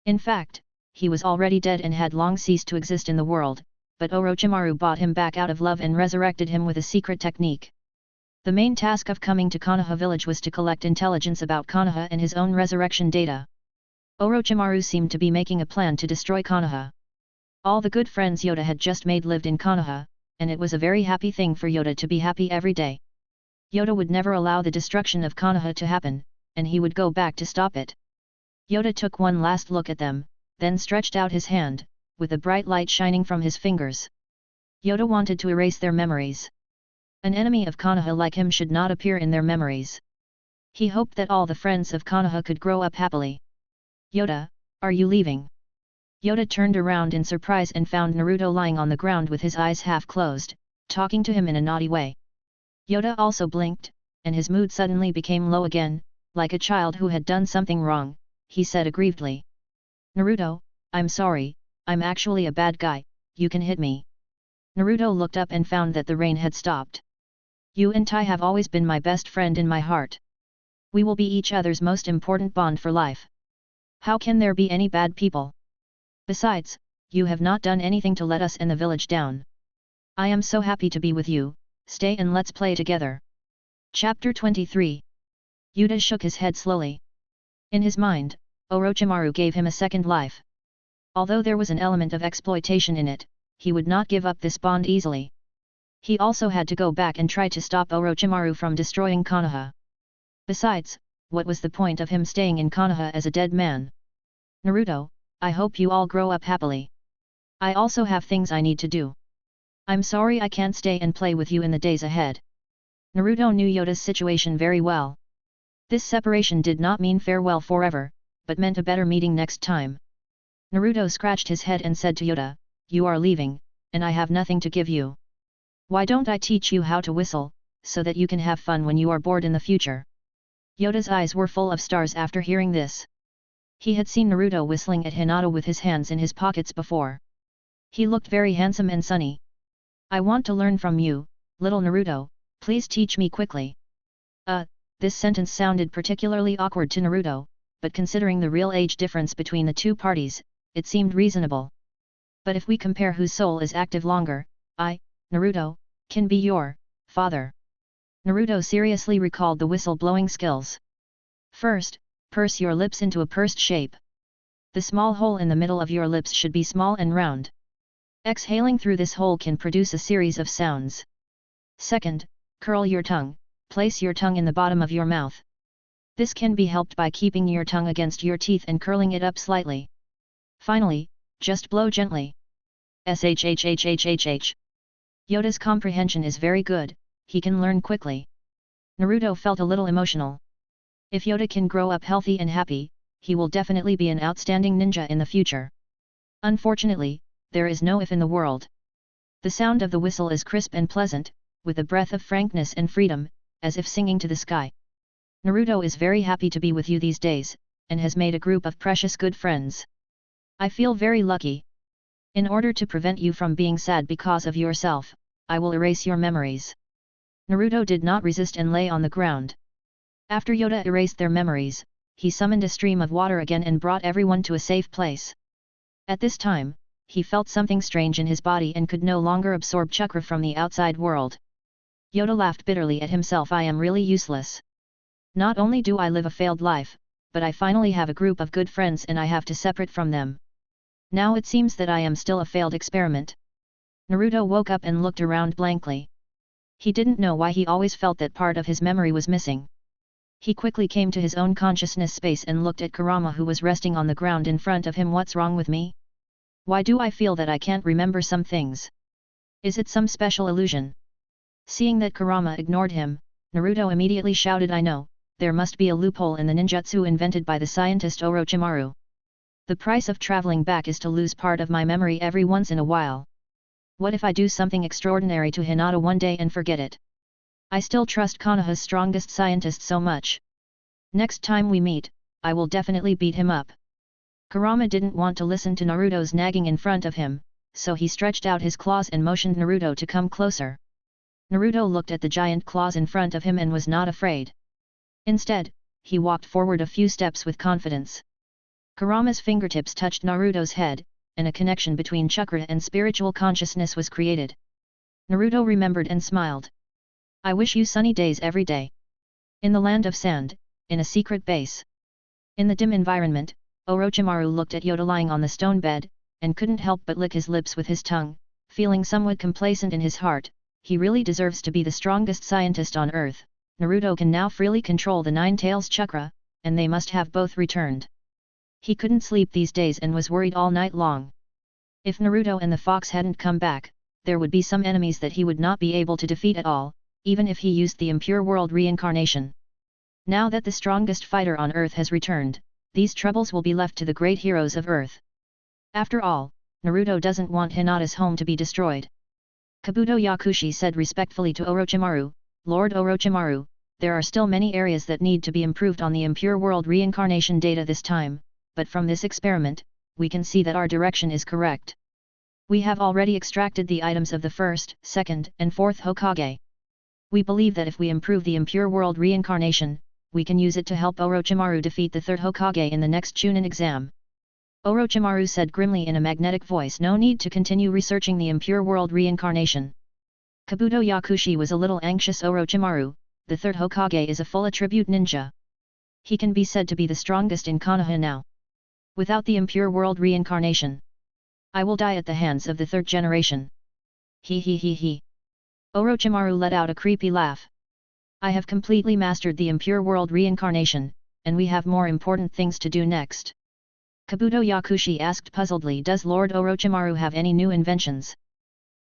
In fact, he was already dead and had long ceased to exist in the world, but Orochimaru brought him back out of love and resurrected him with a secret technique. The main task of coming to Konoha village was to collect intelligence about Konoha and his own resurrection data. Orochimaru seemed to be making a plan to destroy Konoha. All the good friends Yoda had just made lived in Konoha, and it was a very happy thing for Yoda to be happy every day. Yoda would never allow the destruction of Konoha to happen, and he would go back to stop it. Yoda took one last look at them, then stretched out his hand, with a bright light shining from his fingers. Yoda wanted to erase their memories. An enemy of Konoha like him should not appear in their memories. He hoped that all the friends of Konoha could grow up happily. "Yoda, are you leaving?" Yoda turned around in surprise and found Naruto lying on the ground with his eyes half closed, talking to him in a naughty way. Yoda also blinked, and his mood suddenly became low again, like a child who had done something wrong. He said aggrievedly, "Naruto, I'm sorry, I'm actually a bad guy, you can hit me." Naruto looked up and found that the rain had stopped. "You and Tai have always been my best friend in my heart. We will be each other's most important bond for life. How can there be any bad people? Besides, you have not done anything to let us and the village down. I am so happy to be with you, stay and let's play together." Chapter 23. Yuta shook his head slowly. In his mind, Orochimaru gave him a second life. Although there was an element of exploitation in it, he would not give up this bond easily. He also had to go back and try to stop Orochimaru from destroying Konoha. Besides, what was the point of him staying in Konoha as a dead man? "Naruto, I hope you all grow up happily. I also have things I need to do. I'm sorry I can't stay and play with you in the days ahead." Naruto knew Yoda's situation very well. This separation did not mean farewell forever, but meant a better meeting next time. Naruto scratched his head and said to Yoda, "You are leaving, and I have nothing to give you. Why don't I teach you how to whistle, so that you can have fun when you are bored in the future?" Yoda's eyes were full of stars after hearing this. He had seen Naruto whistling at Hinata with his hands in his pockets before. He looked very handsome and sunny. "I want to learn from you, little Naruto, please teach me quickly." This sentence sounded particularly awkward to Naruto, but considering the real age difference between the two parties, it seemed reasonable. But if we compare whose soul is active longer, I, Naruto, can be your father. Naruto seriously recalled the whistle-blowing skills. First, purse your lips into a pursed shape. The small hole in the middle of your lips should be small and round. Exhaling through this hole can produce a series of sounds. Second, curl your tongue, place your tongue in the bottom of your mouth. This can be helped by keeping your tongue against your teeth and curling it up slightly. Finally, just blow gently. Shhhhhhh. Yoda's comprehension is very good, he can learn quickly. Naruto felt a little emotional. If Yoda can grow up healthy and happy, he will definitely be an outstanding ninja in the future. Unfortunately, there is no if in the world. The sound of the whistle is crisp and pleasant, with a breath of frankness and freedom, as if singing to the sky. Naruto is very happy to be with you these days, and has made a group of precious good friends. I feel very lucky. In order to prevent you from being sad because of yourself, I will erase your memories. Naruto did not resist and lay on the ground. After Yoda erased their memories, he summoned a stream of water again and brought everyone to a safe place. At this time, he felt something strange in his body and could no longer absorb chakra from the outside world. Yoda laughed bitterly at himself. I am really useless. Not only do I live a failed life, but I finally have a group of good friends and I have to separate from them. Now it seems that I am still a failed experiment. Naruto woke up and looked around blankly. He didn't know why he always felt that part of his memory was missing. He quickly came to his own consciousness space and looked at Kurama, who was resting on the ground in front of him. What's wrong with me? Why do I feel that I can't remember some things? Is it some special illusion? Seeing that Kurama ignored him, Naruto immediately shouted, I know, there must be a loophole in the ninjutsu invented by the scientist Orochimaru. The price of traveling back is to lose part of my memory every once in a while. What if I do something extraordinary to Hinata one day and forget it? I still trust Konoha's strongest scientist so much. Next time we meet, I will definitely beat him up. Kurama didn't want to listen to Naruto's nagging in front of him, so he stretched out his claws and motioned Naruto to come closer. Naruto looked at the giant claws in front of him and was not afraid. Instead, he walked forward a few steps with confidence. Kurama's fingertips touched Naruto's head, and a connection between chakra and spiritual consciousness was created. Naruto remembered and smiled. I wish you sunny days every day. In the land of sand, in a secret base. In the dim environment, Orochimaru looked at Yoda lying on the stone bed, and couldn't help but lick his lips with his tongue, feeling somewhat complacent in his heart. He really deserves to be the strongest scientist on earth. Naruto can now freely control the Nine Tails chakra, and they must have both returned. He couldn't sleep these days and was worried all night long. If Naruto and the fox hadn't come back, there would be some enemies that he would not be able to defeat at all, even if he used the impure world reincarnation. Now that the strongest fighter on earth has returned, these troubles will be left to the great heroes of earth. After all, Naruto doesn't want Hinata's home to be destroyed. Kabuto Yakushi said respectfully to Orochimaru, Lord Orochimaru, there are still many areas that need to be improved on the impure world reincarnation data this time, but from this experiment, we can see that our direction is correct. We have already extracted the items of the first, second, and fourth Hokage. We believe that if we improve the impure world reincarnation, we can use it to help Orochimaru defeat the third Hokage in the next Chunin exam. Orochimaru said grimly in a magnetic voice. No need to continue researching the impure world reincarnation. Kabuto Yakushi was a little anxious. Orochimaru, the third Hokage, is a full attribute ninja. He can be said to be the strongest in Konoha now. Without the impure world reincarnation, I will die at the hands of the third generation. He he he he. Orochimaru let out a creepy laugh. I have completely mastered the impure world reincarnation, and we have more important things to do next. Kabuto Yakushi asked puzzledly, does Lord Orochimaru have any new inventions?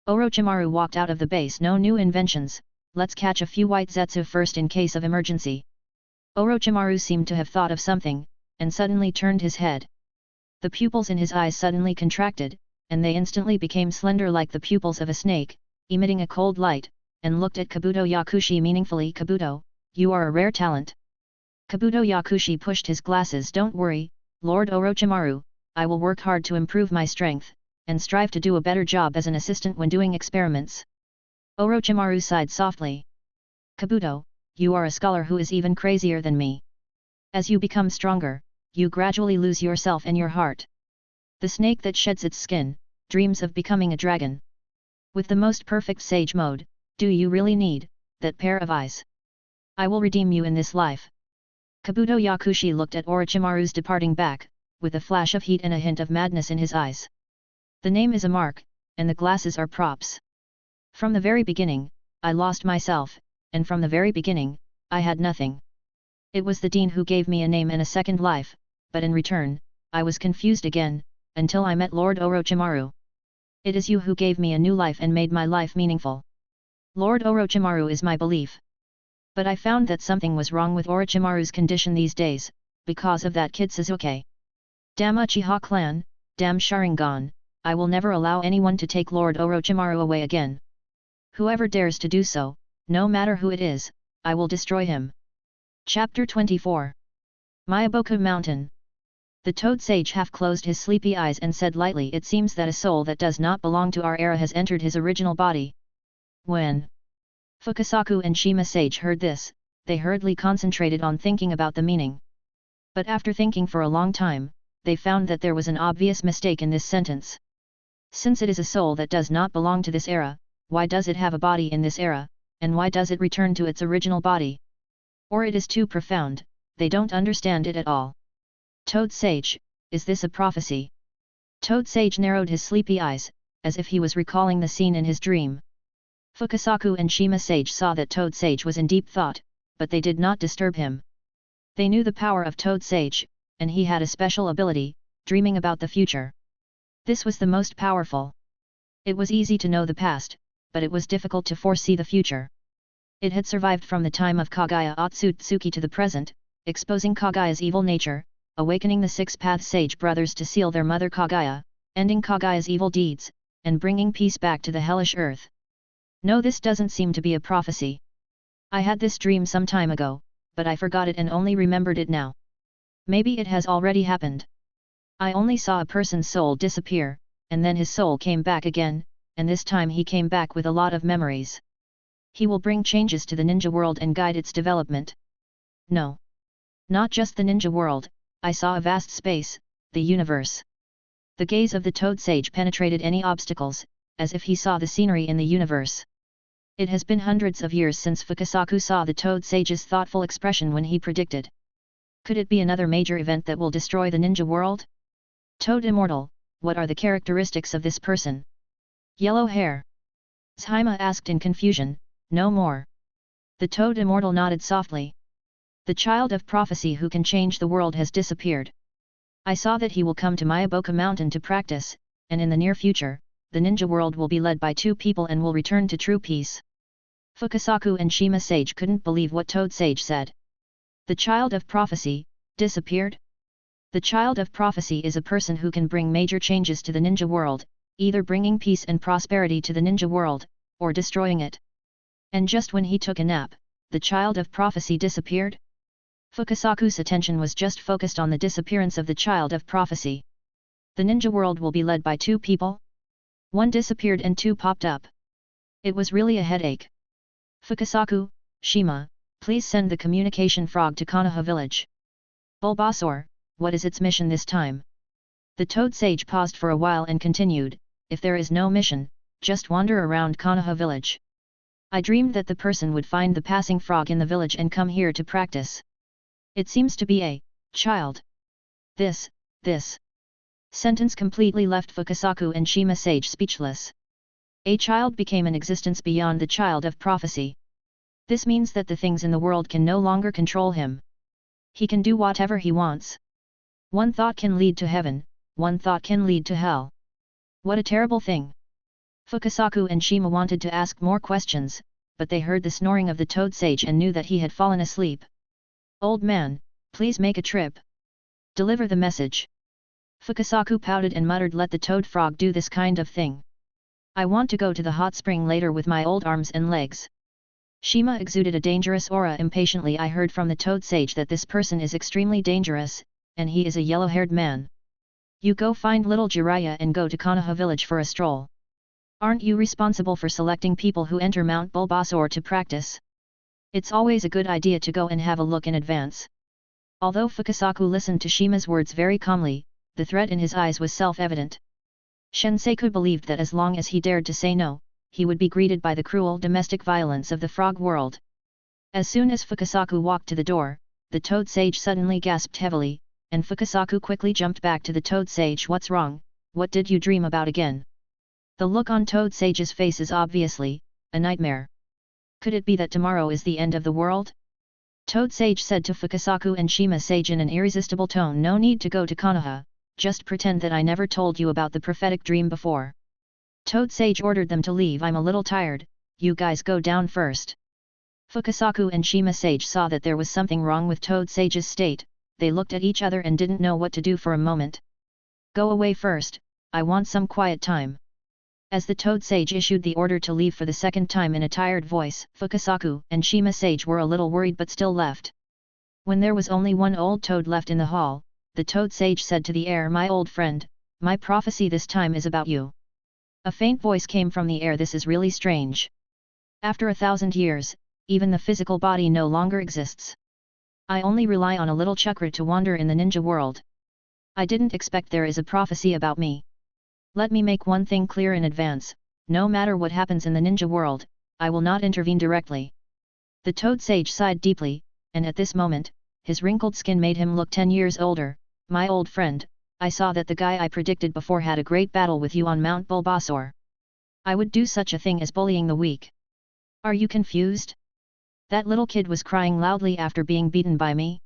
Orochimaru walked out of the base. No new inventions, let's catch a few white zetsu first in case of emergency. Orochimaru seemed to have thought of something, and suddenly turned his head. The pupils in his eyes suddenly contracted, and they instantly became slender like the pupils of a snake, emitting a cold light, and looked at Kabuto Yakushi meaningfully. Kabuto, you are a rare talent. Kabuto Yakushi pushed his glasses. Don't worry, Lord Orochimaru, I will work hard to improve my strength, and strive to do a better job as an assistant when doing experiments. Orochimaru sighed softly. Kabuto, you are a scholar who is even crazier than me. As you become stronger, you gradually lose yourself and your heart. The snake that sheds its skin, dreams of becoming a dragon. With the most perfect sage mode, do you really need that pair of eyes? I will redeem you in this life. Kabuto Yakushi looked at Orochimaru's departing back, with a flash of heat and a hint of madness in his eyes. The name is a mark, and the glasses are props. From the very beginning, I lost myself, and from the very beginning, I had nothing. It was the Dean who gave me a name and a second life, but in return, I was confused again, until I met Lord Orochimaru. It is you who gave me a new life and made my life meaningful. Lord Orochimaru is my belief. But I found that something was wrong with Orochimaru's condition these days, because of that kid Sasuke. Damn Uchiha clan, damn Sharingan, I will never allow anyone to take Lord Orochimaru away again. Whoever dares to do so, no matter who it is, I will destroy him. Chapter 24. Myaboku Mountain. The Toad Sage half closed his sleepy eyes and said lightly, it seems that a soul that does not belong to our era has entered his original body. When Fukasaku and Shima Sage heard this, they hurriedly concentrated on thinking about the meaning. But after thinking for a long time, they found that there was an obvious mistake in this sentence. Since it is a soul that does not belong to this era, why does it have a body in this era, and why does it return to its original body? Or it is too profound, they don't understand it at all. Toad Sage, is this a prophecy? Toad Sage narrowed his sleepy eyes, as if he was recalling the scene in his dream. Fukasaku and Shima Sage saw that Toad Sage was in deep thought, but they did not disturb him. They knew the power of Toad Sage, and he had a special ability, dreaming about the future. This was the most powerful. It was easy to know the past, but it was difficult to foresee the future. It had survived from the time of Kaguya Otsutsuki to the present, exposing Kaguya's evil nature, awakening the Six-Path Sage brothers to seal their mother Kaguya, ending Kaguya's evil deeds, and bringing peace back to the hellish earth. No, this doesn't seem to be a prophecy. I had this dream some time ago, but I forgot it and only remembered it now. Maybe it has already happened. I only saw a person's soul disappear, and then his soul came back again, and this time he came back with a lot of memories. He will bring changes to the ninja world and guide its development. No. Not just the ninja world, I saw a vast space, the universe. The gaze of the Toad Sage penetrated any obstacles, as if he saw the scenery in the universe. It has been hundreds of years since Fukasaku saw the Toad Sage's thoughtful expression when he predicted. Could it be another major event that will destroy the ninja world? Toad Immortal, what are the characteristics of this person? Yellow hair. Shima asked in confusion, no more. The Toad Immortal nodded softly. The child of prophecy who can change the world has disappeared. I saw that he will come to Myaboku Mountain to practice, and in the near future, the ninja world will be led by two people and will return to true peace. Fukasaku and Shima Sage couldn't believe what Toad Sage said. The child of prophecy, disappeared? The child of prophecy is a person who can bring major changes to the ninja world, either bringing peace and prosperity to the ninja world, or destroying it. And just when he took a nap, the child of prophecy disappeared? Fukasaku's attention was just focused on the disappearance of the child of prophecy. The ninja world will be led by two people? One disappeared and two popped up. It was really a headache. Fukasaku, Shima, please send the communication frog to Konoha village. Bulbasaur, what is its mission this time? The Toad Sage paused for a while and continued, if there is no mission, just wander around Konoha village. I dreamed that the person would find the passing frog in the village and come here to practice. It seems to be a child. This sentence completely left Fukasaku and Shima Sage speechless. A child became an existence beyond the child of prophecy. This means that the things in the world can no longer control him. He can do whatever he wants. One thought can lead to heaven, one thought can lead to hell. What a terrible thing! Fukasaku and Shima wanted to ask more questions, but they heard the snoring of the Toad Sage and knew that he had fallen asleep. Old man, please make a trip. Deliver the message. Fukasaku pouted and muttered, let the toad frog do this kind of thing. I want to go to the hot spring later with my old arms and legs. Shima exuded a dangerous aura impatiently. I heard from the Toad Sage that this person is extremely dangerous, and he is a yellow-haired man. You go find little Jiraiya and go to Konoha village for a stroll. Aren't you responsible for selecting people who enter Mount Bulbasaur to practice? It's always a good idea to go and have a look in advance. Although Fukasaku listened to Shima's words very calmly, the threat in his eyes was self-evident. Shinseku believed that as long as he dared to say no, he would be greeted by the cruel domestic violence of the frog world. As soon as Fukasaku walked to the door, the Toad Sage suddenly gasped heavily, and Fukasaku quickly jumped back to the Toad Sage. What's wrong? What did you dream about again? The look on Toad Sage's face is obviously a nightmare. Could it be that tomorrow is the end of the world? Toad Sage said to Fukasaku and Shima Sage in an irresistible tone. No need to go to Konoha, just pretend that I never told you about the prophetic dream before. Toad Sage ordered them to leave. I'm a little tired, you guys go down first. Fukasaku and Shima Sage saw that there was something wrong with Toad Sage's state. They looked at each other and didn't know what to do for a moment. Go away first, I want some quiet time. As the Toad Sage issued the order to leave for the second time in a tired voice, Fukasaku and Shima Sage were a little worried but still left. When there was only one old toad left in the hall, the Toad Sage said to the air, my old friend, my prophecy this time is about you. A faint voice came from the air. This is really strange. After 1,000 years, even the physical body no longer exists. I only rely on a little chakra to wander in the ninja world. I didn't expect there is a prophecy about me. Let me make one thing clear in advance, no matter what happens in the ninja world, I will not intervene directly. The Toad Sage sighed deeply, and at this moment, his wrinkled skin made him look 10 years older. My old friend, I saw that the guy I predicted before had a great battle with you on Mount Bulbasaur. I would do such a thing as bullying the weak. Are you confused? That little kid was crying loudly after being beaten by me?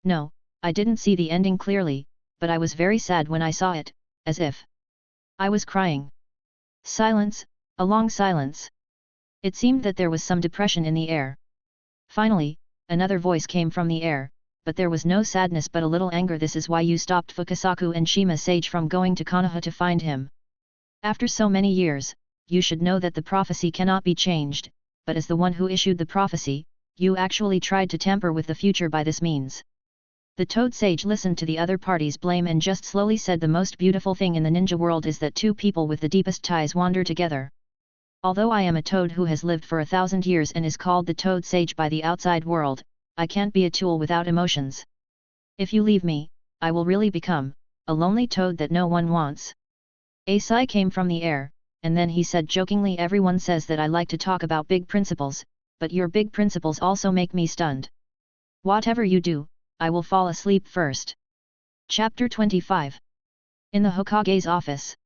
No, I didn't see the ending clearly, but I was very sad when I saw it, as if I was crying. Silence, a long silence. It seemed that there was some depression in the air. Finally, another voice came from the air, but there was no sadness but a little anger. This is why you stopped Fukasaku and Shima Sage from going to Konoha to find him. After so many years, you should know that the prophecy cannot be changed, but as the one who issued the prophecy, you actually tried to tamper with the future by this means. The Toad Sage listened to the other party's blame and just slowly said, the most beautiful thing in the ninja world is that two people with the deepest ties wander together. Although I am a toad who has lived for 1,000 years and is called the Toad Sage by the outside world, I can't be a tool without emotions. If you leave me, I will really become a lonely toad that no one wants. A sigh came from the air, and then he said jokingly, everyone says that I like to talk about big principles, but your big principles also make me stunned. Whatever you do, I will fall asleep first. Chapter 25. In the Hokage's office.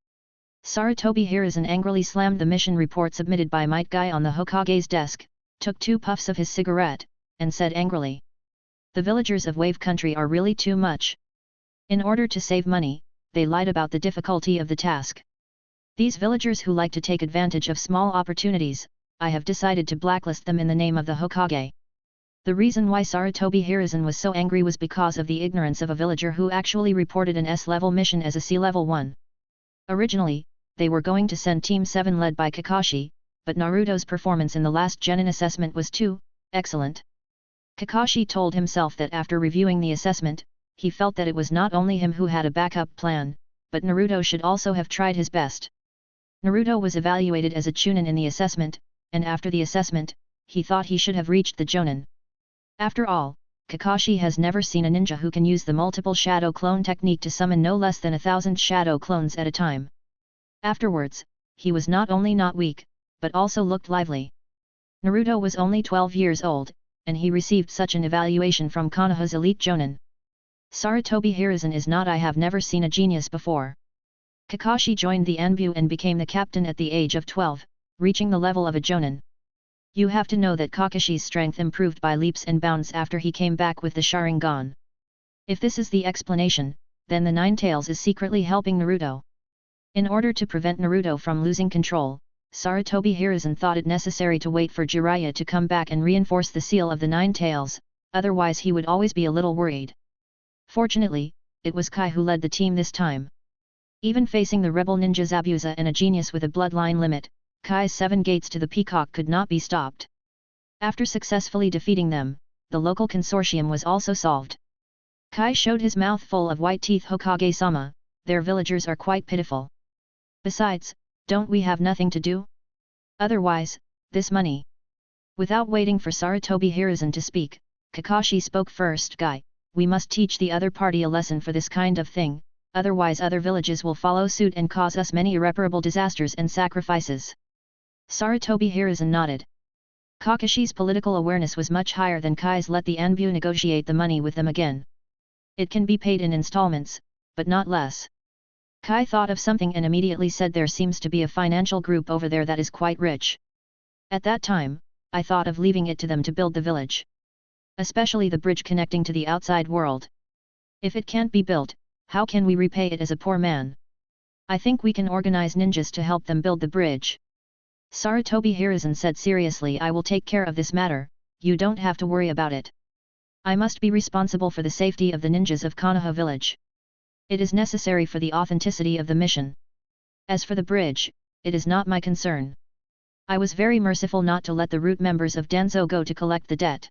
Sarutobi Hiruzen angrily slammed the mission report submitted by Might Guy on the Hokage's desk, took 2 puffs of his cigarette, and said angrily, the villagers of Wave Country are really too much. In order to save money, they lied about the difficulty of the task. These villagers who like to take advantage of small opportunities, I have decided to blacklist them in the name of the Hokage. The reason why Sarutobi Hiruzen was so angry was because of the ignorance of a villager who actually reported an S-level mission as a C-level one. Originally, they were going to send Team 7 led by Kakashi, but Naruto's performance in the last Genin assessment was too excellent. Kakashi told himself that after reviewing the assessment, he felt that it was not only him who had a backup plan, but Naruto should also have tried his best. Naruto was evaluated as a Chunin in the assessment, and after the assessment, he thought he should have reached the Jonin. After all, Kakashi has never seen a ninja who can use the multiple shadow clone technique to summon no less than 1,000 shadow clones at a time. Afterwards, he was not only not weak, but also looked lively. Naruto was only 12 years old, and he received such an evaluation from Konoha's elite Jonin. Sarutobi Hiruzen is not. I have never seen a genius before. Kakashi joined the Anbu and became the captain at the age of 12, reaching the level of a Jonin. You have to know that Kakashi's strength improved by leaps and bounds after he came back with the Sharingan. If this is the explanation, then the Nine Tails is secretly helping Naruto. In order to prevent Naruto from losing control, Sarutobi Hiruzen thought it necessary to wait for Jiraiya to come back and reinforce the seal of the Nine Tails, otherwise he would always be a little worried. Fortunately, it was Kai who led the team this time. Even facing the rebel ninja Zabuza and a genius with a bloodline limit, Kai's 7 gates to the Peacock could not be stopped. After successfully defeating them, the local consortium was also solved. Kai showed his mouth full of white teeth. Hokage-sama, their villagers are quite pitiful. Besides, don't we have nothing to do? Otherwise, this money. Without waiting for Sarutobi Hiruzen to speak, Kakashi spoke first. Guy, we must teach the other party a lesson for this kind of thing, otherwise other villages will follow suit and cause us many irreparable disasters and sacrifices. Sarutobi Hiruzen nodded. Kakashi's political awareness was much higher than Kai's. Let the Anbu negotiate the money with them again. It can be paid in installments, but not less. Kai thought of something and immediately said there seems to be a financial group over there that is quite rich. At that time, I thought of leaving it to them to build the village. Especially the bridge connecting to the outside world. If it can't be built, how can we repay it as a poor man? I think we can organize ninjas to help them build the bridge. Sarutobi Hiruzen said seriously, I will take care of this matter, you don't have to worry about it. I must be responsible for the safety of the ninjas of Konoha village. It is necessary for the authenticity of the mission. As for the bridge, it is not my concern. I was very merciful not to let the root members of Danzo go to collect the debt.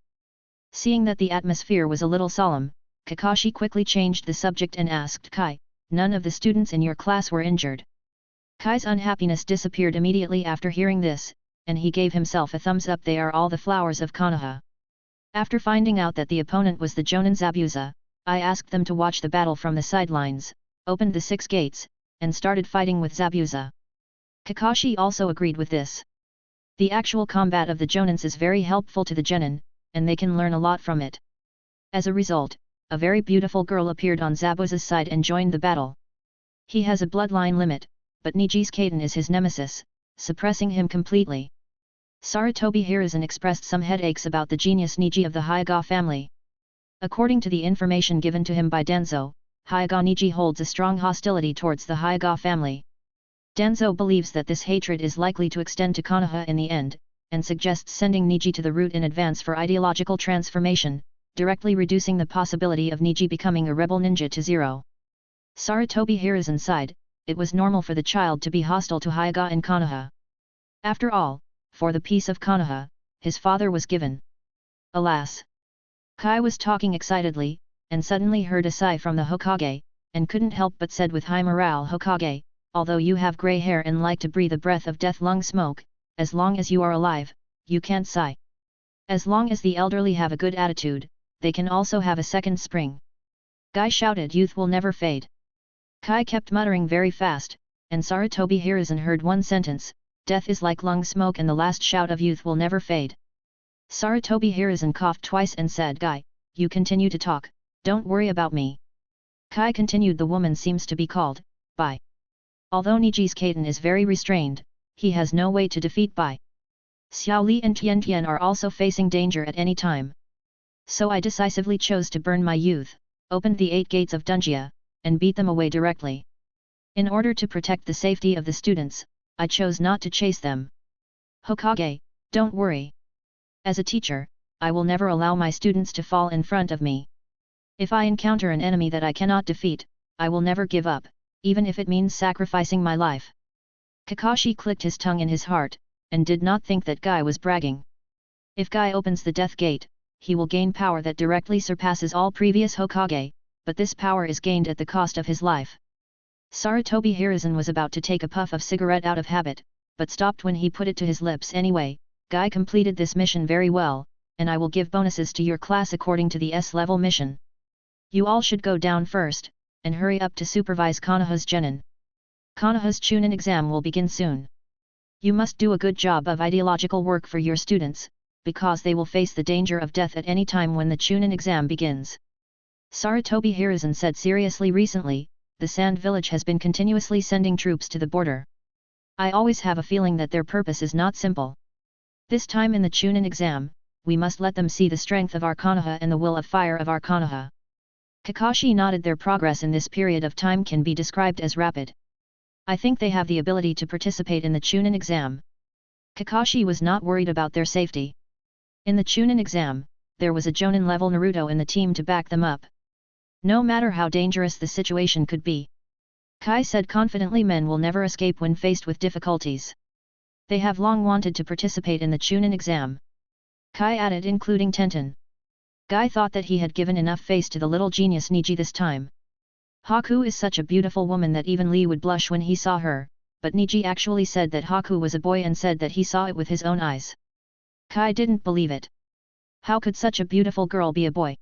Seeing that the atmosphere was a little solemn, Kakashi quickly changed the subject and asked Kai, none of the students in your class were injured. Kai's unhappiness disappeared immediately after hearing this, and he gave himself a thumbs up. They are all the flowers of Konoha. After finding out that the opponent was the Jonin Zabuza, I asked them to watch the battle from the sidelines, opened the 6 gates, and started fighting with Zabuza. Kakashi also agreed with this. The actual combat of the Jonins is very helpful to the genin, and they can learn a lot from it. As a result, a very beautiful girl appeared on Zabuza's side and joined the battle. He has a bloodline limit, but Niji's Kaden is his nemesis, suppressing him completely. Sarutobi Hiruzen expressed some headaches about the genius Niji of the Hyuga family. According to the information given to him by Danzo, Hyuga Niji holds a strong hostility towards the Hyuga family. Danzo believes that this hatred is likely to extend to Konoha in the end, and suggests sending Niji to the root in advance for ideological transformation, directly reducing the possibility of Niji becoming a rebel ninja to zero. Sarutobi Hiruzen sighed. It was normal for the child to be hostile to Hyuga and Konoha. After all, for the peace of Konoha, his father was given. Alas! Kai was talking excitedly, and suddenly heard a sigh from the Hokage, and couldn't help but said with high morale, Hokage, although you have grey hair and like to breathe a breath of death lung smoke, as long as you are alive, you can't sigh. As long as the elderly have a good attitude, they can also have a second spring. Guy shouted, youth will never fade. Kai kept muttering very fast, and Sarutobi Hiruzen heard one sentence, death is like lung smoke, and the last shout of youth will never fade. Sarutobi Hiruzen coughed twice and said, Guy, you continue to talk, don't worry about me. Kai continued, the woman seems to be called, Bai. Although Niji's Kaden is very restrained, he has no way to defeat Bai. Xiao Li and Tian Tian are also facing danger at any time. So I decisively chose to burn my youth, opened the 8 gates of Dunjia, and beat them away directly. In order to protect the safety of the students, I chose not to chase them. Hokage, don't worry. As a teacher, I will never allow my students to fall in front of me. If I encounter an enemy that I cannot defeat, I will never give up, even if it means sacrificing my life. Kakashi clicked his tongue in his heart, and did not think that Guy was bragging. If Guy opens the death gate, he will gain power that directly surpasses all previous Hokage, but this power is gained at the cost of his life. Sarutobi Hiruzen was about to take a puff of cigarette out of habit, but stopped when he put it to his lips anyway. Guy completed this mission very well, and I will give bonuses to your class according to the S-level mission. You all should go down first, and hurry up to supervise Konoha's genin. Konoha's Chunin exam will begin soon. You must do a good job of ideological work for your students, because they will face the danger of death at any time when the Chunin exam begins. Sarutobi Hiruzen said seriously, recently, the Sand Village has been continuously sending troops to the border. I always have a feeling that their purpose is not simple. This time in the Chunin exam, we must let them see the strength of our Konoha and the will of fire of our Konoha. Kakashi nodded. Their progress in this period of time can be described as rapid. I think they have the ability to participate in the Chunin exam. Kakashi was not worried about their safety. In the Chunin exam, there was a Jonin-level Naruto in the team to back them up. No matter how dangerous the situation could be, Kai said confidently, men will never escape when faced with difficulties. They have long wanted to participate in the Chunin exam. Kai added, including Tenten. Guy thought that he had given enough face to the little genius Niji this time. Haku is such a beautiful woman that even Lee would blush when he saw her, but Niji actually said that Haku was a boy and said that he saw it with his own eyes. Kai didn't believe it. How could such a beautiful girl be a boy?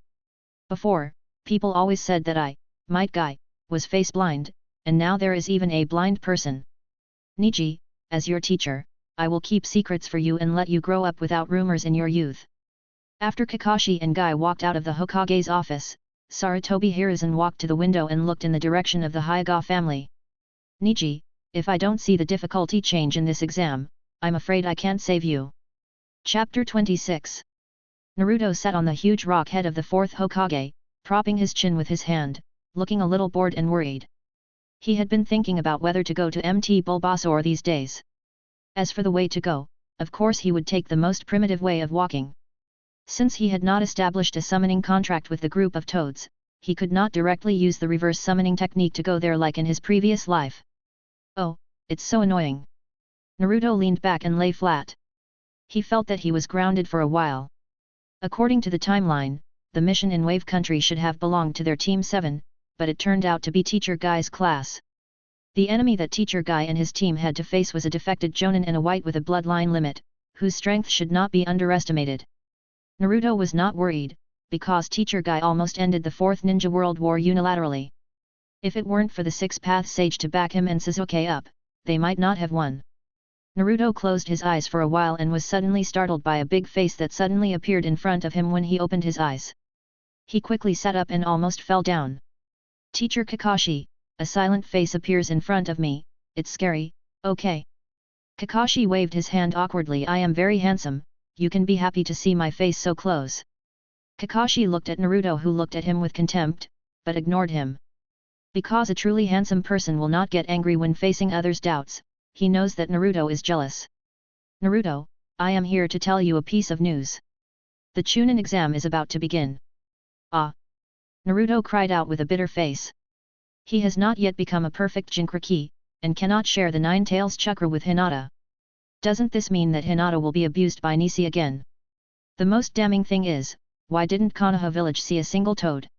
Before, people always said that I, might guy, was face blind, and now there is even a blind person. Niji, as your teacher, I will keep secrets for you and let you grow up without rumors in your youth. After Kakashi and Guy walked out of the Hokage's office, Sarutobi Hiruzen walked to the window and looked in the direction of the Hyuga family. Niji, if I don't see the difficulty change in this exam, I'm afraid I can't save you. Chapter 26. Naruto sat on the huge rock head of the fourth Hokage, propping his chin with his hand, looking a little bored and worried. He had been thinking about whether to go to Mt. Bulbasaur these days. As for the way to go, of course he would take the most primitive way of walking. Since he had not established a summoning contract with the group of toads, he could not directly use the reverse summoning technique to go there like in his previous life. Oh, it's so annoying. Naruto leaned back and lay flat. He felt that he was grounded for a while. According to the timeline, the mission in Wave Country should have belonged to their Team 7, but it turned out to be Teacher Guy's class. The enemy that Teacher Guy and his team had to face was a defected Jonin and a white with a bloodline limit, whose strength should not be underestimated. Naruto was not worried, because Teacher Guy almost ended the Fourth Ninja World War unilaterally. If it weren't for the Six-Path Sage to back him and Sasuke up, they might not have won. Naruto closed his eyes for a while and was suddenly startled by a big face that suddenly appeared in front of him when he opened his eyes. He quickly sat up and almost fell down. Teacher Kakashi, a silent face appears in front of me, it's scary, okay. Kakashi waved his hand awkwardly. I am very handsome, you can be happy to see my face so close. Kakashi looked at Naruto, who looked at him with contempt, but ignored him. Because a truly handsome person will not get angry when facing others' doubts, he knows that Naruto is jealous. Naruto, I am here to tell you a piece of news. The Chunin exam is about to begin. Ah! Naruto cried out with a bitter face. He has not yet become a perfect Jinchuriki, and cannot share the Nine Tails chakra with Hinata. Doesn't this mean that Hinata will be abused by Nisi again? The most damning thing is, why didn't Konoha village see a single toad?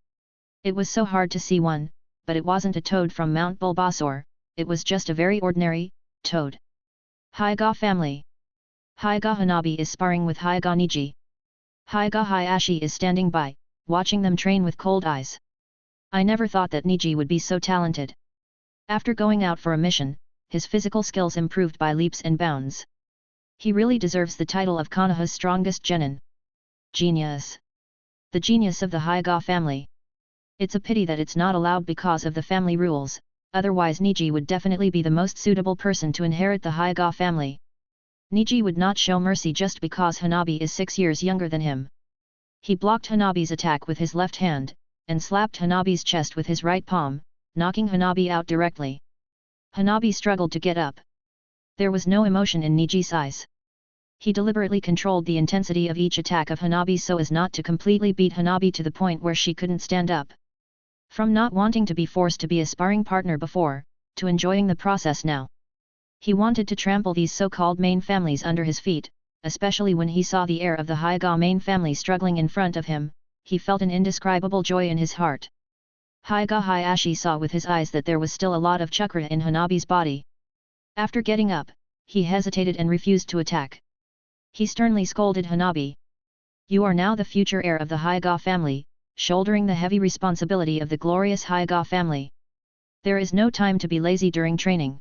It was so hard to see one, but it wasn't a toad from Mount Bulbasaur, it was just a very ordinary toad. Hyuga family. Hyuga Hanabi is sparring with Hyuga Niji. Hyuga Hayashi is standing by, watching them train with cold eyes. I never thought that Niji would be so talented. After going out for a mission, his physical skills improved by leaps and bounds. He really deserves the title of Konoha's strongest genin. Genius. The genius of the Hyuga family. It's a pity that it's not allowed because of the family rules, otherwise Niji would definitely be the most suitable person to inherit the Hyuga family. Niji would not show mercy just because Hanabi is 6 years younger than him. He blocked Hanabi's attack with his left hand, and slapped Hanabi's chest with his right palm, knocking Hanabi out directly. Hanabi struggled to get up. There was no emotion in Niji's eyes. He deliberately controlled the intensity of each attack of Hanabi so as not to completely beat Hanabi to the point where she couldn't stand up. From not wanting to be forced to be a sparring partner before, to enjoying the process now. He wanted to trample these so-called main families under his feet, especially when he saw the heir of the Hyuga main family struggling in front of him, he felt an indescribable joy in his heart. Hyuga Hayashi saw with his eyes that there was still a lot of chakra in Hanabi's body. After getting up, he hesitated and refused to attack. He sternly scolded Hanabi. You are now the future heir of the Hyuga family, shouldering the heavy responsibility of the glorious Hyuga family. There is no time to be lazy during training.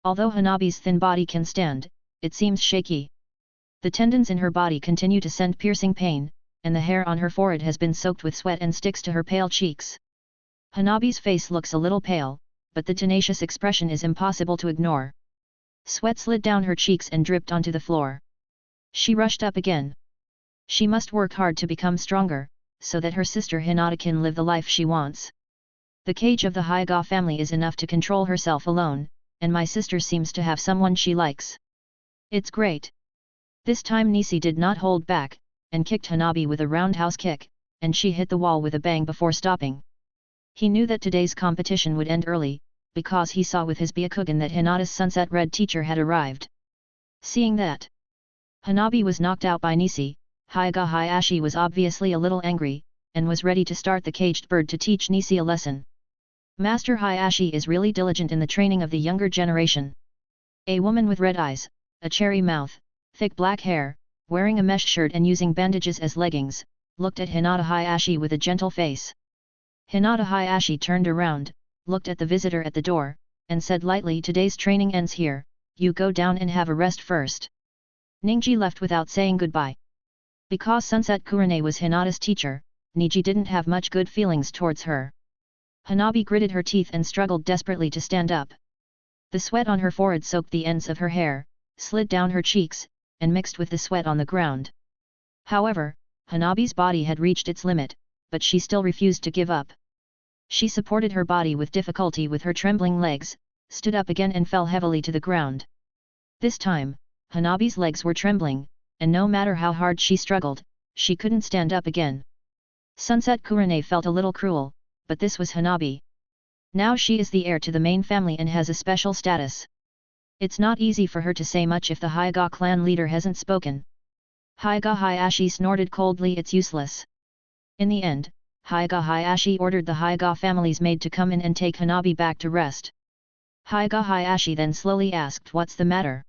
Although Hanabi's thin body can stand, it seems shaky. The tendons in her body continue to send piercing pain, and the hair on her forehead has been soaked with sweat and sticks to her pale cheeks. Hanabi's face looks a little pale, but the tenacious expression is impossible to ignore. Sweat slid down her cheeks and dripped onto the floor. She rushed up again. She must work hard to become stronger, so that her sister Hinata can live the life she wants. The cage of the Hyuga family is enough to control herself alone, and my sister seems to have someone she likes. It's great. This time Nisi did not hold back, and kicked Hanabi with a roundhouse kick, and she hit the wall with a bang before stopping. He knew that today's competition would end early, because he saw with his Byakugan that Hinata's sunset red teacher had arrived. Seeing that Hanabi was knocked out by Nisi, Hyuga Hayashi was obviously a little angry, and was ready to start the caged bird to teach Nisi a lesson. Master Hayashi is really diligent in the training of the younger generation. A woman with red eyes, a cherry mouth, thick black hair, wearing a mesh shirt and using bandages as leggings, looked at Hinata Hayashi with a gentle face. Hinata Hayashi turned around, looked at the visitor at the door, and said lightly, "Today's training ends here, you go down and have a rest first." Ningji left without saying goodbye. Because Sunset Kurane was Hinata's teacher, Niji didn't have much good feelings towards her. Hanabi gritted her teeth and struggled desperately to stand up. The sweat on her forehead soaked the ends of her hair, slid down her cheeks, and mixed with the sweat on the ground. However, Hanabi's body had reached its limit, but she still refused to give up. She supported her body with difficulty with her trembling legs, stood up again and fell heavily to the ground. This time, Hanabi's legs were trembling, and no matter how hard she struggled, she couldn't stand up again. Sunset Kurane felt a little cruel, but this was Hanabi. Now she is the heir to the main family and has a special status. It's not easy for her to say much if the Hyuga clan leader hasn't spoken. Hyuga Hayashi snorted coldly, "It's useless." In the end, Hyuga Hayashi ordered the Hyuga family's maid to come in and take Hanabi back to rest. Hyuga Hayashi then slowly asked, "What's the matter?"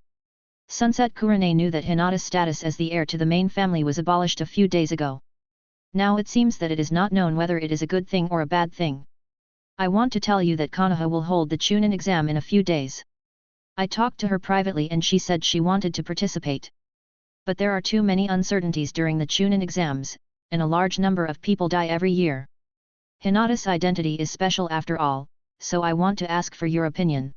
Sunset Kurane knew that Hinata's status as the heir to the main family was abolished a few days ago. Now it seems that it is not known whether it is a good thing or a bad thing. I want to tell you that Konoha will hold the Chunin exam in a few days. I talked to her privately and she said she wanted to participate. But there are too many uncertainties during the Chunin exams, and a large number of people die every year. Hinata's identity is special after all, so I want to ask for your opinion.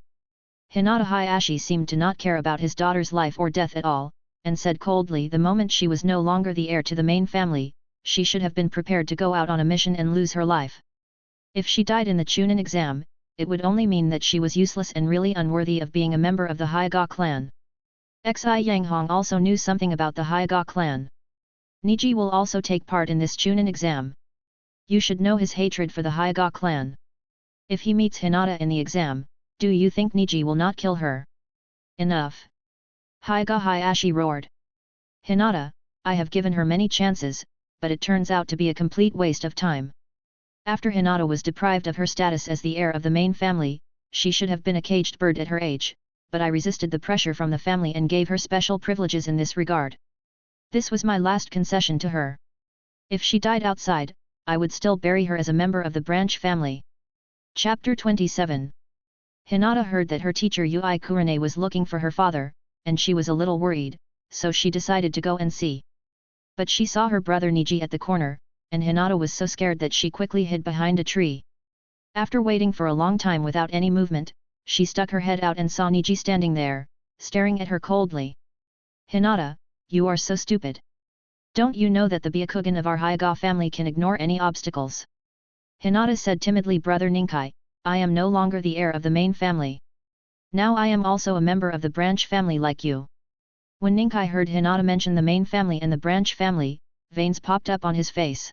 Hinata Hayashi seemed to not care about his daughter's life or death at all, and said coldly, the moment she was no longer the heir to the main family, she should have been prepared to go out on a mission and lose her life. If she died in the Chunin exam, it would only mean that she was useless and really unworthy of being a member of the Hyuga clan. Xi Yanghong also knew something about the Hyuga clan. Niji will also take part in this Chunin exam. You should know his hatred for the Hyuga clan. If he meets Hinata in the exam, do you think Niji will not kill her? Enough! Hyuga Hayashi roared. Hinata, I have given her many chances, but it turns out to be a complete waste of time. After Hinata was deprived of her status as the heir of the main family, she should have been a caged bird at her age, but I resisted the pressure from the family and gave her special privileges in this regard. This was my last concession to her. If she died outside, I would still bury her as a member of the branch family. Chapter 27. Hinata heard that her teacher Yui Kurane was looking for her father, and she was a little worried, so she decided to go and see. But she saw her brother Niji at the corner, and Hinata was so scared that she quickly hid behind a tree. After waiting for a long time without any movement, she stuck her head out and saw Niji standing there, staring at her coldly. Hinata, you are so stupid. Don't you know that the Byakugan of our Hyuga family can ignore any obstacles? Hinata said timidly, Brother Ninkai, I am no longer the heir of the main family. Now I am also a member of the branch family like you. When Ninkai heard Hinata mention the main family and the branch family, veins popped up on his face.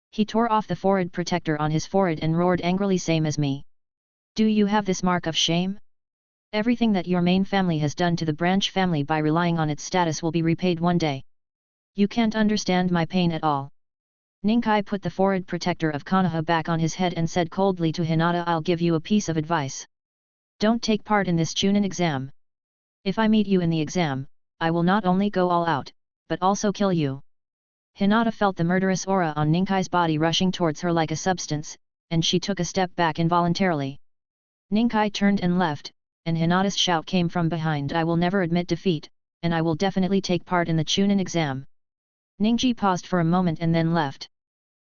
He tore off the forehead protector on his forehead and roared angrily, same as me. Do you have this mark of shame? Everything that your main family has done to the branch family by relying on its status will be repaid one day. You can't understand my pain at all. Ninkai put the forehead protector of Konoha back on his head and said coldly to Hinata, I'll give you a piece of advice. Don't take part in this Chunin exam. If I meet you in the exam, I will not only go all out, but also kill you. Hinata felt the murderous aura on Ninkai's body rushing towards her like a substance, and she took a step back involuntarily. Ninkai turned and left, and Hinata's shout came from behind, I will never admit defeat, and I will definitely take part in the Chunin exam. Ningji paused for a moment and then left.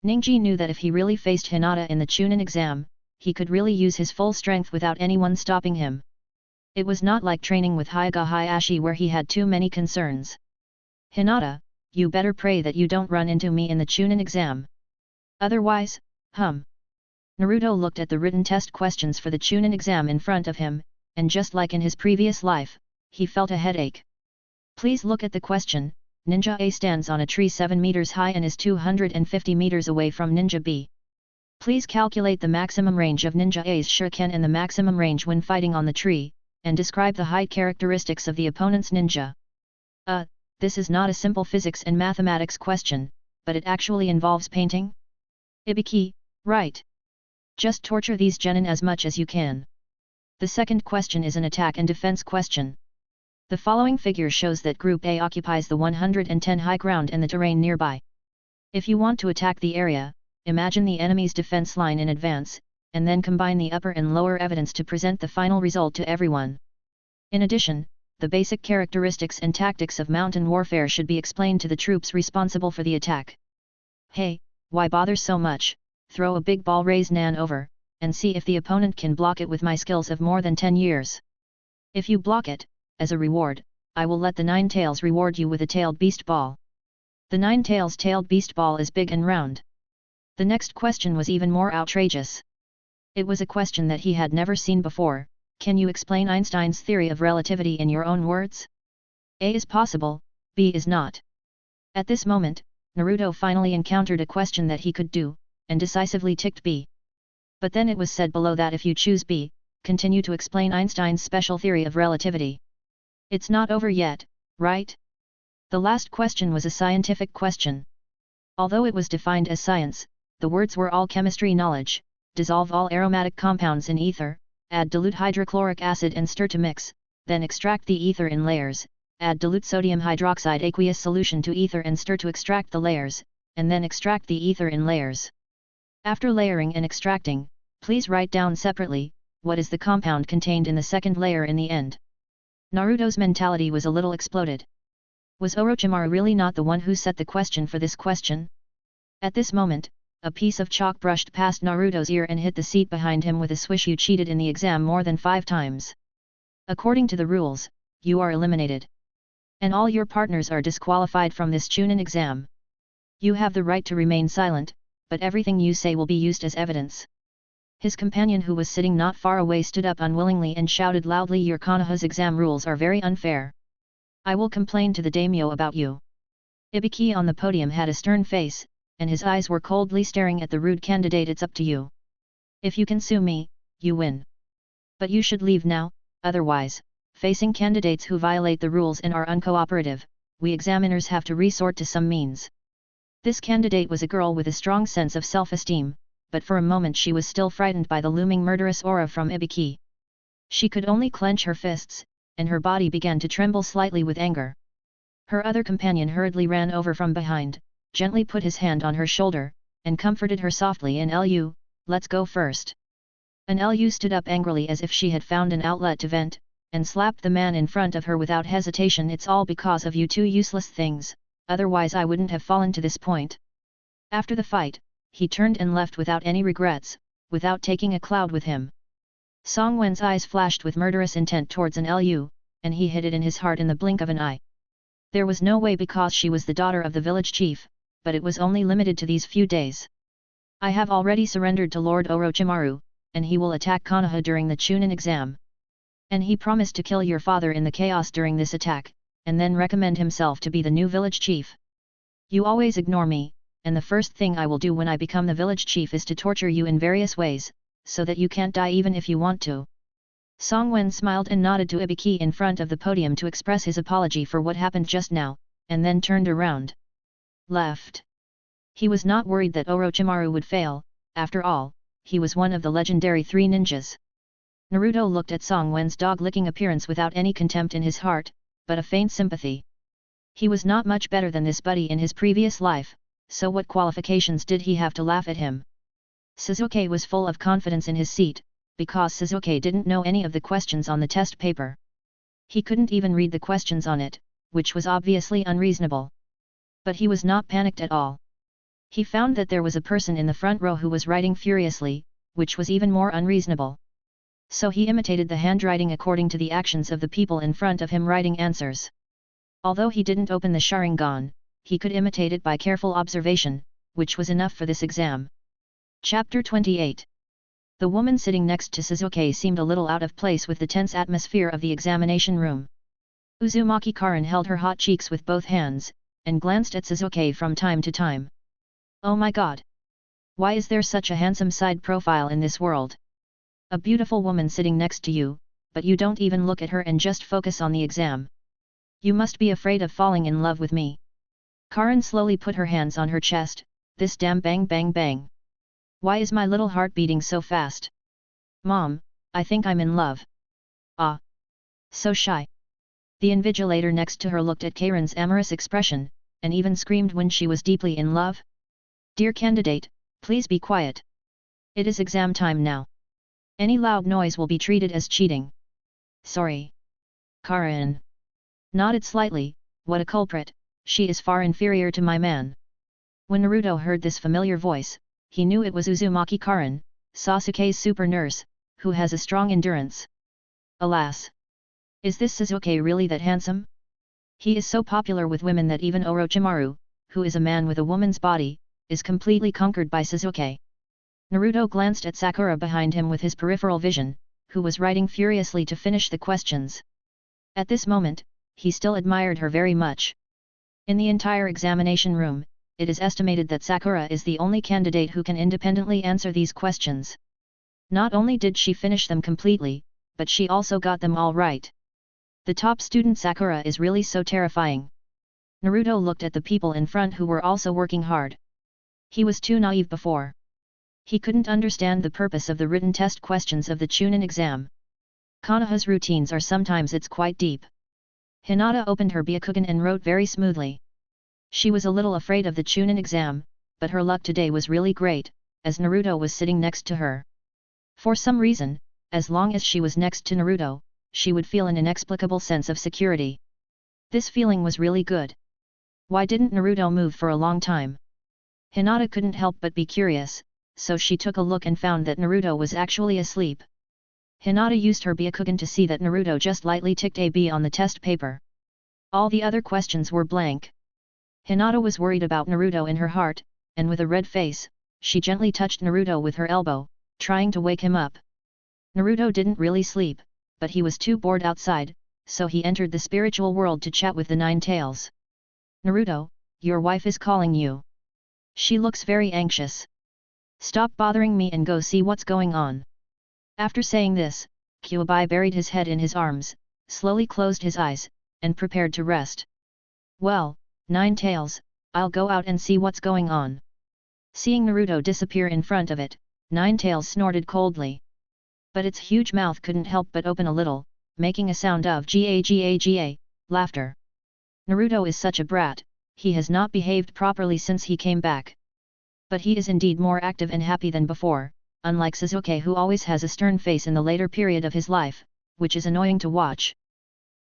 Ningji knew that if he really faced Hinata in the Chunin exam, he could really use his full strength without anyone stopping him. It was not like training with Hyuga Hayashi where he had too many concerns. Hinata, you better pray that you don't run into me in the Chunin exam. Otherwise, Naruto looked at the written test questions for the Chunin exam in front of him, and just like in his previous life, he felt a headache. Please look at the question. Ninja A stands on a tree 7 meters high and is 250 meters away from Ninja B. Please calculate the maximum range of Ninja A's shuriken and the maximum range when fighting on the tree, and describe the height characteristics of the opponent's ninja. This is not a simple physics and mathematics question, but it actually involves painting? Ibiki, right. Just torture these genin as much as you can. The second question is an attack and defense question. The following figure shows that Group A occupies the 110 high ground and the terrain nearby. If you want to attack the area, imagine the enemy's defense line in advance, and then combine the upper and lower evidence to present the final result to everyone. In addition, the basic characteristics and tactics of mountain warfare should be explained to the troops responsible for the attack. Hey, why bother so much? Throw a big ball, raise Nan over, and see if the opponent can block it with my skills of more than 10 years. If you block it, as a reward, I will let the Nine Tails reward you with a tailed beast ball. The Nine Tails tailed beast ball is big and round. The next question was even more outrageous. It was a question that he had never seen before. Can you explain Einstein's theory of relativity in your own words? A is possible, B is not. At this moment, Naruto finally encountered a question that he could do, and decisively ticked B. But then it was said below that if you choose B, continue to explain Einstein's special theory of relativity. It's not over yet, right? The last question was a scientific question. Although it was defined as science, the words were all chemistry knowledge. Dissolve all aromatic compounds in ether, add dilute hydrochloric acid and stir to mix, then extract the ether in layers, add dilute sodium hydroxide aqueous solution to ether and stir to extract the layers, and then extract the ether in layers. After layering and extracting, please write down separately, what is the compound contained in the second layer in the end. Naruto's mentality was a little exploded. Was Orochimaru really not the one who set the question for this question? At this moment, a piece of chalk brushed past Naruto's ear and hit the seat behind him with a swish. You cheated in the exam more than 5 times. According to the rules, you are eliminated. And all your partners are disqualified from this Chunin exam. You have the right to remain silent, but everything you say will be used as evidence. His companion who was sitting not far away stood up unwillingly and shouted loudly, your Konoha's exam rules are very unfair. I will complain to the daimyo about you. Ibiki on the podium had a stern face, and his eyes were coldly staring at the rude candidate. It's up to you. If you can sue me, you win. But you should leave now, otherwise, facing candidates who violate the rules and are uncooperative, we examiners have to resort to some means. This candidate was a girl with a strong sense of self-esteem, but for a moment she was still frightened by the looming murderous aura from Ibiki. She could only clench her fists, and her body began to tremble slightly with anger. Her other companion hurriedly ran over from behind, gently put his hand on her shoulder, and comforted her softly. "And Lu, let's go first." And Lu stood up angrily as if she had found an outlet to vent, and slapped the man in front of her without hesitation. "It's all because of you two useless things, otherwise I wouldn't have fallen to this point." After the fight, he turned and left without any regrets, without taking a cloud with him. Song Wen's eyes flashed with murderous intent towards an Lu, and he hid it in his heart in the blink of an eye. There was no way, because she was the daughter of the village chief, but it was only limited to these few days. I have already surrendered to Lord Orochimaru, and he will attack Konoha during the Chunin exam. And he promised to kill your father in the chaos during this attack, and then recommend himself to be the new village chief. You always ignore me, and the first thing I will do when I become the village chief is to torture you in various ways, so that you can't die even if you want to. Song Wen smiled and nodded to Ibiki in front of the podium to express his apology for what happened just now, and then turned around. Left. He was not worried that Orochimaru would fail. After all, he was one of the legendary 3 ninjas. Naruto looked at Song Wen's dog-licking appearance without any contempt in his heart, but a faint sympathy. He was not much better than this buddy in his previous life, so what qualifications did he have to laugh at him? Sasuke was full of confidence in his seat, because Sasuke didn't know any of the questions on the test paper. He couldn't even read the questions on it, which was obviously unreasonable. But he was not panicked at all. He found that there was a person in the front row who was writing furiously, which was even more unreasonable. So he imitated the handwriting according to the actions of the people in front of him writing answers. Although he didn't open the Sharingan, he could imitate it by careful observation, which was enough for this exam. Chapter 28. The woman sitting next to Sasuke seemed a little out of place with the tense atmosphere of the examination room. Uzumaki Karin held her hot cheeks with both hands, and glanced at Sasuke from time to time. Oh my god! Why is there such a handsome side profile in this world? A beautiful woman sitting next to you, but you don't even look at her and just focus on the exam. You must be afraid of falling in love with me. Karin slowly put her hands on her chest. This damn bang bang bang. Why is my little heart beating so fast? Mom, I think I'm in love. Ah. So shy. The invigilator next to her looked at Karen's amorous expression, and even screamed when she was deeply in love. "Dear candidate, please be quiet. It is exam time now. Any loud noise will be treated as cheating." "Sorry." Karen nodded slightly. "What a culprit, she is far inferior to my man." When Naruto heard this familiar voice, he knew it was Uzumaki Karen, Sasuke's super nurse, who has a strong endurance. Alas! Is this Sasuke really that handsome? He is so popular with women that even Orochimaru, who is a man with a woman's body, is completely conquered by Sasuke. Naruto glanced at Sakura behind him with his peripheral vision, who was writing furiously to finish the questions. At this moment, he still admired her very much. In the entire examination room, it is estimated that Sakura is the only candidate who can independently answer these questions. Not only did she finish them completely, but she also got them all right. The top student Sakura is really so terrifying. Naruto looked at the people in front who were also working hard. He was too naive before. He couldn't understand the purpose of the written test questions of the Chunin exam. Konoha's routines are sometimes it's quite deep. Hinata opened her Byakugan and wrote very smoothly. She was a little afraid of the Chunin exam, but her luck today was really great, as Naruto was sitting next to her. For some reason, as long as she was next to Naruto, she would feel an inexplicable sense of security. This feeling was really good. Why didn't Naruto move for a long time? Hinata couldn't help but be curious, so she took a look and found that Naruto was actually asleep. Hinata used her Byakugan to see that Naruto just lightly ticked a B on the test paper. All the other questions were blank. Hinata was worried about Naruto in her heart, and with a red face, she gently touched Naruto with her elbow, trying to wake him up. Naruto didn't really sleep, but he was too bored outside, so he entered the spiritual world to chat with the Nine Tails. "Naruto, your wife is calling you. She looks very anxious. Stop bothering me and go see what's going on." After saying this, Kyuubi buried his head in his arms, slowly closed his eyes, and prepared to rest. "Well, Nine Tails, I'll go out and see what's going on." Seeing Naruto disappear in front of it, Nine Tails snorted coldly. But its huge mouth couldn't help but open a little, making a sound of ga, laughter. Naruto is such a brat, he has not behaved properly since he came back. But he is indeed more active and happy than before, unlike Sasuke who always has a stern face in the later period of his life, which is annoying to watch.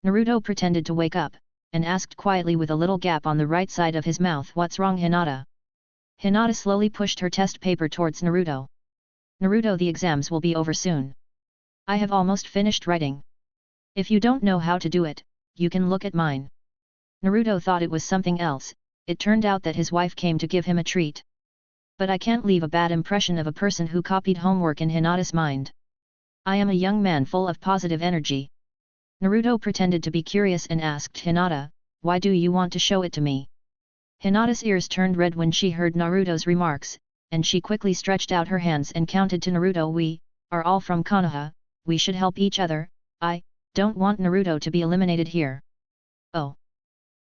Naruto pretended to wake up, and asked quietly with a little gap on the right side of his mouth, "What's wrong, Hinata?" Hinata slowly pushed her test paper towards Naruto. "Naruto, the exams will be over soon. I have almost finished writing. If you don't know how to do it, you can look at mine." Naruto thought it was something else. It turned out that his wife came to give him a treat. But I can't leave a bad impression of a person who copied homework in Hinata's mind. I am a young man full of positive energy. Naruto pretended to be curious and asked Hinata, "Why do you want to show it to me?" Hinata's ears turned red when she heard Naruto's remarks, and she quickly stretched out her hands and counted to Naruto, "We are all from Konoha, we should help each other, I don't want Naruto to be eliminated here." "Oh,"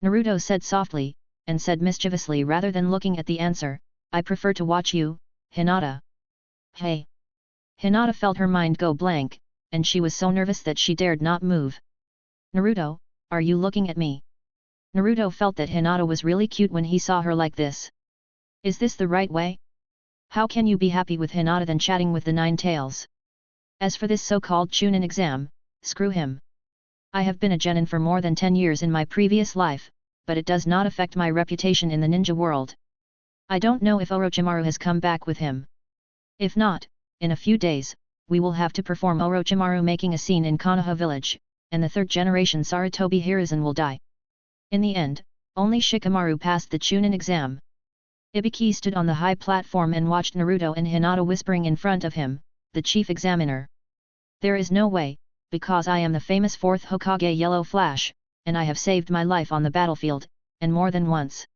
Naruto said softly, and said mischievously rather than looking at the answer, "I prefer to watch you, Hinata." "Hey!" Hinata felt her mind go blank, and she was so nervous that she dared not move. "Naruto, are you looking at me?" Naruto felt that Hinata was really cute when he saw her like this. Is this the right way? How can you be happy with Hinata than chatting with the Nine Tails? As for this so-called Chunin exam, screw him. I have been a genin for more than 10 years in my previous life, but it does not affect my reputation in the ninja world. I don't know if Orochimaru has come back with him. If not, in a few days, we will have to perform Orochimaru making a scene in Konoha village, and the third generation Sarutobi Hiruzen will die. In the end, only Shikamaru passed the Chunin exam. Ibiki stood on the high platform and watched Naruto and Hinata whispering in front of him, the chief examiner. "There is no way, because I am the famous 4th Hokage Yellow Flash, and I have saved my life on the battlefield, and more than once.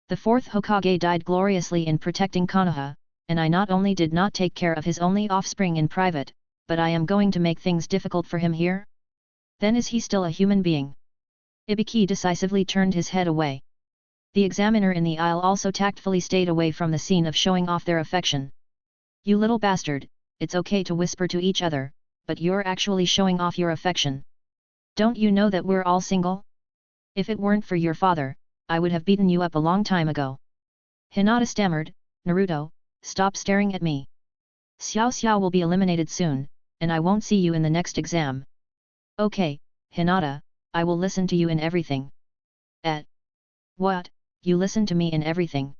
The 4th Hokage died gloriously in protecting Konoha, and I not only did not take care of his only offspring in private, but I am going to make things difficult for him here? Then is he still a human being?" Ibiki decisively turned his head away. The examiner in the aisle also tactfully stayed away from the scene of showing off their affection. "You little bastard, it's okay to whisper to each other, but you're actually showing off your affection." Don't you know that we're all single? If it weren't for your father, I would have beaten you up a long time ago. Hinata stammered, Naruto, stop staring at me. Xiao Xiao will be eliminated soon, and I won't see you in the next exam. Okay, Hinata, I will listen to you in everything. What, you listen to me in everything?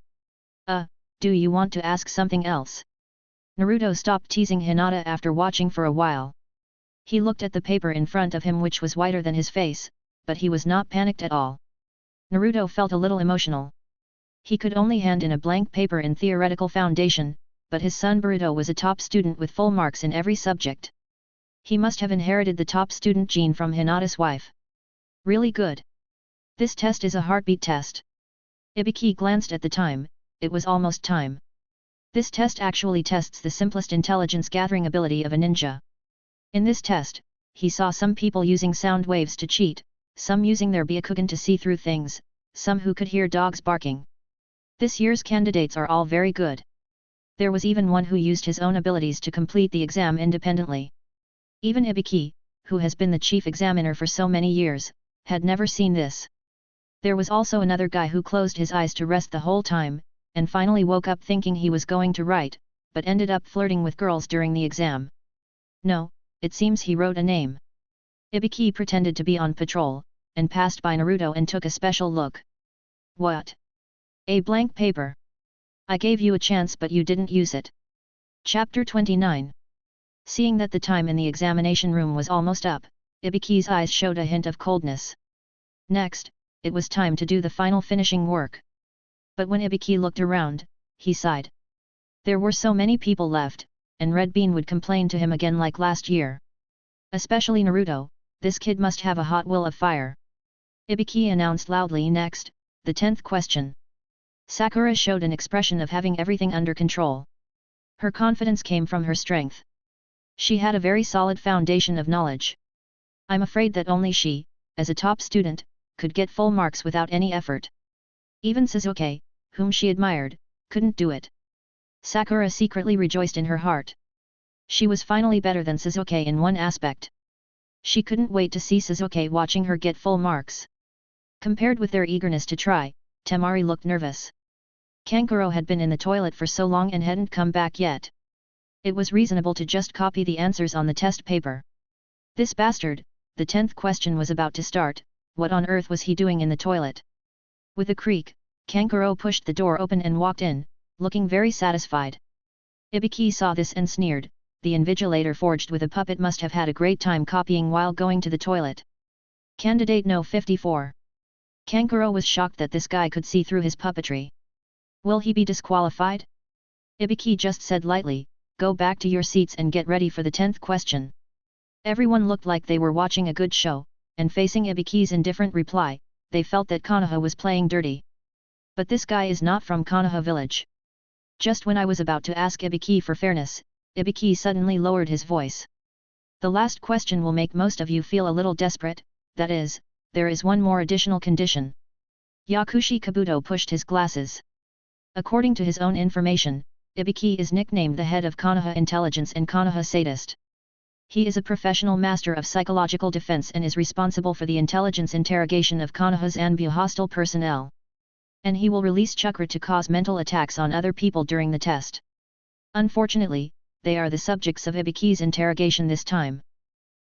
Do you want to ask something else? Naruto stopped teasing Hinata after watching for a while. He looked at the paper in front of him which was whiter than his face, but he was not panicked at all. Naruto felt a little emotional. He could only hand in a blank paper in theoretical foundation, but his son Boruto was a top student with full marks in every subject. He must have inherited the top student gene from Hinata's wife. Really good. This test is a heartbeat test. Ibiki glanced at the time, it was almost time. This test actually tests the simplest intelligence gathering ability of a ninja. In this test, he saw some people using sound waves to cheat, some using their Byakugan to see through things, some who could hear dogs barking. This year's candidates are all very good. There was even one who used his own abilities to complete the exam independently. Even Ibiki, who has been the chief examiner for so many years, had never seen this. There was also another guy who closed his eyes to rest the whole time, and finally woke up thinking he was going to write, but ended up flirting with girls during the exam. No, it seems he wrote a name. Ibiki pretended to be on patrol, and passed by Naruto and took a special look. What? A blank paper. I gave you a chance but you didn't use it. Chapter 29. Seeing that the time in the examination room was almost up, Ibiki's eyes showed a hint of coldness. Next, it was time to do the final finishing work. But when Ibiki looked around, he sighed. There were so many people left, and Red Bean would complain to him again like last year. Especially Naruto, this kid must have a hot will of fire. Ibiki announced loudly next, the 10th question. Sakura showed an expression of having everything under control. Her confidence came from her strength. She had a very solid foundation of knowledge. I'm afraid that only she, as a top student, could get full marks without any effort. Even Sasuke, whom she admired, couldn't do it. Sakura secretly rejoiced in her heart. She was finally better than Sasuke in one aspect. She couldn't wait to see Sasuke watching her get full marks. Compared with their eagerness to try, Temari looked nervous. Kankuro had been in the toilet for so long and hadn't come back yet. It was reasonable to just copy the answers on the test paper. This bastard, the 10th question was about to start, what on earth was he doing in the toilet? With a creak, Kankuro pushed the door open and walked in, looking very satisfied. Ibiki saw this and sneered, the invigilator forged with a puppet must have had a great time copying while going to the toilet. Candidate No. 54. Kankuro was shocked that this guy could see through his puppetry. Will he be disqualified? Ibiki just said lightly, go back to your seats and get ready for the 10th question. Everyone looked like they were watching a good show, and facing Ibiki's indifferent reply, they felt that Konoha was playing dirty. But this guy is not from Konoha village. Just when I was about to ask Ibiki for fairness, Ibiki suddenly lowered his voice. The last question will make most of you feel a little desperate, that is, there is one more additional condition. Yakushi Kabuto pushed his glasses. According to his own information, Ibiki is nicknamed the head of Konoha Intelligence and Konoha Sadist. He is a professional master of psychological defense and is responsible for the intelligence interrogation of Konoha's Anbu hostile personnel. And he will release chakra to cause mental attacks on other people during the test. Unfortunately, they are the subjects of Ibiki's interrogation this time.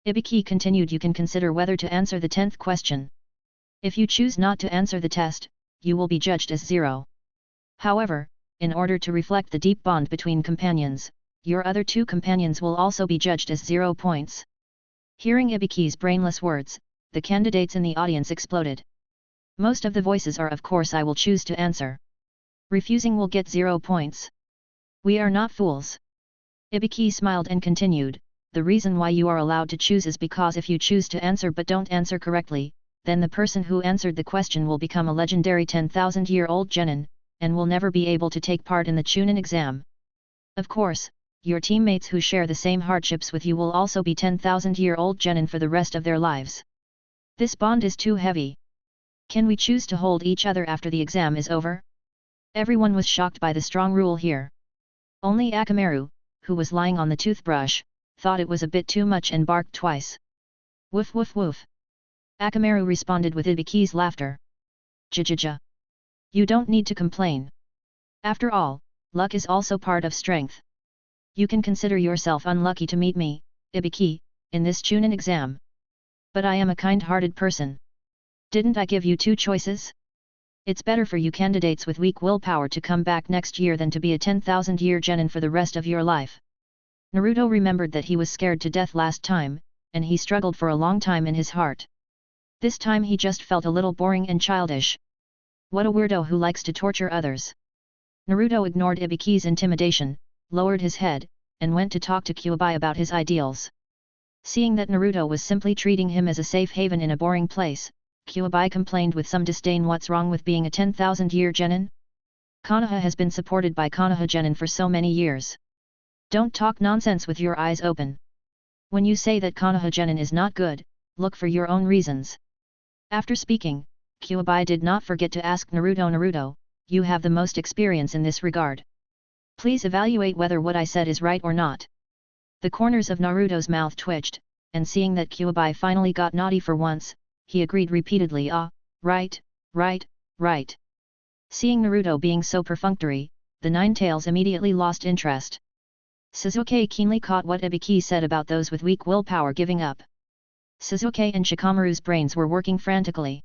Ibiki continued, you can consider whether to answer the 10th question. If you choose not to answer the test, you will be judged as 0. However, in order to reflect the deep bond between companions, your other 2 companions will also be judged as 0 points. Hearing Ibiki's brainless words, the candidates in the audience exploded. Most of the voices are of course I will choose to answer. Refusing will get 0 points. We are not fools. Ibiki smiled and continued, the reason why you are allowed to choose is because if you choose to answer but don't answer correctly, then the person who answered the question will become a legendary 10,000-year-old genin, and will never be able to take part in the Chunin exam. Of course, your teammates who share the same hardships with you will also be 10,000-year-old genin for the rest of their lives. This bond is too heavy. Can we choose to hold each other after the exam is over? Everyone was shocked by the strong rule here. Only Akamaru, who was lying on the toothbrush, thought it was a bit too much and barked twice. Woof woof woof. Akamaru responded with Ibiki's laughter. Jajaja. You don't need to complain. After all, luck is also part of strength. You can consider yourself unlucky to meet me, Ibiki, in this Chunin exam. But I am a kind-hearted person. Didn't I give you 2 choices? It's better for you candidates with weak willpower to come back next year than to be a 10,000-year genin for the rest of your life. Naruto remembered that he was scared to death last time, and he struggled for a long time in his heart. This time he just felt a little boring and childish. What a weirdo who likes to torture others. Naruto ignored Ibiki's intimidation, lowered his head, and went to talk to Kyuubi about his ideals. Seeing that Naruto was simply treating him as a safe haven in a boring place, Kyuubi complained with some disdain, what's wrong with being a 10,000-year genin? Konoha has been supported by Konoha genin for so many years. Don't talk nonsense with your eyes open. When you say that Konoha genin is not good, look for your own reasons. After speaking, Kyuubi did not forget to ask Naruto, you have the most experience in this regard. Please evaluate whether what I said is right or not. The corners of Naruto's mouth twitched, and seeing that Kyuubi finally got naughty for once, he agreed repeatedly, right. Seeing Naruto being so perfunctory, the Nine Tails immediately lost interest. Sasuke keenly caught what Ibiki said about those with weak willpower giving up. Sasuke and Shikamaru's brains were working frantically.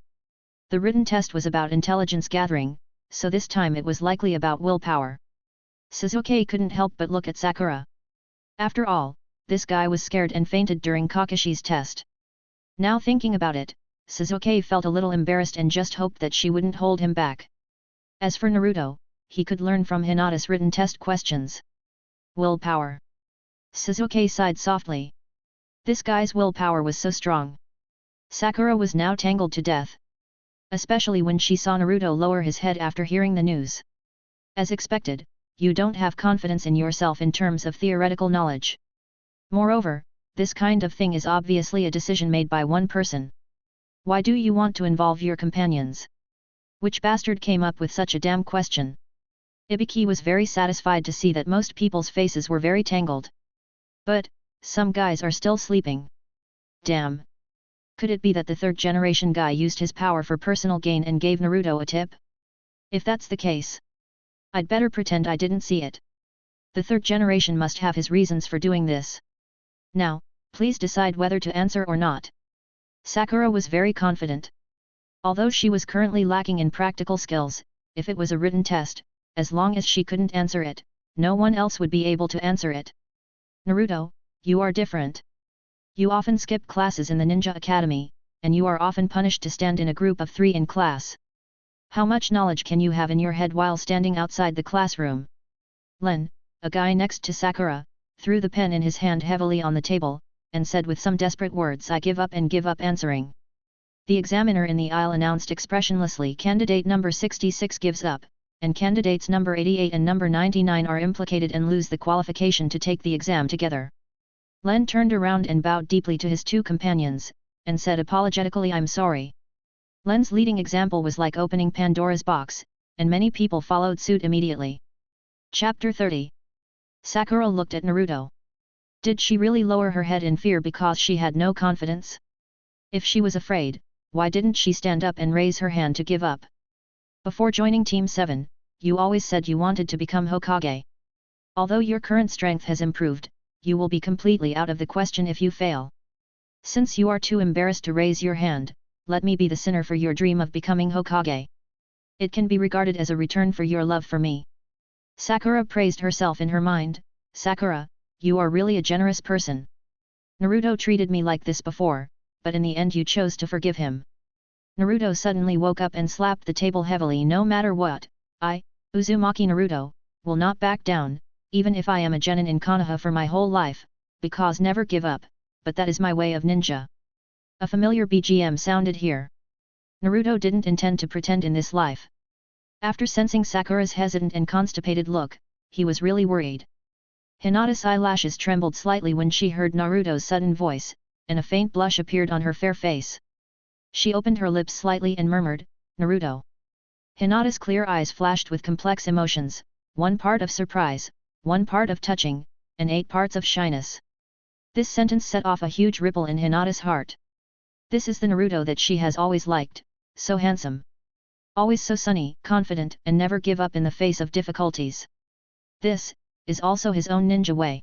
The written test was about intelligence gathering, so this time it was likely about willpower. Sasuke couldn't help but look at Sakura. After all, this guy was scared and fainted during Kakashi's test. Now thinking about it, Sasuke felt a little embarrassed and just hoped that she wouldn't hold him back. As for Naruto, he could learn from Hinata's written test questions. Willpower. Sasuke sighed softly. This guy's willpower was so strong. Sakura was now tangled to death. Especially when she saw Naruto lower his head after hearing the news. As expected, you don't have confidence in yourself in terms of theoretical knowledge. Moreover, this kind of thing is obviously a decision made by one person. Why do you want to involve your companions? Which bastard came up with such a damn question? Ibiki was very satisfied to see that most people's faces were very tangled. But, some guys are still sleeping. Damn. Could it be that the third-generation guy used his power for personal gain and gave Naruto a tip? If that's the case, I'd better pretend I didn't see it. The third generation must have his reasons for doing this. Now, please decide whether to answer or not. Sakura was very confident. Although she was currently lacking in practical skills, if it was a written test, as long as she couldn't answer it, no one else would be able to answer it. Naruto, you are different. You often skip classes in the Ninja Academy, and you are often punished to stand in a group of 3 in class. How much knowledge can you have in your head while standing outside the classroom? Len, a guy next to Sakura, threw the pen in his hand heavily on the table, and said with some desperate words, I give up and give up answering. The examiner in the aisle announced expressionlessly, candidate number 66 gives up, and candidates number 88 and number 99 are implicated and lose the qualification to take the exam together. Len turned around and bowed deeply to his 2 companions, and said apologetically, I'm sorry. Len's leading example was like opening Pandora's box, and many people followed suit immediately. Chapter 30. Sakura looked at Naruto. Did she really lower her head in fear because she had no confidence? If she was afraid, why didn't she stand up and raise her hand to give up? Before joining Team 7, you always said you wanted to become Hokage. Although your current strength has improved, you will be completely out of the question if you fail. Since you are too embarrassed to raise your hand, let me be the sinner for your dream of becoming Hokage. It can be regarded as a return for your love for me. Sakura praised herself in her mind, Sakura, you are really a generous person. Naruto treated me like this before, but in the end you chose to forgive him. Naruto suddenly woke up and slapped the table heavily. No matter what, I, Uzumaki Naruto, will not back down, even if I am a genin in Konoha for my whole life, because never give up, but that is my way of ninja. A familiar BGM sounded here. Naruto didn't intend to pretend in this life. After sensing Sakura's hesitant and constipated look, he was really worried. Hinata's eyelashes trembled slightly when she heard Naruto's sudden voice, and a faint blush appeared on her fair face. She opened her lips slightly and murmured, Naruto. Hinata's clear eyes flashed with complex emotions, 1 part of surprise, 1 part of touching, and 8 parts of shyness. This sentence set off a huge ripple in Hinata's heart. This is the Naruto that she has always liked, so handsome. Always so sunny, confident, and never give up in the face of difficulties. This is also his own ninja way.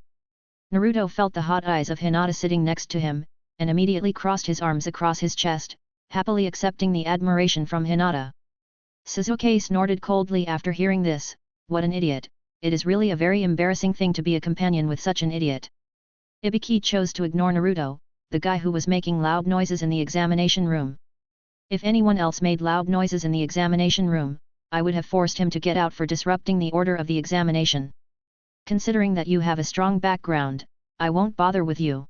Naruto felt the hot eyes of Hinata sitting next to him, and immediately crossed his arms across his chest, happily accepting the admiration from Hinata. Sasuke snorted coldly after hearing this. What an idiot, it is really a very embarrassing thing to be a companion with such an idiot. Ibiki chose to ignore Naruto, the guy who was making loud noises in the examination room. If anyone else made loud noises in the examination room, I would have forced him to get out for disrupting the order of the examination. Considering that you have a strong background, I won't bother with you.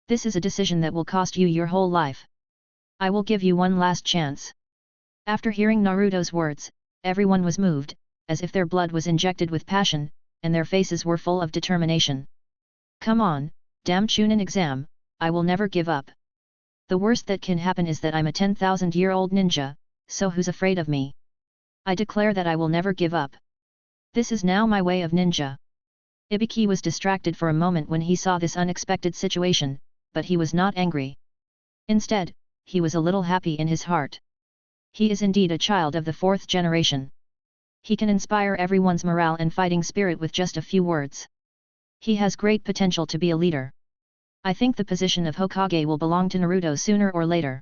This is a decision that will cost you your whole life. I will give you one last chance. After hearing Naruto's words, everyone was moved, as if their blood was injected with passion, and their faces were full of determination. Come on, damn Chunin exam, I will never give up. The worst that can happen is that I'm a 10,000-year-old ninja, so who's afraid of me? I declare that I will never give up. This is now my way of ninja. Ibiki was distracted for a moment when he saw this unexpected situation, but he was not angry. Instead, he was a little happy in his heart. He is indeed a child of the fourth generation. He can inspire everyone's morale and fighting spirit with just a few words. He has great potential to be a leader. I think the position of Hokage will belong to Naruto sooner or later.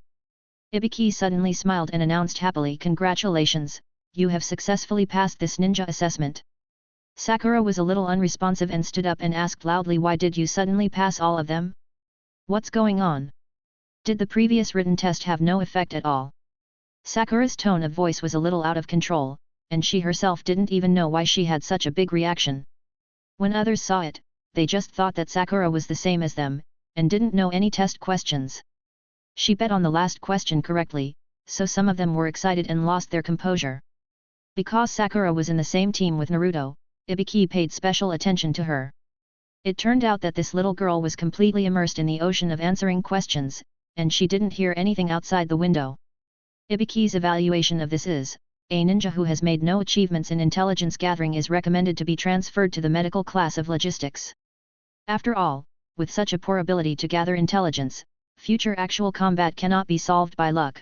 Ibiki suddenly smiled and announced happily, "Congratulations, you have successfully passed this ninja assessment." Sakura was a little unresponsive and stood up and asked loudly, "Why did you suddenly pass all of them? What's going on? Did the previous written test have no effect at all?" Sakura's tone of voice was a little out of control, and she herself didn't even know why she had such a big reaction. When others saw it, they just thought that Sakura was the same as them, and didn't know any test questions. She bet on the last question correctly, so some of them were excited and lost their composure. Because Sakura was in the same team with Naruto, Ibiki paid special attention to her. It turned out that this little girl was completely immersed in the ocean of answering questions, and she didn't hear anything outside the window. Ibiki's evaluation of this is, a ninja who has made no achievements in intelligence gathering is recommended to be transferred to the medical class of logistics. After all, with such a poor ability to gather intelligence, future actual combat cannot be solved by luck.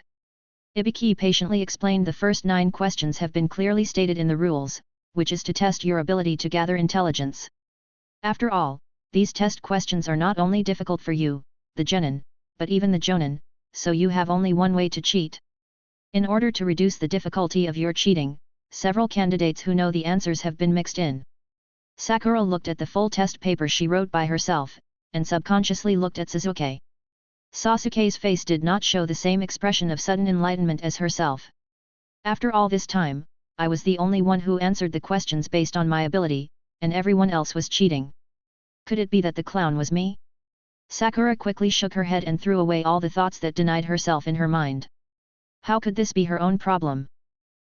Ibiki patiently explained the first 9 questions have been clearly stated in the rules, which is to test your ability to gather intelligence. After all, these test questions are not only difficult for you, the genin, but even the jonin, so you have only one way to cheat. In order to reduce the difficulty of your cheating, several candidates who know the answers have been mixed in. Sakura looked at the full test paper she wrote by herself, and subconsciously looked at Sasuke. Sasuke's face did not show the same expression of sudden enlightenment as herself. After all this time, I was the only one who answered the questions based on my ability, and everyone else was cheating. Could it be that the clown was me? Sakura quickly shook her head and threw away all the thoughts that denied herself in her mind. How could this be her own problem?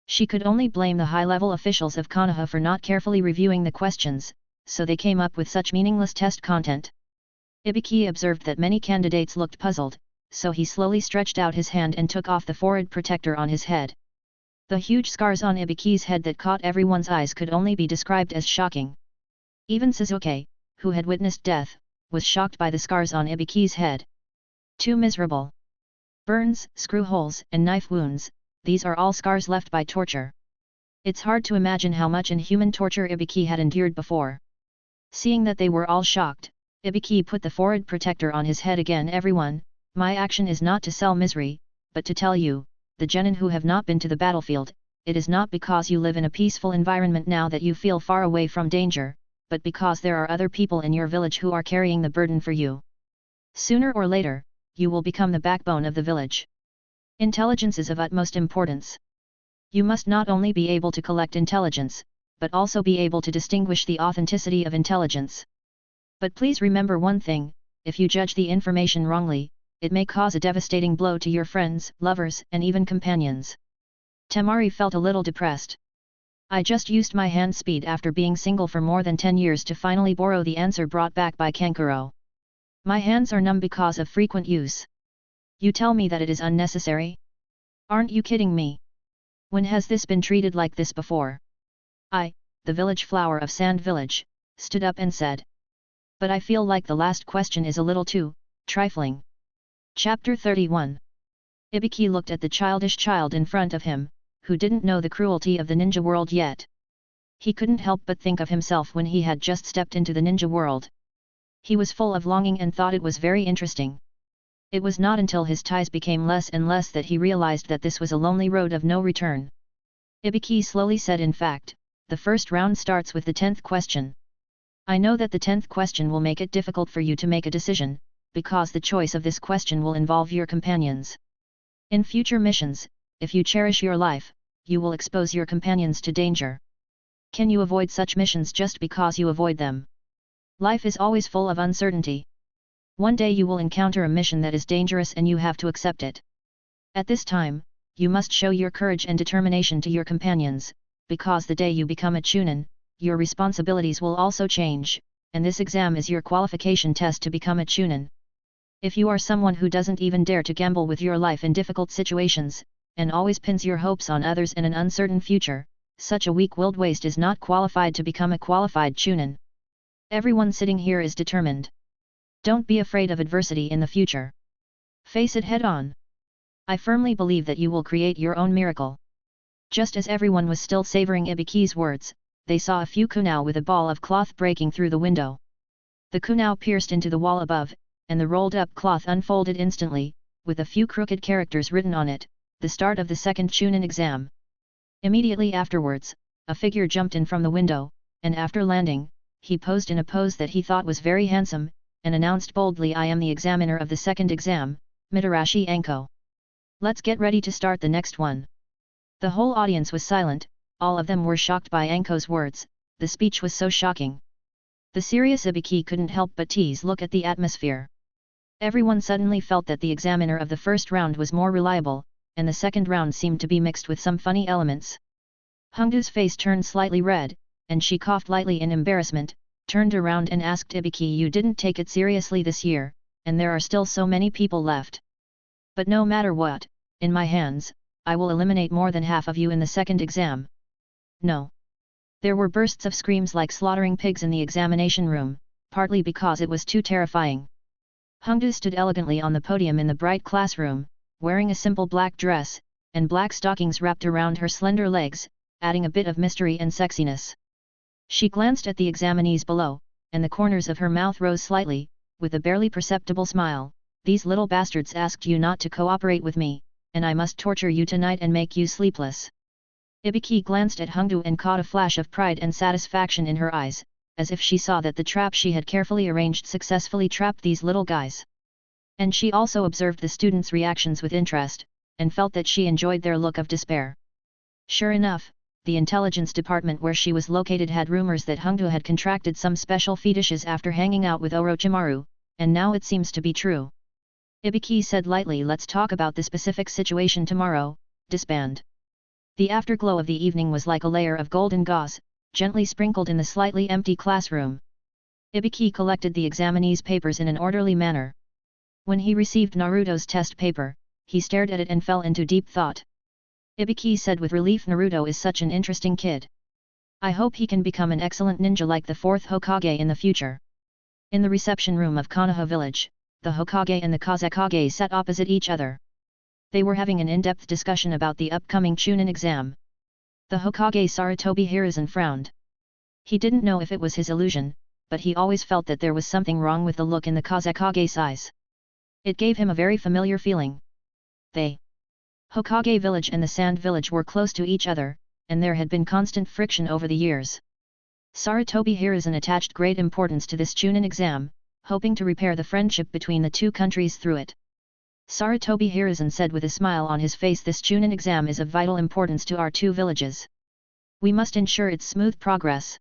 She could only blame the high-level officials of Konoha for not carefully reviewing the questions, so they came up with such meaningless test content. Ibiki observed that many candidates looked puzzled, so he slowly stretched out his hand and took off the forehead protector on his head. The huge scars on Ibiki's head that caught everyone's eyes could only be described as shocking. Even Sasuke, who had witnessed death, was shocked by the scars on Ibiki's head. Too miserable. Burns, screw holes, and knife wounds, these are all scars left by torture. It's hard to imagine how much inhuman torture Ibiki had endured before. Seeing that they were all shocked, Ibiki put the forehead protector on his head again. "Everyone, my action is not to sell misery, but to tell you, the genin who have not been to the battlefield, it is not because you live in a peaceful environment now that you feel far away from danger, but because there are other people in your village who are carrying the burden for you. Sooner or later, you will become the backbone of the village. Intelligence is of utmost importance. You must not only be able to collect intelligence, but also be able to distinguish the authenticity of intelligence. But please remember one thing, if you judge the information wrongly, it may cause a devastating blow to your friends, lovers, and even companions." Temari felt a little depressed. "I just used my hand speed after being single for more than 10 years to finally borrow the answer brought back by Kankuro. My hands are numb because of frequent use. You tell me that it is unnecessary? Aren't you kidding me? When has this been treated like this before?" I, the village flower of Sand Village, stood up and said. "But I feel like the last question is a little too trifling." Chapter 31. Ibiki looked at the childish child in front of him, who didn't know the cruelty of the ninja world yet. He couldn't help but think of himself when he had just stepped into the ninja world. He was full of longing and thought it was very interesting. It was not until his ties became less and less that he realized that this was a lonely road of no return. Ibiki slowly said, in fact, the first round starts with the 10th question. I know that the 10th question will make it difficult for you to make a decision, because the choice of this question will involve your companions. In future missions, if you cherish your life, you will expose your companions to danger. Can you avoid such missions just because you avoid them? Life is always full of uncertainty. One day you will encounter a mission that is dangerous and you have to accept it. At this time, you must show your courage and determination to your companions, because the day you become a chunin, your responsibilities will also change, and this exam is your qualification test to become a chunin. If you are someone who doesn't even dare to gamble with your life in difficult situations, and always pins your hopes on others and an uncertain future, such a weak-willed waste is not qualified to become a qualified chunin. Everyone sitting here is determined. Don't be afraid of adversity in the future. Face it head-on. I firmly believe that you will create your own miracle. Just as everyone was still savoring Ibiki's words, they saw a few kunao with a ball of cloth breaking through the window. The kunao pierced into the wall above, and the rolled-up cloth unfolded instantly, with a few crooked characters written on it, the start of the second chunin exam. Immediately afterwards, a figure jumped in from the window, and after landing, he posed in a pose that he thought was very handsome, and announced boldly, I am the examiner of the second exam, Mitarashi Anko. Let's get ready to start the next one. The whole audience was silent, all of them were shocked by Anko's words, the speech was so shocking. The serious Ibiki couldn't help but tease look at the atmosphere. Everyone suddenly felt that the examiner of the first round was more reliable, and the second round seemed to be mixed with some funny elements. Hongdu's face turned slightly red, and she coughed lightly in embarrassment, turned around and asked Ibiki, you didn't take it seriously this year, and there are still so many people left. But no matter what, in my hands, I will eliminate more than half of you in the second exam. No. There were bursts of screams like slaughtering pigs in the examination room, partly because it was too terrifying. Hongdu stood elegantly on the podium in the bright classroom, wearing a simple black dress, and black stockings wrapped around her slender legs, adding a bit of mystery and sexiness. She glanced at the examinees below, and the corners of her mouth rose slightly, with a barely perceptible smile. These little bastards asked you not to cooperate with me, and I must torture you tonight and make you sleepless. Ibiki glanced at Hongdu and caught a flash of pride and satisfaction in her eyes, as if she saw that the trap she had carefully arranged successfully trapped these little guys. And she also observed the students' reactions with interest, and felt that she enjoyed their look of despair. Sure enough, the intelligence department where she was located had rumors that Hongdu had contracted some special fetishes after hanging out with Orochimaru, and now it seems to be true. Ibiki said lightly, let's talk about the specific situation tomorrow, disband. The afterglow of the evening was like a layer of golden gauze, gently sprinkled in the slightly empty classroom. Ibiki collected the examinees' papers in an orderly manner. When he received Naruto's test paper, he stared at it and fell into deep thought. Ibiki said with relief, Naruto is such an interesting kid. I hope he can become an excellent ninja like the fourth Hokage in the future. In the reception room of Konoha village, the Hokage and the Kazekage sat opposite each other. They were having an in-depth discussion about the upcoming Chunin exam. The Hokage Sarutobi Hiruzen frowned. He didn't know if it was his illusion, but he always felt that there was something wrong with the look in the Kazekage's eyes. It gave him a very familiar feeling. The Hokage village and the Sand village were close to each other, and there had been constant friction over the years. Sarutobi Hiruzen attached great importance to this Chunin exam, hoping to repair the friendship between the two countries through it. Sarutobi Hiruzen said with a smile on his face, this Chunin exam is of vital importance to our two villages. We must ensure its smooth progress.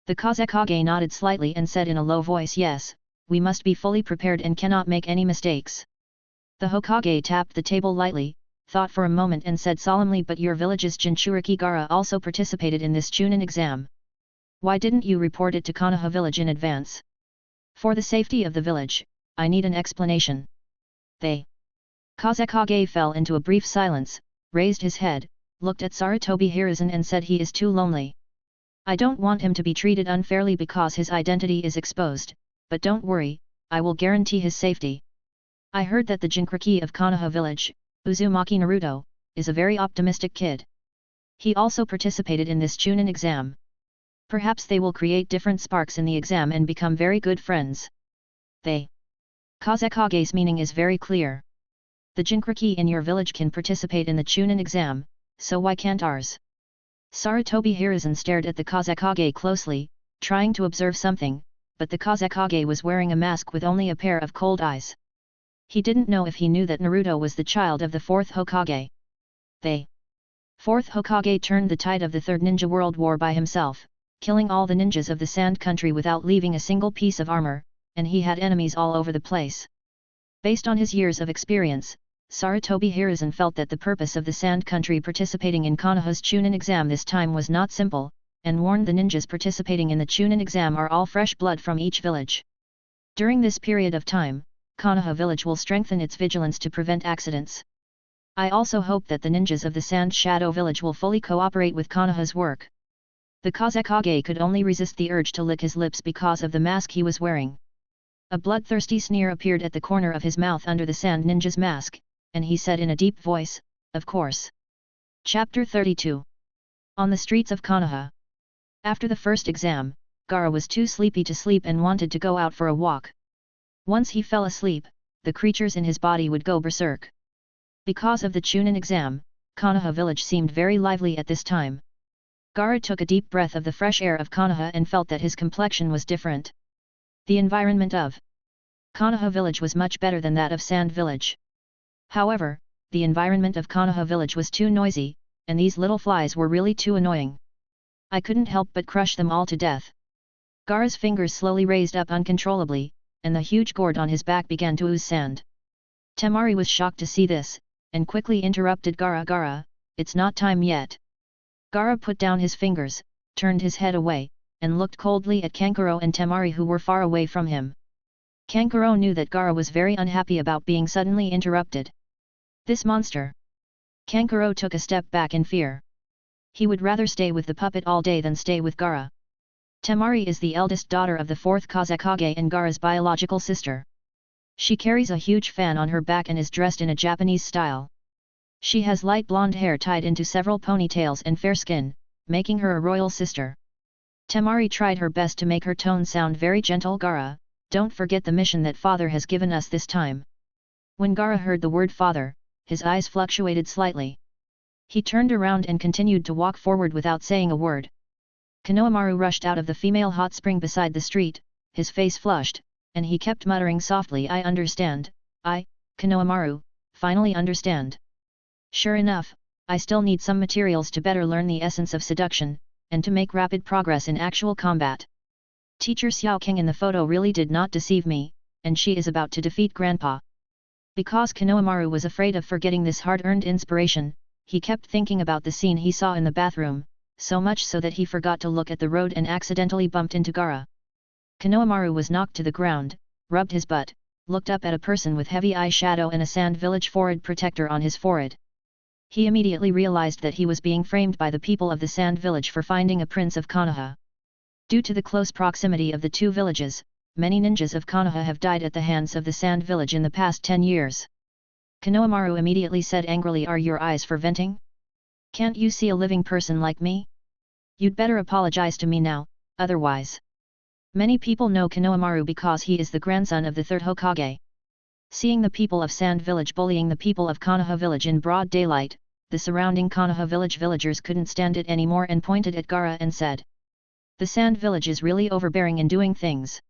The Kazekage nodded slightly and said in a low voice, yes, we must be fully prepared and cannot make any mistakes. The Hokage tapped the table lightly, thought for a moment and said solemnly, but your village's Jinchuriki Gaara also participated in this Chunin exam. Why didn't you report it to Konoha village in advance? For the safety of the village, I need an explanation. The Kazekage fell into a brief silence, raised his head, looked at Sarutobi Hiruzen and said, he is too lonely. I don't want him to be treated unfairly because his identity is exposed, but don't worry, I will guarantee his safety. I heard that the Jinchuriki of Konoha village, Uzumaki Naruto, is a very optimistic kid. He also participated in this Chunin exam. Perhaps they will create different sparks in the exam and become very good friends. They. Kazekage's meaning is very clear. The Jinchuriki in your village can participate in the Chunin exam, so why can't ours? Sarutobi Hiruzen stared at the Kazekage closely, trying to observe something, but the Kazekage was wearing a mask with only a pair of cold eyes. He didn't know if he knew that Naruto was the child of the fourth Hokage. The fourth Hokage turned the tide of the Third Ninja World War by himself, killing all the ninjas of the Sand Country without leaving a single piece of armor, and he had enemies all over the place. Based on his years of experience, Sarutobi Hiruzen felt that the purpose of the Sand Country participating in Konoha's Chunin exam this time was not simple, and warned the ninjas participating in the Chunin exam are all fresh blood from each village. During this period of time, Konoha village will strengthen its vigilance to prevent accidents. I also hope that the ninjas of the Sand Shadow village will fully cooperate with Konoha's work. The Kazekage could only resist the urge to lick his lips because of the mask he was wearing. A bloodthirsty sneer appeared at the corner of his mouth under the Sand Ninja's mask, and he said in a deep voice, "Of course." Chapter 32. On the streets of Konoha. After the first exam, Gaara was too sleepy to sleep and wanted to go out for a walk. Once he fell asleep, the creatures in his body would go berserk. Because of the Chunin exam, Konoha village seemed very lively at this time. Gaara took a deep breath of the fresh air of Konoha and felt that his complexion was different. The environment of Konoha village was much better than that of Sand village. However, the environment of Konoha village was too noisy, and these little flies were really too annoying. I couldn't help but crush them all to death. Gaara's fingers slowly raised up uncontrollably, and the huge gourd on his back began to ooze sand. Temari was shocked to see this, and quickly interrupted Gaara. "Gaara, it's not time yet." Gaara put down his fingers, turned his head away, and looked coldly at Kankuro and Temari who were far away from him. Kankuro knew that Gaara was very unhappy about being suddenly interrupted. This monster! Kankuro took a step back in fear. He would rather stay with the puppet all day than stay with Gaara. Temari is the eldest daughter of the fourth Kazekage and Gaara's biological sister. She carries a huge fan on her back and is dressed in a Japanese style. She has light blonde hair tied into several ponytails and fair skin, making her a royal sister. Temari tried her best to make her tone sound very gentle. "Gaara, don't forget the mission that father has given us this time." When Gaara heard the word father, his eyes fluctuated slightly. He turned around and continued to walk forward without saying a word. Konohamaru rushed out of the female hot spring beside the street, his face flushed, and he kept muttering softly, "I understand, Konohamaru, finally understand." Sure enough, I still need some materials to better learn the essence of seduction, and to make rapid progress in actual combat. Teacher Xiao King in the photo really did not deceive me, and she is about to defeat Grandpa. Because Konohamaru was afraid of forgetting this hard-earned inspiration, he kept thinking about the scene he saw in the bathroom, so much so that he forgot to look at the road and accidentally bumped into Gaara. Konohamaru was knocked to the ground, rubbed his butt, looked up at a person with heavy eyeshadow and a Sand Village forehead protector on his forehead. He immediately realized that he was being framed by the people of the Sand Village for finding a prince of Konoha. Due to the close proximity of the two villages, many ninjas of Konoha have died at the hands of the Sand Village in the past 10 years. Konohamaru immediately said angrily, "Are your eyes for venting? Can't you see a living person like me? You'd better apologize to me now, otherwise." Many people know Konohamaru because he is the grandson of the third Hokage. Seeing the people of Sand Village bullying the people of Konoha village in broad daylight, the surrounding Konoha village villagers couldn't stand it anymore and pointed at Gaara and said, "The Sand Village is really overbearing in doing things.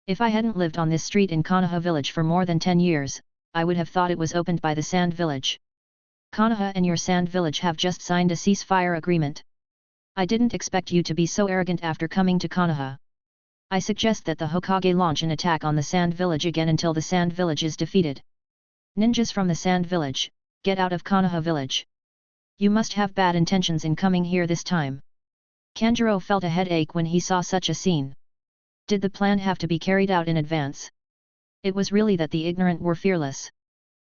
If I hadn't lived on this street in Konoha village for more than 10 years, I would have thought it was opened by the Sand Village. Konoha and your Sand Village have just signed a ceasefire agreement. I didn't expect you to be so arrogant after coming to Konoha. I suggest that the Hokage launch an attack on the Sand Village again until the Sand Village is defeated. Ninjas from the Sand Village, get out of Konoha village. You must have bad intentions in coming here this time." Kanjuro felt a headache when he saw such a scene. Did the plan have to be carried out in advance? It was really that the ignorant were fearless.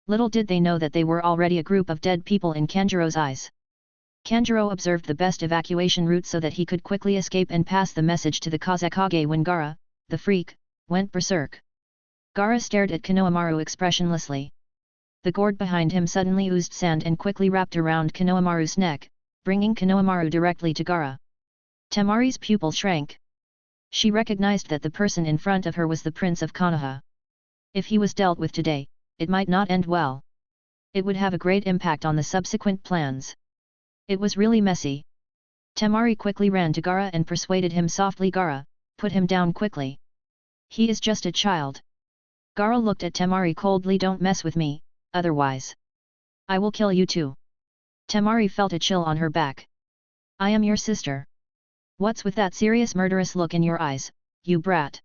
Little did they know that they were already a group of dead people in Kanjuro's eyes. Kanjuro observed the best evacuation route so that he could quickly escape and pass the message to the Kazekage when Gaara, the freak, went berserk. Gaara stared at Konohamaru expressionlessly. The gourd behind him suddenly oozed sand and quickly wrapped around Konohamaru's neck, bringing Konohamaru directly to Gaara. Temari's pupil shrank. She recognized that the person in front of her was the Prince of Konoha. If he was dealt with today, it might not end well. It would have a great impact on the subsequent plans. It was really messy. Temari quickly ran to Gaara and persuaded him softly. Gaara, put him down quickly. He is just a child. Gaara looked at Temari coldly. Don't mess with me, otherwise I will kill you too. Temari felt a chill on her back. I am your sister. What's with that serious murderous look in your eyes, you brat?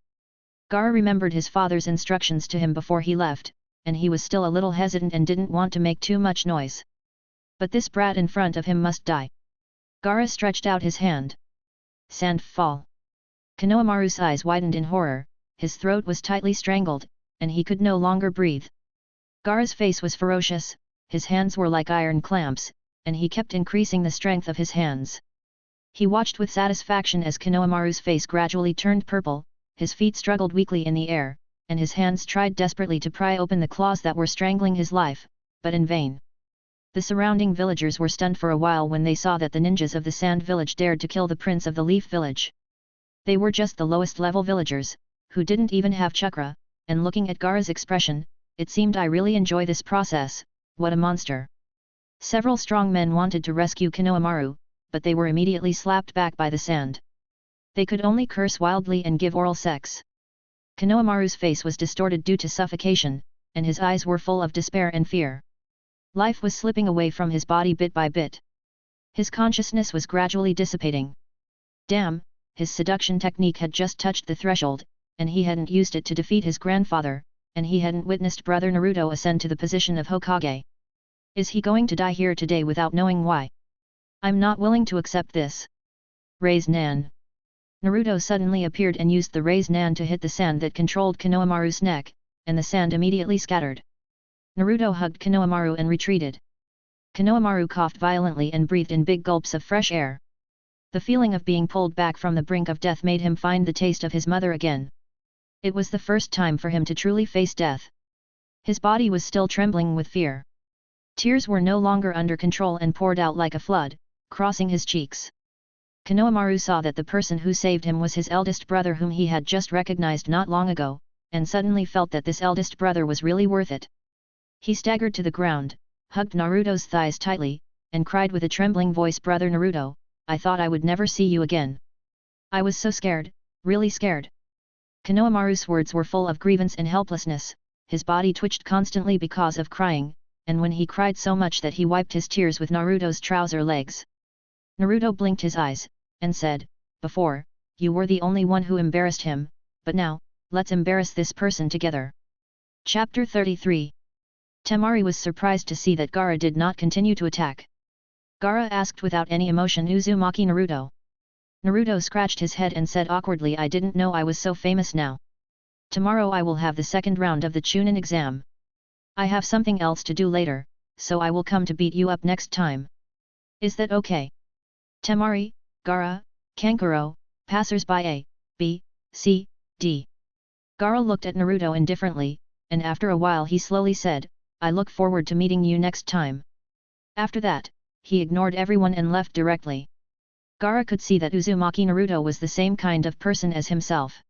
Gaara remembered his father's instructions to him before he left, and he was still a little hesitant and didn't want to make too much noise. But this brat in front of him must die. Gaara stretched out his hand. Sand fall. Konohamaru's eyes widened in horror, his throat was tightly strangled, and he could no longer breathe. Gaara's face was ferocious, his hands were like iron clamps, and he kept increasing the strength of his hands. He watched with satisfaction as Konohamaru's face gradually turned purple, his feet struggled weakly in the air, and his hands tried desperately to pry open the claws that were strangling his life, but in vain. The surrounding villagers were stunned for a while when they saw that the ninjas of the Sand Village dared to kill the Prince of the Leaf Village. They were just the lowest level villagers, who didn't even have chakra, and looking at Gaara's expression, it seemed I really enjoy this process, what a monster. Several strong men wanted to rescue Konohamaru, but they were immediately slapped back by the sand. They could only curse wildly and give oral sex. Konohamaru's face was distorted due to suffocation, and his eyes were full of despair and fear. Life was slipping away from his body bit by bit. His consciousness was gradually dissipating. Damn, his seduction technique had just touched the threshold, and he hadn't used it to defeat his grandfather, and he hadn't witnessed brother Naruto ascend to the position of Hokage. Is he going to die here today without knowing why? I'm not willing to accept this. Raise Nan. Naruto suddenly appeared and used the Raise Nan to hit the sand that controlled Konohamaru's neck, and the sand immediately scattered. Naruto hugged Konohamaru and retreated. Konohamaru coughed violently and breathed in big gulps of fresh air. The feeling of being pulled back from the brink of death made him find the taste of his mother again. It was the first time for him to truly face death. His body was still trembling with fear. Tears were no longer under control and poured out like a flood, crossing his cheeks. Konohamaru saw that the person who saved him was his eldest brother whom he had just recognized not long ago, and suddenly felt that this eldest brother was really worth it. He staggered to the ground, hugged Naruto's thighs tightly, and cried with a trembling voice, "Brother Naruto, I thought I would never see you again. I was so scared, really scared." Konohamaru's words were full of grievance and helplessness, his body twitched constantly because of crying, and when he cried so much that he wiped his tears with Naruto's trouser legs. Naruto blinked his eyes, and said, "Before, you were the only one who embarrassed him, but now, let's embarrass this person together." Chapter 33. Temari was surprised to see that Gaara did not continue to attack. Gaara asked without any emotion, "Uzumaki Naruto?" Naruto scratched his head and said awkwardly, "I didn't know I was so famous now. Tomorrow I will have the second round of the Chunin exam. I have something else to do later, so I will come to beat you up next time. Is that okay?" Temari, Gaara, Kankuro, passers-by A, B, C, D. Gaara looked at Naruto indifferently, and after a while he slowly said, "I look forward to meeting you next time." After that, he ignored everyone and left directly. Gaara could see that Uzumaki Naruto was the same kind of person as himself.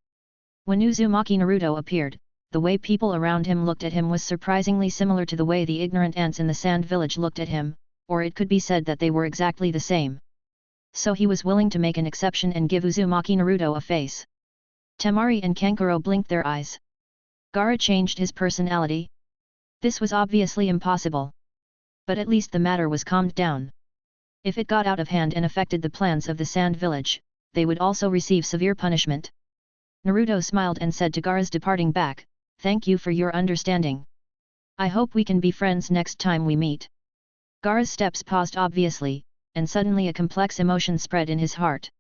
When Uzumaki Naruto appeared, the way people around him looked at him was surprisingly similar to the way the ignorant ants in the Sand Village looked at him, or it could be said that they were exactly the same. So he was willing to make an exception and give Uzumaki Naruto a face. Temari and Kankuro blinked their eyes. Gaara changed his personality? This was obviously impossible. But at least the matter was calmed down. If it got out of hand and affected the plans of the Sand Village, they would also receive severe punishment. Naruto smiled and said to Gaara's departing back, "Thank you for your understanding. I hope we can be friends next time we meet." Gaara's steps paused obviously, and suddenly a complex emotion spread in his heart.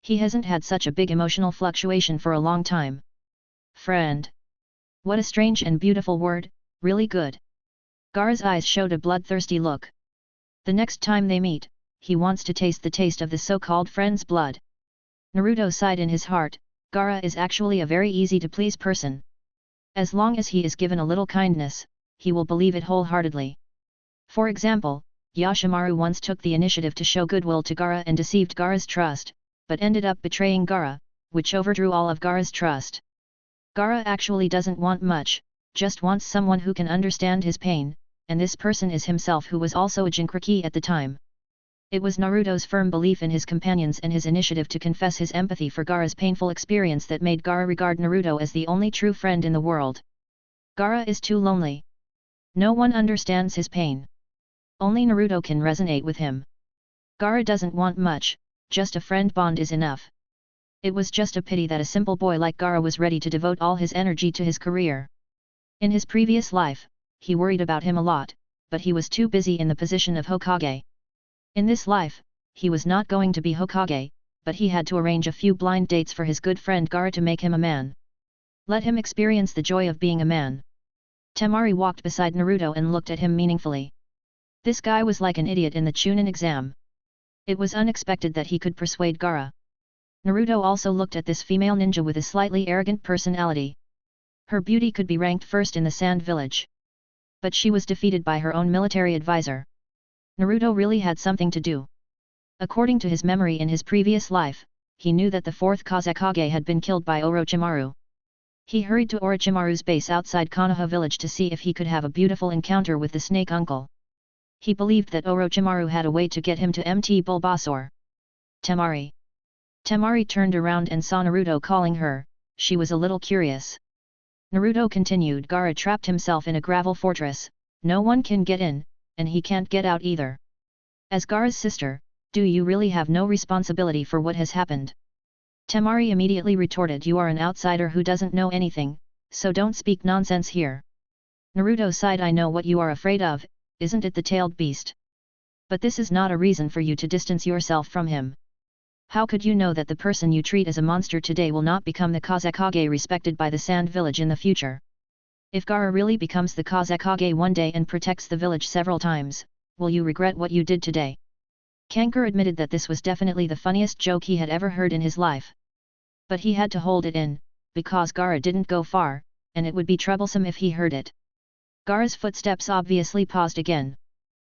He hasn't had such a big emotional fluctuation for a long time. Friend. What a strange and beautiful word, really good. Gaara's eyes showed a bloodthirsty look. The next time they meet, he wants to taste the taste of the so-called friend's blood. Naruto sighed in his heart, Gaara is actually a very easy to please person. As long as he is given a little kindness, he will believe it wholeheartedly. For example, Yoshimaru once took the initiative to show goodwill to Gaara and deceived Gaara's trust, but ended up betraying Gaara, which overdrew all of Gaara's trust. Gaara actually doesn't want much, just wants someone who can understand his pain, and this person is himself, who was also a Jinchuriki at the time. It was Naruto's firm belief in his companions and his initiative to confess his empathy for Gaara's painful experience that made Gaara regard Naruto as the only true friend in the world. Gaara is too lonely. No one understands his pain. Only Naruto can resonate with him. Gaara doesn't want much, just a friend bond is enough. It was just a pity that a simple boy like Gaara was ready to devote all his energy to his career. In his previous life, he worried about him a lot, but he was too busy in the position of Hokage. In this life, he was not going to be Hokage, but he had to arrange a few blind dates for his good friend Gaara to make him a man. Let him experience the joy of being a man. Temari walked beside Naruto and looked at him meaningfully. This guy was like an idiot in the Chunin exam. It was unexpected that he could persuade Gaara. Naruto also looked at this female ninja with a slightly arrogant personality. Her beauty could be ranked first in the Sand Village. But she was defeated by her own military advisor. Naruto really had something to do. According to his memory in his previous life, he knew that the fourth Kazekage had been killed by Orochimaru. He hurried to Orochimaru's base outside Konoha village to see if he could have a beautiful encounter with the snake uncle. He believed that Orochimaru had a way to get him to Mt. Bulbasaur. Temari. Temari turned around and saw Naruto calling her. She was a little curious. Naruto continued. Gaara trapped himself in a gravel fortress, no one can get in, and he can't get out either. As Gaara's sister, do you really have no responsibility for what has happened? Temari immediately retorted, you are an outsider who doesn't know anything, so don't speak nonsense here. Naruto sighed, I know what you are afraid of, isn't it the tailed beast? But this is not a reason for you to distance yourself from him. How could you know that the person you treat as a monster today will not become the Kazekage respected by the Sand Village in the future? If Gaara really becomes the Kazekage one day and protects the village several times, will you regret what you did today? Kankura admitted that this was definitely the funniest joke he had ever heard in his life. But he had to hold it in, because Gaara didn't go far, and it would be troublesome if he heard it. Gaara's footsteps obviously paused again.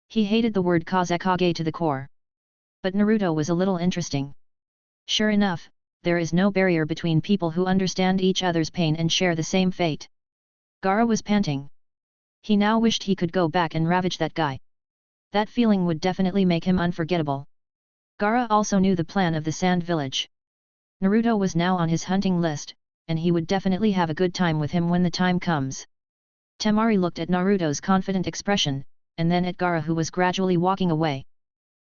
He hated the word Kazekage to the core. But Naruto was a little interesting. Sure enough, there is no barrier between people who understand each other's pain and share the same fate. Gaara was panting. He now wished he could go back and ravage that guy. That feeling would definitely make him unforgettable. Gaara also knew the plan of the Sand Village. Naruto was now on his hunting list, and he would definitely have a good time with him when the time comes. Temari looked at Naruto's confident expression, and then at Gaara, who was gradually walking away.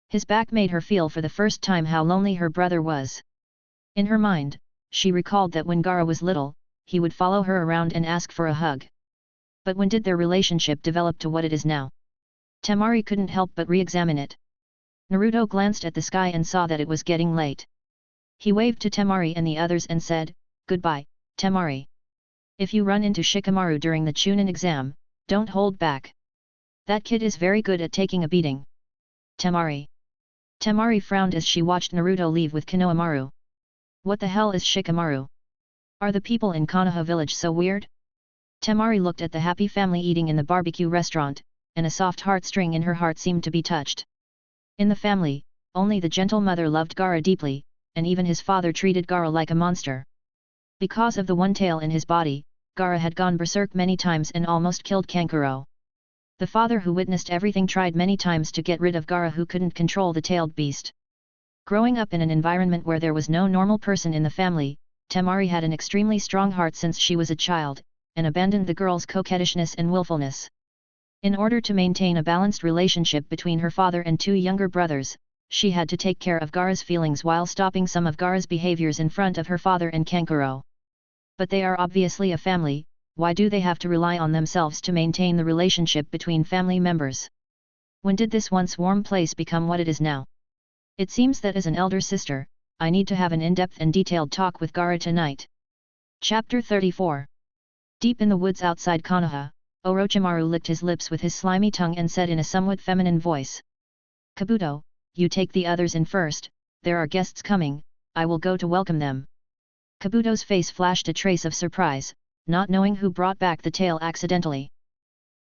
His back made her feel for the first time how lonely her brother was. In her mind, she recalled that when Gaara was little, he would follow her around and ask for a hug. But when did their relationship develop to what it is now? Temari couldn't help but re-examine it. Naruto glanced at the sky and saw that it was getting late. He waved to Temari and the others and said, "Goodbye, Temari. If you run into Shikamaru during the Chunin exam, don't hold back. That kid is very good at taking a beating." Temari. Temari frowned as she watched Naruto leave with Konohamaru. What the hell is Shikamaru? Are the people in Konoha village so weird? Temari looked at the happy family eating in the barbecue restaurant, and a soft heartstring in her heart seemed to be touched. In the family, only the gentle mother loved Gaara deeply, and even his father treated Gaara like a monster. Because of the one tail in his body, Gaara had gone berserk many times and almost killed Kankuro. The father, who witnessed everything, tried many times to get rid of Gaara, who couldn't control the tailed beast. Growing up in an environment where there was no normal person in the family, Temari had an extremely strong heart since she was a child, and abandoned the girl's coquettishness and willfulness. In order to maintain a balanced relationship between her father and two younger brothers, she had to take care of Gaara's feelings while stopping some of Gaara's behaviors in front of her father and Kankuro. But they are obviously a family, why do they have to rely on themselves to maintain the relationship between family members? When did this once warm place become what it is now? It seems that as an elder sister, I need to have an in-depth and detailed talk with Gaara tonight. Chapter 34. Deep in the woods outside Konoha, Orochimaru licked his lips with his slimy tongue and said in a somewhat feminine voice, "Kabuto, you take the others in first, there are guests coming, I will go to welcome them." Kabuto's face flashed a trace of surprise, not knowing who brought back the tail accidentally.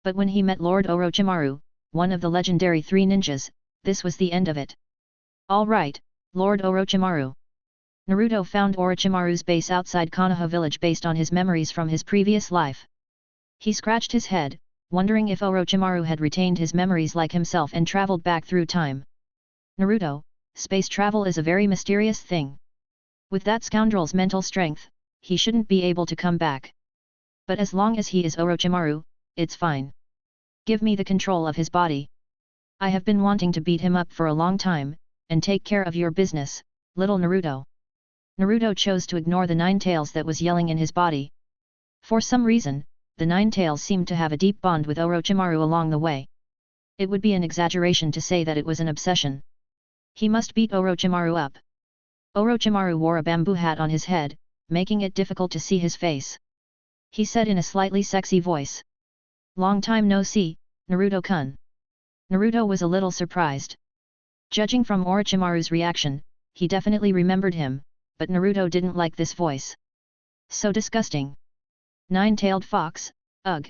But when he met Lord Orochimaru, one of the legendary 3 ninjas, this was the end of it. All right, Lord Orochimaru. Naruto found Orochimaru's base outside Konoha village based on his memories from his previous life. He scratched his head, wondering if Orochimaru had retained his memories like himself and traveled back through time. Naruto, space travel is a very mysterious thing. With that scoundrel's mental strength, he shouldn't be able to come back. But as long as he is Orochimaru, it's fine. Give me the control of his body. I have been wanting to beat him up for a long time, and take care of your business, little Naruto. Naruto chose to ignore the 9 tails that was yelling in his body. For some reason, the 9 tails seemed to have a deep bond with Orochimaru along the way. It would be an exaggeration to say that it was an obsession. He must beat Orochimaru up. Orochimaru wore a bamboo hat on his head, making it difficult to see his face. He said in a slightly sexy voice. Long time no see, Naruto-kun. Naruto was a little surprised. Judging from Orochimaru's reaction, he definitely remembered him, but Naruto didn't like this voice. So disgusting. 9-tailed fox, ugh.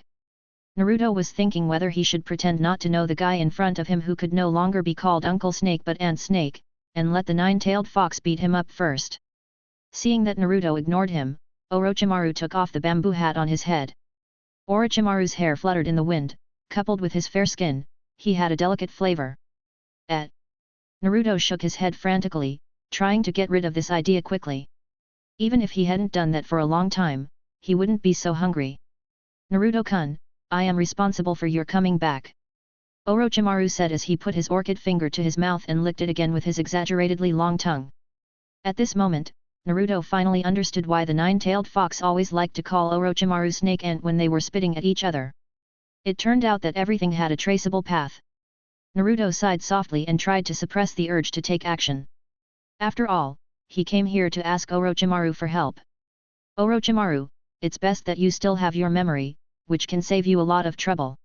Naruto was thinking whether he should pretend not to know the guy in front of him who could no longer be called Uncle Snake but Aunt Snake, and let the 9-tailed fox beat him up first. Seeing that Naruto ignored him, Orochimaru took off the bamboo hat on his head. Orochimaru's hair fluttered in the wind, coupled with his fair skin, he had a delicate flavor. Naruto shook his head frantically, trying to get rid of this idea quickly. Even if he hadn't done that for a long time, he wouldn't be so hungry. Naruto-kun, I am responsible for your coming back. Orochimaru said as he put his orchid finger to his mouth and licked it again with his exaggeratedly long tongue. At this moment, Naruto finally understood why the 9-tailed fox always liked to call Orochimaru Snake Ant when they were spitting at each other. It turned out that everything had a traceable path. Naruto sighed softly and tried to suppress the urge to take action. After all, he came here to ask Orochimaru for help. Orochimaru, it's best that you still have your memory, which can save you a lot of trouble.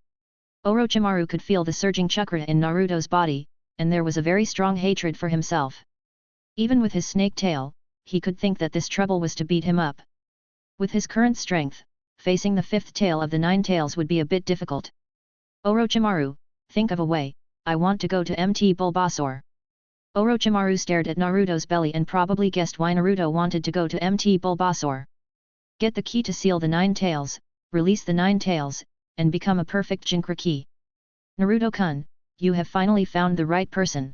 Orochimaru could feel the surging chakra in Naruto's body, and there was a very strong hatred for himself. Even with his snake tail, he could think that this trouble was to beat him up. With his current strength, facing the 5th tail of the 9 tails would be a bit difficult. Orochimaru, think of a way, I want to go to Mt. Bulbasaur. Orochimaru stared at Naruto's belly and probably guessed why Naruto wanted to go to Mt. Bulbasaur. Get the key to seal the 9 tails, release the 9 tails, and become a perfect Jinchuriki. Naruto-kun, you have finally found the right person.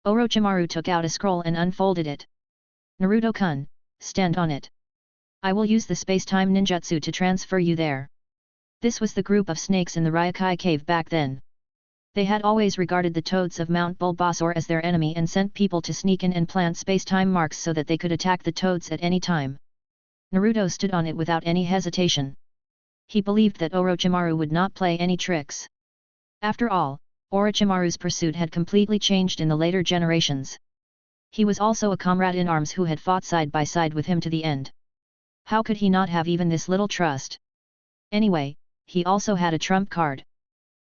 Orochimaru took out a scroll and unfolded it. Naruto-kun, stand on it. I will use the space-time ninjutsu to transfer you there. This was the group of snakes in the Ryokai cave back then. They had always regarded the toads of Mount Bulbasaur as their enemy and sent people to sneak in and plant space-time marks so that they could attack the toads at any time. Naruto stood on it without any hesitation. He believed that Orochimaru would not play any tricks. After all, Orochimaru's pursuit had completely changed in the later generations. He was also a comrade in arms who had fought side by side with him to the end. How could he not have even this little trust? Anyway, he also had a trump card.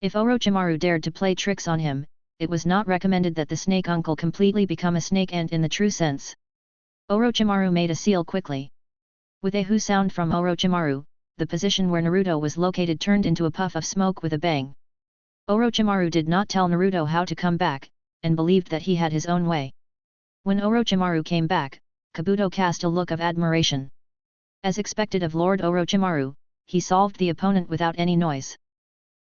If Orochimaru dared to play tricks on him, it was not recommended that the snake uncle completely become a snake ant in the true sense. Orochimaru made a seal quickly. With a hoo sound from Orochimaru, the position where Naruto was located turned into a puff of smoke with a bang. Orochimaru did not tell Naruto how to come back, and believed that he had his own way. When Orochimaru came back, Kabuto cast a look of admiration. As expected of Lord Orochimaru, he solved the opponent without any noise.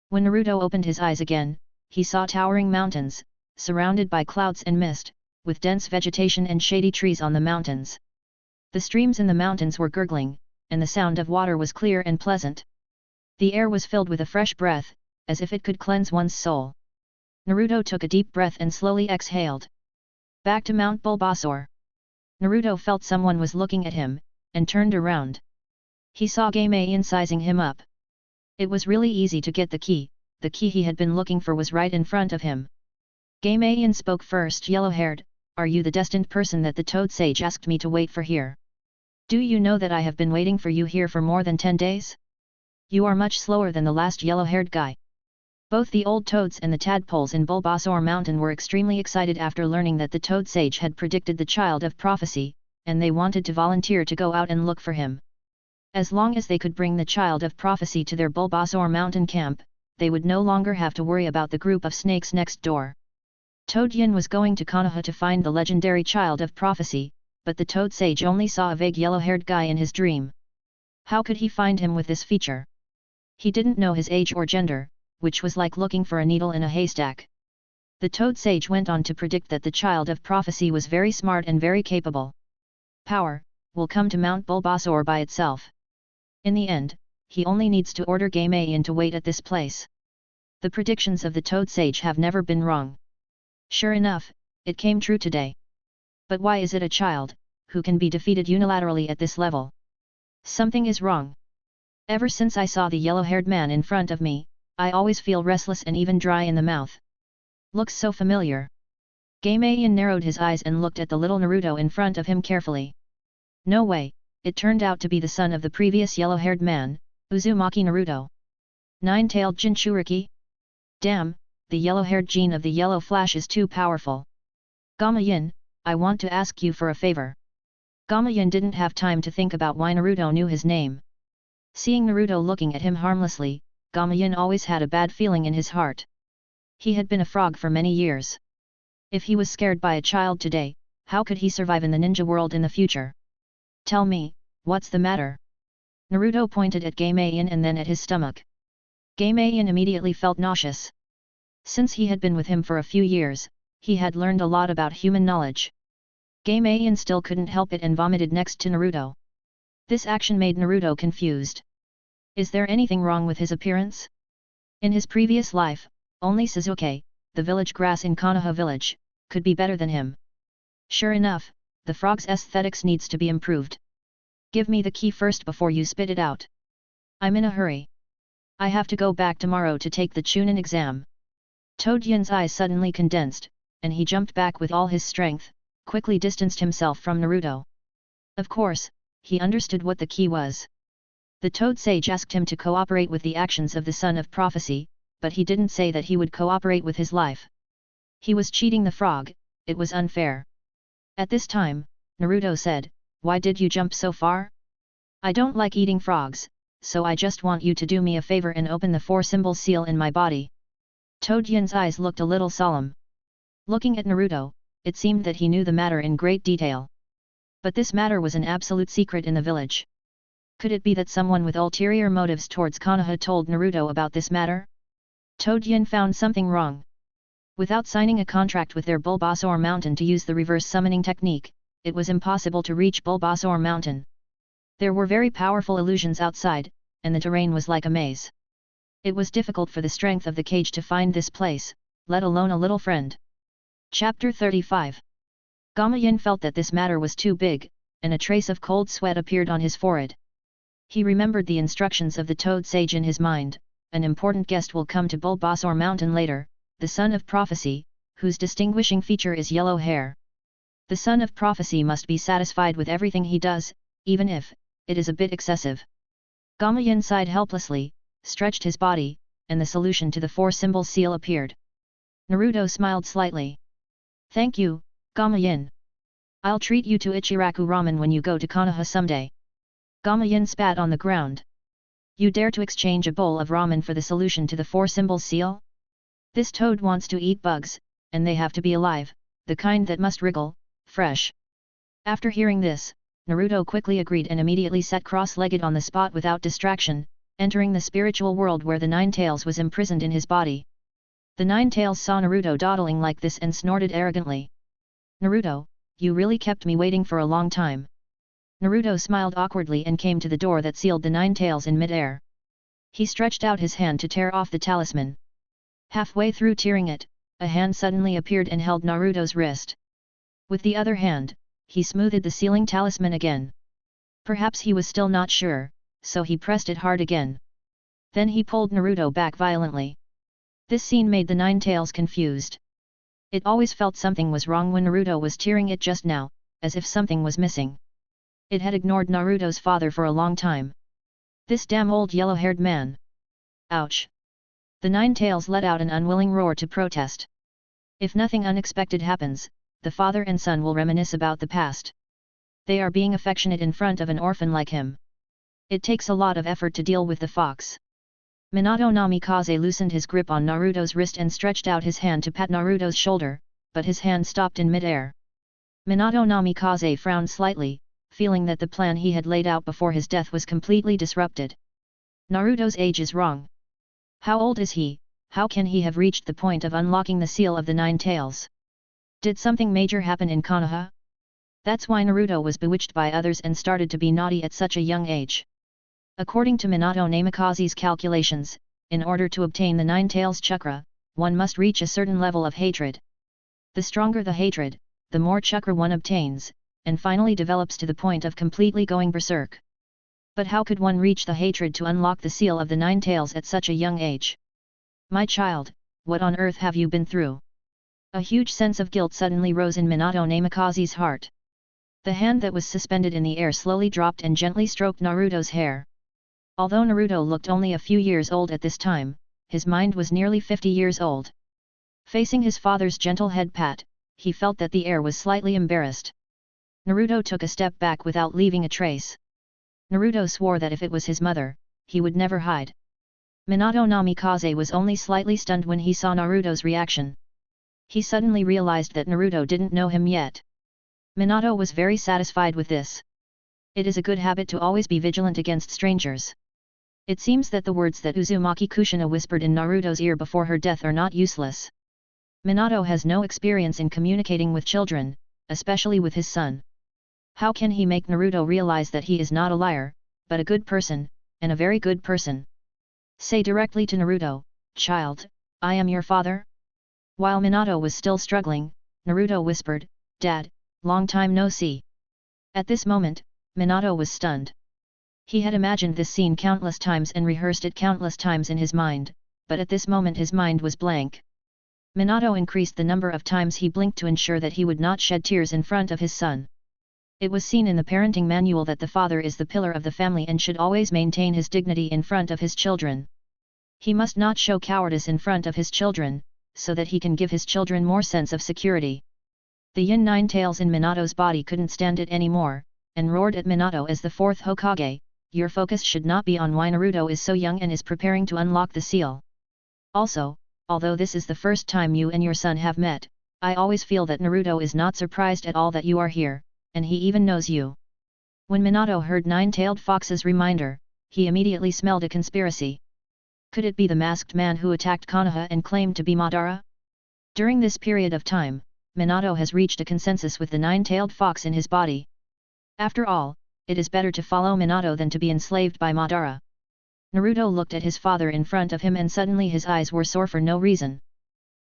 When Naruto opened his eyes again, he saw towering mountains, surrounded by clouds and mist, with dense vegetation and shady trees on the mountains. The streams in the mountains were gurgling, and the sound of water was clear and pleasant. The air was filled with a fresh breath, as if it could cleanse one's soul. Naruto took a deep breath and slowly exhaled. Back to Mount Bulbasaur. Naruto felt someone was looking at him, and turned around. He saw Game sizing him up. It was really easy to get the key he had been looking for was right in front of him. Game spoke first. Yellow-haired, are you the destined person that the Toad Sage asked me to wait for here? Do you know that I have been waiting for you here for more than 10 days? You are much slower than the last yellow-haired guy. Both the old toads and the tadpoles in Bulbasaur Mountain were extremely excited after learning that the Toad Sage had predicted the Child of Prophecy, and they wanted to volunteer to go out and look for him. As long as they could bring the Child of Prophecy to their Bulbasaur Mountain camp, they would no longer have to worry about the group of snakes next door. Toad Yin was going to Konoha to find the legendary child of prophecy, but the Toad Sage only saw a vague yellow-haired guy in his dream. How could he find him with this feature? He didn't know his age or gender, which was like looking for a needle in a haystack. The Toad Sage went on to predict that the child of prophecy was very smart and very capable. Power will come to Mount Bulbasaur by itself. In the end, he only needs to order Game to wait at this place. The predictions of the Toad Sage have never been wrong. Sure enough, it came true today. But why is it a child, who can be defeated unilaterally at this level? Something is wrong. Ever since I saw the yellow-haired man in front of me, I always feel restless and even dry in the mouth. Looks so familiar. Game narrowed his eyes and looked at the little Naruto in front of him carefully. No way, it turned out to be the son of the previous yellow-haired man, Uzumaki Naruto. Nine-tailed Jinchuriki? Damn, the yellow-haired gene of the yellow flash is too powerful. Gamayin, I want to ask you for a favor. Gamayin didn't have time to think about why Naruto knew his name. Seeing Naruto looking at him harmlessly, Gamayin always had a bad feeling in his heart. He had been a frog for many years. If he was scared by a child today, how could he survive in the ninja world in the future? Tell me, what's the matter? Naruto pointed at Game and then at his stomach. Game immediately felt nauseous. Since he had been with him for a few years, he had learned a lot about human knowledge. Game still couldn't help it and vomited next to Naruto. This action made Naruto confused. Is there anything wrong with his appearance? In his previous life, only Sasuke, the village grass in Konoha village, could be better than him. Sure enough, the frog's aesthetics needs to be improved. Give me the key first before you spit it out. I'm in a hurry. I have to go back tomorrow to take the Chunin exam. Toad Yin's eyes suddenly condensed, and he jumped back with all his strength, quickly distanced himself from Naruto. Of course, he understood what the key was. The Toad Sage asked him to cooperate with the actions of the Son of Prophecy, but he didn't say that he would cooperate with his life. He was cheating the frog, it was unfair. At this time, Naruto said, "Why did you jump so far? I don't like eating frogs, so I just want you to do me a favor and open the 4-symbol seal in my body." Toad Yin's eyes looked a little solemn. Looking at Naruto, it seemed that he knew the matter in great detail. But this matter was an absolute secret in the village. Could it be that someone with ulterior motives towards Konoha told Naruto about this matter? Toad Yin found something wrong. Without signing a contract with their Bulbasaur Mountain to use the reverse summoning technique, it was impossible to reach Bulbasaur Mountain. There were very powerful illusions outside, and the terrain was like a maze. It was difficult for the strength of the cage to find this place, let alone a little friend. Chapter 35. Gamayin felt that this matter was too big, and a trace of cold sweat appeared on his forehead. He remembered the instructions of the Toad Sage in his mind. An important guest will come to Bulbasaur Mountain later, the Son of Prophecy, whose distinguishing feature is yellow hair. The Son of Prophecy must be satisfied with everything he does, even if it is a bit excessive. Gamayin sighed helplessly, stretched his body, and the solution to the 4-symbol seal appeared. Naruto smiled slightly. "Thank you, Gamayin. I'll treat you to Ichiraku ramen when you go to Konoha someday." Gamayin spat on the ground. "You dare to exchange a bowl of ramen for the solution to the 4-symbol seal? This toad wants to eat bugs, and they have to be alive, the kind that must wriggle, fresh." After hearing this, Naruto quickly agreed and immediately sat cross-legged on the spot without distraction, entering the spiritual world where the Nine Tails was imprisoned in his body. The Nine Tails saw Naruto dawdling like this and snorted arrogantly. "Naruto, you really kept me waiting for a long time." Naruto smiled awkwardly and came to the door that sealed the Nine Tails in mid-air. He stretched out his hand to tear off the talisman. Halfway through tearing it, a hand suddenly appeared and held Naruto's wrist. With the other hand, he smoothed the sealing talisman again. Perhaps he was still not sure, so he pressed it hard again. Then he pulled Naruto back violently. This scene made the Nine Tails confused. It always felt something was wrong when Naruto was tearing it just now, as if something was missing. It had ignored Naruto's father for a long time. This damn old yellow-haired man. Ouch! The Nine Tails let out an unwilling roar to protest. If nothing unexpected happens, the father and son will reminisce about the past. They are being affectionate in front of an orphan like him. It takes a lot of effort to deal with the fox. Minato Namikaze loosened his grip on Naruto's wrist and stretched out his hand to pat Naruto's shoulder, but his hand stopped in mid-air. Minato Namikaze frowned slightly, feeling that the plan he had laid out before his death was completely disrupted. Naruto's age is wrong. How old is he? How can he have reached the point of unlocking the seal of the Nine Tails? Did something major happen in Konoha? That's why Naruto was bewitched by others and started to be naughty at such a young age. According to Minato Namikaze's calculations, in order to obtain the Nine Tails chakra, one must reach a certain level of hatred. The stronger the hatred, the more chakra one obtains, and finally develops to the point of completely going berserk. But how could one reach the hatred to unlock the seal of the Nine Tails at such a young age? My child, what on earth have you been through? A huge sense of guilt suddenly rose in Minato Namikaze's heart. The hand that was suspended in the air slowly dropped and gently stroked Naruto's hair. Although Naruto looked only a few years old at this time, his mind was nearly 50 years old. Facing his father's gentle head pat, he felt that the air was slightly embarrassed. Naruto took a step back without leaving a trace. Naruto swore that if it was his mother, he would never hide. Minato Namikaze was only slightly stunned when he saw Naruto's reaction. He suddenly realized that Naruto didn't know him yet. Minato was very satisfied with this. It is a good habit to always be vigilant against strangers. It seems that the words that Uzumaki Kushina whispered in Naruto's ear before her death are not useless. Minato has no experience in communicating with children, especially with his son. How can he make Naruto realize that he is not a liar, but a good person, and a very good person? Say directly to Naruto, "Child, I am your father?" While Minato was still struggling, Naruto whispered, "Dad, long time no see." At this moment, Minato was stunned. He had imagined this scene countless times and rehearsed it countless times in his mind, but at this moment his mind was blank. Minato increased the number of times he blinked to ensure that he would not shed tears in front of his son. It was seen in the parenting manual that the father is the pillar of the family and should always maintain his dignity in front of his children. He must not show cowardice in front of his children, so that he can give his children more sense of security. The yin nine tails in Minato's body couldn't stand it anymore, and roared at Minato as the fourth Hokage, "Your focus should not be on why Naruto is so young and is preparing to unlock the seal. Also, although this is the first time you and your son have met, I always feel that Naruto is not surprised at all that you are here, and he even knows you." When Minato heard Nine-Tailed Fox's reminder, he immediately smelled a conspiracy. Could it be the masked man who attacked Konoha and claimed to be Madara? During this period of time, Minato has reached a consensus with the Nine-Tailed Fox in his body. After all, it is better to follow Minato than to be enslaved by Madara. Naruto looked at his father in front of him and suddenly his eyes were sore for no reason.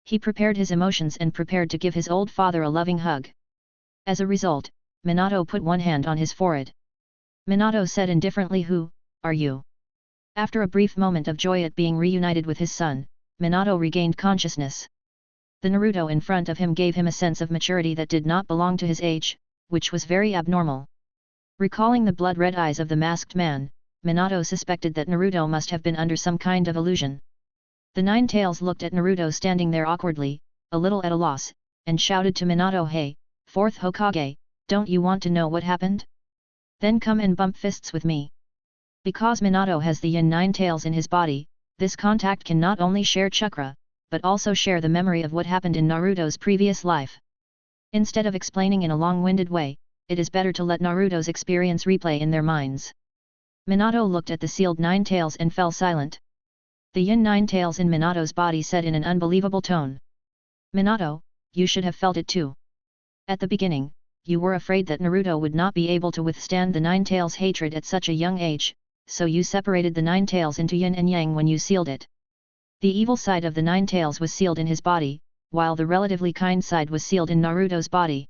He prepared his emotions and prepared to give his old father a loving hug. As a result, Minato put one hand on his forehead. Minato said indifferently, "Who are you?" After a brief moment of joy at being reunited with his son, Minato regained consciousness. The Naruto in front of him gave him a sense of maturity that did not belong to his age, which was very abnormal. Recalling the blood-red eyes of the masked man, Minato suspected that Naruto must have been under some kind of illusion. The Nine Tails looked at Naruto standing there awkwardly, a little at a loss, and shouted to Minato, "Hey, fourth Hokage, don't you want to know what happened? Then come and bump fists with me." Because Minato has the yin Nine Tails in his body, this contact can not only share chakra, but also share the memory of what happened in Naruto's previous life. Instead of explaining in a long-winded way, it is better to let Naruto's experience replay in their minds. Minato looked at the sealed Nine Tails and fell silent. The yin Nine Tails in Minato's body said in an unbelievable tone, "Minato, you should have felt it too. At the beginning, you were afraid that Naruto would not be able to withstand the Nine Tails' hatred at such a young age, so you separated the Nine Tails into yin and yang when you sealed it. The evil side of the Nine Tails was sealed in his body, while the relatively kind side was sealed in Naruto's body."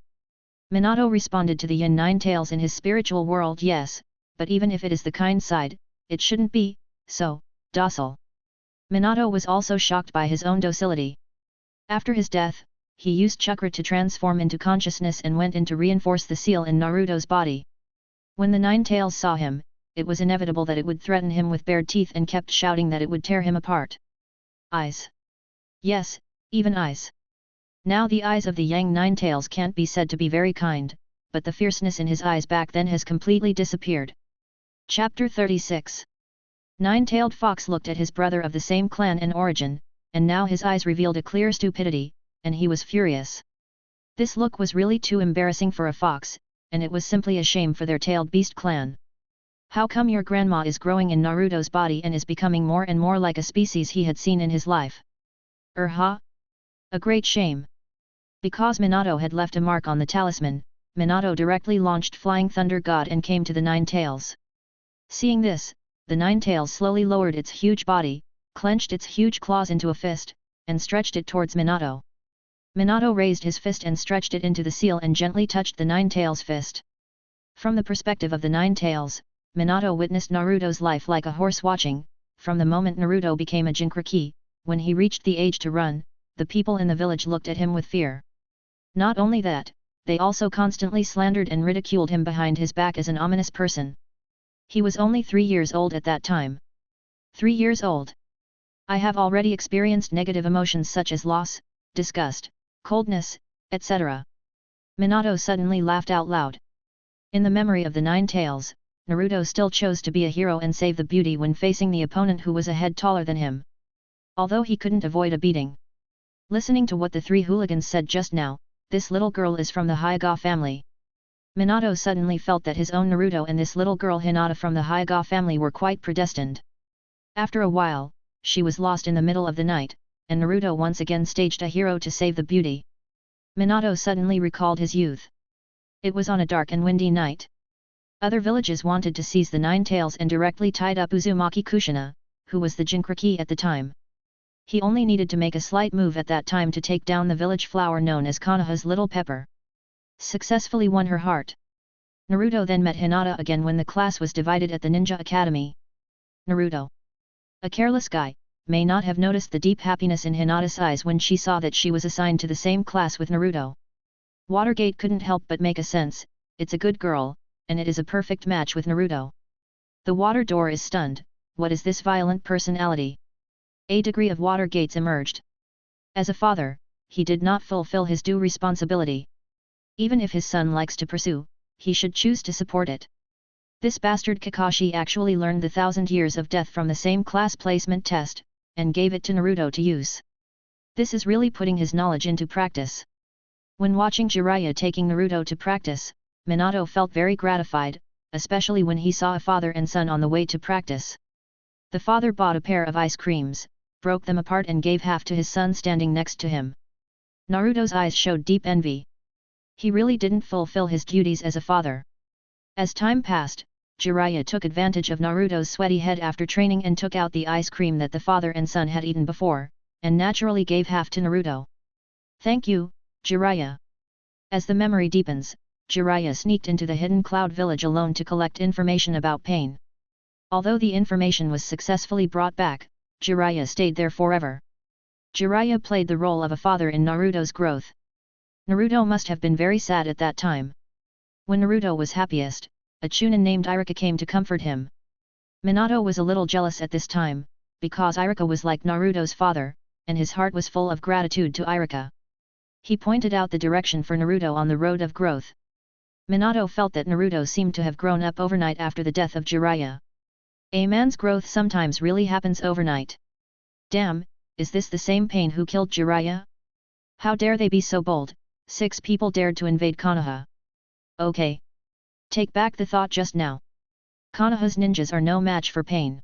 Minato responded to the yin Nine Tails in his spiritual world, "Yes, but even if it is the kind side, it shouldn't be so docile." Minato was also shocked by his own docility. After his death, he used chakra to transform into consciousness and went in to reinforce the seal in Naruto's body. When the Nine Tails saw him, it was inevitable that it would threaten him with bared teeth and kept shouting that it would tear him apart. Eyes. Yes, even eyes. Now the eyes of the Yang Nine Tails can't be said to be very kind, but the fierceness in his eyes back then has completely disappeared. Chapter 36. Nine-tailed fox looked at his brother of the same clan and origin, and now his eyes revealed a clear stupidity, and he was furious. This look was really too embarrassing for a fox, and it was simply a shame for their tailed beast clan. How come your grandma is growing in Naruto's body and is becoming more and more like a species he had seen in his life? Ha! A great shame. Because Minato had left a mark on the talisman, Minato directly launched Flying Thunder God and came to the Nine Tails. Seeing this, the Nine Tails slowly lowered its huge body, clenched its huge claws into a fist, and stretched it towards Minato. Minato raised his fist and stretched it into the seal and gently touched the Nine Tails' fist. From the perspective of the Nine Tails, Minato witnessed Naruto's life like a horse watching. From the moment Naruto became a Jinchuriki, when he reached the age to run, the people in the village looked at him with fear. Not only that, they also constantly slandered and ridiculed him behind his back as an ominous person. He was only 3 years old at that time. 3 years old. I have already experienced negative emotions such as loss, disgust, coldness, etc. Minato suddenly laughed out loud. In the memory of the Nine Tails, Naruto still chose to be a hero and save the beauty when facing the opponent who was a head taller than him. Although he couldn't avoid a beating. Listening to what the three hooligans said just now, this little girl is from the Hyuga family. Minato suddenly felt that his own Naruto and this little girl Hinata from the Hyuga family were quite predestined. After a while, she was lost in the middle of the night, and Naruto once again staged a hero to save the beauty. Minato suddenly recalled his youth. It was on a dark and windy night. Other villages wanted to seize the Nine Tails and directly tied up Uzumaki Kushina, who was the Jinchuriki at the time. He only needed to make a slight move at that time to take down the village flower known as Konoha's Little Pepper. Successfully won her heart. Naruto then met Hinata again when the class was divided at the Ninja Academy. Naruto, a careless guy, may not have noticed the deep happiness in Hinata's eyes when she saw that she was assigned to the same class with Naruto. Watergate couldn't help but make a sense, it's a good girl, and it is a perfect match with Naruto. The water door is stunned, what is this violent personality? A degree of Watergates emerged. As a father, he did not fulfill his due responsibility. Even if his son likes to pursue, he should choose to support it. This bastard Kakashi actually learned the 1,000 Years of Death from the same class placement test, and gave it to Naruto to use. This is really putting his knowledge into practice. When watching Jiraiya taking Naruto to practice, Minato felt very gratified, especially when he saw a father and son on the way to practice. The father bought a pair of ice creams, broke them apart and gave half to his son standing next to him. Naruto's eyes showed deep envy. He really didn't fulfill his duties as a father. As time passed, Jiraiya took advantage of Naruto's sweaty head after training and took out the ice cream that the father and son had eaten before, and naturally gave half to Naruto. Thank you, Jiraiya. As the memory deepens, Jiraiya sneaked into the hidden cloud village alone to collect information about pain. Although the information was successfully brought back, Jiraiya stayed there forever. Jiraiya played the role of a father in Naruto's growth. Naruto must have been very sad at that time. When Naruto was happiest, a chunin named Iruka came to comfort him. Minato was a little jealous at this time, because Iruka was like Naruto's father, and his heart was full of gratitude to Iruka. He pointed out the direction for Naruto on the road of growth. Minato felt that Naruto seemed to have grown up overnight after the death of Jiraiya. A man's growth sometimes really happens overnight. Damn, is this the same pain who killed Jiraiya? How dare they be so bold? 6 people dared to invade Konoha. Okay. Take back the thought just now. Konoha's ninjas are no match for Pain.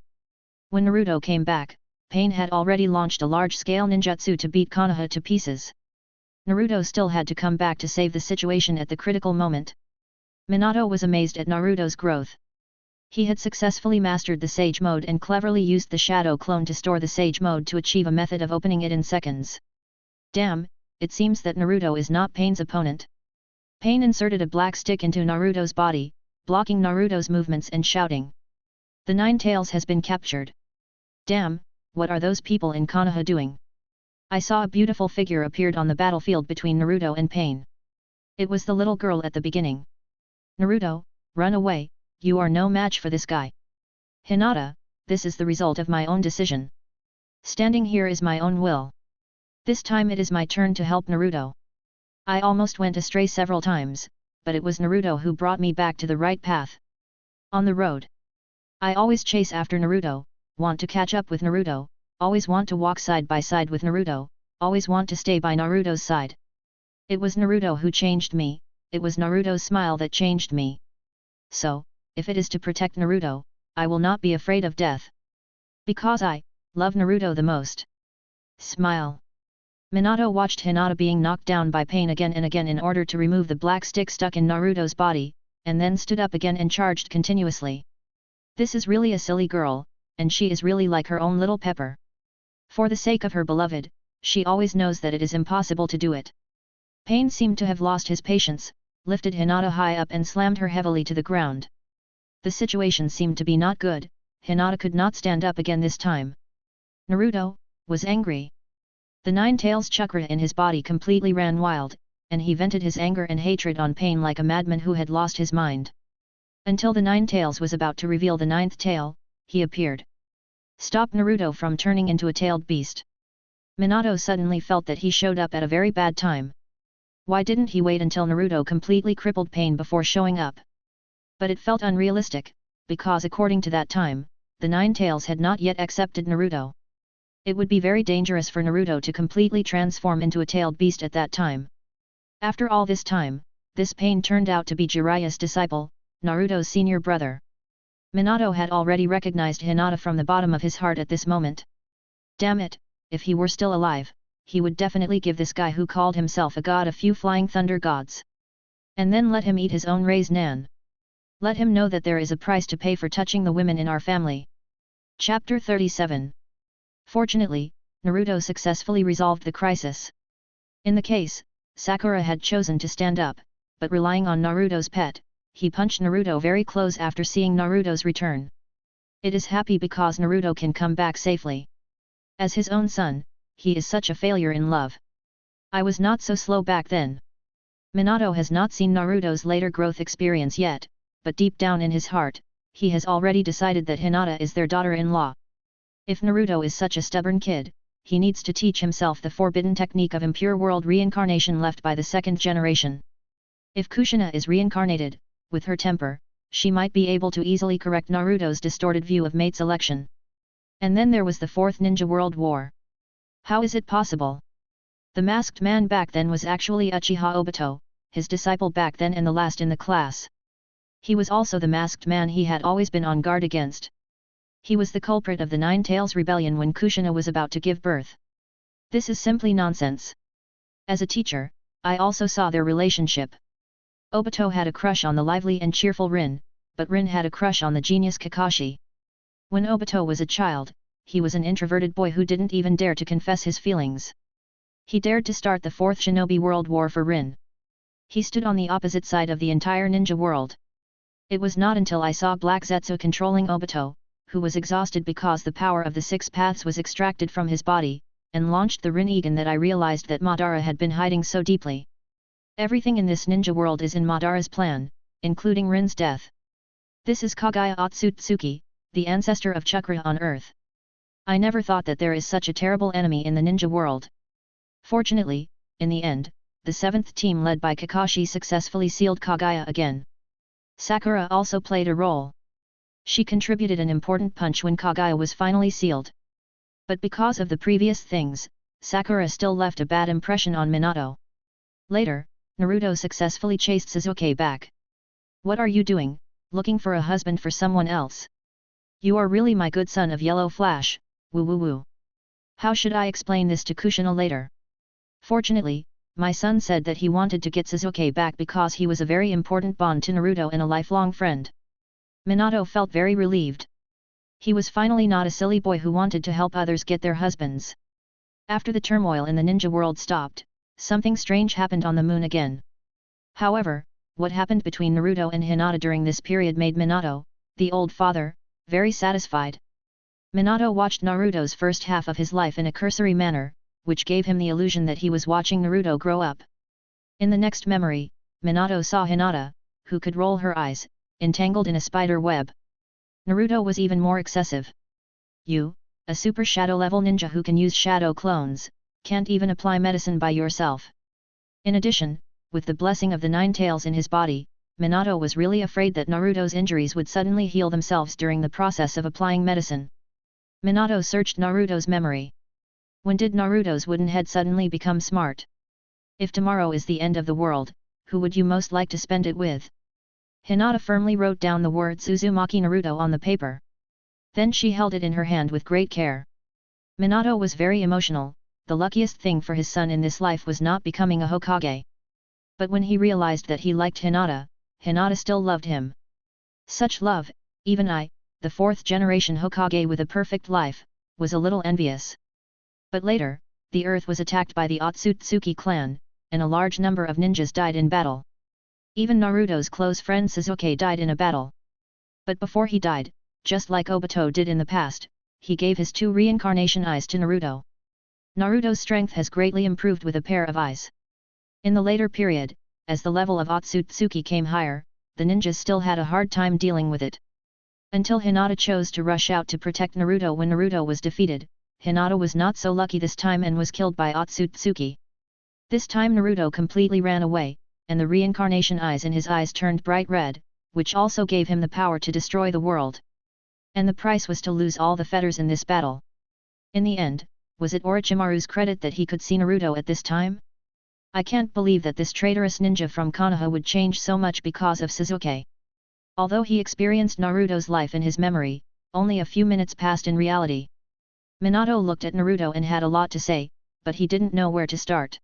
When Naruto came back, Pain had already launched a large-scale ninjutsu to beat Konoha to pieces. Naruto still had to come back to save the situation at the critical moment. Minato was amazed at Naruto's growth. He had successfully mastered the Sage Mode and cleverly used the Shadow Clone to store the Sage Mode to achieve a method of opening it in seconds. Damn, it seems that Naruto is not Pain's opponent. Pain inserted a black stick into Naruto's body, blocking Naruto's movements and shouting. The Nine Tails has been captured. Damn, what are those people in Konoha doing? I saw a beautiful figure appeared on the battlefield between Naruto and Pain. It was the little girl at the beginning. Naruto, run away, you are no match for this guy. Hinata, this is the result of my own decision. Standing here is my own will. This time it is my turn to help Naruto. I almost went astray several times, but it was Naruto who brought me back to the right path. On the road. I always chase after Naruto, want to catch up with Naruto, always want to walk side by side with Naruto, always want to stay by Naruto's side. It was Naruto who changed me, it was Naruto's smile that changed me. So, if it is to protect Naruto, I will not be afraid of death. Because I love Naruto the most. Smile. Minato watched Hinata being knocked down by pain again and again in order to remove the black stick stuck in Naruto's body, and then stood up again and charged continuously. This is really a silly girl, and she is really like her own little pepper. For the sake of her beloved, she always knows that it is impossible to do it. Pain seemed to have lost his patience, lifted Hinata high up and slammed her heavily to the ground. The situation seemed to be not good, Hinata could not stand up again this time. Naruto was angry. The nine-tails chakra in his body completely ran wild, and he vented his anger and hatred on Pain like a madman who had lost his mind. Until the nine-tails was about to reveal the ninth tail, he appeared. Stop Naruto from turning into a tailed beast. Minato suddenly felt that he showed up at a very bad time. Why didn't he wait until Naruto completely crippled Pain before showing up? But it felt unrealistic, because according to that time, the nine-tails had not yet accepted Naruto. It would be very dangerous for Naruto to completely transform into a tailed beast at that time. After all this time, this Pain turned out to be Jiraiya's disciple, Naruto's senior brother. Minato had already recognized Hinata from the bottom of his heart at this moment. Damn it, if he were still alive, he would definitely give this guy who called himself a god a few flying thunder gods. And then let him eat his own raised nan. Let him know that there is a price to pay for touching the women in our family. Chapter 37. Fortunately, Naruto successfully resolved the crisis. In the case, Sakura had chosen to stand up, but relying on Naruto's pet, he punched Naruto very close after seeing Naruto's return. It is happy because Naruto can come back safely. As his own son, he is such a failure in love. I was not so slow back then. Minato has not seen Naruto's later growth experience yet, but deep down in his heart, he has already decided that Hinata is their daughter-in-law. If Naruto is such a stubborn kid, he needs to teach himself the forbidden technique of impure world reincarnation left by the second generation. If Kushina is reincarnated, with her temper, she might be able to easily correct Naruto's distorted view of mate selection. And then there was the Fourth Ninja World War. How is it possible? The masked man back then was actually Uchiha Obito, his disciple back then and the last in the class. He was also the masked man he had always been on guard against. He was the culprit of the Nine Tails Rebellion when Kushina was about to give birth. This is simply nonsense. As a teacher, I also saw their relationship. Obito had a crush on the lively and cheerful Rin, but Rin had a crush on the genius Kakashi. When Obito was a child, he was an introverted boy who didn't even dare to confess his feelings. He dared to start the Fourth Shinobi World War for Rin. He stood on the opposite side of the entire ninja world. It was not until I saw Black Zetsu controlling Obito, who was exhausted because the power of the Six Paths was extracted from his body, and launched the Rinnegan that I realized that Madara had been hiding so deeply. Everything in this ninja world is in Madara's plan, including Rin's death. This is Kagaya Otsutsuki, the ancestor of Chakra on Earth. I never thought that there is such a terrible enemy in the ninja world. Fortunately, in the end, the seventh team led by Kakashi successfully sealed Kagaya again. Sakura also played a role. She contributed an important punch when Kagaya was finally sealed. But because of the previous things, Sakura still left a bad impression on Minato. Later, Naruto successfully chased Sasuke back. What are you doing, looking for a husband for someone else? You are really my good son of Yellow Flash, woo woo woo. How should I explain this to Kushina later? Fortunately, my son said that he wanted to get Sasuke back because he was a very important bond to Naruto and a lifelong friend. Minato felt very relieved. He was finally not a silly boy who wanted to help others get their husbands. After the turmoil in the ninja world stopped, something strange happened on the moon again. However, what happened between Naruto and Hinata during this period made Minato, the old father, very satisfied. Minato watched Naruto's first half of his life in a cursory manner, which gave him the illusion that he was watching Naruto grow up. In the next memory, Minato saw Hinata, who could roll her eyes, entangled in a spider web. Naruto was even more excessive. You, a super shadow level ninja who can use shadow clones, can't even apply medicine by yourself. In addition, with the blessing of the Nine Tails in his body, Minato was really afraid that Naruto's injuries would suddenly heal themselves during the process of applying medicine. Minato searched Naruto's memory. When did Naruto's wooden head suddenly become smart? If tomorrow is the end of the world, who would you most like to spend it with? Hinata firmly wrote down the words Uzumaki Naruto on the paper. Then she held it in her hand with great care. Minato was very emotional. The luckiest thing for his son in this life was not becoming a Hokage. But when he realized that he liked Hinata, Hinata still loved him. Such love, even I, the fourth generation Hokage with a perfect life, was a little envious. But later, the earth was attacked by the Otsutsuki clan, and a large number of ninjas died in battle. Even Naruto's close friend Sasuke died in a battle. But before he died, just like Obito did in the past, he gave his 2 reincarnation eyes to Naruto. Naruto's strength has greatly improved with a pair of eyes. In the later period, as the level of Otsutsuki came higher, the ninjas still had a hard time dealing with it. Until Hinata chose to rush out to protect Naruto when Naruto was defeated, Hinata was not so lucky this time and was killed by Otsutsuki. This time Naruto completely ran away, and the reincarnation eyes in his eyes turned bright red, which also gave him the power to destroy the world. And the price was to lose all the fetters in this battle. In the end, was it Orochimaru's credit that he could see Naruto at this time? I can't believe that this traitorous ninja from Konoha would change so much because of Sasuke. Although he experienced Naruto's life in his memory, only a few minutes passed in reality. Minato looked at Naruto and had a lot to say, but he didn't know where to start.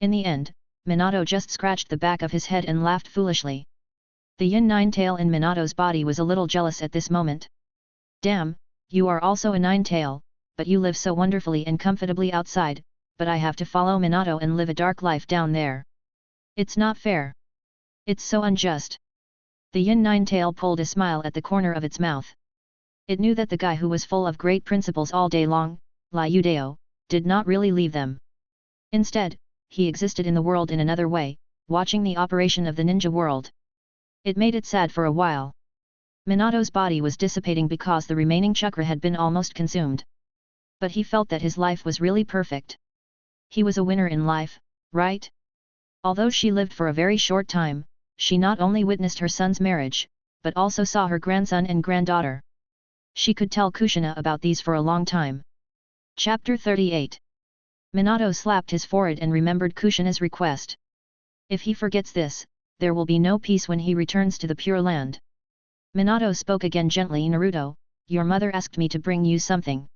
In the end, Minato just scratched the back of his head and laughed foolishly. The yin nine-tail in Minato's body was a little jealous at this moment. Damn, you are also a nine-tail, but you live so wonderfully and comfortably outside, but I have to follow Minato and live a dark life down there. It's not fair. It's so unjust. The yin nine-tail pulled a smile at the corner of its mouth. It knew that the guy who was full of great principles all day long, Liudeo, did not really leave them. Instead, he existed in the world in another way, watching the operation of the ninja world. It made it sad for a while. Minato's body was dissipating because the remaining chakra had been almost consumed. But he felt that his life was really perfect. He was a winner in life, right? Although she lived for a very short time, she not only witnessed her son's marriage, but also saw her grandson and granddaughter. She could tell Kushina about these for a long time. Chapter 38. Minato slapped his forehead and remembered Kushina's request. If he forgets this, there will be no peace when he returns to the Pure Land. Minato spoke again gently. Naruto, your mother asked me to bring you something.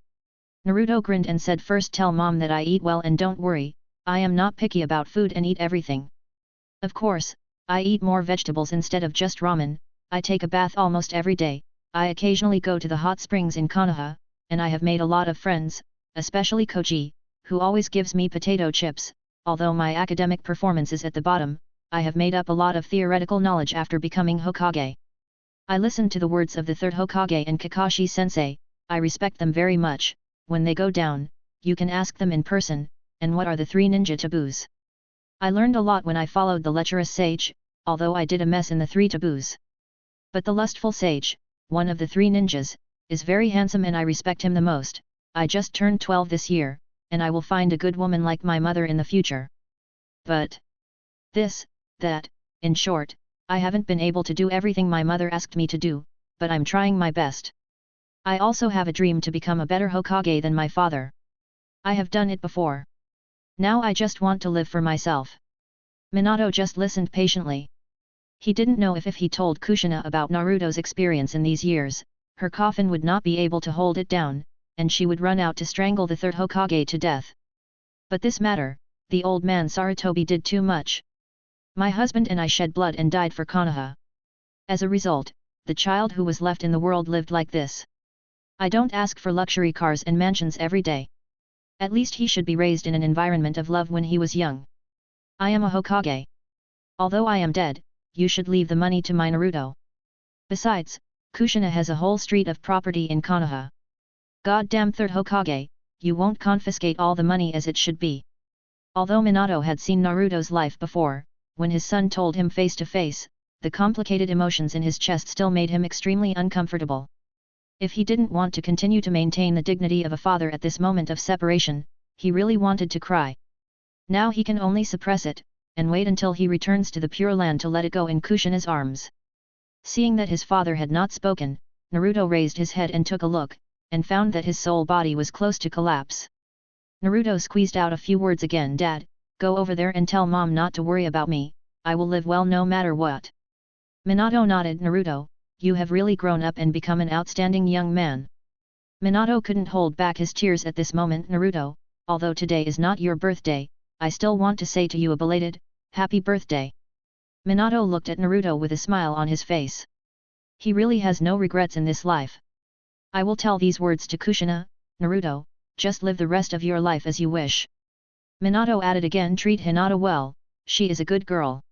Naruto grinned and said, first tell mom that I eat well and don't worry, I am not picky about food and eat everything. Of course, I eat more vegetables instead of just ramen, I take a bath almost every day, I occasionally go to the hot springs in Konoha, and I have made a lot of friends, especially Koji, who always gives me potato chips. Although my academic performance is at the bottom, I have made up a lot of theoretical knowledge after becoming Hokage. I listened to the words of the third Hokage and Kakashi-sensei, I respect them very much. When they go down, you can ask them in person, and what are the 3 ninja taboos? I learned a lot when I followed the lecherous sage, although I did a mess in the 3 taboos. But the lustful sage, one of the 3 ninjas, is very handsome and I respect him the most. I just turned 12 this year, and I will find a good woman like my mother in the future. But this, that, in short, I haven't been able to do everything my mother asked me to do, but I'm trying my best. I also have a dream to become a better Hokage than my father. I have done it before. Now I just want to live for myself. Minato just listened patiently. He didn't know if he told Kushina about Naruto's experience in these years, her coffin would not be able to hold it down, and she would run out to strangle the third Hokage to death. But this matter, the old man Sarutobi did too much. My husband and I shed blood and died for Konoha. As a result, the child who was left in the world lived like this. I don't ask for luxury cars and mansions every day. At least he should be raised in an environment of love when he was young. I am a Hokage. Although I am dead, you should leave the money to my Naruto. Besides, Kushina has a whole street of property in Konoha. Goddamn third Hokage, you won't confiscate all the money as it should be. Although Minato had seen Naruto's life before, when his son told him face to face, the complicated emotions in his chest still made him extremely uncomfortable. If he didn't want to continue to maintain the dignity of a father at this moment of separation, he really wanted to cry. Now he can only suppress it, and wait until he returns to the Pure Land to let it go in Kushina's arms. Seeing that his father had not spoken, Naruto raised his head and took a look, and found that his soul body was close to collapse. Naruto squeezed out a few words again. Dad, go over there and tell mom not to worry about me, I will live well no matter what. Minato nodded. Naruto, you have really grown up and become an outstanding young man. Minato couldn't hold back his tears at this moment. Naruto, although today is not your birthday, I still want to say to you a belated, happy birthday. Minato looked at Naruto with a smile on his face. He really has no regrets in this life. I will tell these words to Kushina, Naruto, just live the rest of your life as you wish. Minato added again, treat Hinata well, she is a good girl.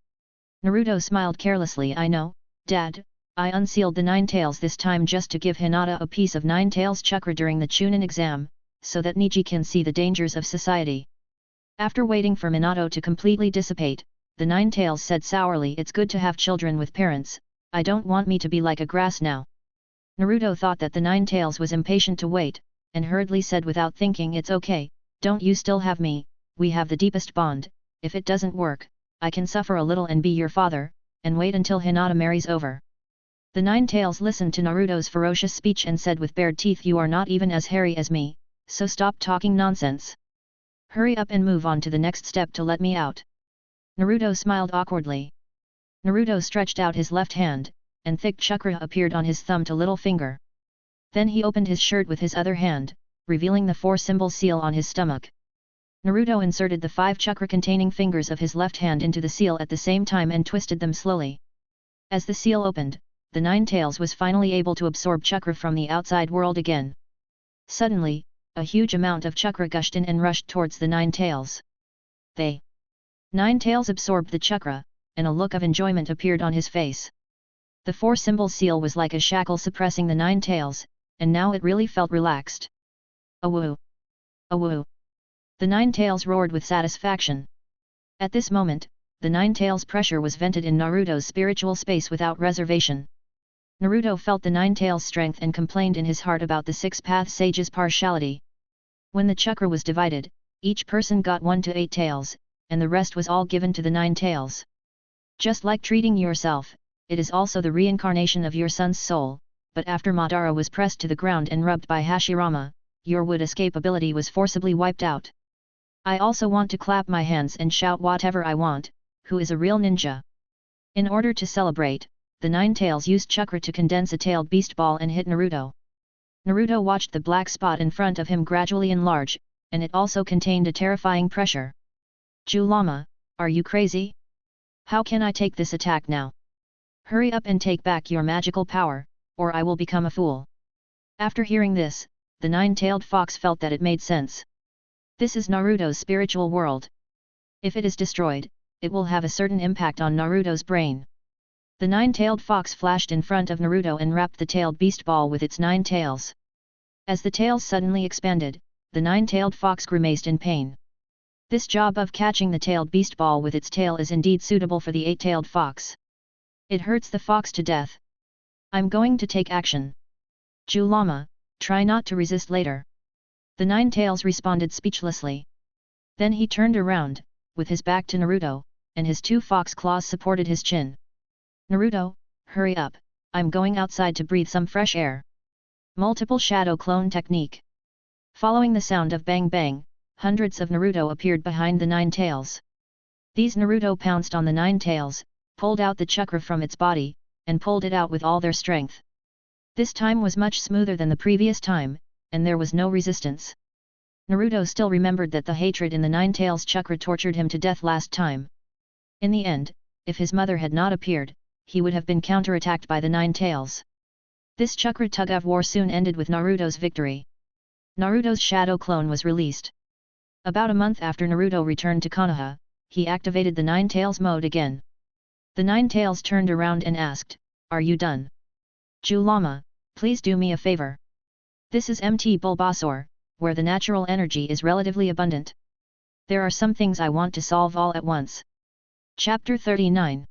Naruto smiled carelessly. I know, Dad, I unsealed the Nine Tails this time just to give Hinata a piece of Nine Tails chakra during the Chunin exam, so that Niji can see the dangers of society. After waiting for Minato to completely dissipate, the Nine Tails said sourly, it's good to have children with parents, I don't want me to be like a grass now. Naruto thought that the Nine Tails was impatient to wait, and hurriedly said without thinking, it's okay, don't you still have me, we have the deepest bond, if it doesn't work, I can suffer a little and be your father, and wait until Hinata marries over. The Nine Tails listened to Naruto's ferocious speech and said with bared teeth, you are not even as hairy as me, so stop talking nonsense. Hurry up and move on to the next step to let me out. Naruto smiled awkwardly. Naruto stretched out his left hand, and thick chakra appeared on his thumb to little finger. Then he opened his shirt with his other hand, revealing the 4-symbol seal on his stomach. Naruto inserted the 5 chakra-containing fingers of his left hand into the seal at the same time and twisted them slowly. As the seal opened, the Nine Tails was finally able to absorb chakra from the outside world again. Suddenly, a huge amount of chakra gushed in and rushed towards the Nine Tails. They. Nine Tails absorbed the chakra, and a look of enjoyment appeared on his face. The 4-symbol seal was like a shackle suppressing the Nine Tails, and now it really felt relaxed. Awoo! Awoo! The Nine Tails roared with satisfaction. At this moment, the Nine Tails pressure was vented in Naruto's spiritual space without reservation. Naruto felt the Nine Tails' strength and complained in his heart about the 6-path sage's partiality. When the chakra was divided, each person got 1 to 8 tails, and the rest was all given to the Nine Tails. Just like treating yourself, it is also the reincarnation of your son's soul, but after Madara was pressed to the ground and rubbed by Hashirama, your would escape ability was forcibly wiped out. I also want to clap my hands and shout whatever I want, who is a real ninja? In order to celebrate, the Nine Tails used chakra to condense a tailed beast ball and hit Naruto. Naruto watched the black spot in front of him gradually enlarge, and it also contained a terrifying pressure. Julama, are you crazy? How can I take this attack now? Hurry up and take back your magical power, or I will become a fool. After hearing this, the nine-tailed fox felt that it made sense. This is Naruto's spiritual world. If it is destroyed, it will have a certain impact on Naruto's brain. The nine-tailed fox flashed in front of Naruto and wrapped the tailed beast ball with its 9 tails. As the tails suddenly expanded, the nine-tailed fox grimaced in pain. This job of catching the tailed beast ball with its tail is indeed suitable for the 8-tailed fox. It hurts the fox to death. I'm going to take action. Julama, try not to resist later. The nine tails responded speechlessly. Then he turned around, with his back to Naruto, and his 2 fox claws supported his chin. Naruto, hurry up, I'm going outside to breathe some fresh air. Multiple shadow clone technique. Following the sound of bang bang, hundreds of Naruto appeared behind the nine tails. These Naruto pounced on the nine tails, pulled out the chakra from its body, and pulled it out with all their strength. This time was much smoother than the previous time, and there was no resistance. Naruto still remembered that the hatred in the nine tails chakra tortured him to death last time. In the end, if his mother had not appeared, he would have been counterattacked by the nine tails. This chakra tug-of-war soon ended with Naruto's victory. Naruto's shadow clone was released. About a month after Naruto returned to Konoha, he activated the nine tails mode again. The nine tails turned around and asked, "Are you done? Julama, please do me a favor. This is MT Bulbasaur, where the natural energy is relatively abundant. There are some things I want to solve all at once." Chapter 39.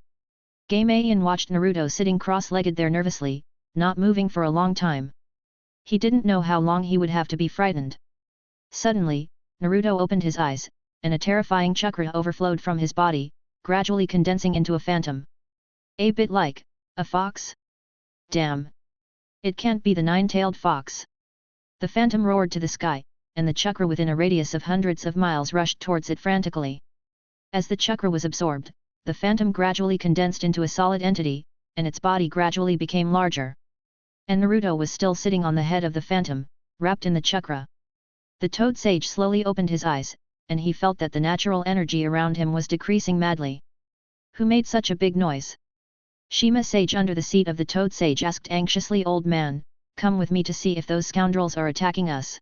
Game watched Naruto sitting cross-legged there nervously, not moving for a long time. He didn't know how long he would have to be frightened. Suddenly, Naruto opened his eyes, and a terrifying chakra overflowed from his body, gradually condensing into a phantom. A bit like a fox? Damn! It can't be the nine-tailed fox. The phantom roared to the sky, and the chakra within a radius of hundreds of miles rushed towards it frantically. As the chakra was absorbed, the phantom gradually condensed into a solid entity, and its body gradually became larger. And Naruto was still sitting on the head of the phantom, wrapped in the chakra. The toad sage slowly opened his eyes, and he felt that the natural energy around him was decreasing madly. Who made such a big noise? Shima sage under the seat of the toad sage asked anxiously. Old man, come with me to see if those scoundrels are attacking us.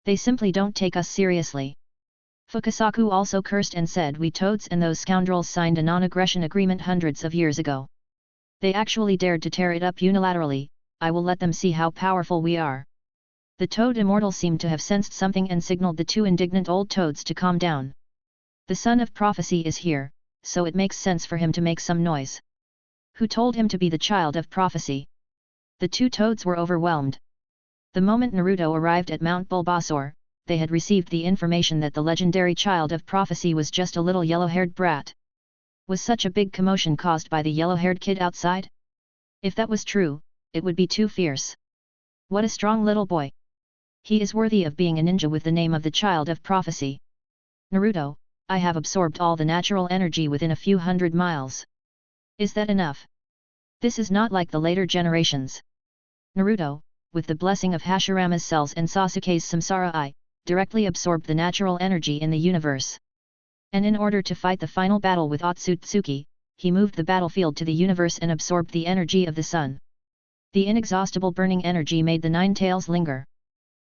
They simply don't take us seriously. Fukasaku also cursed and said, we toads and those scoundrels signed a non-aggression agreement hundreds of years ago. They actually dared to tear it up unilaterally. I will let them see how powerful we are. The toad immortal seemed to have sensed something and signaled the two indignant old toads to calm down. The son of prophecy is here, so it makes sense for him to make some noise. Who told him to be the child of prophecy? The two toads were overwhelmed. The moment Naruto arrived at Mount Bulbasaur, they had received the information that the legendary child of prophecy was just a little yellow-haired brat. Was such a big commotion caused by the yellow-haired kid outside? If that was true, it would be too fierce. What a strong little boy! He is worthy of being a ninja with the name of the child of prophecy. Naruto, I have absorbed all the natural energy within a few hundred miles. Is that enough? This is not like the later generations. Naruto, with the blessing of Hashirama's cells and Sasuke's Samsara Eye, directly absorbed the natural energy in the universe. And in order to fight the final battle with Otsutsuki, he moved the battlefield to the universe and absorbed the energy of the sun. The inexhaustible burning energy made the Nine Tails linger.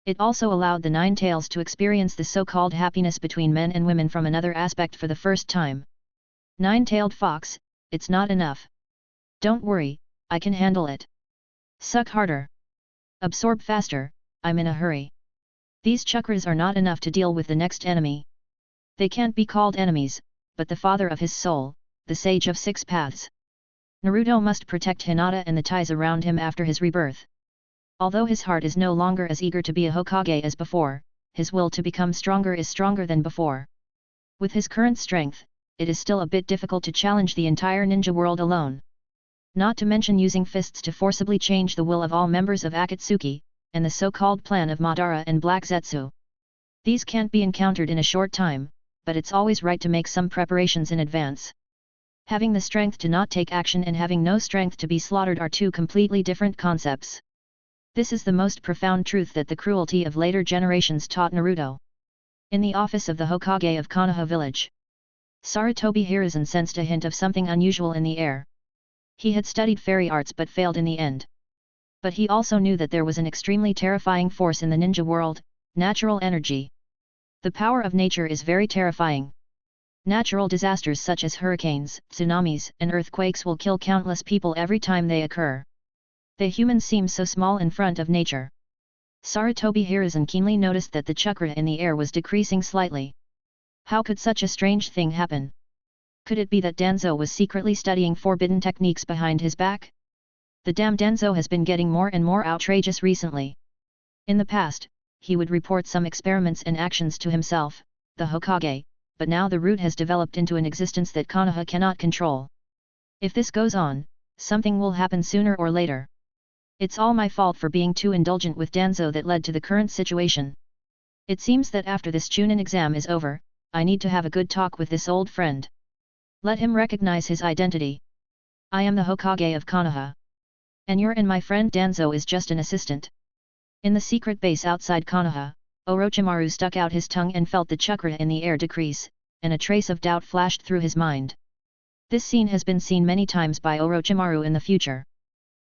It also allowed the Nine Tails to experience the so-called happiness between men and women from another aspect for the first time. Nine-tailed fox, it's not enough. Don't worry, I can handle it. Suck harder. Absorb faster, I'm in a hurry. These chakras are not enough to deal with the next enemy. They can't be called enemies, but the father of his soul, the sage of six paths. Naruto must protect Hinata and the ties around him after his rebirth. Although his heart is no longer as eager to be a Hokage as before, his will to become stronger is stronger than before. With his current strength, it is still a bit difficult to challenge the entire ninja world alone. Not to mention using fists to forcibly change the will of all members of Akatsuki, and the so-called plan of Madara and Black Zetsu. These can't be encountered in a short time, but it's always right to make some preparations in advance. Having the strength to not take action and having no strength to be slaughtered are two completely different concepts. This is the most profound truth that the cruelty of later generations taught Naruto. In the office of the Hokage of Konoha village, Sarutobi Hiruzen sensed a hint of something unusual in the air. He had studied fairy arts but failed in the end. But he also knew that there was an extremely terrifying force in the ninja world, natural energy. The power of nature is very terrifying. Natural disasters such as hurricanes, tsunamis, and earthquakes will kill countless people every time they occur. The humans seem so small in front of nature. Sarutobi Hiruzen keenly noticed that the chakra in the air was decreasing slightly. How could such a strange thing happen? Could it be that Danzo was secretly studying forbidden techniques behind his back? The damn Danzo has been getting more and more outrageous recently. In the past, he would report some experiments and actions to himself, the Hokage, but now the root has developed into an existence that Konoha cannot control. If this goes on, something will happen sooner or later. It's all my fault for being too indulgent with Danzo that led to the current situation. It seems that after this Chunin exam is over, I need to have a good talk with this old friend. Let him recognize his identity. I am the Hokage of Konoha. And my friend Danzo is just an assistant. In the secret base outside Konoha, Orochimaru stuck out his tongue and felt the chakra in the air decrease, and a trace of doubt flashed through his mind. This scene has been seen many times by Orochimaru in the future.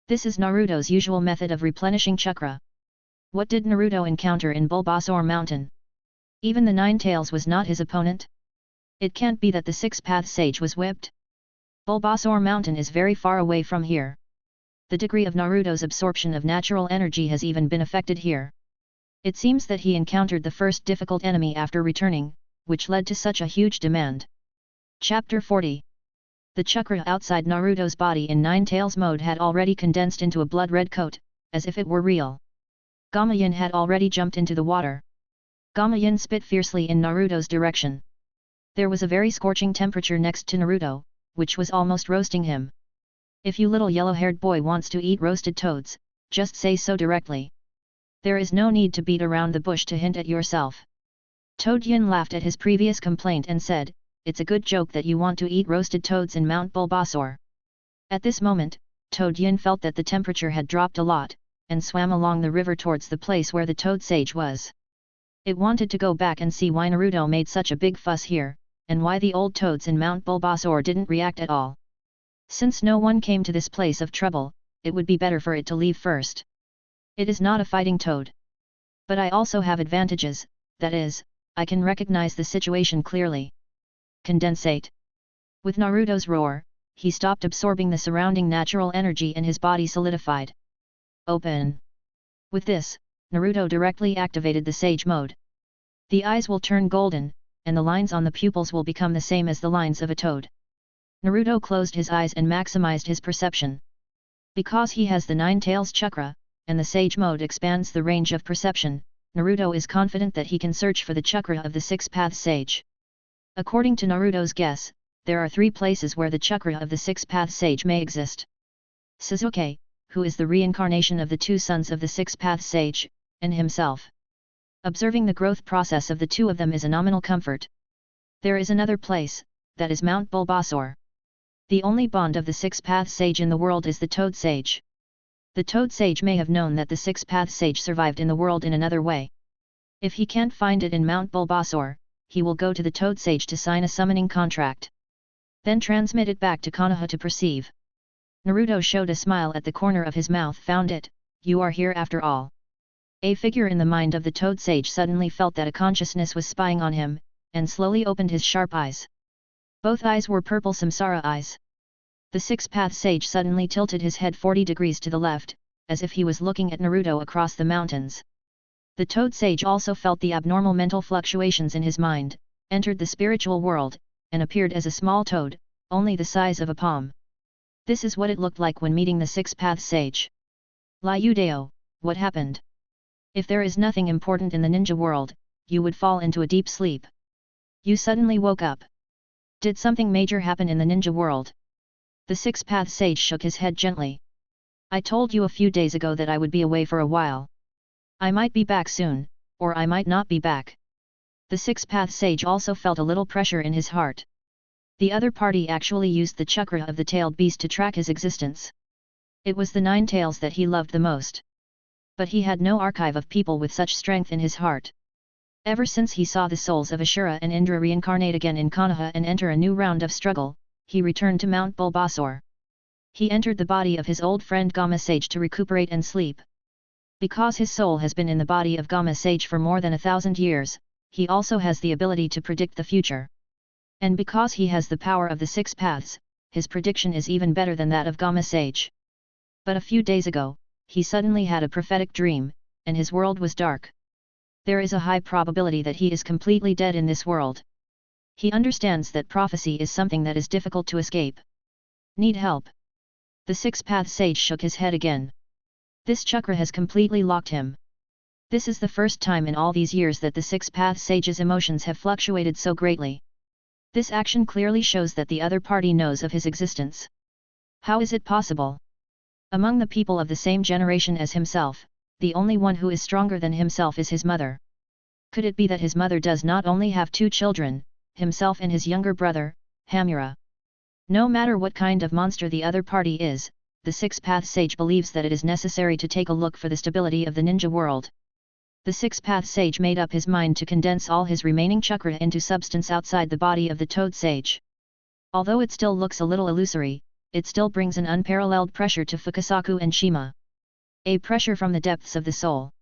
This is Naruto's usual method of replenishing chakra. What did Naruto encounter in Bulbasaur Mountain? Even the Nine Tails was not his opponent? It can't be that the Six-Path Sage was whipped? Bulbasaur Mountain is very far away from here. The degree of Naruto's absorption of natural energy has even been affected here. It seems that he encountered the first difficult enemy after returning, which led to such a huge demand. Chapter 40. The chakra outside Naruto's body in Nine Tails mode had already condensed into a blood-red coat, as if it were real. Gamayin had already jumped into the water. Gamayin spit fiercely in Naruto's direction. There was a very scorching temperature next to Naruto, which was almost roasting him. If you little yellow-haired boy wants to eat roasted toads, just say so directly. There is no need to beat around the bush to hint at yourself. Toad Yin laughed at his previous complaint and said, it's a good joke that you want to eat roasted toads in Mount Bulbasaur. At this moment, Toad Yin felt that the temperature had dropped a lot, and swam along the river towards the place where the Toad Sage was. It wanted to go back and see why Naruto made such a big fuss here, and why the old toads in Mount Bulbasaur didn't react at all. Since no one came to this place of trouble, it would be better for it to leave first. It is not a fighting toad. But I also have advantages, that is, I can recognize the situation clearly. Condensate. With Naruto's roar, he stopped absorbing the surrounding natural energy and his body solidified. Open. With this, Naruto directly activated the Sage mode. The eyes will turn golden, and the lines on the pupils will become the same as the lines of a toad. Naruto closed his eyes and maximized his perception. Because he has the Nine Tails chakra, and the Sage mode expands the range of perception, Naruto is confident that he can search for the chakra of the Six Paths Sage. According to Naruto's guess, there are 3 places where the chakra of the Six Paths Sage may exist. Sasuke, who is the reincarnation of the 2 sons of the Six Paths Sage, and himself. Observing the growth process of the 2 of them is a nominal comfort. There is another place, that is Mount Bulbasaur. The only bond of the Six Paths Sage in the world is the Toad Sage. The Toad Sage may have known that the Six Paths Sage survived in the world in another way. If he can't find it in Mount Bulbasaur, he will go to the Toad Sage to sign a summoning contract. Then transmit it back to Konoha to perceive. Naruto showed a smile at the corner of his mouth. Found it, you are here after all. A figure in the mind of the Toad Sage suddenly felt that a consciousness was spying on him, and slowly opened his sharp eyes. Both eyes were purple samsara eyes. The Six Paths Sage suddenly tilted his head 40 degrees to the left, as if he was looking at Naruto across the mountains. The Toad Sage also felt the abnormal mental fluctuations in his mind, entered the spiritual world, and appeared as a small toad, only the size of a palm. This is what it looked like when meeting the Six Paths Sage. Liudeo, what happened? If there is nothing important in the ninja world, you would fall into a deep sleep. You suddenly woke up. Did something major happen in the ninja world? The Six Paths Sage shook his head gently. I told you a few days ago that I would be away for a while. I might be back soon, or I might not be back. The Six Paths Sage also felt a little pressure in his heart. The other party actually used the chakra of the tailed beast to track his existence. It was the 9 tails that he loved the most. But he had no archive of people with such strength in his heart. Ever since he saw the souls of Ashura and Indra reincarnate again in Konoha and enter a new round of struggle, he returned to Mount Bulbasaur. He entered the body of his old friend Gamma Sage to recuperate and sleep. Because his soul has been in the body of Gamma Sage for more than 1,000 years, he also has the ability to predict the future. And because he has the power of the 6 paths, his prediction is even better than that of Gamma Sage. But a few days ago, he suddenly had a prophetic dream, and his world was dark. There is a high probability that he is completely dead in this world. He understands that prophecy is something that is difficult to escape. Need help? The 6 path sage shook his head again. This chakra has completely locked him. This is the first time in all these years that the 6 path sage's emotions have fluctuated so greatly. This action clearly shows that the other party knows of his existence. How is it possible? Among the people of the same generation as himself, the only one who is stronger than himself is his mother. Could it be that his mother does not only have 2 children, himself and his younger brother, Hamura? No matter what kind of monster the other party is, the 6 path sage believes that it is necessary to take a look for the stability of the ninja world. The 6 path sage made up his mind to condense all his remaining chakra into substance outside the body of the toad sage. Although it still looks a little illusory, it still brings an unparalleled pressure to Fukasaku and Shima. A pressure from the depths of the soul.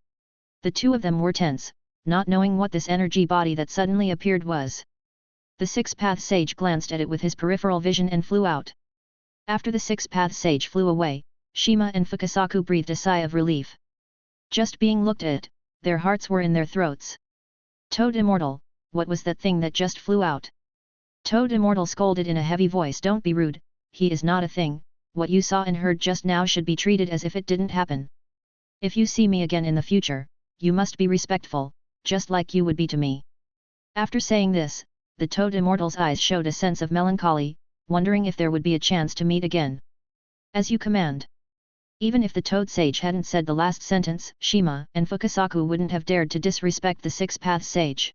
The two of them were tense, not knowing what this energy body that suddenly appeared was. The 6 path sage glanced at it with his peripheral vision and flew out. After the 6 path sage flew away, Shima and Fukasaku breathed a sigh of relief. Just being looked at, their hearts were in their throats. Toad Immortal, what was that thing that just flew out? Toad Immortal scolded in a heavy voice. Don't be rude, he is not a thing, what you saw and heard just now should be treated as if it didn't happen. If you see me again in the future, you must be respectful, just like you would be to me. After saying this, the Toad Immortal's eyes showed a sense of melancholy, wondering if there would be a chance to meet again. As you command. Even if the Toad Sage hadn't said the last sentence, Shima and Fukasaku wouldn't have dared to disrespect the Six Paths Sage.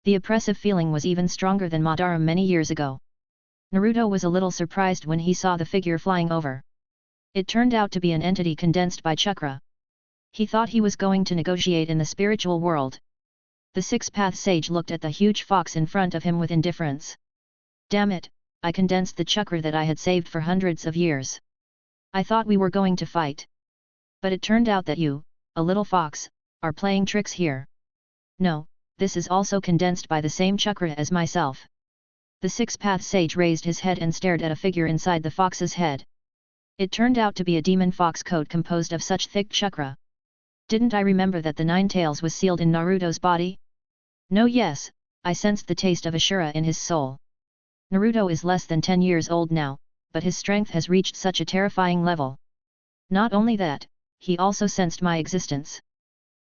The oppressive feeling was even stronger than Madara many years ago. Naruto was a little surprised when he saw the figure flying over. It turned out to be an entity condensed by chakra. He thought he was going to negotiate in the spiritual world. The Six Paths Sage looked at the huge fox in front of him with indifference. Damn it, I condensed the chakra that I had saved for hundreds of years. I thought we were going to fight. But it turned out that you, a little fox, are playing tricks here. No, this is also condensed by the same chakra as myself. The Six Paths Sage raised his head and stared at a figure inside the fox's head. It turned out to be a demon fox coat composed of such thick chakra. Didn't I remember that the Nine Tails was sealed in Naruto's body? No, yes, I sensed the taste of Ashura in his soul. Naruto is less than 10 years old now, but his strength has reached such a terrifying level. Not only that, he also sensed my existence.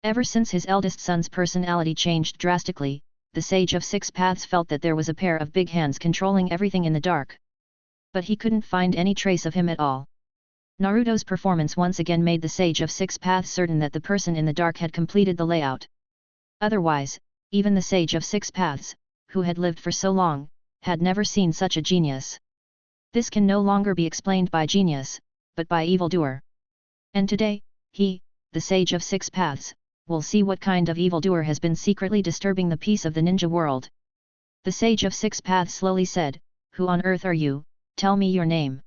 Ever since his eldest son's personality changed drastically, the Sage of Six Paths felt that there was a pair of big hands controlling everything in the dark. But he couldn't find any trace of him at all. Naruto's performance once again made the Sage of Six Paths certain that the person in the dark had completed the layout. Otherwise, even the Sage of Six Paths, who had lived for so long, had never seen such a genius. This can no longer be explained by genius, but by evildoer. And today, he, the Sage of Six Paths, will see what kind of evildoer has been secretly disturbing the peace of the ninja world. The Sage of Six Paths slowly said, "Who on earth are you? Tell me your name."